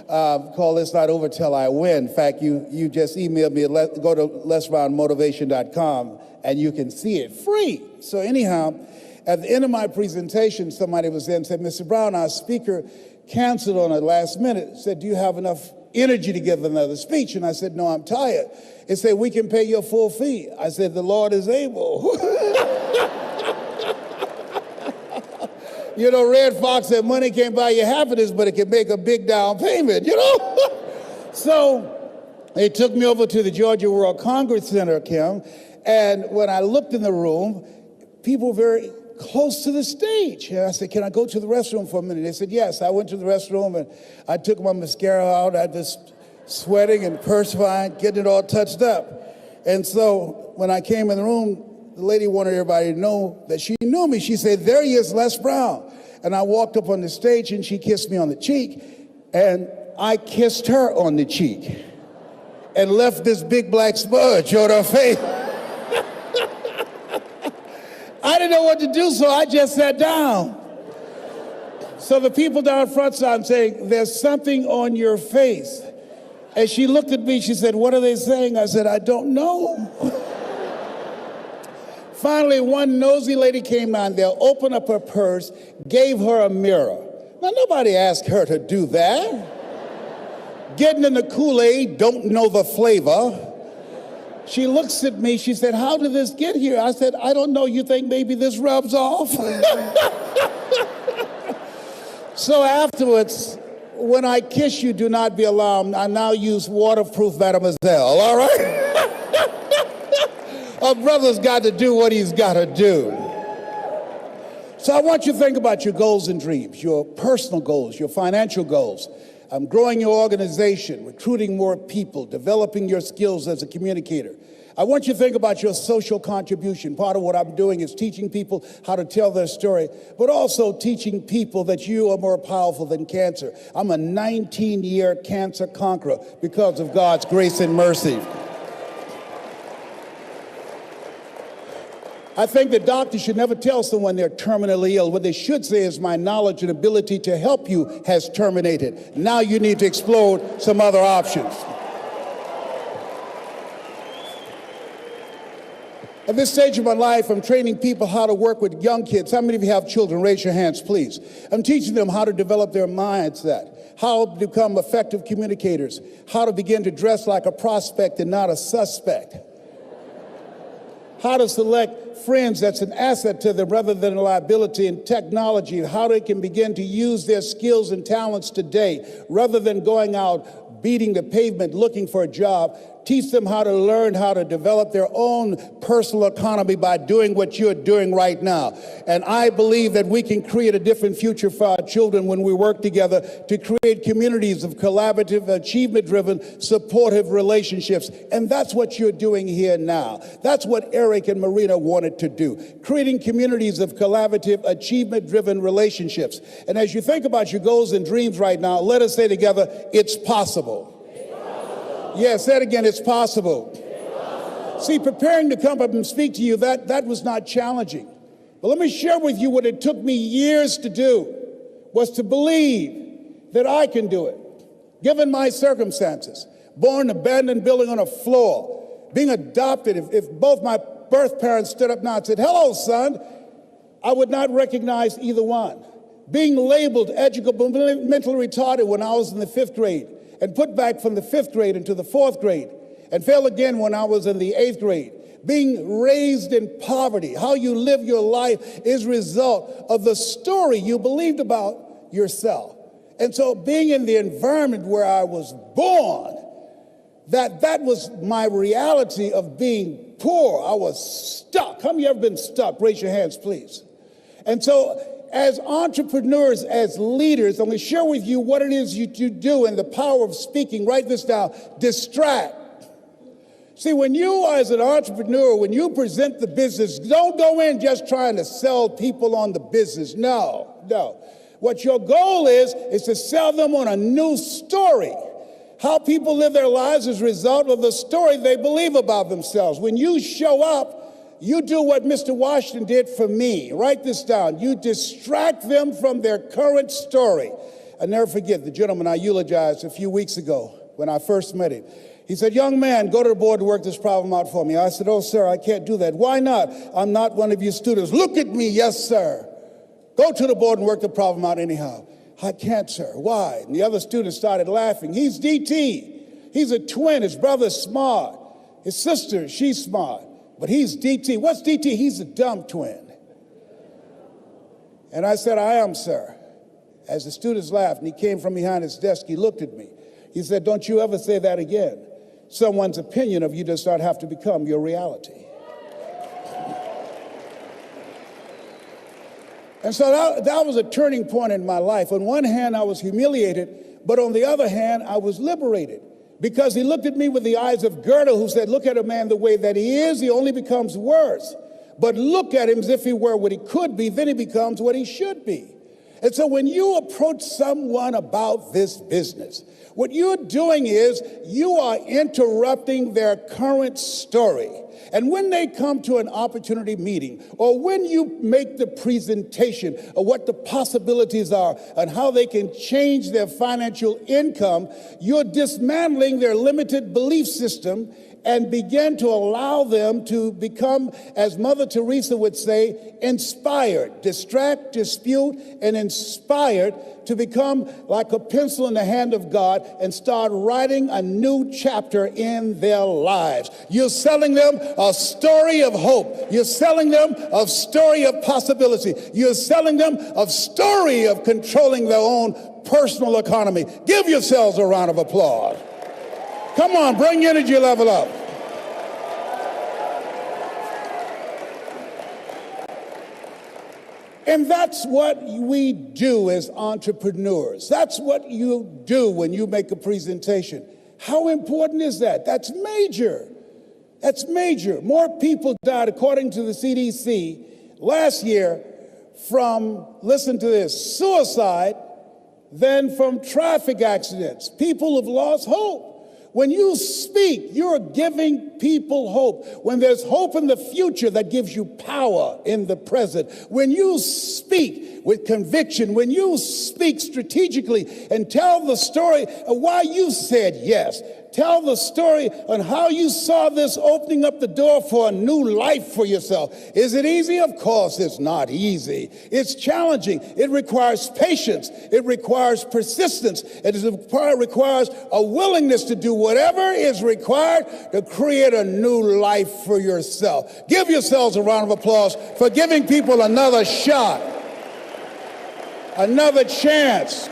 called It's Not Over Till I Win. In fact, you just emailed me, go to letsroundmotivation.com, and you can see it free. So anyhow, at the end of my presentation, somebody was there and said, Mr. Brown, our speaker canceled on the last minute. Said, do you have enough energy to give another speech? And I said, no, I'm tired. It said, we can pay your full fee. I said, the Lord is able. You know, Red Fox said money can't buy you half of this, but it can make a big down payment, you know? So they took me over to the Georgia World Congress Center, Kim, and when I looked in the room, people were very close to the stage. And I said, can I go to the restroom for a minute? They said, yes. I went to the restroom and I took my mascara out. I was sweating and perspiring, getting it all touched up. And so when I came in the room, the lady wanted everybody to know that she knew me. She said, there he is, Les Brown. And I walked up on the stage and she kissed me on the cheek. And I kissed her on the cheek and left this big black smudge on her face. I didn't know what to do, so I just sat down. So the people down front started saying, there's something on your face. And she looked at me, she said, what are they saying? I said, I don't know. Finally, one nosy lady came on there, opened up her purse, gave her a mirror. Now, nobody asked her to do that. Getting in the Kool-Aid, don't know the flavor. She looks at me, she said, how did this get here? I said, I don't know, you think maybe this rubs off? So afterwards, when I kiss you, do not be alarmed. I now use waterproof Mademoiselle, all right? A brother's got to do what he's got to do. So I want you to think about your goals and dreams, your personal goals, your financial goals. Growing your organization, recruiting more people, developing your skills as a communicator. I want you to think about your social contribution. Part of what I'm doing is teaching people how to tell their story, but also teaching people that you are more powerful than cancer. I'm a 19-year cancer conqueror because of God's grace and mercy. I think that doctors should never tell someone they're terminally ill. What they should say is, my knowledge and ability to help you has terminated. Now you need to explore some other options. At this stage of my life, I'm training people how to work with young kids. How many of you have children? Raise your hands, please. I'm teaching them how to develop their mindset, how to become effective communicators, how to begin to dress like a prospect and not a suspect, how to select friends that's an asset to them rather than a liability, in technology, how they can begin to use their skills and talents today rather than going out beating the pavement looking for a job. Teach them how to learn how to develop their own personal economy by doing what you're doing right now. And I believe that we can create a different future for our children when we work together to create communities of collaborative, achievement-driven, supportive relationships. And that's what you're doing here now. That's what Eric and Marina wanted to do, creating communities of collaborative, achievement-driven relationships. And as you think about your goals and dreams right now, let us say together, it's possible. Yeah, say it again, it's possible. See, preparing to come up and speak to you, that was not challenging. But let me share with you what it took me years to do, was to believe that I can do it, given my circumstances. Born in an abandoned building on a floor, being adopted, if both my birth parents stood up now and said, hello, son, I would not recognize either one. Being labeled educable, mentally retarded when I was in the 5th grade, and put back from the 5th grade into the 4th grade, and fail again when I was in the 8th grade. Being raised in poverty, how you live your life is a result of the story you believed about yourself. And so being in the environment where I was born, that was my reality of being poor. I was stuck. How many of you ever been stuck? Raise your hands, please. And so as entrepreneurs, as leaders, I'm going to share with you what it is you do and the power of speaking. Write this down. Distract. See, when you as an entrepreneur, when you present the business, don't go in just trying to sell people on the business. No. What your goal is to sell them on a new story. How people live their lives is a result of the story they believe about themselves. When you show up, you do what Mr. Washington did for me. Write this down. You distract them from their current story. I'll never forget the gentleman I eulogized a few weeks ago when I first met him. He said, young man, go to the board to work this problem out for me. I said, oh, sir, I can't do that. Why not? I'm not one of your students. Look at me. Yes, sir. Go to the board and work the problem out anyhow. I can't, sir. Why? And the other students started laughing. He's DT. He's a twin. His brother's smart. His sister, she's smart. But he's DT. What's DT? He's a dumb twin. And I said, I am, sir. As the students laughed, and he came from behind his desk, he looked at me. He said, don't you ever say that again. Someone's opinion of you does not have to become your reality. And so that was a turning point in my life. On one hand, I was humiliated, but on the other hand, I was liberated. Because he looked at me with the eyes of Goethe, who said, look at a man the way that he is, he only becomes worse. But look at him as if he were what he could be, then he becomes what he should be. And so when you approach someone about this business, what you're doing is you are interrupting their current story. And when they come to an opportunity meeting, or when you make the presentation of what the possibilities are and how they can change their financial income, you're dismantling their limited belief system and begin to allow them to become, as Mother Teresa would say, inspired. Distract, dispute, and inspired to become like a pencil in the hand of God and start writing a new chapter in their lives. You're selling them a story of hope. You're selling them a story of possibility. You're selling them a story of controlling their own personal economy. Give yourselves a round of applause. Come on, bring your energy level up. And that's what we do as entrepreneurs. That's what you do when you make a presentation. How important is that? That's major. That's major. More people died, according to the CDC, last year from, listen to this, suicide than from traffic accidents. People have lost hope. When you speak, you're giving people hope. When there's hope in the future, that gives you power in the present. When you speak with conviction, when you speak strategically and tell the story of why you said yes, tell the story on how you saw this opening up the door for a new life for yourself. Is it easy? Of course it's not easy. It's challenging. It requires patience. It requires persistence. It requires a willingness to do whatever is required to create a new life for yourself. Give yourselves a round of applause for giving people another shot, another chance.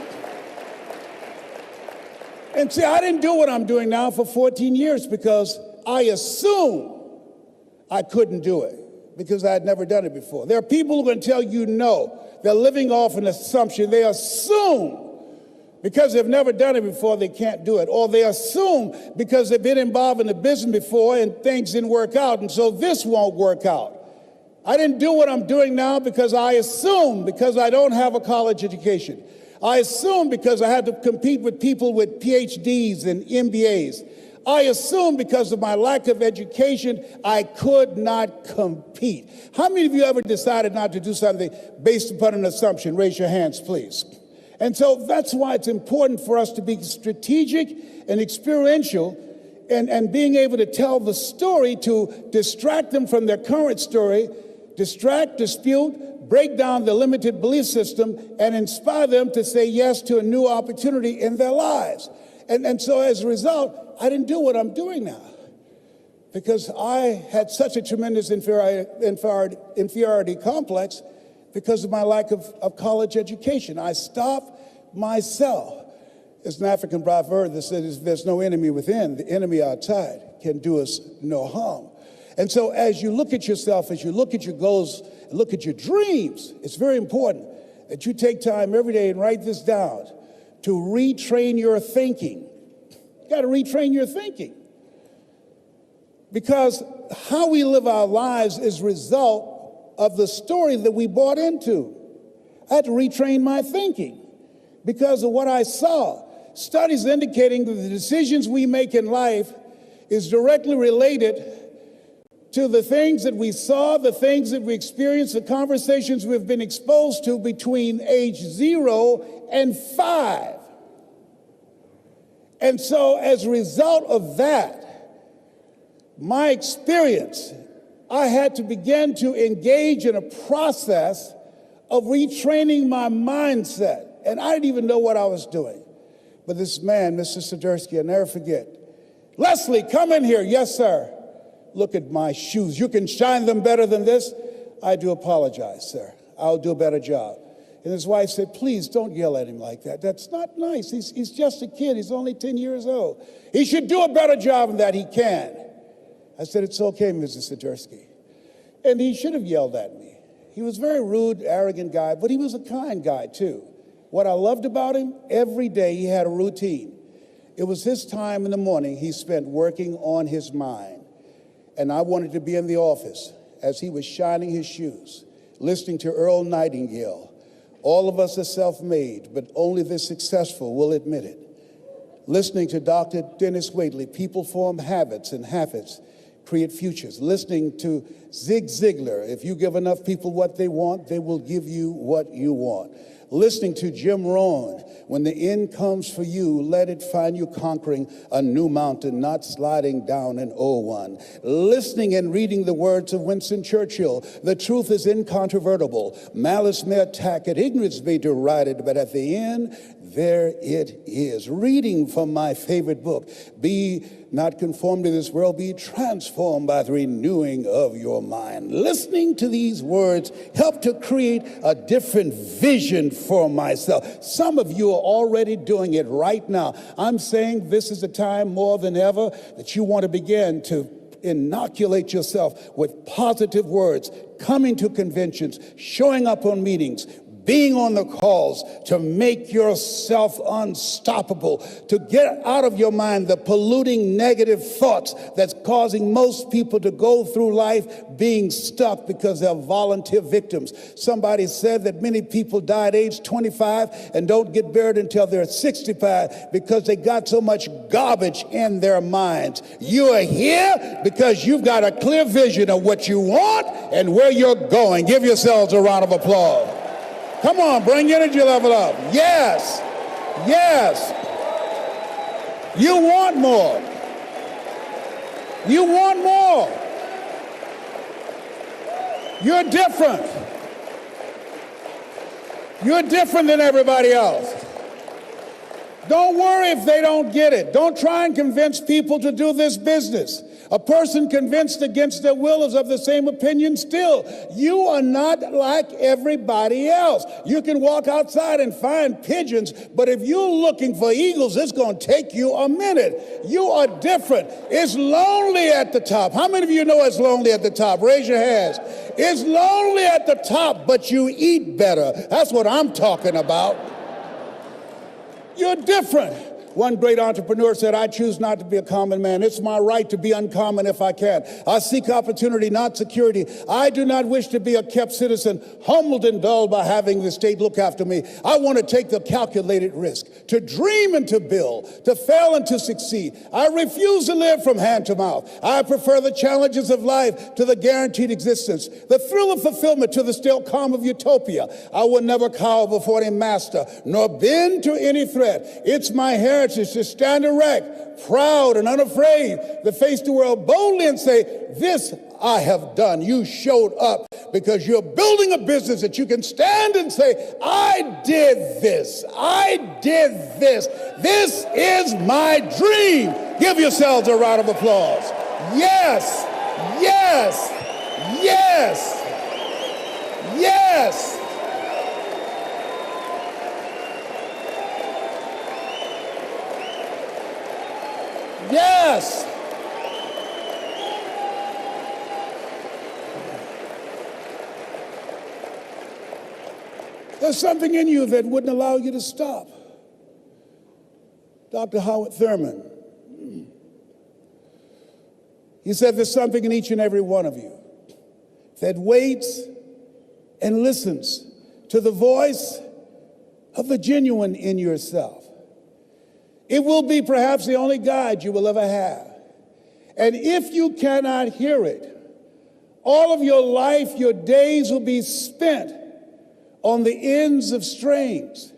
And see, I didn't do what I'm doing now for 14 years because I assumed I couldn't do it because I had never done it before. There are people who are going to tell you no. They're living off an assumption. They assume because they've never done it before, they can't do it. Or they assume because they've been involved in a business before and things didn't work out, and so this won't work out. I didn't do what I'm doing now because I assume because I don't have a college education. I assume because I had to compete with people with PhDs and MBAs. I assume because of my lack of education, I could not compete. How many of you ever decided not to do something based upon an assumption? Raise your hands, please. And so that's why it's important for us to be strategic and experiential and being able to tell the story to distract them from their current story, distract, dispute, break down the limited belief system, and inspire them to say yes to a new opportunity in their lives. And so as a result, I didn't do what I'm doing now because I had such a tremendous inferiority complex because of my lack of college education. I stopped myself. There's an African proverb that says there's no enemy within, the enemy outside can do us no harm. And so as you look at yourself, as you look at your goals, look at your dreams, it's very important that you take time every day and write this down to retrain your thinking. You got to retrain your thinking. Because how we live our lives is a result of the story that we bought into. I had to retrain my thinking because of what I saw. Studies indicating that the decisions we make in life is directly related to the things that we saw, the things that we experienced, the conversations we've been exposed to between age 0 and 5. And so as a result of that, my experience, I had to begin to engage in a process of retraining my mindset. And I didn't even know what I was doing. But this man, Mr. Swiderski, I'll never forget. Leslie, come in here. Yes, sir. Look at my shoes. You can shine them better than this? I do apologize, sir. I'll do a better job. And his wife said, please don't yell at him like that. That's not nice. He's just a kid. He's only 10 years old. He should do a better job than that. He can. I said, it's okay, Mrs. Swiderski. And he should have yelled at me. He was a very rude, arrogant guy, but he was a kind guy too. What I loved about him, every day he had a routine. It was his time in the morning he spent working on his mind. And I wanted to be in the office as he was shining his shoes, listening to Earl Nightingale. All of us are self-made, but only the successful will admit it. Listening to Dr. Dennis Waitley, people form habits and habits create futures. Listening to Zig Ziglar, if you give enough people what they want, they will give you what you want. Listening to Jim Rohn, when the end comes for you, let it find you conquering a new mountain, not sliding down an old one. Listening and reading the words of Winston Churchill, the truth is incontrovertible. Malice may attack it, ignorance may deride it, but at the end, there it is. Reading from my favorite book, Be Not Conformed to This World, Be Transformed by the Renewing of Your Mind. Listening to these words help to create a different vision for myself. Some of you are already doing it right now. I'm saying this is a time more than ever that you want to begin to inoculate yourself with positive words, coming to conventions, showing up on meetings, being on the calls, to make yourself unstoppable, to get out of your mind the polluting negative thoughts that's causing most people to go through life being stuck because they're volunteer victims. Somebody said that many people die at age 25 and don't get buried until they're 65 because they got so much garbage in their minds. You are here because you've got a clear vision of what you want and where you're going. Give yourselves a round of applause. Come on, bring your energy level up. Yes, yes. You want more. You want more. You're different. You're different than everybody else. Don't worry if they don't get it. Don't try and convince people to do this business. A person convinced against their will is of the same opinion still. You are not like everybody else. You can walk outside and find pigeons, but if you're looking for eagles, it's going to take you a minute. You are different. It's lonely at the top. How many of you know it's lonely at the top? Raise your hands. It's lonely at the top, but you eat better. That's what I'm talking about. You're different. One great entrepreneur said, I choose not to be a common man. It's my right to be uncommon if I can. I seek opportunity, not security. I do not wish to be a kept citizen, humbled and dulled by having the state look after me. I want to take the calculated risk, to dream and to build, to fail and to succeed. I refuse to live from hand to mouth. I prefer the challenges of life to the guaranteed existence, the thrill of fulfillment to the still calm of utopia. I will never cower before any master, nor bend to any threat. It's my heritage to stand erect, proud and unafraid, to face the world boldly and say, this I have done. You showed up because you're building a business that you can stand and say, I did this. I did this. This is my dream. Give yourselves a round of applause. Yes, yes, yes, yes. Yes. There's something in you that wouldn't allow you to stop. Dr. Howard Thurman, he said there's something in each and every one of you that waits and listens to the voice of the genuine in yourself. It will be perhaps the only guide you will ever have. And if you cannot hear it, all of your life, your days will be spent on the ends of strings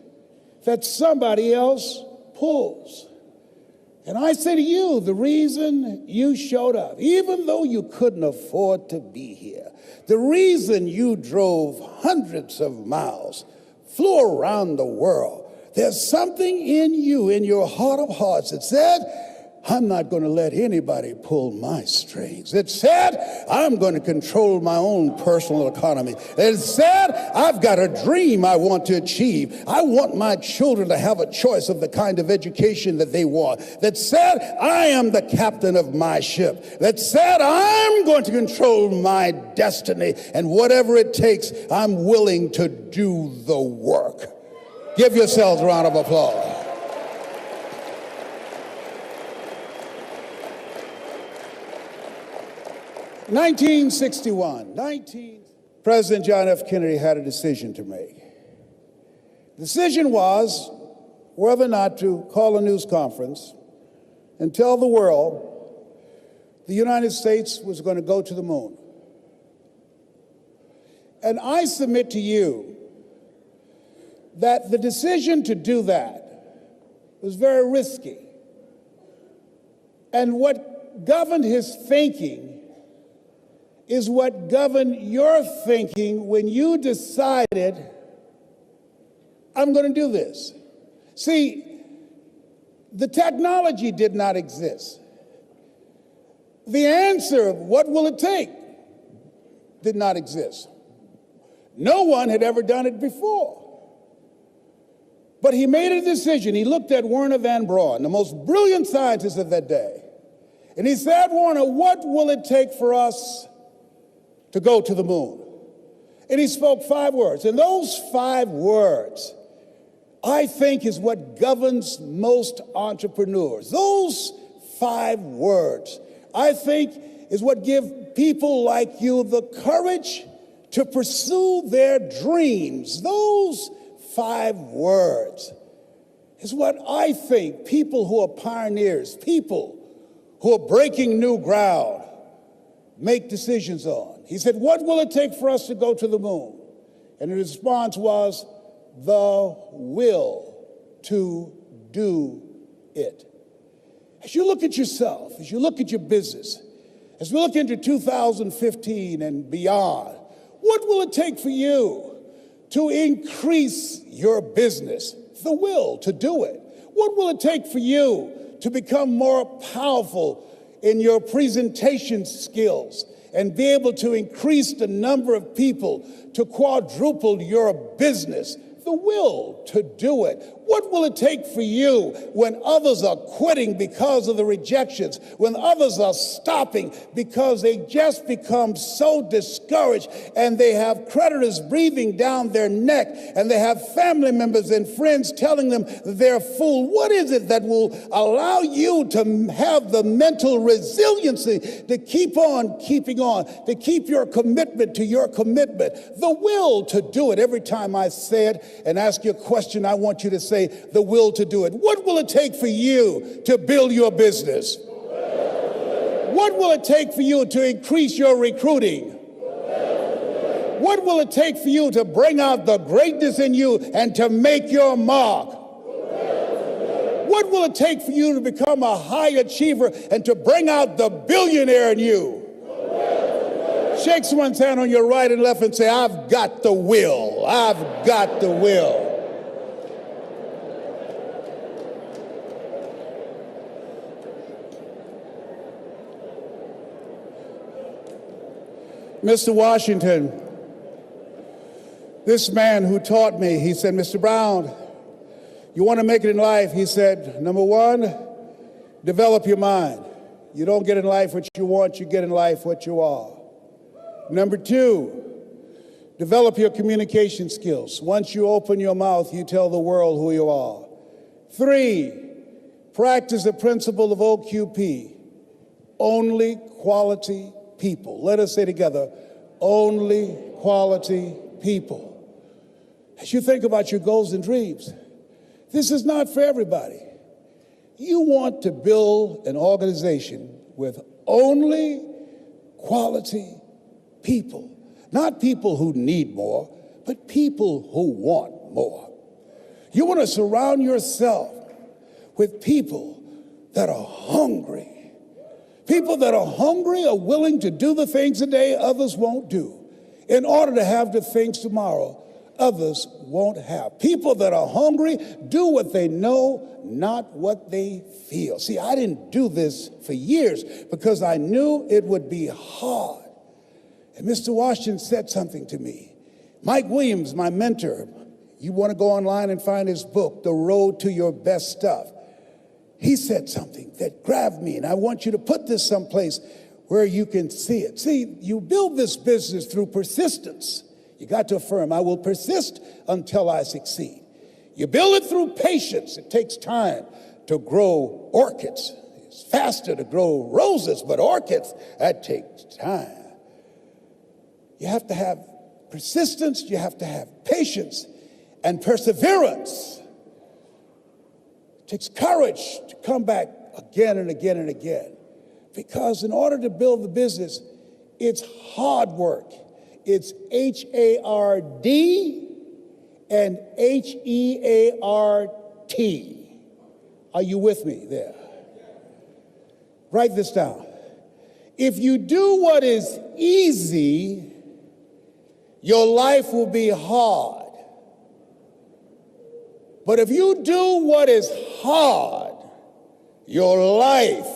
that somebody else pulls. And I say to you, the reason you showed up, even though you couldn't afford to be here, the reason you drove hundreds of miles, flew around the world, there's something in you, in your heart of hearts, that said, I'm not going to let anybody pull my strings. It said, I'm going to control my own personal economy. It said, I've got a dream I want to achieve. I want my children to have a choice of the kind of education that they want. That said, I am the captain of my ship. That said, I'm going to control my destiny. And whatever it takes, I'm willing to do the work. Give yourselves a round of applause. In 1961, President John F. Kennedy had a decision to make. The decision was whether or not to call a news conference and tell the world the United States was going to go to the moon. And I submit to you that the decision to do that was very risky. And what governed his thinking is what governed your thinking when you decided, I'm going to do this. See, the technology did not exist. The answer of what will it take did not exist. No one had ever done it before. But he made a decision. He looked at Werner von Braun, the most brilliant scientist of that day. And he said, Werner, what will it take for us to go to the moon? And he spoke 5 words. And those 5 words, I think, is what governs most entrepreneurs. Those 5 words, I think, is what give people like you the courage to pursue their dreams. Those 5 words is what I think people who are pioneers, people who are breaking new ground, make decisions on. He said, what will it take for us to go to the moon? And the response was, the will to do it. As you look at yourself, as you look at your business, as we look into 2015 and beyond, what will it take for you to increase your business? The will to do it. What will it take for you to become more powerful in your presentation skills and be able to increase the number of people, to quadruple your business? The will to do it. What will it take for you when others are quitting because of the rejections, when others are stopping because they just become so discouraged and they have creditors breathing down their neck and they have family members and friends telling them they're a fool? What is it that will allow you to have the mental resiliency to keep on keeping on, to keep your commitment to your commitment? The will to do it. Every time I say it and ask you a question, I want you to say the will to do it. What will it take for you to build your business? What will it take for you to increase your recruiting? What will it take for you to bring out the greatness in you and to make your mark? What will it take for you to become a high achiever and to bring out the billionaire in you? Shake someone's hand on your right and left and say, I've got the will. I've got the will. Mr. Washington, this man who taught me, he said, Mr. Brown, you want to make it in life? He said, number 1, develop your mind. You don't get in life what you want, you get in life what you are. Number 2, develop your communication skills. Once you open your mouth, you tell the world who you are. 3, practice the principle of OQP, only quality people. Let us say together, only quality people. As you think about your goals and dreams, this is not for everybody. You want to build an organization with only quality people. Not people who need more, but people who want more. You want to surround yourself with people that are hungry. People that are hungry are willing to do the things today others won't do in order to have the things tomorrow. others won't have. People that are hungry do what they know, not what they feel. See, I didn't do this for years because I knew it would be hard. And Mr. Washington said something to me. Mike Williams, my mentor, you want to go online and find his book, The Road to Your Best Stuff. He said something that grabbed me, and I want you to put this someplace where you can see it. See, you build this business through persistence. You got to affirm, I will persist until I succeed. You build it through patience. It takes time to grow orchids. It's faster to grow roses, but orchids, that takes time. You have to have persistence, you have to have patience and perseverance. It takes courage to come back again and again and again. Because in order to build the business, it's hard work. It's H-A-R-D and H-E-A-R-T. Are you with me there? Write this down. If you do what is easy, your life will be hard. But if you do what is hard, your life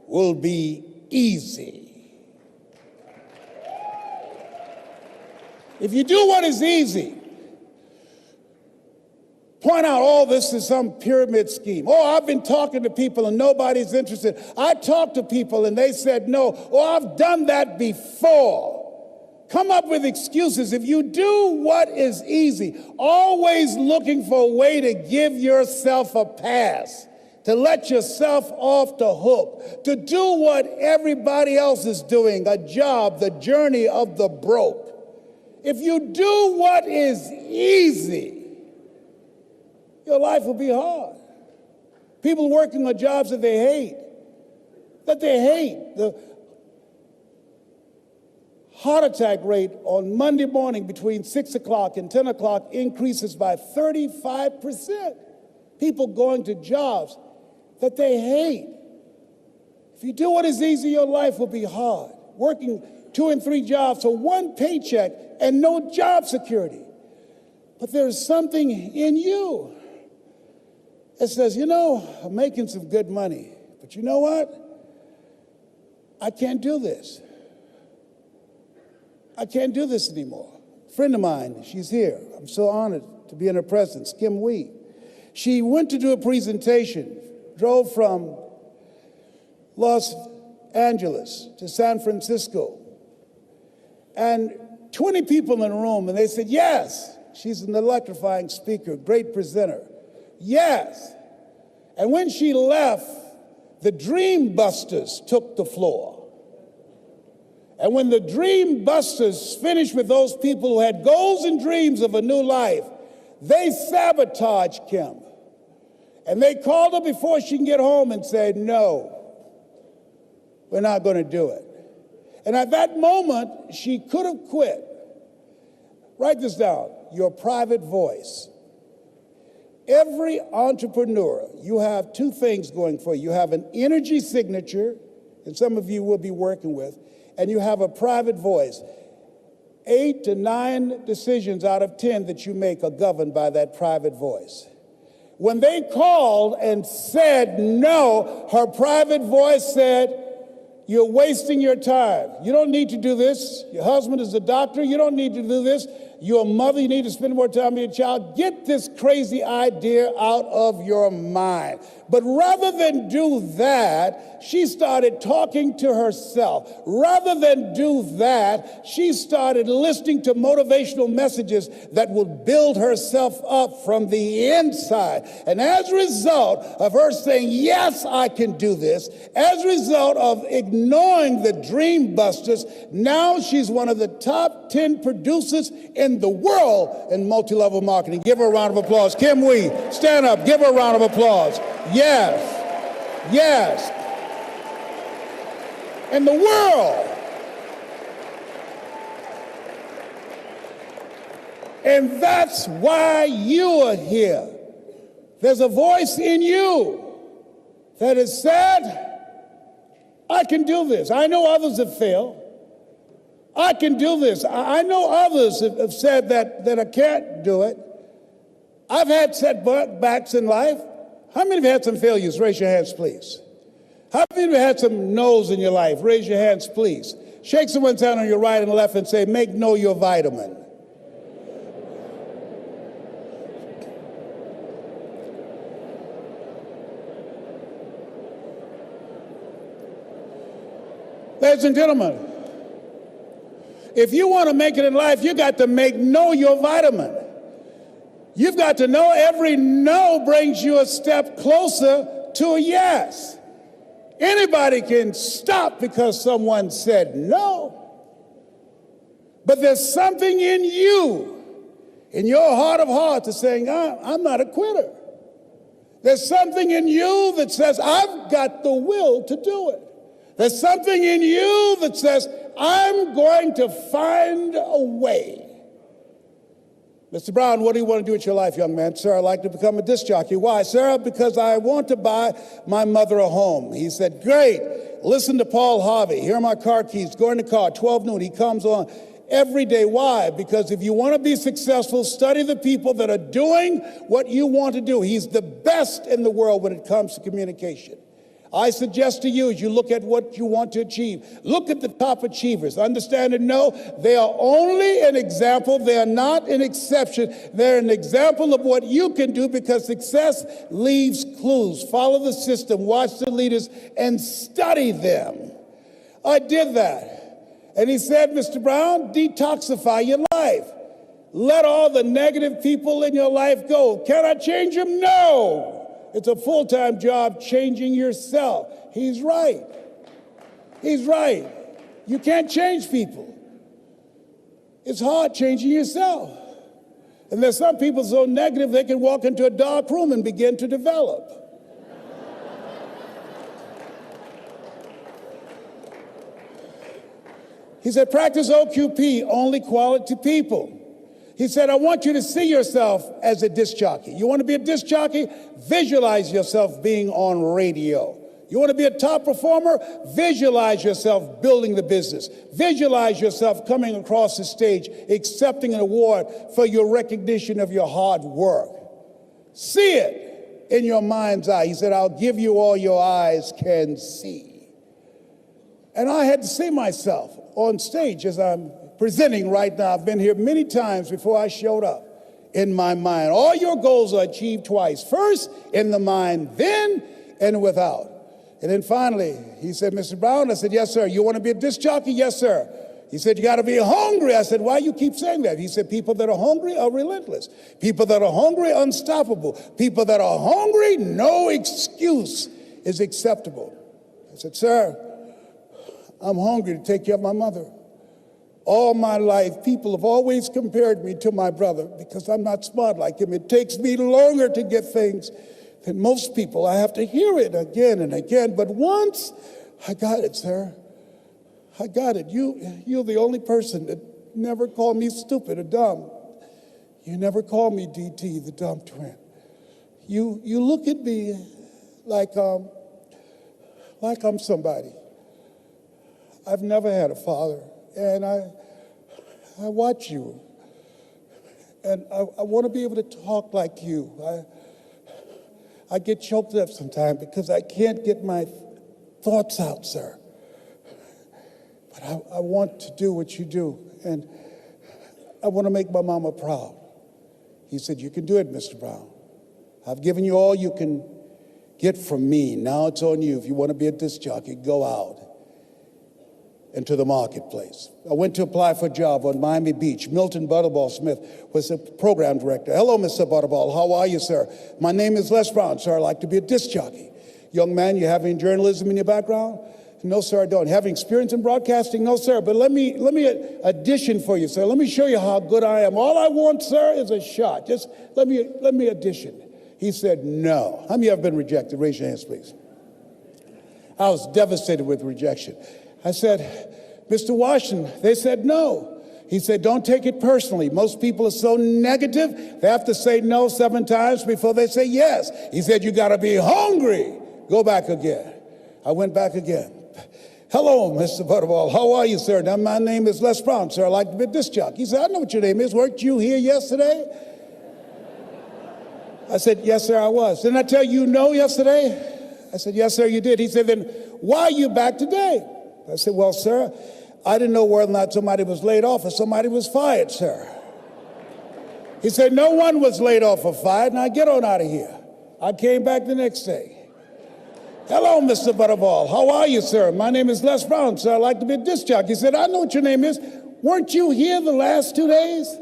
will be easy. If you do what is easy, point out all this is some pyramid scheme. Oh, I've been talking to people and nobody's interested. I talked to people and they said no. Oh, I've done that before. Come up with excuses. If you do what is easy, always looking for a way to give yourself a pass, to let yourself off the hook, to do what everybody else is doing, a job, the journey of the broke. If you do what is easy, your life will be hard. People working on jobs that they hate, The heart attack rate on Monday morning between 6 o'clock and 10 o'clock increases by 35%. People going to jobs that they hate. If you do what is easy, your life will be hard. Working 2 and 3 jobs for one paycheck and no job security. But there's something in you that says, you know, I'm making some good money, but you know what? I can't do this. I can't do this anymore. A friend of mine, she's here. I'm so honored to be in her presence, Kim Wee. She went to do a presentation, drove from Los Angeles to San Francisco. And 20 people in the room, and they said, yes, she's an electrifying speaker, great presenter. Yes. And when she left, the Dream Busters took the floor. And when the Dream Busters finished with those people who had goals and dreams of a new life, they sabotaged Kim. And they called her before she can get home and said, no, we're not going to do it. And at that moment, she could have quit. Write this down, your private voice. Every entrepreneur, you have 2 things going for you. You have an energy signature, and some of you will be working with, and you have a private voice. 8 to 9 decisions out of 10 that you make are governed by that private voice. When they called and said no, her private voice said, you're wasting your time. You don't need to do this. Your husband is a doctor. You don't need to do this. You're a mother. You need to spend more time with your child. Get this crazy idea out of your mind. But rather than do that, she started talking to herself. Rather than do that, she started listening to motivational messages that would build herself up from the inside. And as a result of her saying, yes, I can do this, as a result of ignoring the Dream Busters, now she's one of the top 10 producers in the world in multi-level marketing. Give her a round of applause. Kim Wee, stand up. Give her a round of applause. Yes. Yes. In the world. And that's why you are here. There's a voice in you that has said, I can do this. I know others have failed. I can do this. I know others have said that I can't do it. I've had setbacks in life. How many of you had some failures? Raise your hands, please. How many of you had some no's in your life? Raise your hands, please. Shake someone's hand on your right and left and say, make no your vitamin. Ladies and gentlemen, if you want to make it in life, you got to know your vitamin. You've got to know every no brings you a step closer to a yes. Anybody can stop because someone said no. But there's something in you, in your heart of hearts, that's saying, I'm not a quitter. There's something in you that says, I've got the will to do it. There's something in you that says, I'm going to find a way. Mr. Brown, what do you want to do with your life, young man? Sir, I'd like to become a disc jockey. Why? Sir, because I want to buy my mother a home. He said, great. Listen to Paul Harvey. Here are my car keys. Go in the car, 12 noon. He comes on every day. Why? Because if you want to be successful, study the people that are doing what you want to do. He's the best in the world when it comes to communication. I suggest to you, as you look at what you want to achieve, look at the top achievers. Understand and know they are only an example. They are not an exception. They're an example of what you can do because success leaves clues. Follow the system, watch the leaders, and study them. I did that. And he said, Mr. Brown, detoxify your life. Let all the negative people in your life go. Can I change them? No. It's a full-time job changing yourself. He's right. He's right. You can't change people. It's hard changing yourself. And there's some people so negative they can walk into a dark room and begin to develop. He said, practice OQP, only quality people. He said, I want you to see yourself as a disc jockey. You want to be a disc jockey? Visualize yourself being on radio. You want to be a top performer? Visualize yourself building the business. Visualize yourself coming across the stage, accepting an award for your recognition of your hard work. See it in your mind's eye. He said, I'll give you all your eyes can see. And I had to see myself on stage as I'm presenting right now. I've been here many times before I showed up in my mind. All your goals are achieved twice. First, in the mind, then, and without. And then finally, he said, Mr. Brown, I said, yes, sir. You want to be a disc jockey? Yes, sir. He said, you got to be hungry. I said, why you keep saying that? He said, people that are hungry are relentless. People that are hungry, unstoppable. People that are hungry, no excuse is acceptable. I said, sir, I'm hungry to take care of my mother. All my life, people have always compared me to my brother because I'm not smart like him. It takes me longer to get things than most people. I have to hear it again and again. But once I got it, sir. I got it. You're the only person that never called me stupid or dumb. You never called me DT, the dumb twin. You look at me like I'm somebody. I've never had a father. And I watch you, and I want to be able to talk like you. I get choked up sometimes because I can't get my thoughts out, sir. But I want to do what you do, and I want to make my mama proud. He said, you can do it, Mr. Brown. I've given you all you can get from me. Now it's on you. If you want to be a disc jockey, go out into the marketplace. I went to apply for a job on Miami Beach. Milton Butterball Smith was the program director. Hello, Mr. Butterball. How are you, sir? My name is Les Brown, sir. I'd like to be a disc jockey. Young man, you have any journalism in your background? No, sir, I don't. Having experience in broadcasting? No, sir. But let me audition for you, sir. Let me show you how good I am. All I want, sir, is a shot. Just let me audition. He said, no. How many have been rejected? Raise your hands, please. I was devastated with rejection. I said, Mr. Washington, they said no. He said, don't take it personally. Most people are so negative, they have to say no 7 times before they say yes. He said, you got to be hungry. Go back again. I went back again. Hello, Mr. Butterball. How are you, sir? Now, my name is Les Brown, sir. I like to be a disc jockey. He said, I know what your name is. Weren't you here yesterday? I said, yes, sir, I was. Didn't I tell you no yesterday? I said, yes, sir, you did. He said, then why are you back today? I said, well, sir, I didn't know whether or not somebody was laid off or somebody was fired, sir. He said, no one was laid off or fired. Now get on out of here. I came back the next day. Hello, Mr. Butterball. How are you, sir? My name is Les Brown, sir. I like to be a disc jockey. He said, I know what your name is. Weren't you here the last 2 days?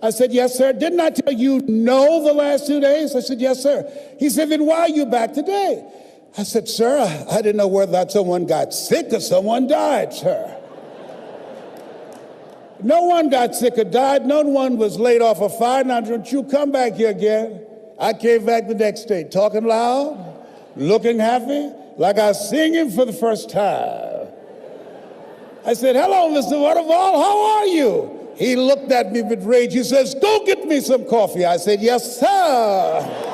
I said, yes, sir. Didn't I tell you no the last 2 days? I said, yes, sir. He said, then why are you back today? I said, sir, I didn't know whether that someone got sick or someone died, sir. No one got sick or died. No one was laid off or fired. Now, don't you come back here again. I came back the next day, talking loud, looking happy, like I was singing for the first time. I said, hello, Mr. Butterball, how are you? He looked at me with rage. He says, go get me some coffee. I said, yes, sir.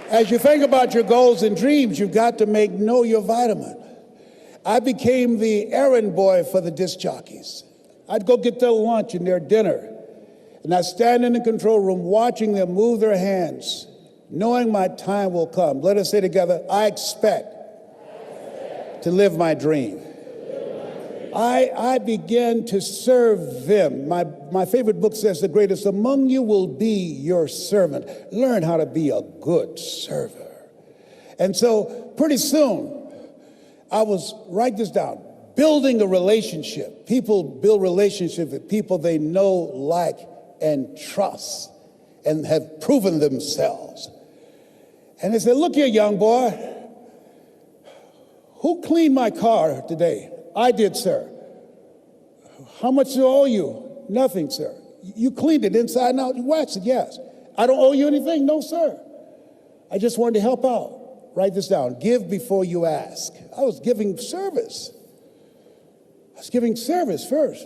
As you think about your goals and dreams, you've got to know your vitamin. I became the errand boy for the disc jockeys. I'd go get their lunch and their dinner, and I'd stand in the control room watching them move their hands, knowing my time will come. Let us say together, I expect to live my dream. I began to serve them. My favorite book says, the greatest among you will be your servant. Learn how to be a good server. And so pretty soon, I was, write this down, building a relationship. People build relationships with people they know, like, and trust, and have proven themselves. And they said, look here, young boy, who cleaned my car today? I did, sir. How much do I owe you? Nothing, sir. You cleaned it inside and out. You waxed it, yes. I don't owe you anything? No, sir. I just wanted to help out. Write this down. Give before you ask. I was giving service. I was giving service first.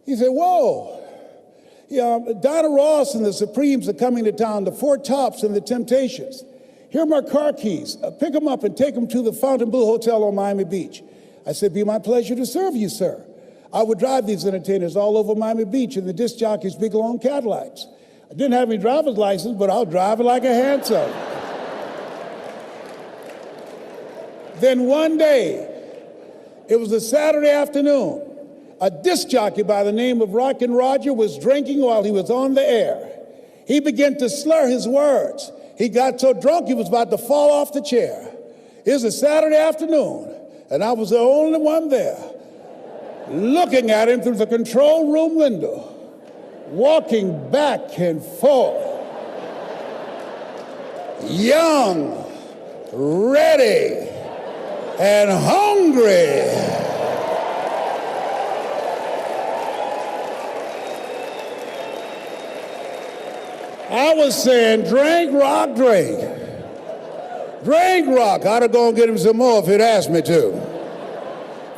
He said, whoa. Yeah, Donna Ross and the Supremes are coming to town, the Four Tops and the Temptations. Here are my car keys. Pick them up and take them to the Fontainebleau Hotel on Miami Beach. I said, be my pleasure to serve you, sir. I would drive these entertainers all over Miami Beach in the disc jockeys' big long Cadillacs. I didn't have any driver's license, but I'll drive it like a handsome. Then one day, it was a Saturday afternoon, a disc jockey by the name of Rockin' Roger was drinking while he was on the air. He began to slur his words. He got so drunk he was about to fall off the chair. It was a Saturday afternoon, and I was the only one there, looking at him through the control room window, walking back and forth, young, ready, and hungry. I was saying, drink, rock, drink. Drink, rock. I'd have gone get him some more if he'd asked me to.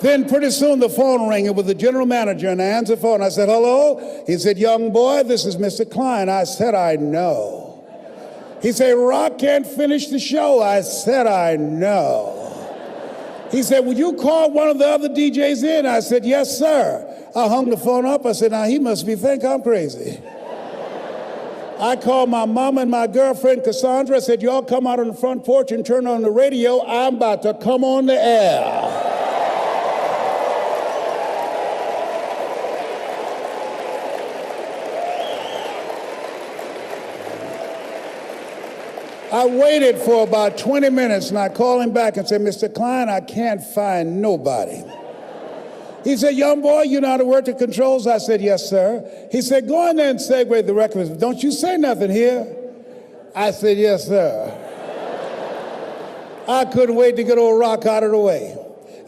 Then pretty soon the phone rang. It was the general manager, and I answered the phone. I said, hello? He said, young boy, this is Mr. Klein. I said, I know. He said, Rock can't finish the show. I said, I know. He said, would you call one of the other DJs in? I said, yes, sir. I hung the phone up. I said, now he must think I'm crazy. I called my mama and my girlfriend, Cassandra. I said, y'all come out on the front porch and turn on the radio. I'm about to come on the air. I waited for about 20 minutes, and I called him back and said, Mr. Klein, I can't find nobody. He said, young boy, you know how to work the controls? I said, yes, sir. He said, go in there and segue the record. Don't you say nothing here. I said, yes, sir. I couldn't wait to get old Rock out of the way.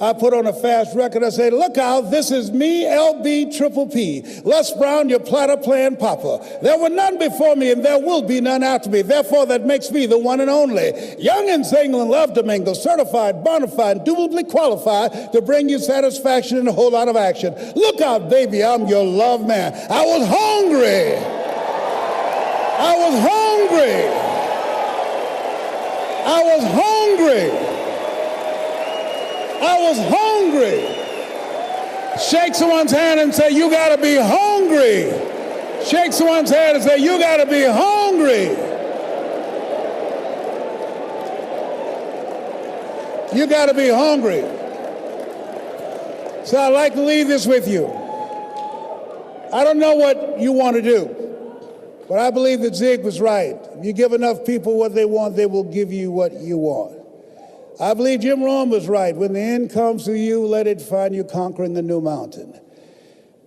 I put on a fast record. I say, look out, this is me, LB Triple P. Les Brown, your platter playing papa. There were none before me and there will be none after me. Therefore, that makes me the one and only. Young and single and love to mingle, certified, bona fide, indubitably qualified to bring you satisfaction and a whole lot of action. Look out, baby, I'm your love man. I was hungry. I was hungry. I was hungry. I was hungry. Shake someone's hand and say, you gotta be hungry. Shake someone's hand and say, you gotta be hungry. You gotta be hungry. So I'd like to leave this with you. I don't know what you want to do, but I believe that Zig was right. If you give enough people what they want, they will give you what you want. I believe Jim Rohn was right. When the end comes to you, let it find you conquering the new mountain,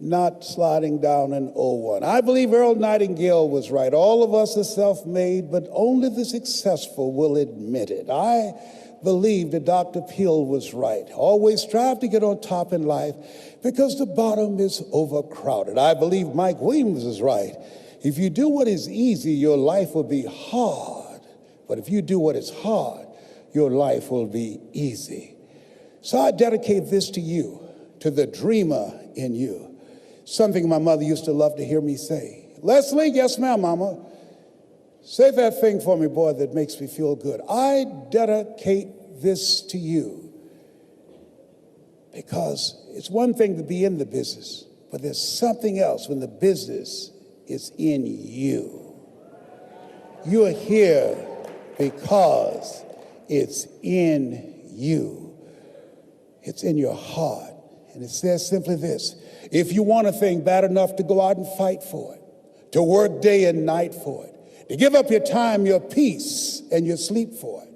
not sliding down an old one. I believe Earl Nightingale was right. All of us are self-made, but only the successful will admit it. I believe that Dr. Peel was right. Always strive to get on top in life because the bottom is overcrowded. I believe Mike Williams is right. If you do what is easy, your life will be hard. But if you do what is hard, your life will be easy. So I dedicate this to you, to the dreamer in you. Something my mother used to love to hear me say. Leslie, yes ma'am, mama. Say that thing for me, boy, that makes me feel good. I dedicate this to you because it's one thing to be in the business, but there's something else when the business is in you. You're here because it's in you. It's in your heart. And it says simply this: if you want a thing bad enough to go out and fight for it, to work day and night for it, to give up your time, your peace, and your sleep for it,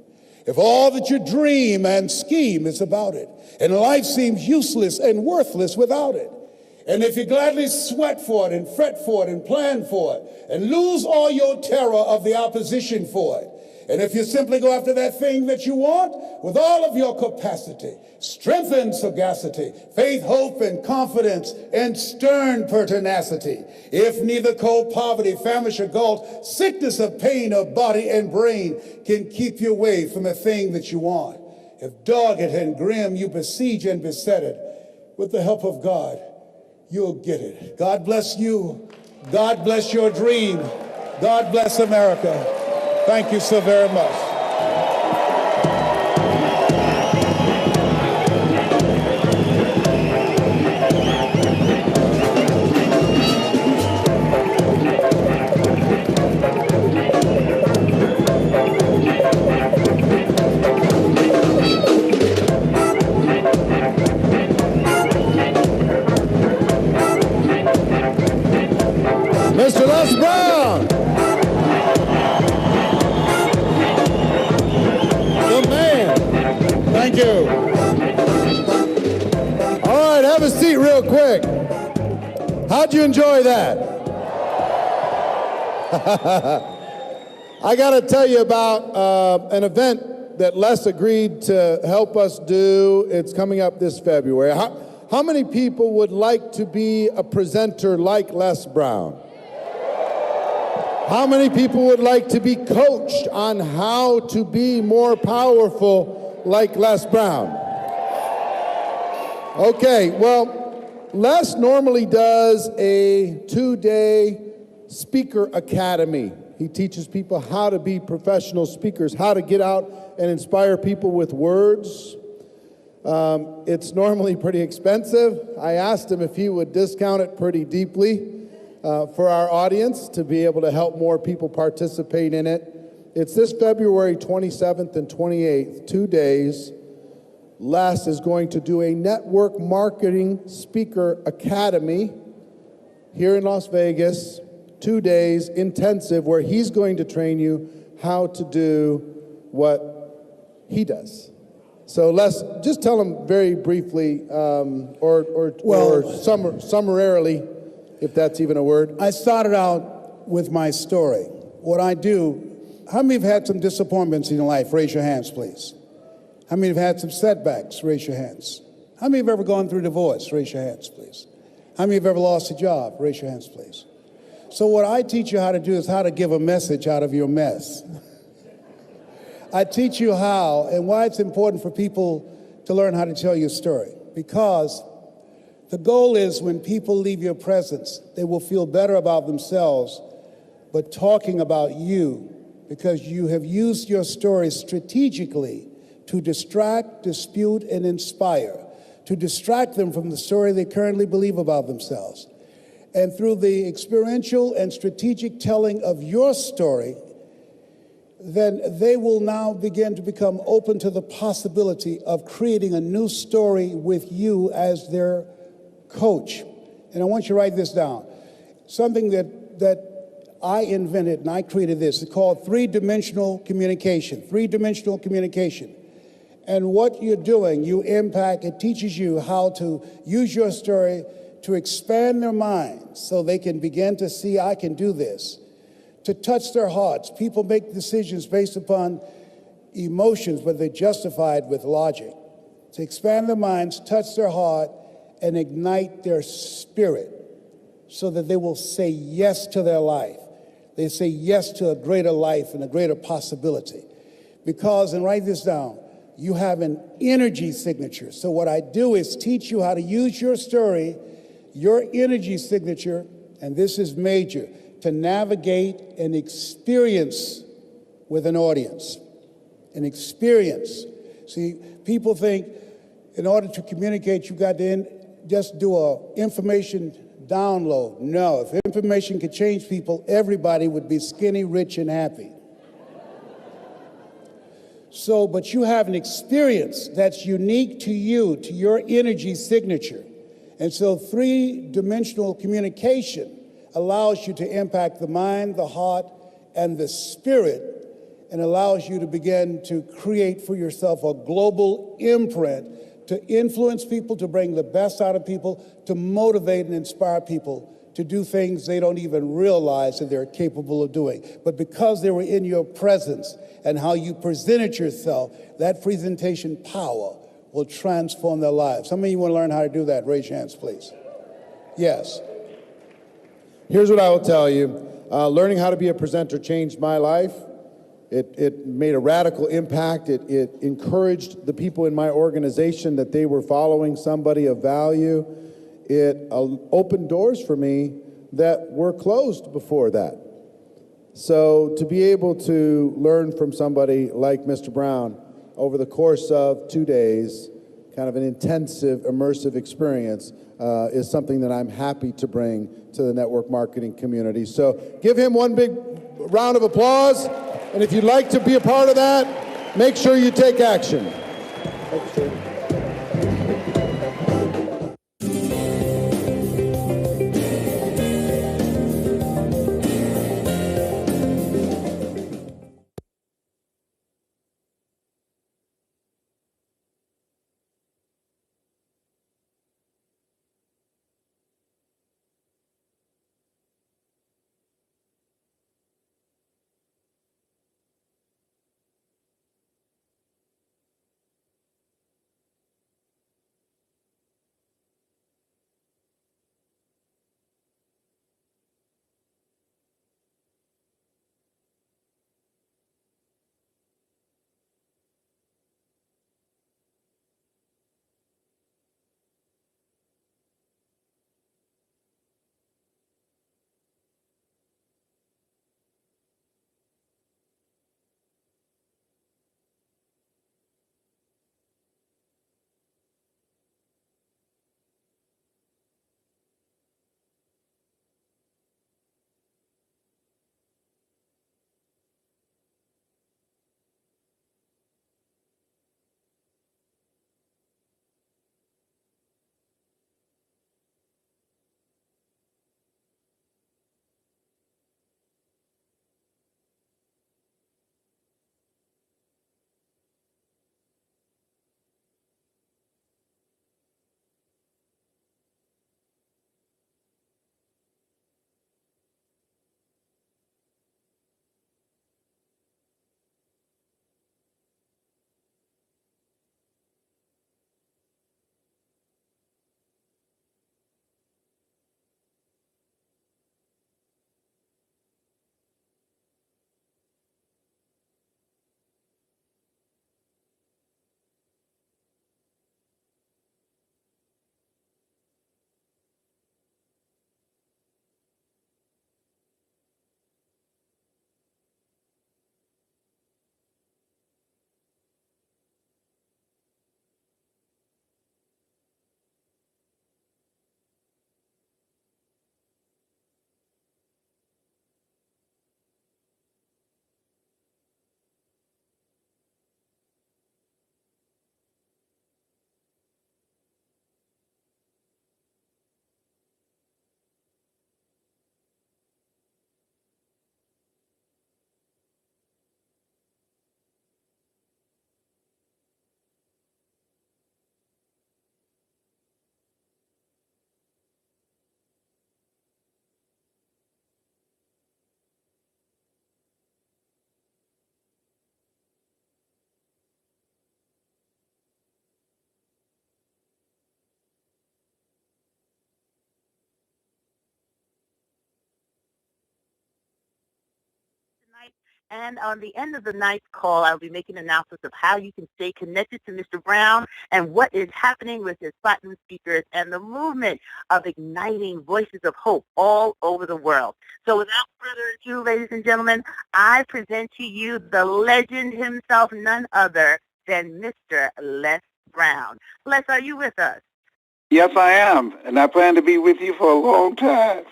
if all that you dream and scheme is about it, and life seems useless and worthless without it, and if you gladly sweat for it and fret for it and plan for it, and lose all your terror of the opposition for it, and if you simply go after that thing that you want with all of your capacity, strength and sagacity, faith, hope, and confidence, and stern pertinacity, if neither cold poverty, famish, or gulf, sickness of pain of body and brain can keep you away from the thing that you want, if dogged and grim you besiege and beset it, with the help of God, you'll get it. God bless you. God bless your dream. God bless America. Thank you so very much. Mr. Les Brown. The man. Thank you. All right, have a seat real quick. How'd you enjoy that? I got to tell you about an event that Les agreed to help us do. It's coming up this February. How many people would like to be a presenter like Les Brown? How many people would like to be coached on how to be more powerful like Les Brown? Okay, well, Les normally does a 2-day speaker academy. He teaches people how to be professional speakers, how to get out and inspire people with words. It's normally pretty expensive. I asked him if he would discount it pretty deeply for our audience to be able to help more people participate in it. It's this February 27th and 28th, 2 days. Les is going to do a network marketing speaker academy here in Las Vegas, 2 days intensive, where he's going to train you how to do what he does. So Les, just tell them very briefly, or summarily, if that's even a word. I started out with my story. What I do, how many have had some disappointments in your life? Raise your hands, please. How many have had some setbacks? Raise your hands. How many have ever gone through divorce? Raise your hands, please. How many have ever lost a job? Raise your hands, please. So what I teach you how to do is how to give a message out of your mess. I teach you how and why it's important for people to learn how to tell your story. Because the goal is when people leave your presence, they will feel better about themselves, but talking about you, because you have used your story strategically to distract, dispute, and inspire, to distract them from the story they currently believe about themselves. And through the experiential and strategic telling of your story, then they will now begin to become open to the possibility of creating a new story with you as their coach. And I want you to write this down. Something that I invented and I created this. It's called three-dimensional communication. Three-dimensional communication. And what you're doing, you impact, it teaches you how to use your story to expand their minds so they can begin to see, I can do this. To touch their hearts. People make decisions based upon emotions, but they're justified with logic. To expand their minds, touch their heart, and ignite their spirit so that they will say yes to their life. They say yes to a greater life and a greater possibility. Because, and write this down, you have an energy signature. So what I do is teach you how to use your story, your energy signature, and this is major, to navigate an experience with an audience. An experience. See, people think in order to communicate, you got to just do a information download. No, if information could change people, everybody would be skinny, rich, and happy. So, but you have an experience that's unique to you, to your energy signature. And so three-dimensional communication allows you to impact the mind, the heart, and the spirit, and allows you to begin to create for yourself a global imprint to influence people, to bring the best out of people, to motivate and inspire people to do things they don't even realize that they're capable of doing. But because they were in your presence and how you presented yourself, that presentation power will transform their lives. How many of you want to learn how to do that? Raise your hands, please. Yes. Here's what I will tell you. Learning how to be a presenter changed my life. It made a radical impact. It encouraged the people in my organization that they were following somebody of value. It opened doors for me that were closed before that. So to be able to learn from somebody like Mr. Brown over the course of 2 days, kind of an intensive, immersive experience, is something that I'm happy to bring to the network marketing community. So give him one big round of applause. And if you'd like to be a part of that, make sure you take action. And on the end of the night's call, I'll be making announcements of how you can stay connected to Mr. Brown and what is happening with his platinum speakers and the movement of igniting voices of hope all over the world. So without further ado, ladies and gentlemen, I present to you the legend himself, none other than Mr. Les Brown. Les, are you with us? Yes, I am, and I plan to be with you for a long time.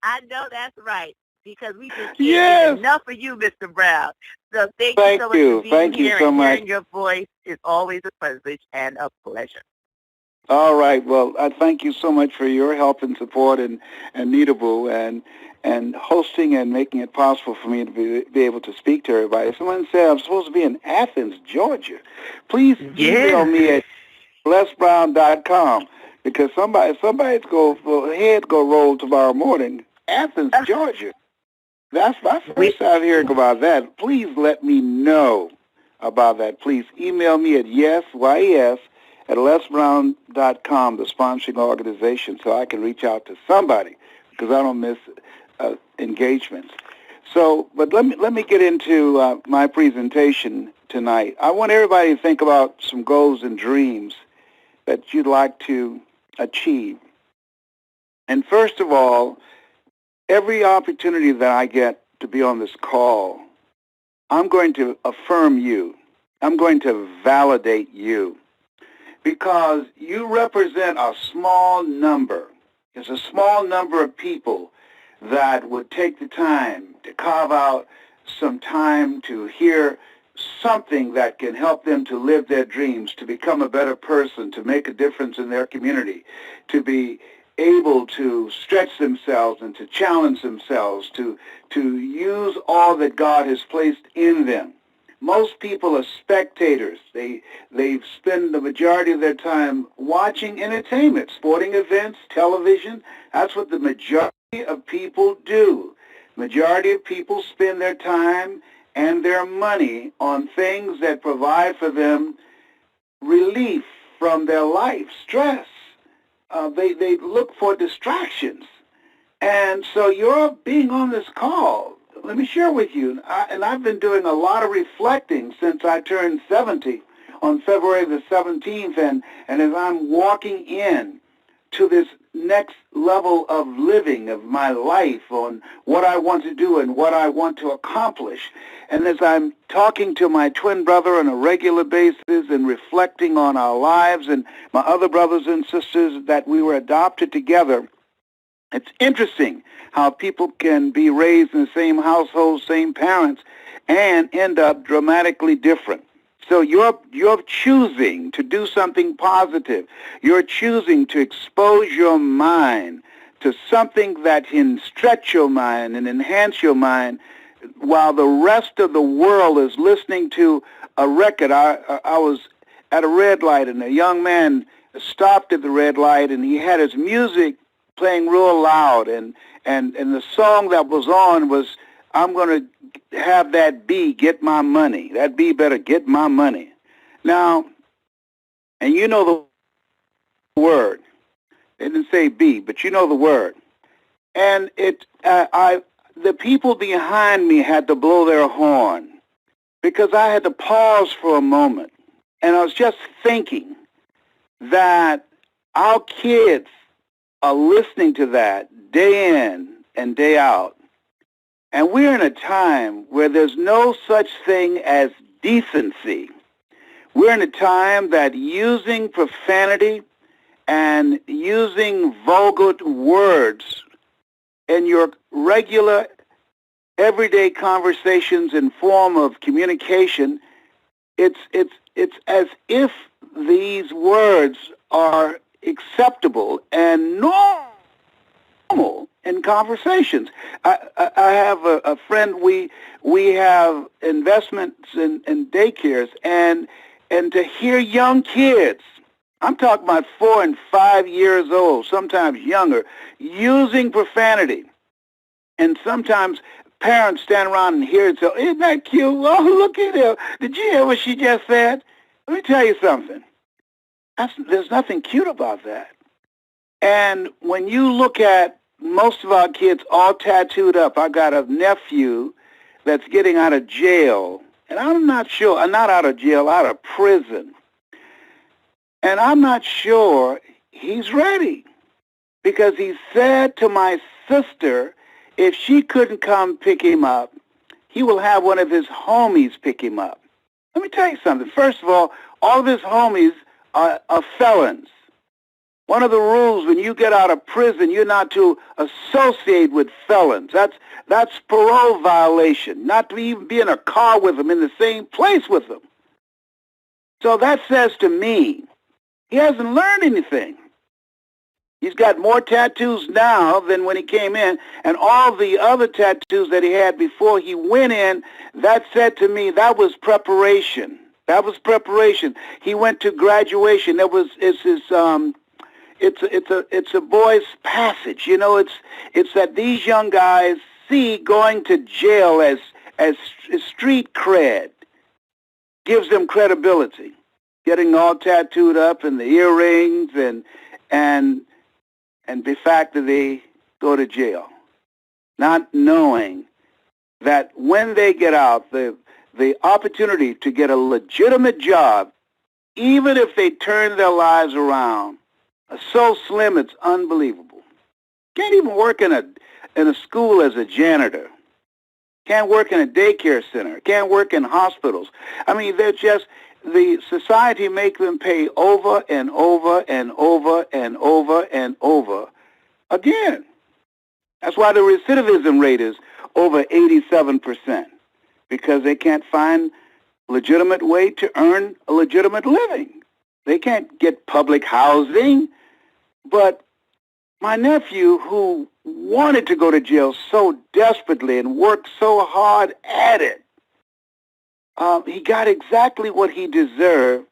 I know that's right, because we just can't get enough of you, Mr. Brown. So thank you so much for being here, and hearing your voice is always a privilege and a pleasure. All right. Well, I thank you so much for your help and support and Needable and hosting and making it possible for me to be able to speak to everybody. Someone said I'm supposed to be in Athens, Georgia. Please email me at lesbrown.com, because somebody's head go roll tomorrow morning. Athens, Georgia. That's my first time hearing about that. Please let me know about that. Please email me at yes at lesbrown.com, the sponsoring organization, so I can reach out to somebody, because I don't miss engagements. So, but let me get into my presentation tonight. I want everybody to think about some goals and dreams that you'd like to achieve. And first of all, every opportunity that I get to be on this call, I'm going to affirm you. I'm going to validate you, because you represent a small number. It's a small number of people that would take the time to carve out some time to hear something that can help them to live their dreams, to become a better person, to make a difference in their community, to be able to stretch themselves and to challenge themselves, to use all that God has placed in them. Most people are spectators. They spend the majority of their time watching entertainment, sporting events, television. That's what the majority of people do. Majority of people spend their time and their money on things that provide for them relief from their life, stress. They look for distractions. And so you're being on this call. Let me share with you, I've been doing a lot of reflecting since I turned 70 on February the 17th, and as I'm walking in to this next level of living of my life, on what I want to do and what I want to accomplish. And as I'm talking to my twin brother on a regular basis and reflecting on our lives and my other brothers and sisters that we were adopted together, it's interesting how people can be raised in the same household, same parents, and end up dramatically different. So you're choosing to do something positive. You're choosing to expose your mind to something that can stretch your mind and enhance your mind, while the rest of the world is listening to a record. I was at a red light, and a young man stopped at the red light, and he had his music playing real loud, and the song that was on was, I'm going to have that bee get my money. That bee better get my money. Now, and you know the word. It didn't say bee, but you know the word. And the people behind me had to blow their horn, because I had to pause for a moment. And I was just thinking that our kids are listening to that day in and day out. And we're in a time where there's no such thing as decency. We're in a time that using profanity and using vulgar words in your regular, everyday conversations and form of communication, it's as if these words are acceptable and normal in conversations. I have a friend, we have investments in daycares, and to hear young kids, I'm talking about 4 and 5 years old, sometimes younger, using profanity. And sometimes parents stand around and hear it, so, isn't that cute? Oh, look at her. Did you hear what she just said? Let me tell you something. There's nothing cute about that. And when you look at most of our kids all tattooed up. I got a nephew that's getting out of jail, and I'm not sure, not out of jail, out of prison. And I'm not sure he's ready, because he said to my sister, if she couldn't come pick him up, he will have one of his homies pick him up. Let me tell you something. First of all of his homies are felons. One of the rules when you get out of prison, you're not to associate with felons. That's parole violation, not to even be in a car with them, in the same place with them. So that says to me, he hasn't learned anything. He's got more tattoos now than when he came in, and all the other tattoos that he had before he went in, that said to me, that was preparation. That was preparation. He went to graduation. It's a boy's passage. You know, it's that these young guys see going to jail as street cred, gives them credibility. Getting all tattooed up and the earrings and the fact that they go to jail, not knowing that when they get out, the opportunity to get a legitimate job, even if they turn their lives around, are so slim it's unbelievable. Can't even work in a school as a janitor. Can't work in a daycare center. Can't work in hospitals. I mean, they're just, the society make them pay over and over and over and over and over again. That's why the recidivism rate is over 87%, because they can't find legitimate way to earn a legitimate living. They can't get public housing. But my nephew, who wanted to go to jail so desperately and worked so hard at it, he got exactly what he deserved,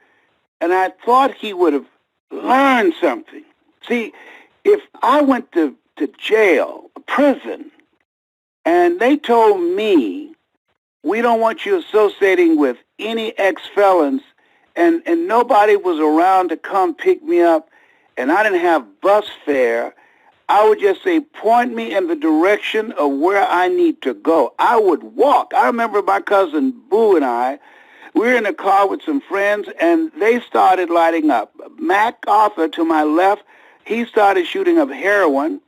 and I thought he would have learned something. See, if I went to jail, prison, and they told me, we don't want you associating with any ex-felons, and nobody was around to come pick me up, and I didn't have bus fare, I would just say, point me in the direction of where I need to go. I would walk. I remember my cousin Boo and I, we were in a car with some friends, and they started lighting up. Mac Arthur to my left, he started shooting up heroin,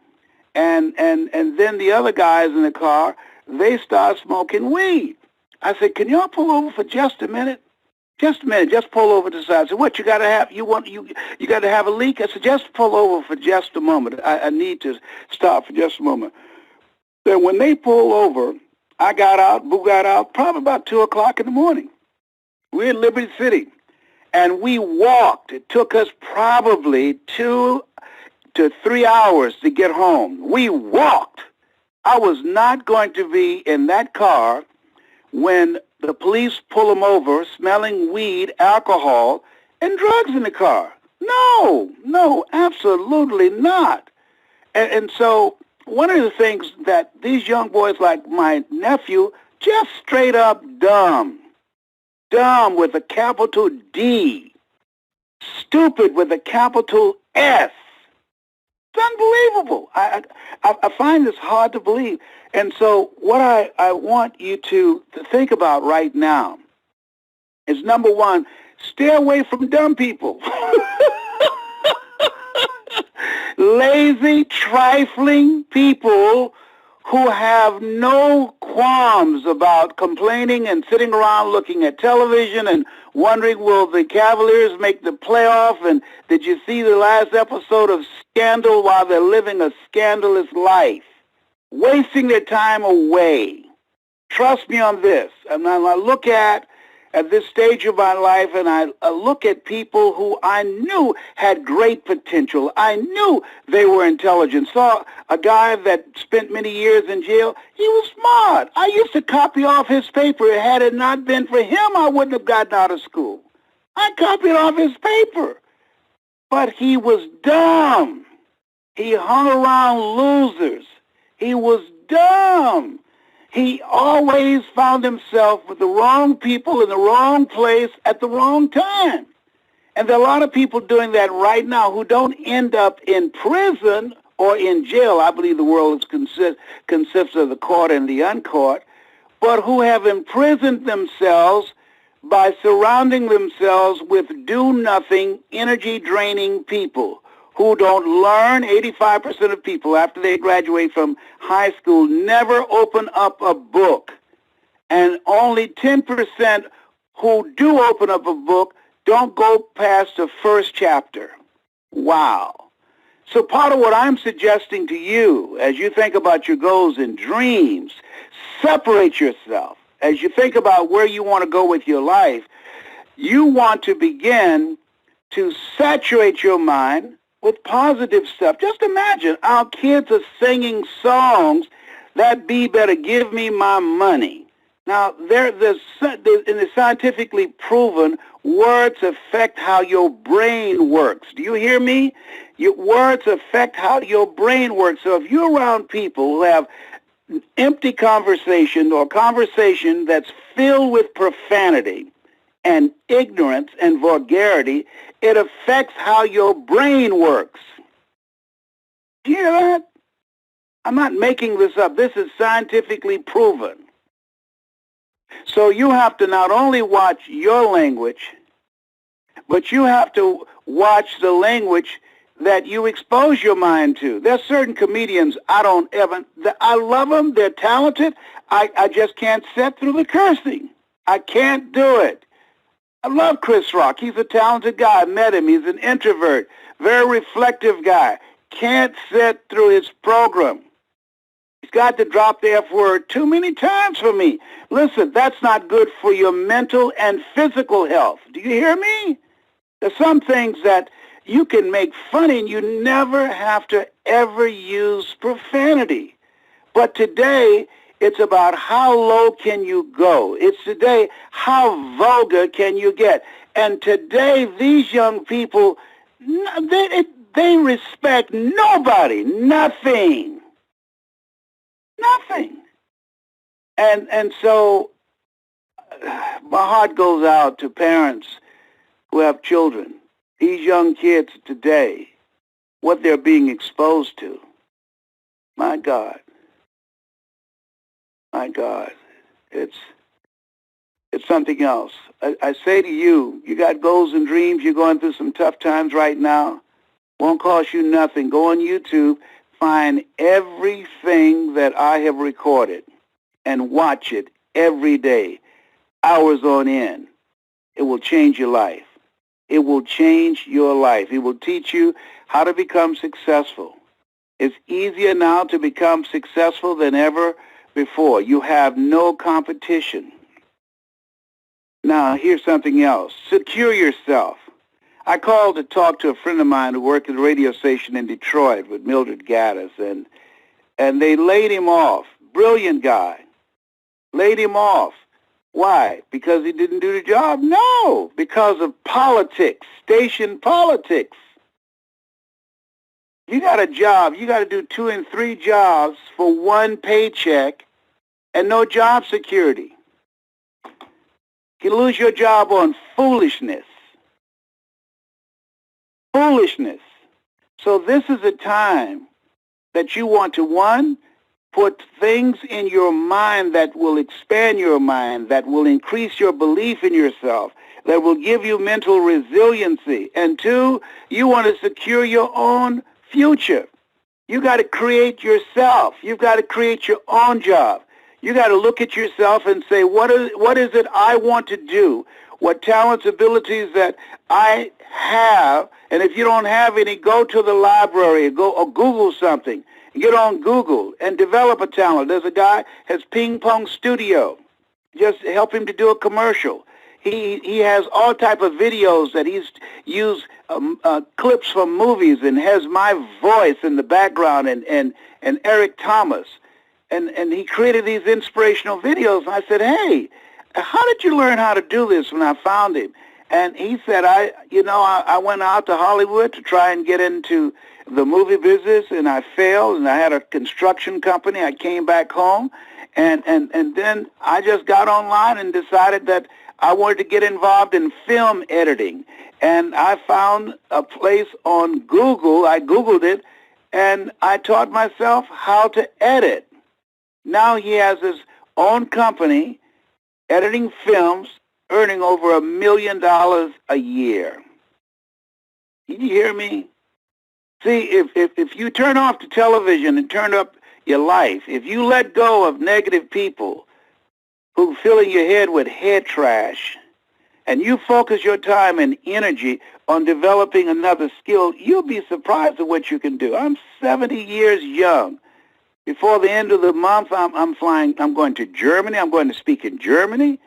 and then the other guys in the car, they started smoking weed. I said, can y'all pull over for just a minute? Just a minute, just pull over to the side. I said, what, you got to have, you got to have a leak? I said, just pull over for just a moment. I need to stop for just a moment. Then when they pulled over, I got out, Boo got out, probably about 2 o'clock in the morning. We're in Liberty City, and we walked. It took us probably 2 to 3 hours to get home. We walked. I was not going to be in that car when the police pull them over smelling weed, alcohol, and drugs in the car. No, absolutely not. And so one of the things that these young boys like my nephew, just straight up dumb with a capital D, stupid with a capital S. It's unbelievable. I find this hard to believe. And so what I want you to think about right now is, number one, stay away from dumb people. Lazy, trifling people who have no qualms about complaining and sitting around looking at television and wondering, will the Cavaliers make the playoff? And did you see the last episode of Scandal, while they're living a scandalous life? Wasting their time away. Trust me on this. And I look at this stage of my life, and I look at people who I knew had great potential. I knew they were intelligent. Saw a guy that spent many years in jail. He was smart. I used to copy off his paper. Had it not been for him, I wouldn't have gotten out of school. I copied off his paper. But he was dumb. He hung around losers. He was dumb. He always found himself with the wrong people in the wrong place at the wrong time. And there are a lot of people doing that right now who don't end up in prison or in jail. I believe the world consists of the caught and the uncaught, but who have imprisoned themselves by surrounding themselves with do-nothing, energy-draining people who don't learn. 85% of people, after they graduate from high school, never open up a book. And only 10% who do open up a book don't go past the first chapter. Wow. So part of what I'm suggesting to you as you think about your goals and dreams, separate yourself. As you think about where you want to go with your life, you want to begin to saturate your mind with positive stuff. Just imagine our kids are singing songs that be better give me my money. Now, it's scientifically proven words affect how your brain works. Do you hear me? Your words affect how your brain works. So if you're around people who have empty conversation or conversation that's filled with profanity and ignorance and vulgarity, it affects how your brain works. Do you hear that? I'm not making this up. This is scientifically proven. So you have to not only watch your language, but you have to watch the language that you expose your mind to. There's certain comedians I love them, they're talented, I just can't sit through the cursing. I can't do it. I love Chris Rock. He's a talented guy. I met him. He's an introvert, very reflective guy. Can't sit through his program. He's got to drop the F word too many times for me. Listen, that's not good for your mental and physical health. Do you hear me? There's some things that you can make fun and you never have to ever use profanity. But today, it's about how low can you go. It's today, how vulgar can you get. And today, these young people, they respect nobody, nothing. Nothing. And so my heart goes out to parents who have children. These young kids today, what they're being exposed to. My God. My God. It's something else. I say to you, you got goals and dreams. You're going through some tough times right now. Won't cost you nothing. Go on YouTube. Find everything that I have recorded and watch it every day, hours on end. It will change your life. It will change your life. It will teach you how to become successful. It's easier now to become successful than ever before. You have no competition. Now, here's something else. Secure yourself. I called to talk to a friend of mine who worked at a radio station in Detroit with Mildred Gaddis, and they laid him off. Brilliant guy. Laid him off. Why? Because he didn't do the job? No, because of politics, station politics. You got a job, you got to do 2 and 3 jobs for one paycheck and no job security. You can lose your job on foolishness. Foolishness. So this is a time that you want to, one, put things in your mind that will expand your mind, that will increase your belief in yourself, that will give you mental resiliency. And 2, you want to secure your own future. You got to create yourself. You've got to create your own job. You got to look at yourself and say, what is it I want to do? What talents, abilities that I have, and if you don't have any, go to the library, go or Google something. Get on Google and develop a talent. There's a guy has Ping Pong Studio. Just help him to do a commercial. He has all type of videos that he's used clips from movies and has my voice in the background and Eric Thomas. And he created these inspirational videos. And I said, hey, how did you learn how to do this when I found him? And he said, I went out to Hollywood to try and get into the movie business, and I failed, and I had a construction company. I came back home, and then I just got online and decided that I wanted to get involved in film editing. And I found a place on Google. I Googled it, and I taught myself how to edit. Now he has his own company, editing films, earning over $1 million a year. Did you hear me? See, if you turn off the television and turn up your life, if you let go of negative people who filling your head with head trash, and you focus your time and energy on developing another skill, you'll be surprised at what you can do. I'm 70 years young. Before the end of the month, I'm flying. I'm going to Germany. I'm going to speak in Germany.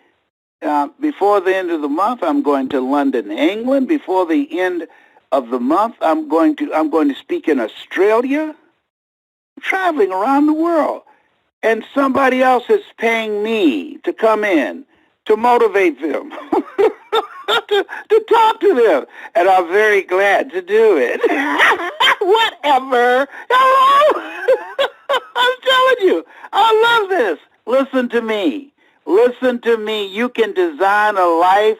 Before the end of the month, I'm going to London, England. Before the end of the month, I'm going to speak in Australia. I'm traveling around the world, and somebody else is paying me to come in to motivate them, to talk to them, and I'm very glad to do it. Whatever. Hello? I'm telling you, I love this. Listen to me. Listen to me. You can design a life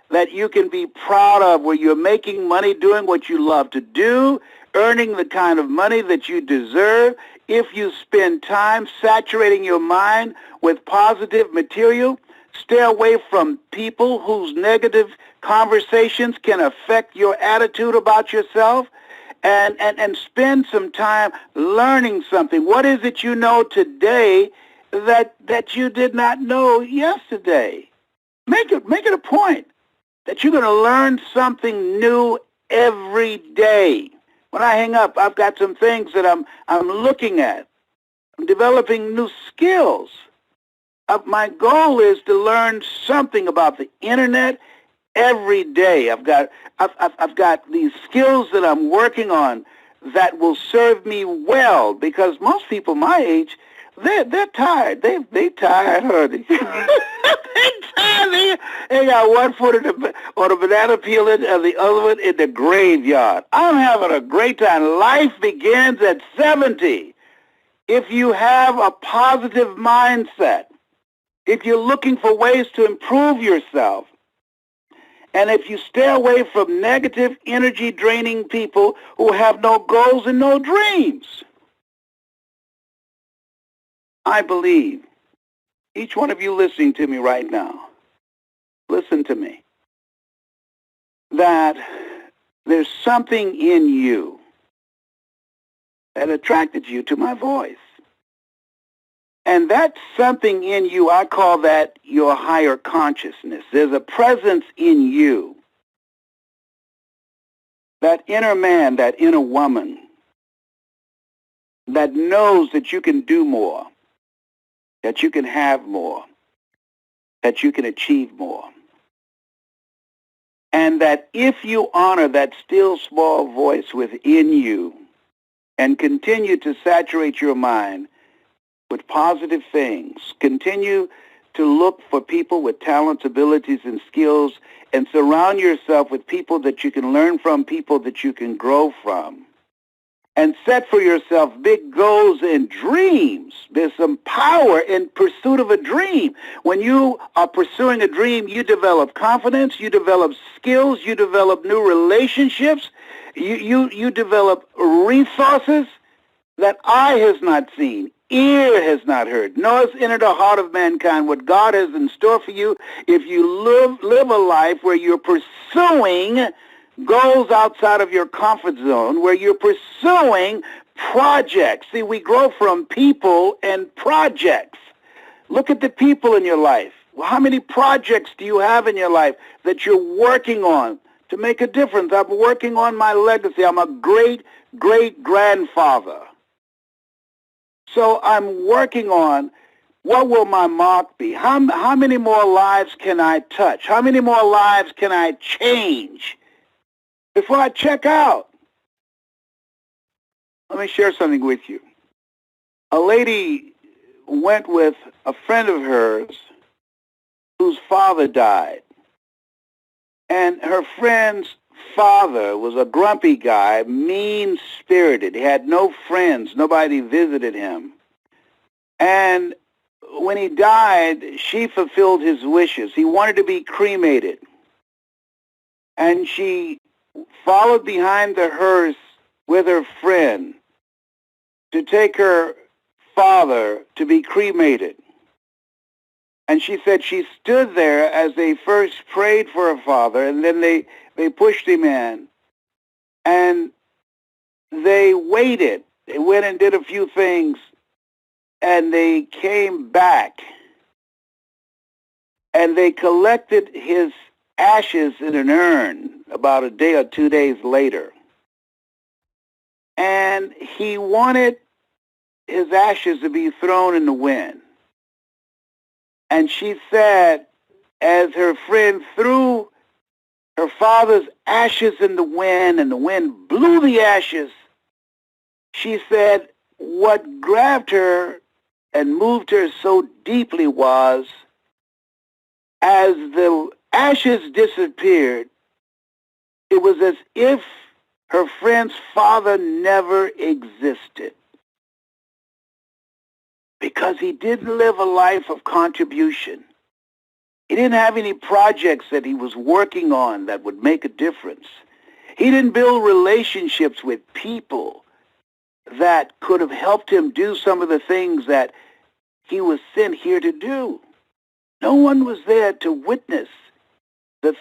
that you can be proud of, where you're making money doing what you love to do, earning the kind of money that you deserve. If you spend time saturating your mind with positive material, stay away from people whose negative conversations can affect your attitude about yourself, and spend some time learning something. What is it you know today that you did not know yesterday? Make it a point that you're going to learn something new every day. When I hang up, I've got some things that I'm looking at. I'm developing new skills. My goal is to learn something about the internet every day. I've got these skills that I'm working on that will serve me well, because most people my age, they're tired. They tired, honey. They tired. They got one foot on a banana peel and the other one in the graveyard. I'm having a great time. Life begins at 70. If you have a positive mindset, if you're looking for ways to improve yourself, and if you stay away from negative, energy-draining people who have no goals and no dreams, I believe, each one of you listening to me right now, listen to me, that there's something in you that attracted you to my voice. And that something in you, I call that your higher consciousness. There's a presence in you, that inner man, that inner woman, that knows that you can do more, that you can have more, that you can achieve more. And that if you honor that still small voice within you and continue to saturate your mind with positive things, continue to look for people with talents, abilities, and skills, and surround yourself with people that you can learn from, people that you can grow from, and set for yourself big goals and dreams. There's some power in pursuit of a dream. When you are pursuing a dream, you develop confidence, you develop skills, you develop new relationships, you develop resources that eye has not seen, ear has not heard, nor has entered the heart of mankind what God has in store for you if you live a life where you're pursuing goals outside of your comfort zone, where you're pursuing projects. See, we grow from people and projects. Look at the people in your life. Well, how many projects do you have in your life that you're working on to make a difference? I'm working on my legacy. I'm a great-great-grandfather. So I'm working on what will my mark be? How many more lives can I touch? How many more lives can I change before I check out? Let me share something with you. A lady went with a friend of hers whose father died. And her friend's father was a grumpy guy, mean-spirited. He had no friends. Nobody visited him. And when he died, she fulfilled his wishes. He wanted to be cremated. And she followed behind the hearse with her friend to take her father to be cremated. And she said she stood there as they first prayed for her father, and then they pushed him in. And they waited. They went and did a few things, and they came back. And they collected his ashes in an urn about a day or 2 days later. And he wanted his ashes to be thrown in the wind. And she said, as her friend threw her father's ashes in the wind, and the wind blew the ashes, she said what grabbed her and moved her so deeply was, as the ashes disappeared, it was as if her friend's father never existed. Because he didn't live a life of contribution. He didn't have any projects that he was working on that would make a difference. He didn't build relationships with people that could have helped him do some of the things that he was sent here to do. No one was there to witness the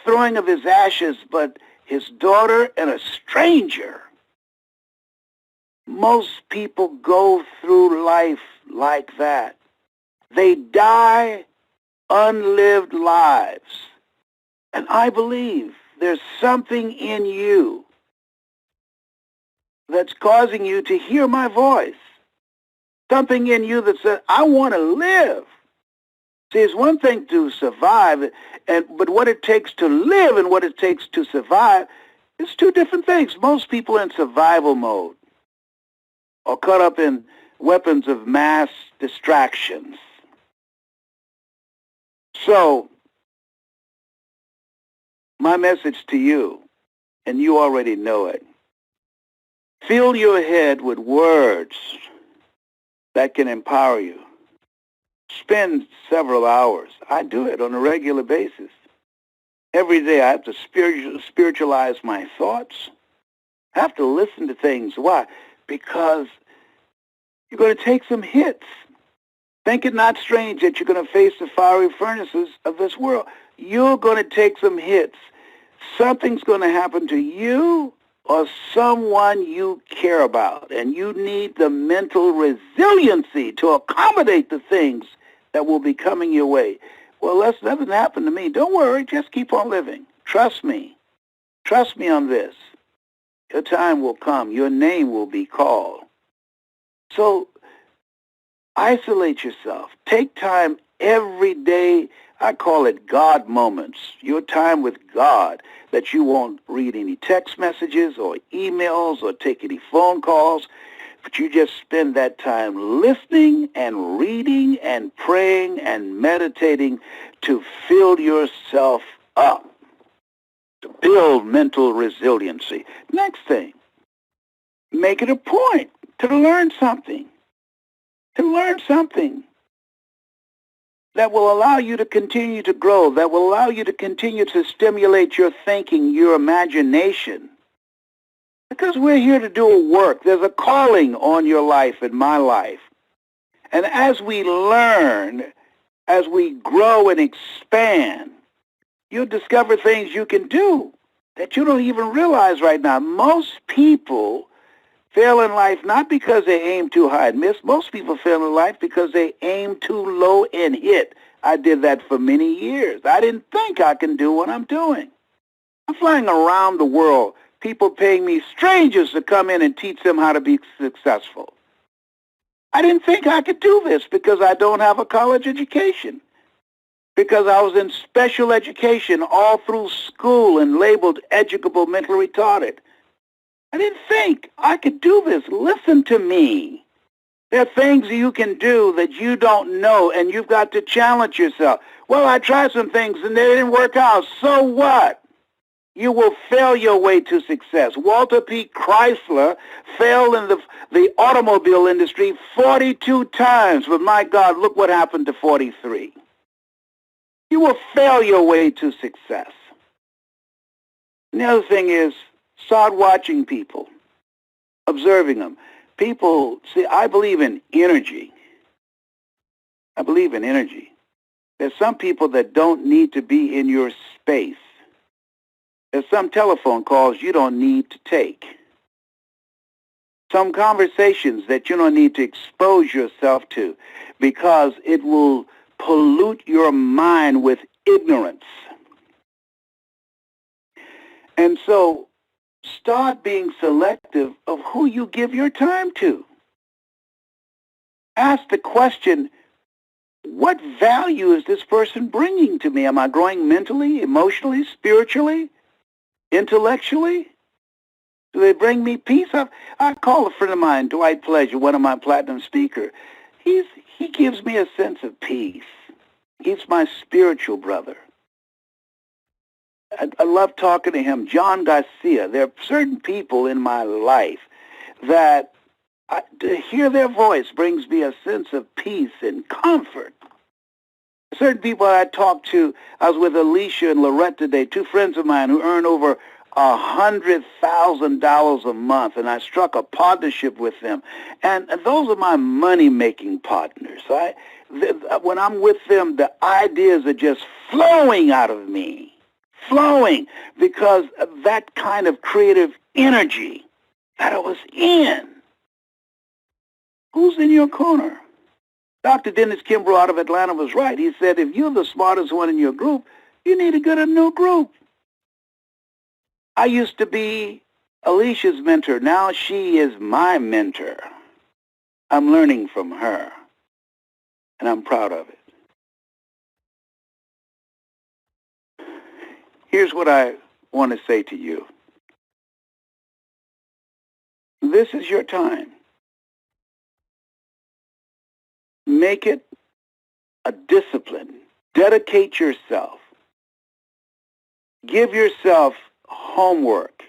throwing of his ashes, but his daughter and a stranger. Most people go through life like that. They die unlived lives. And I believe there's something in you that's causing you to hear my voice. Something in you that says, I want to live. See, it's one thing to survive, but what it takes to live and what it takes to survive is two different things. Most people in survival mode are caught up in weapons of mass distractions. So, my message to you, and you already know it, fill your head with words that can empower you. Spend several hours. I do it on a regular basis. Every day I have to spiritualize my thoughts. I have to listen to things. Why? Because you're going to take some hits. Think it not strange that you're going to face the fiery furnaces of this world. You're going to take some hits. Something's going to happen to you or someone you care about, and you need the mental resiliency to accommodate the things that will be coming your way. Well, that doesn't happen to me. Don't worry. Just keep on living. Trust me. Trust me on this. Your time will come. Your name will be called. So isolate yourself. Take time every day. I call it God moments. Your time with God, that you won't read any text messages or emails or take any phone calls, but you just spend that time listening and reading and praying and meditating to fill yourself up, to build mental resiliency. Next thing, make it a point to learn something. To learn something that will allow you to continue to grow, that will allow you to continue to stimulate your thinking, your imagination. Because we're here to do a work. There's a calling on your life and my life. And as we learn, as we grow and expand, you'll discover things you can do that you don't even realize right now. Most people fail in life not because they aim too high and miss. Most people fail in life because they aim too low and hit. I did that for many years. I didn't think I can do what I'm doing. I'm flying around the world, people paying me, strangers, to come in and teach them how to be successful. I didn't think I could do this because I don't have a college education, because I was in special education all through school and labeled educable mentally retarded. I didn't think I could do this. Listen to me. There are things you can do that you don't know, and you've got to challenge yourself. Well, I tried some things and they didn't work out. So what? You will fail your way to success. Walter P. Chrysler failed in the automobile industry 42 times, but my God, look what happened to 43. You will fail your way to success. And the other thing is, start watching people, observing them. People, see, I believe in energy. I believe in energy. There's some people that don't need to be in your space. There's some telephone calls you don't need to take. Some conversations that you don't need to expose yourself to, because it will pollute your mind with ignorance. And so, start being selective of who you give your time to. Ask the question, what value is this person bringing to me? Am I growing mentally, emotionally, spiritually, intellectually? Do they bring me peace? I call a friend of mine, Dwight Pleasure, one of my platinum speakers. He gives me a sense of peace. He's my spiritual brother. I love talking to him. John Garcia. There are certain people in my life that to hear their voice brings me a sense of peace and comfort. Certain people I talk to, I was with Alicia and Lorette today, two friends of mine who earn over $100,000 a month, and I struck a partnership with them. And those are my money-making partners. When I'm with them, the ideas are just flowing out of me. flowing, because of that kind of creative energy that I was in. Who's in your corner? Dr. Dennis Kimbrough out of Atlanta was right. He said, if you're the smartest one in your group, you need to get a new group. I used to be Alicia's mentor. Now she is my mentor. I'm learning from her, and I'm proud of it. Here's what I want to say to you. This is your time. Make it a discipline. Dedicate yourself. Give yourself homework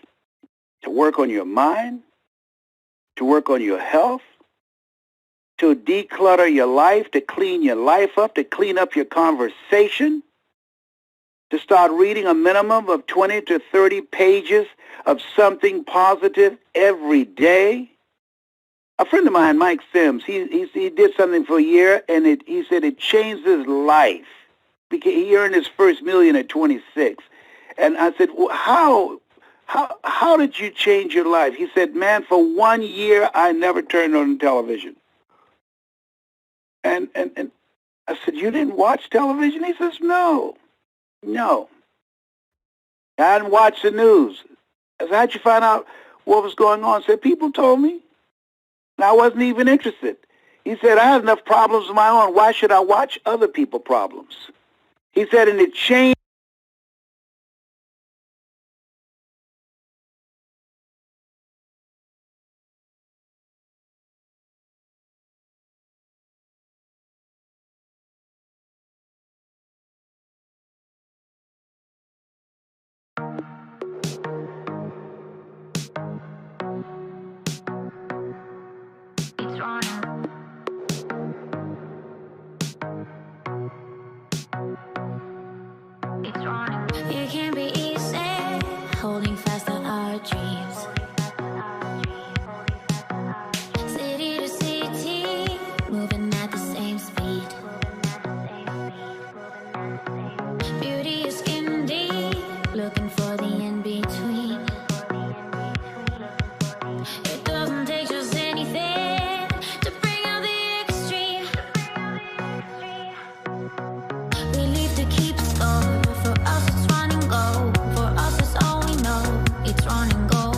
to work on your mind, to work on your health, to declutter your life, to clean your life up, to clean up your conversation, to start reading a minimum of 20 to 30 pages of something positive every day. A friend of mine, Mike Sims, he did something for a year, and he said it changed his life. He earned his first $1 million at 26. And I said, well, how did you change your life? He said, man, for 1 year, I never turned on television. And I said, you didn't watch television? He says, no. I hadn't watched the news. I said, how'd you find out what was going on? He said, people told me. And I wasn't even interested. He said, I have enough problems of my own. Why should I watch other people's problems? He said, and it changed. It can be easy, holding fast to our dreams. City to city, moving at the same speed. Beauty is skin deep, looking for the in-between. It doesn't take just anything to bring out the extreme. We live to keep score. For us it's run and go. For us it's all we know. It's run and go.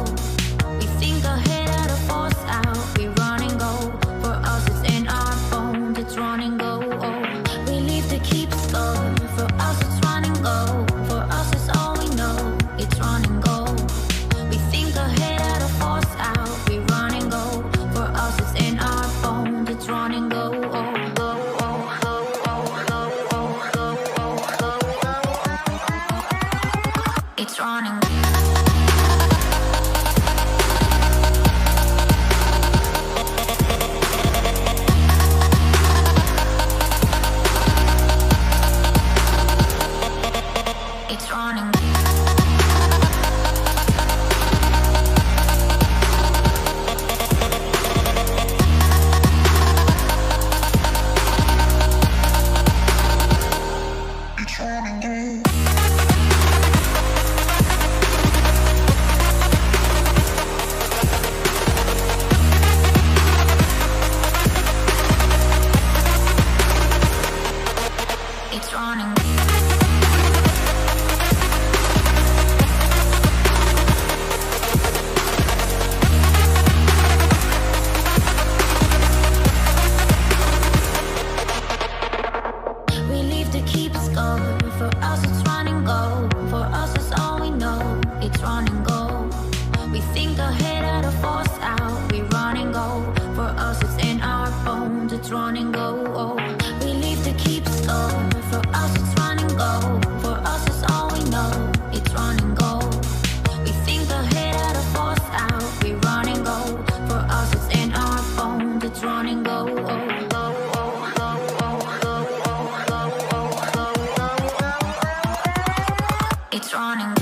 We think ahead out of force out. We run and go. For us it's in our bones. It's run and go. Oh, we live to keep score. For us it's run and go. For us it's all we know. It's run and go. We think ahead out of force out. We run and go. For us it's in our bones. It's run and go. It's running. It's running. It's running. It's running. We live to keep score. For us it's run and go. For us it's all we know. It's run and go. We think ahead out of force out. We run and go. For us it's in our bones. It's run and go. Oh, we live to keep score. For us it's run and go. For us it's all we know. It's run and go. We think ahead out of force out. We run and go. For us it's in our bones. It's run and go. It's running.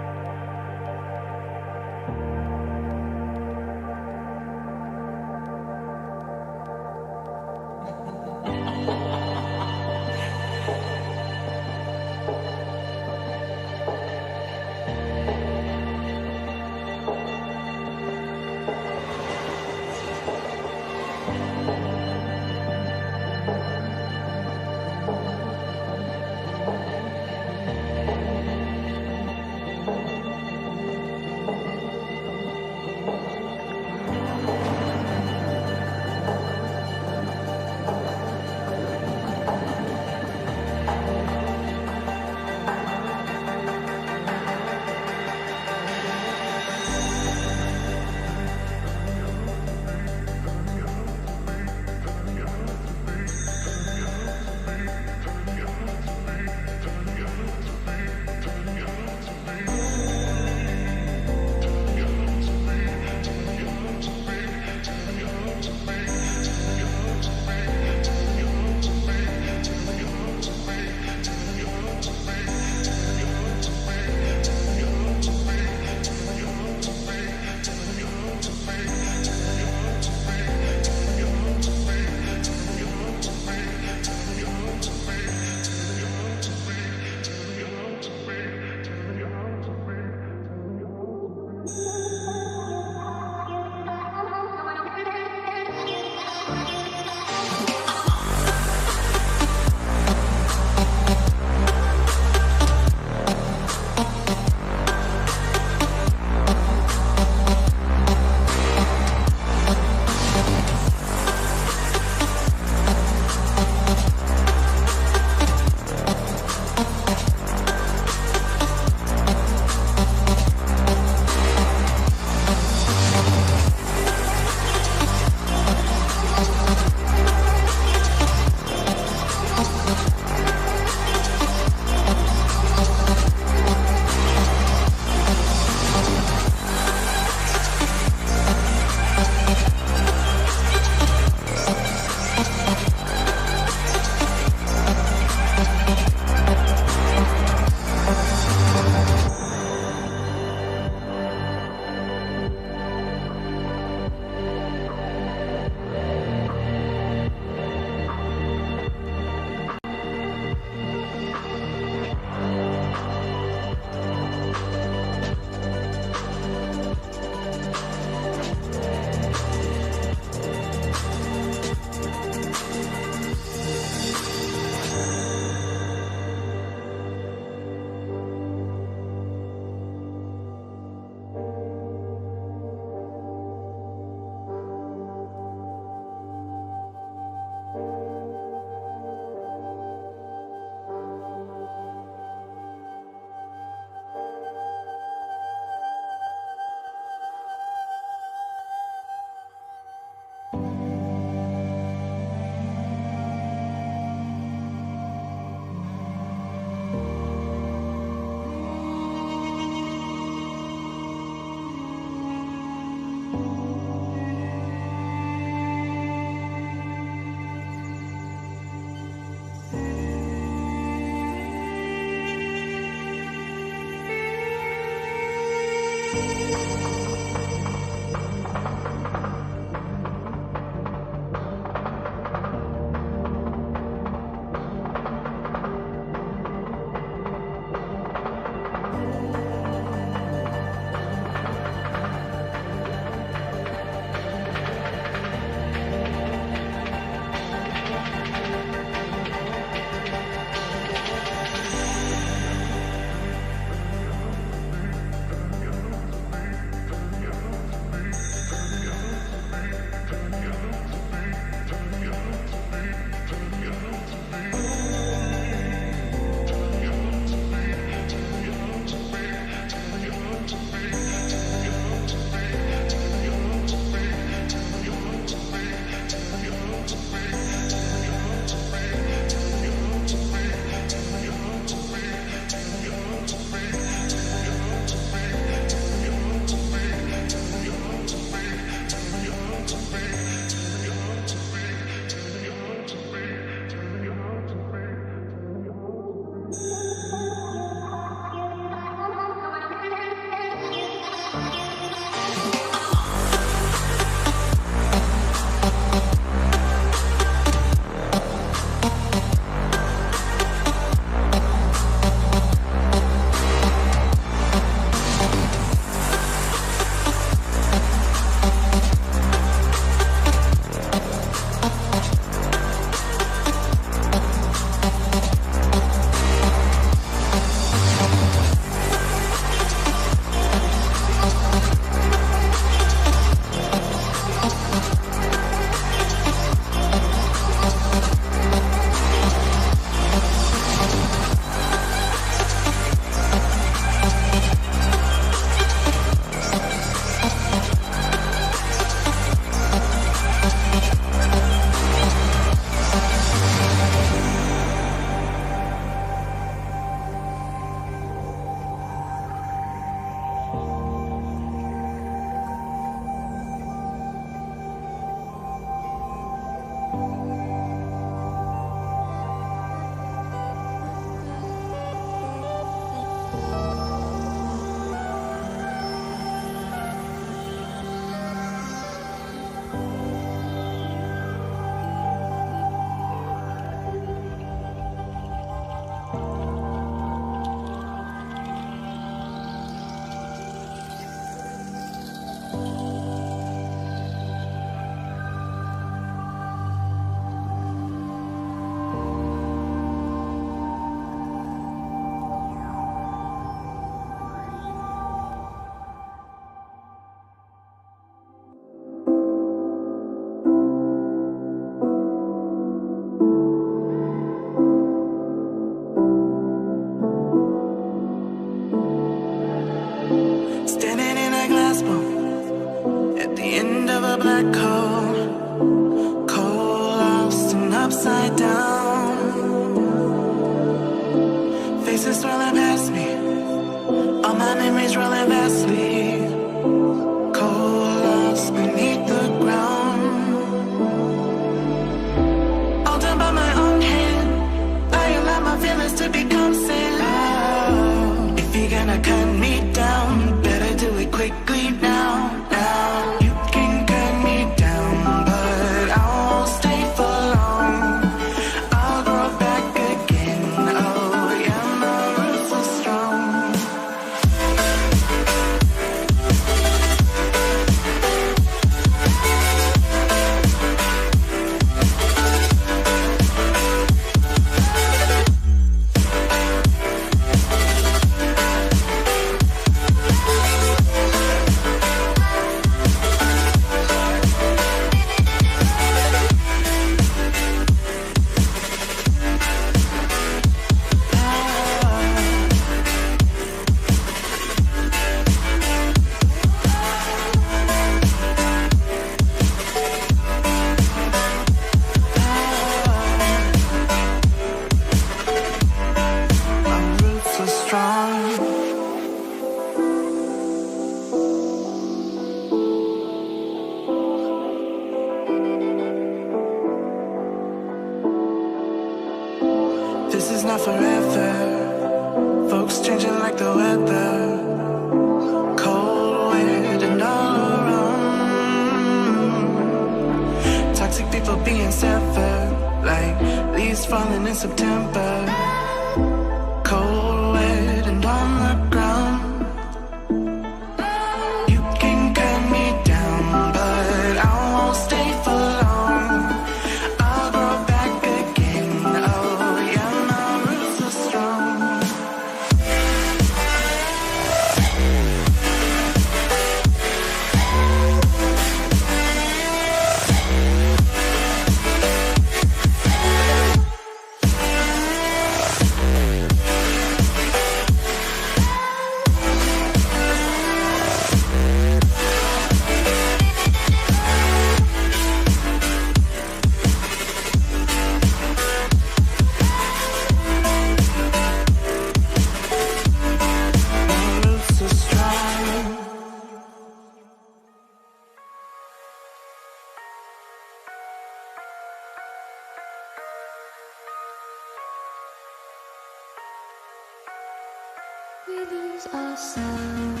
We lose ourselves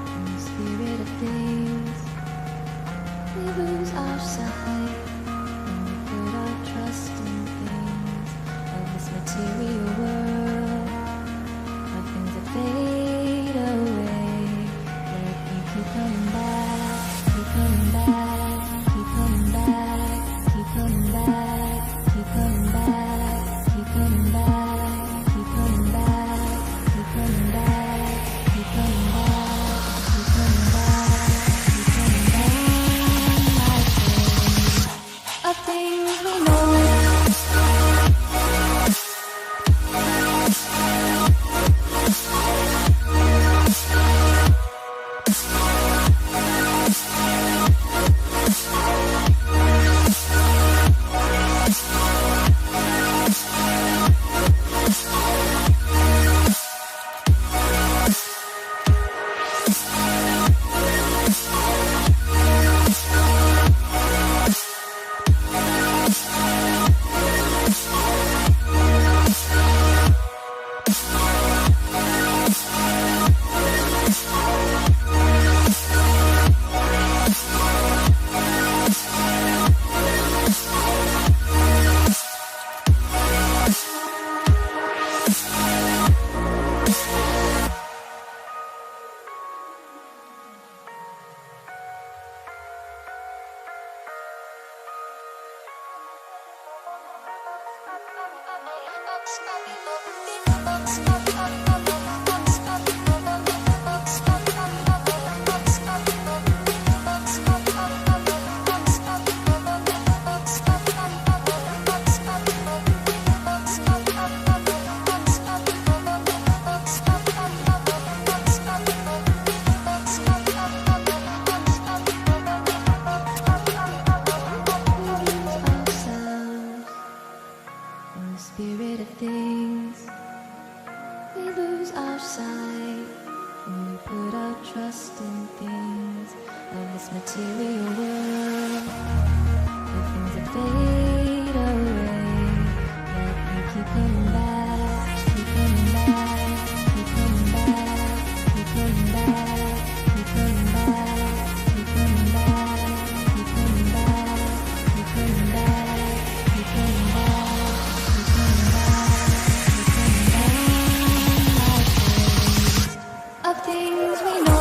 in the spirit of things. We lose our sight when we put our trust in things of this material world, of things that fade away. Yet we keep coming back, keep coming back, keep coming back, keep coming back, keep coming back, keep coming back, keep coming back, keep coming back, keep coming back, keep coming back, of things we know.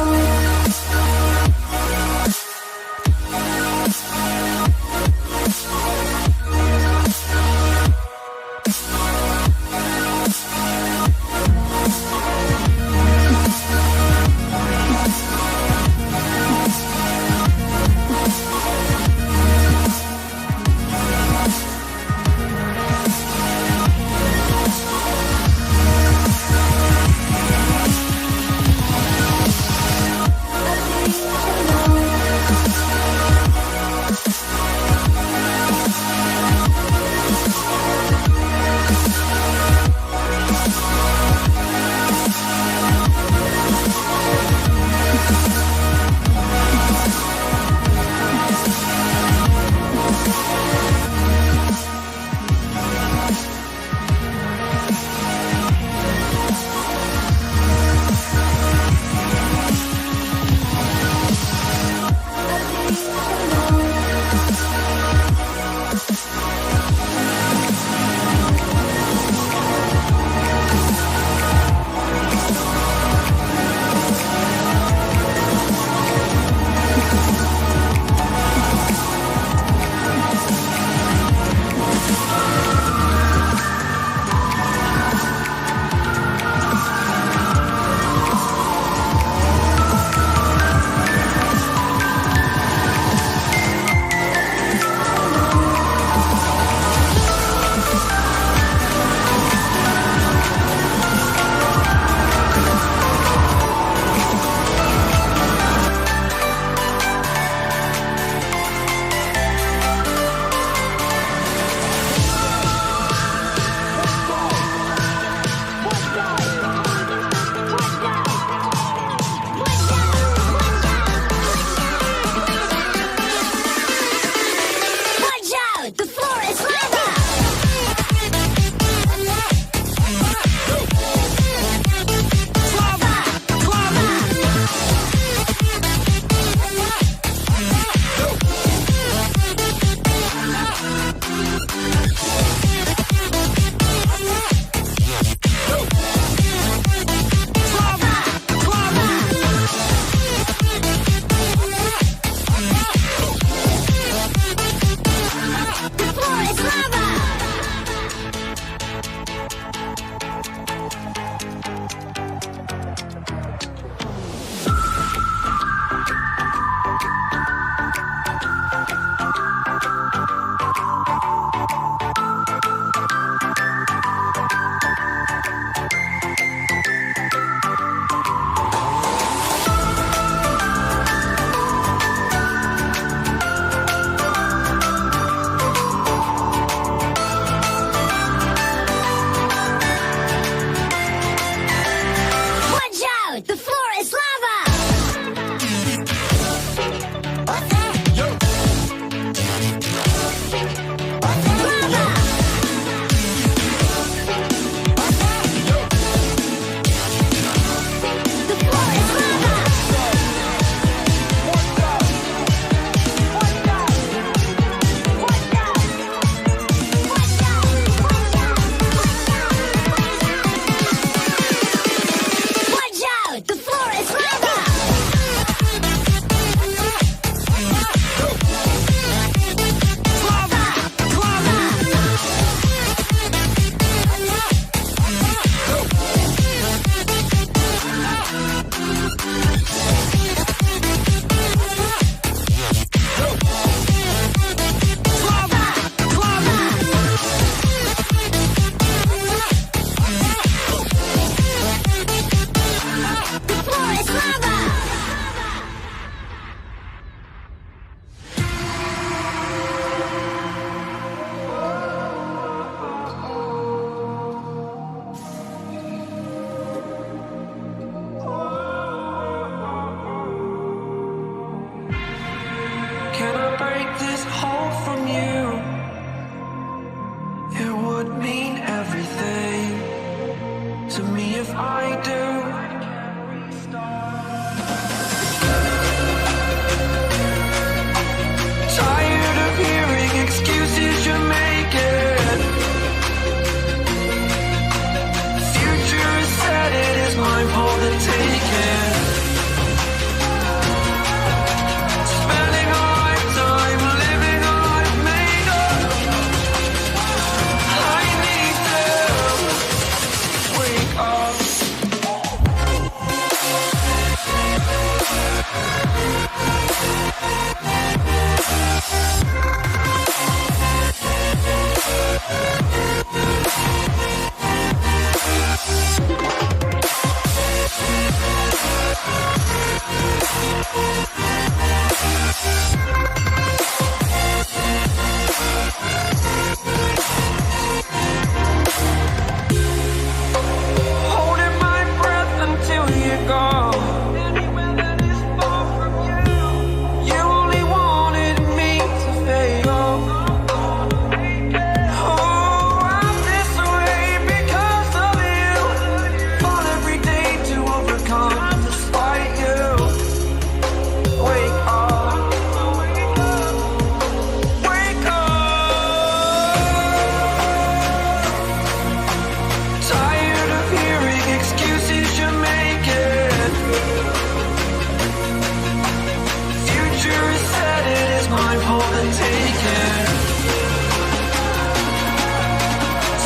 taken.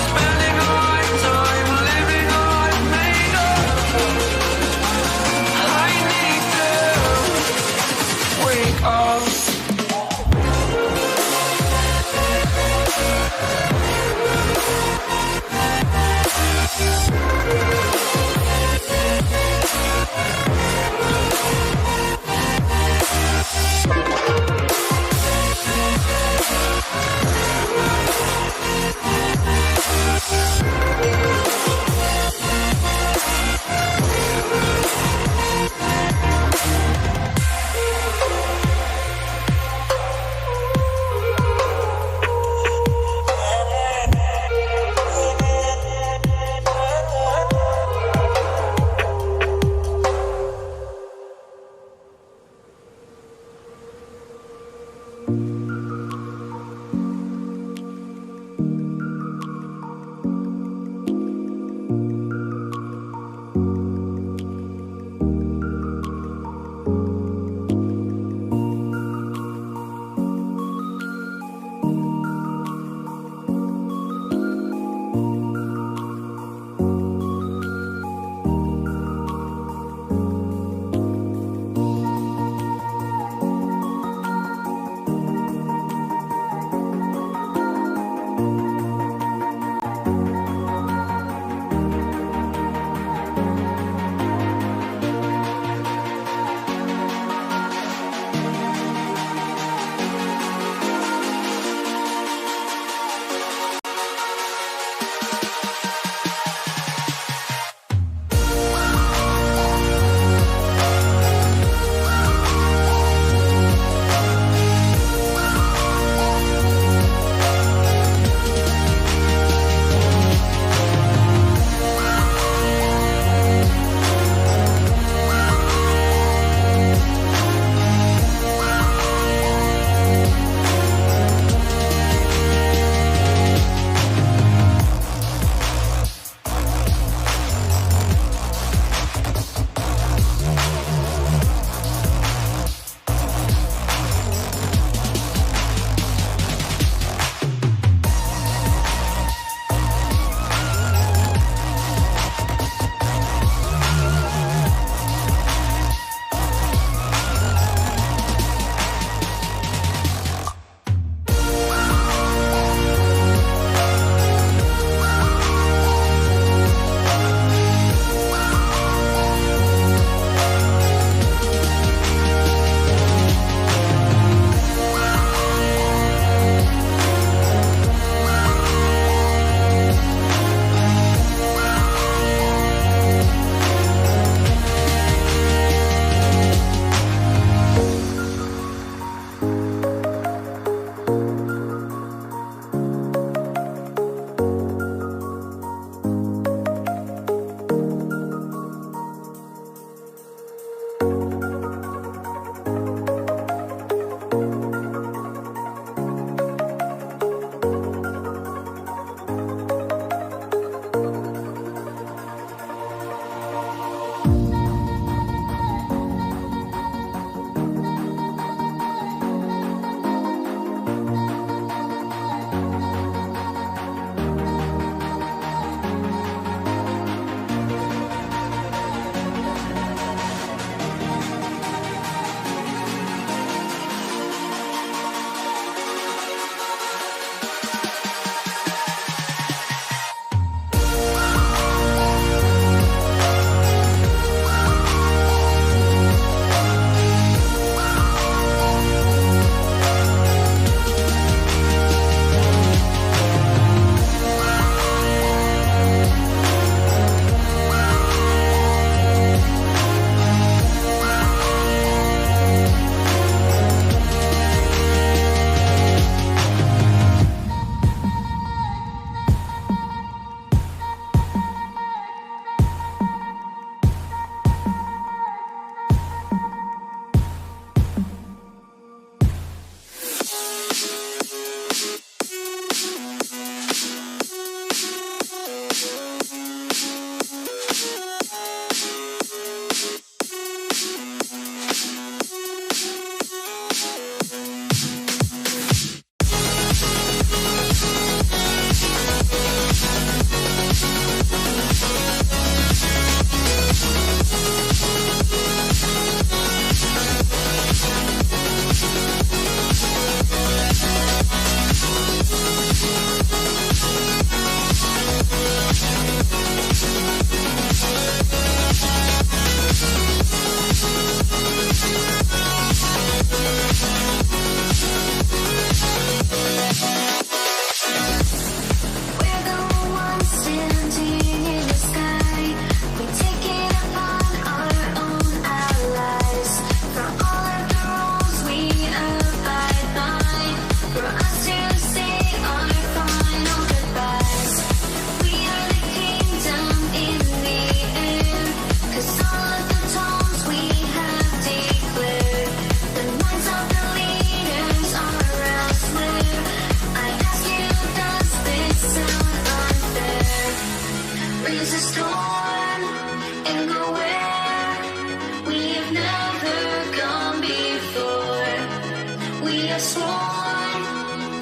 Spending all my time living on made up. I need to wake up.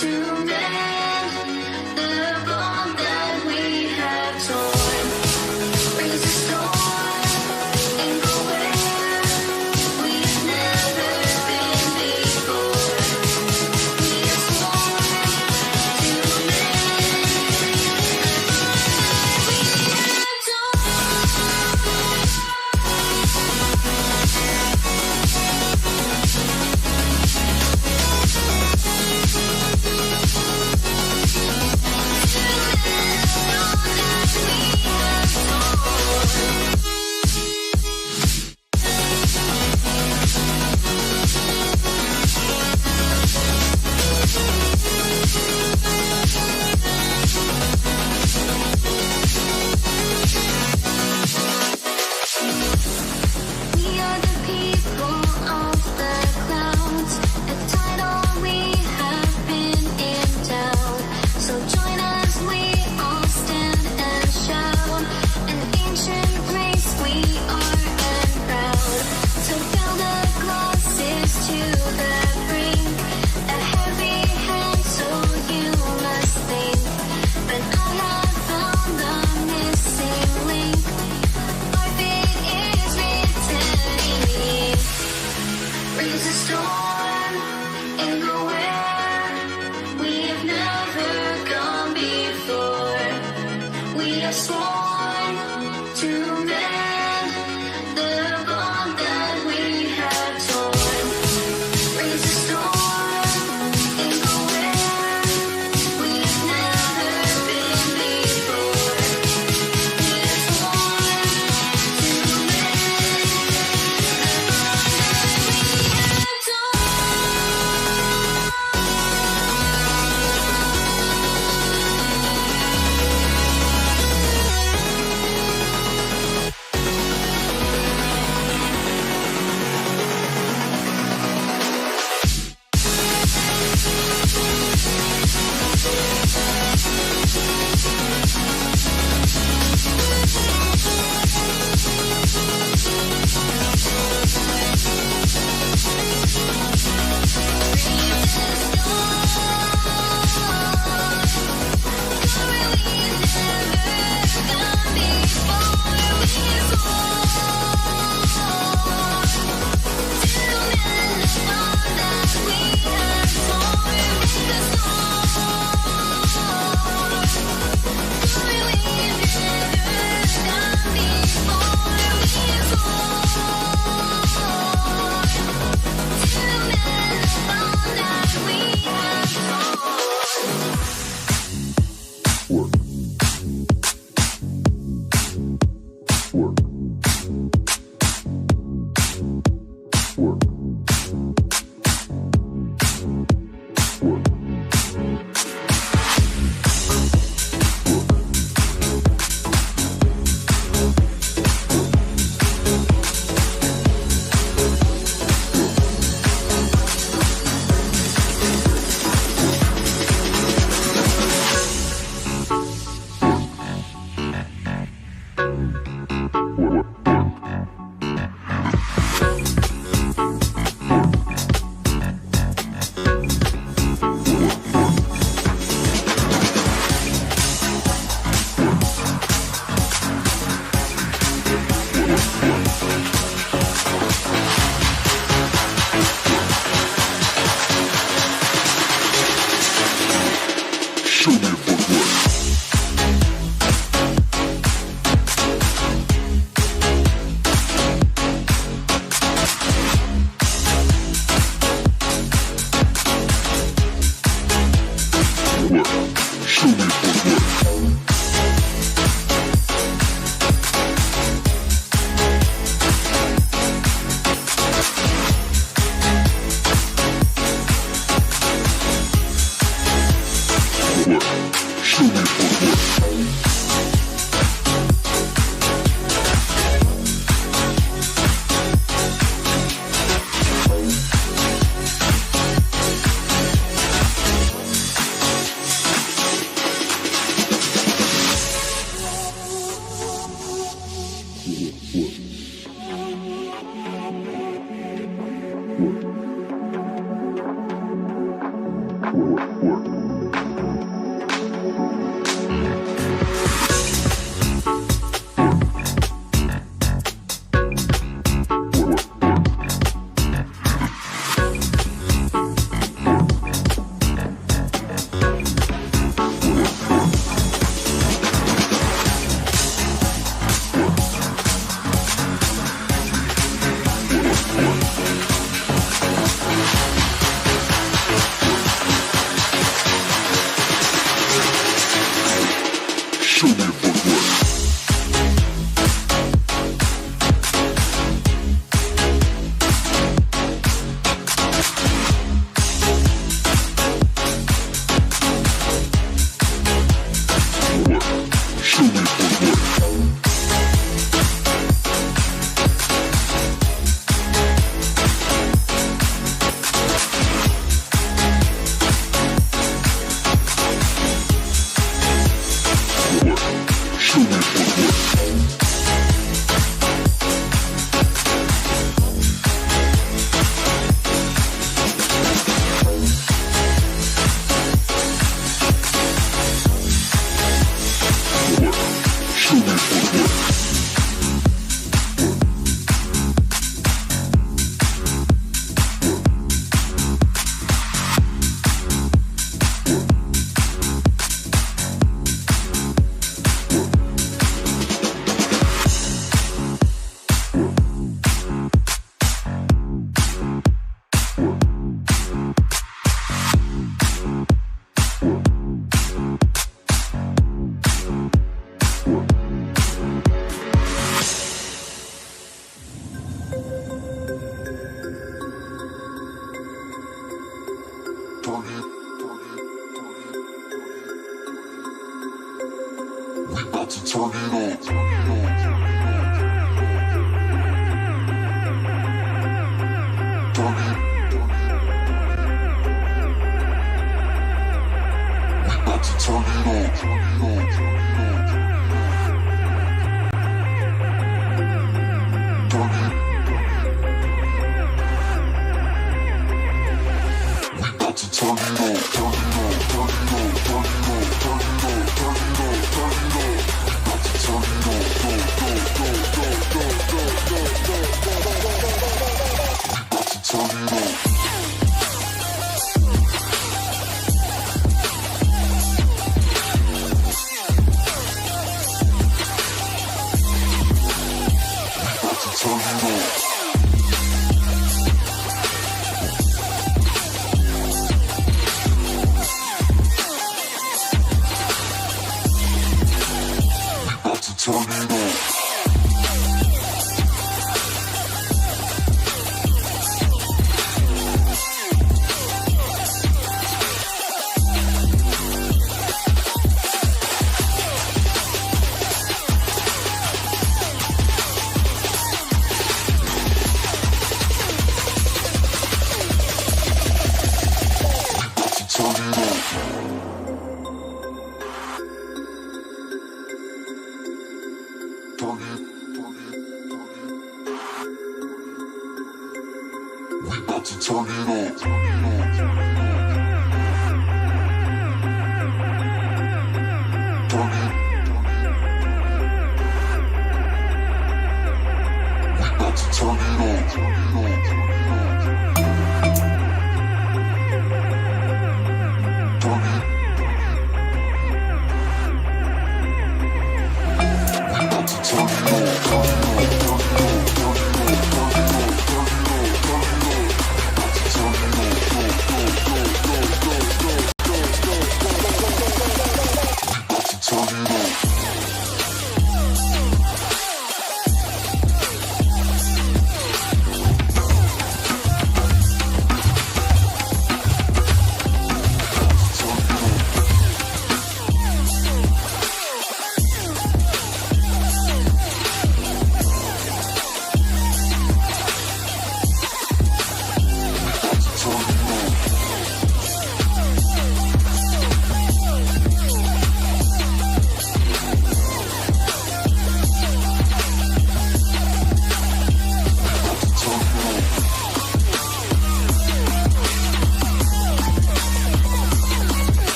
to mend the bond that we have torn. Brings a storm and go where we've never been before. We are sworn to mend the We are the people of the clouds, a title we have been endowed. So join as we all stand and shout, an ancient grace we are and proud. So fill the glasses to the brink, a heavy hand so you must think. But I have found the missing link. Life it is written in me. Raise a storm and go where we've never gone before. We are sworn to mend the bond that we have torn. Raise a storm and go where we've never been before. We are sworn to mend the bond that we have Show me Turn it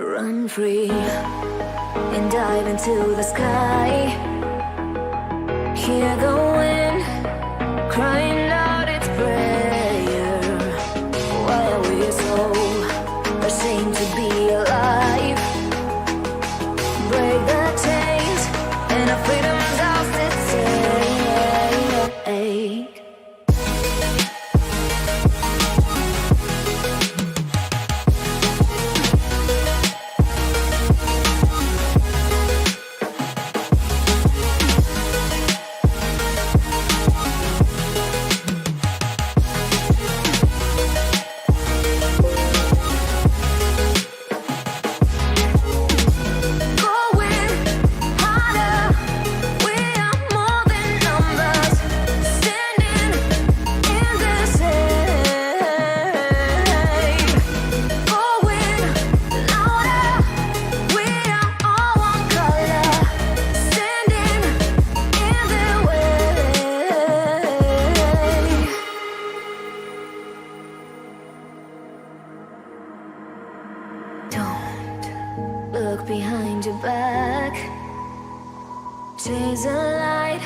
Run free and dive into the sky. Hear the wind crying out its prayer. Why are we so ashamed to be alive? Break the chains and our freedom's ours to take. Look behind your back. Chase a light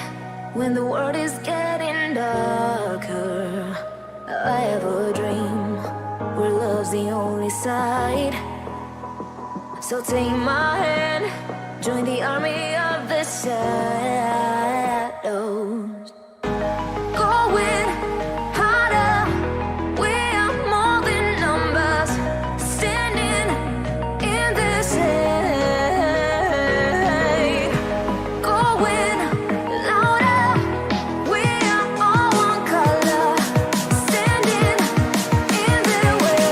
when the world is getting darker. I have a dream where love's the only side. So take my hand, join the army of the shadows. Going harder, we are more than numbers. Standing in this shade. Going louder, we are all one color. Standing in the way.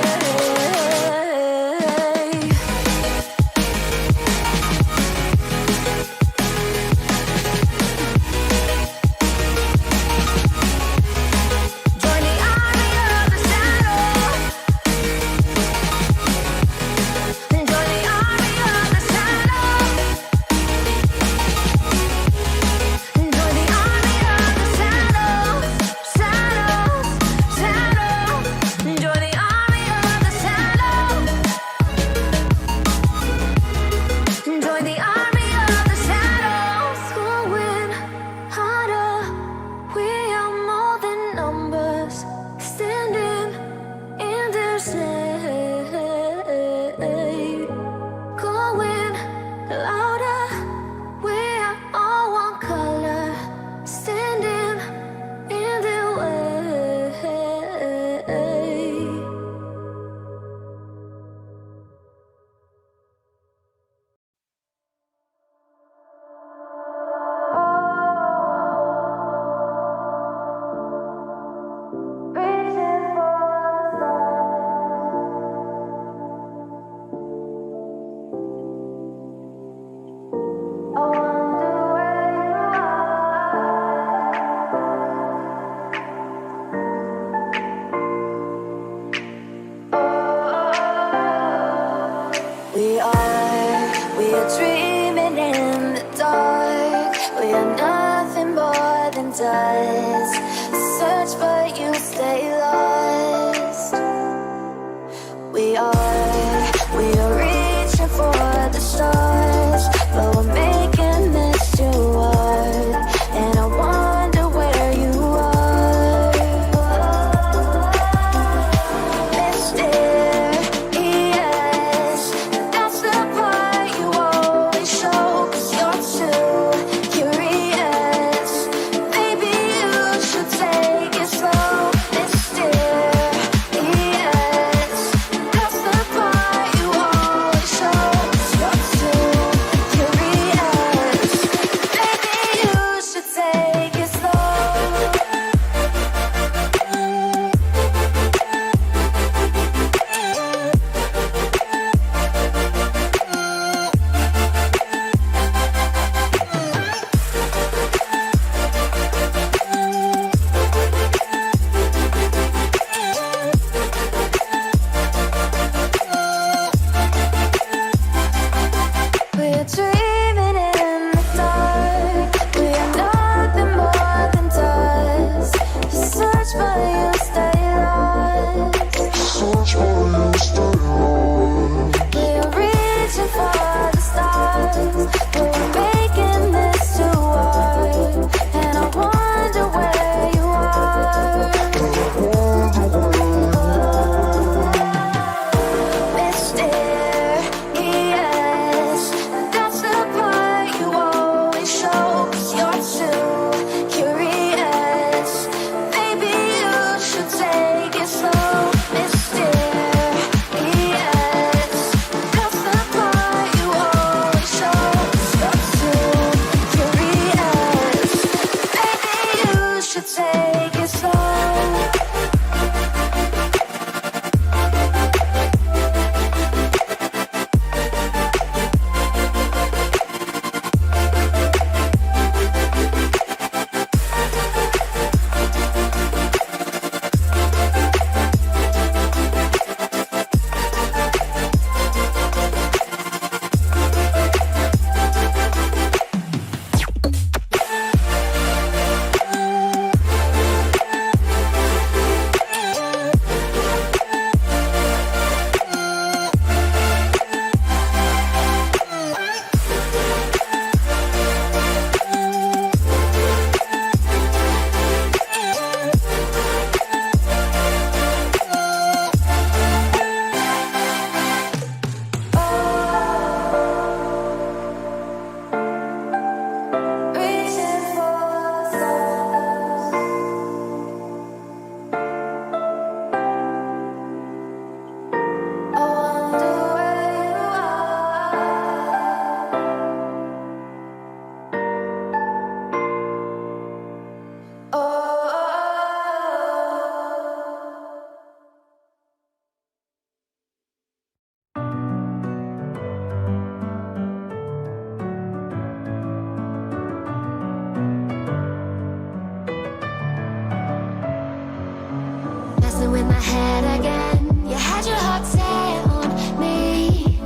my head again. You had your heart set on me,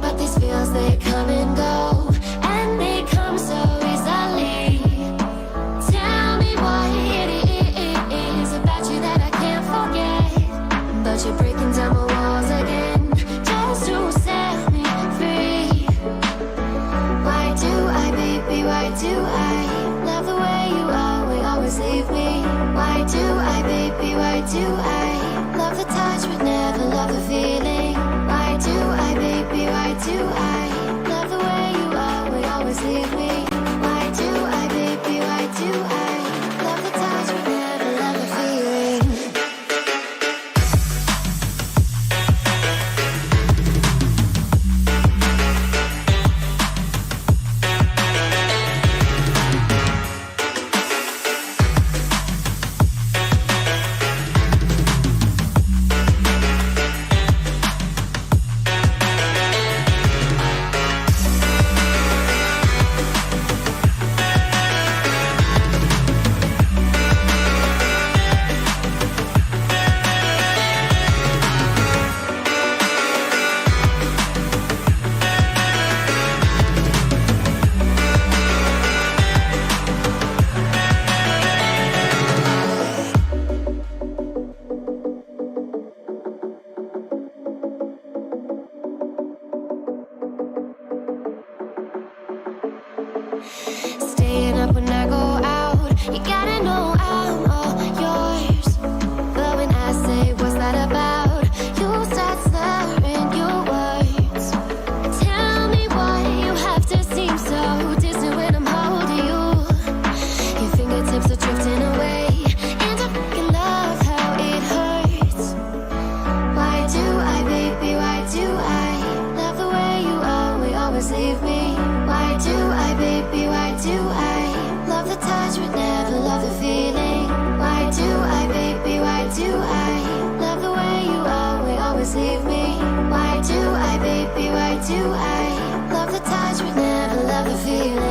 but these feels, they come and go, and they come so easily. Tell me what it is about you that I can't forget, but you're breaking down my walls again, just to set me free. Why do I, baby, why do I love the way you always leave me? Why do I, baby, why do I love the touch but never love the feeling? Why do I, baby, why do I love the way you always leave me? Why do I, baby, why do I love the touch but never love the feeling? Staying up when I go out, you gotta know I'm all yours. But when I say what's that about, you start slurring your words. Tell me why you have to seem so distant when I'm holding you. Your fingertips are drifting away, and I fucking love how it hurts. Why do I, baby, why do I love the way you always leave me? Why do I, baby, why do I love the touch but never love the feeling? Why do I, baby, why do I love the way you always leave me? Why do I, baby, why do I love the touch but never love the feeling?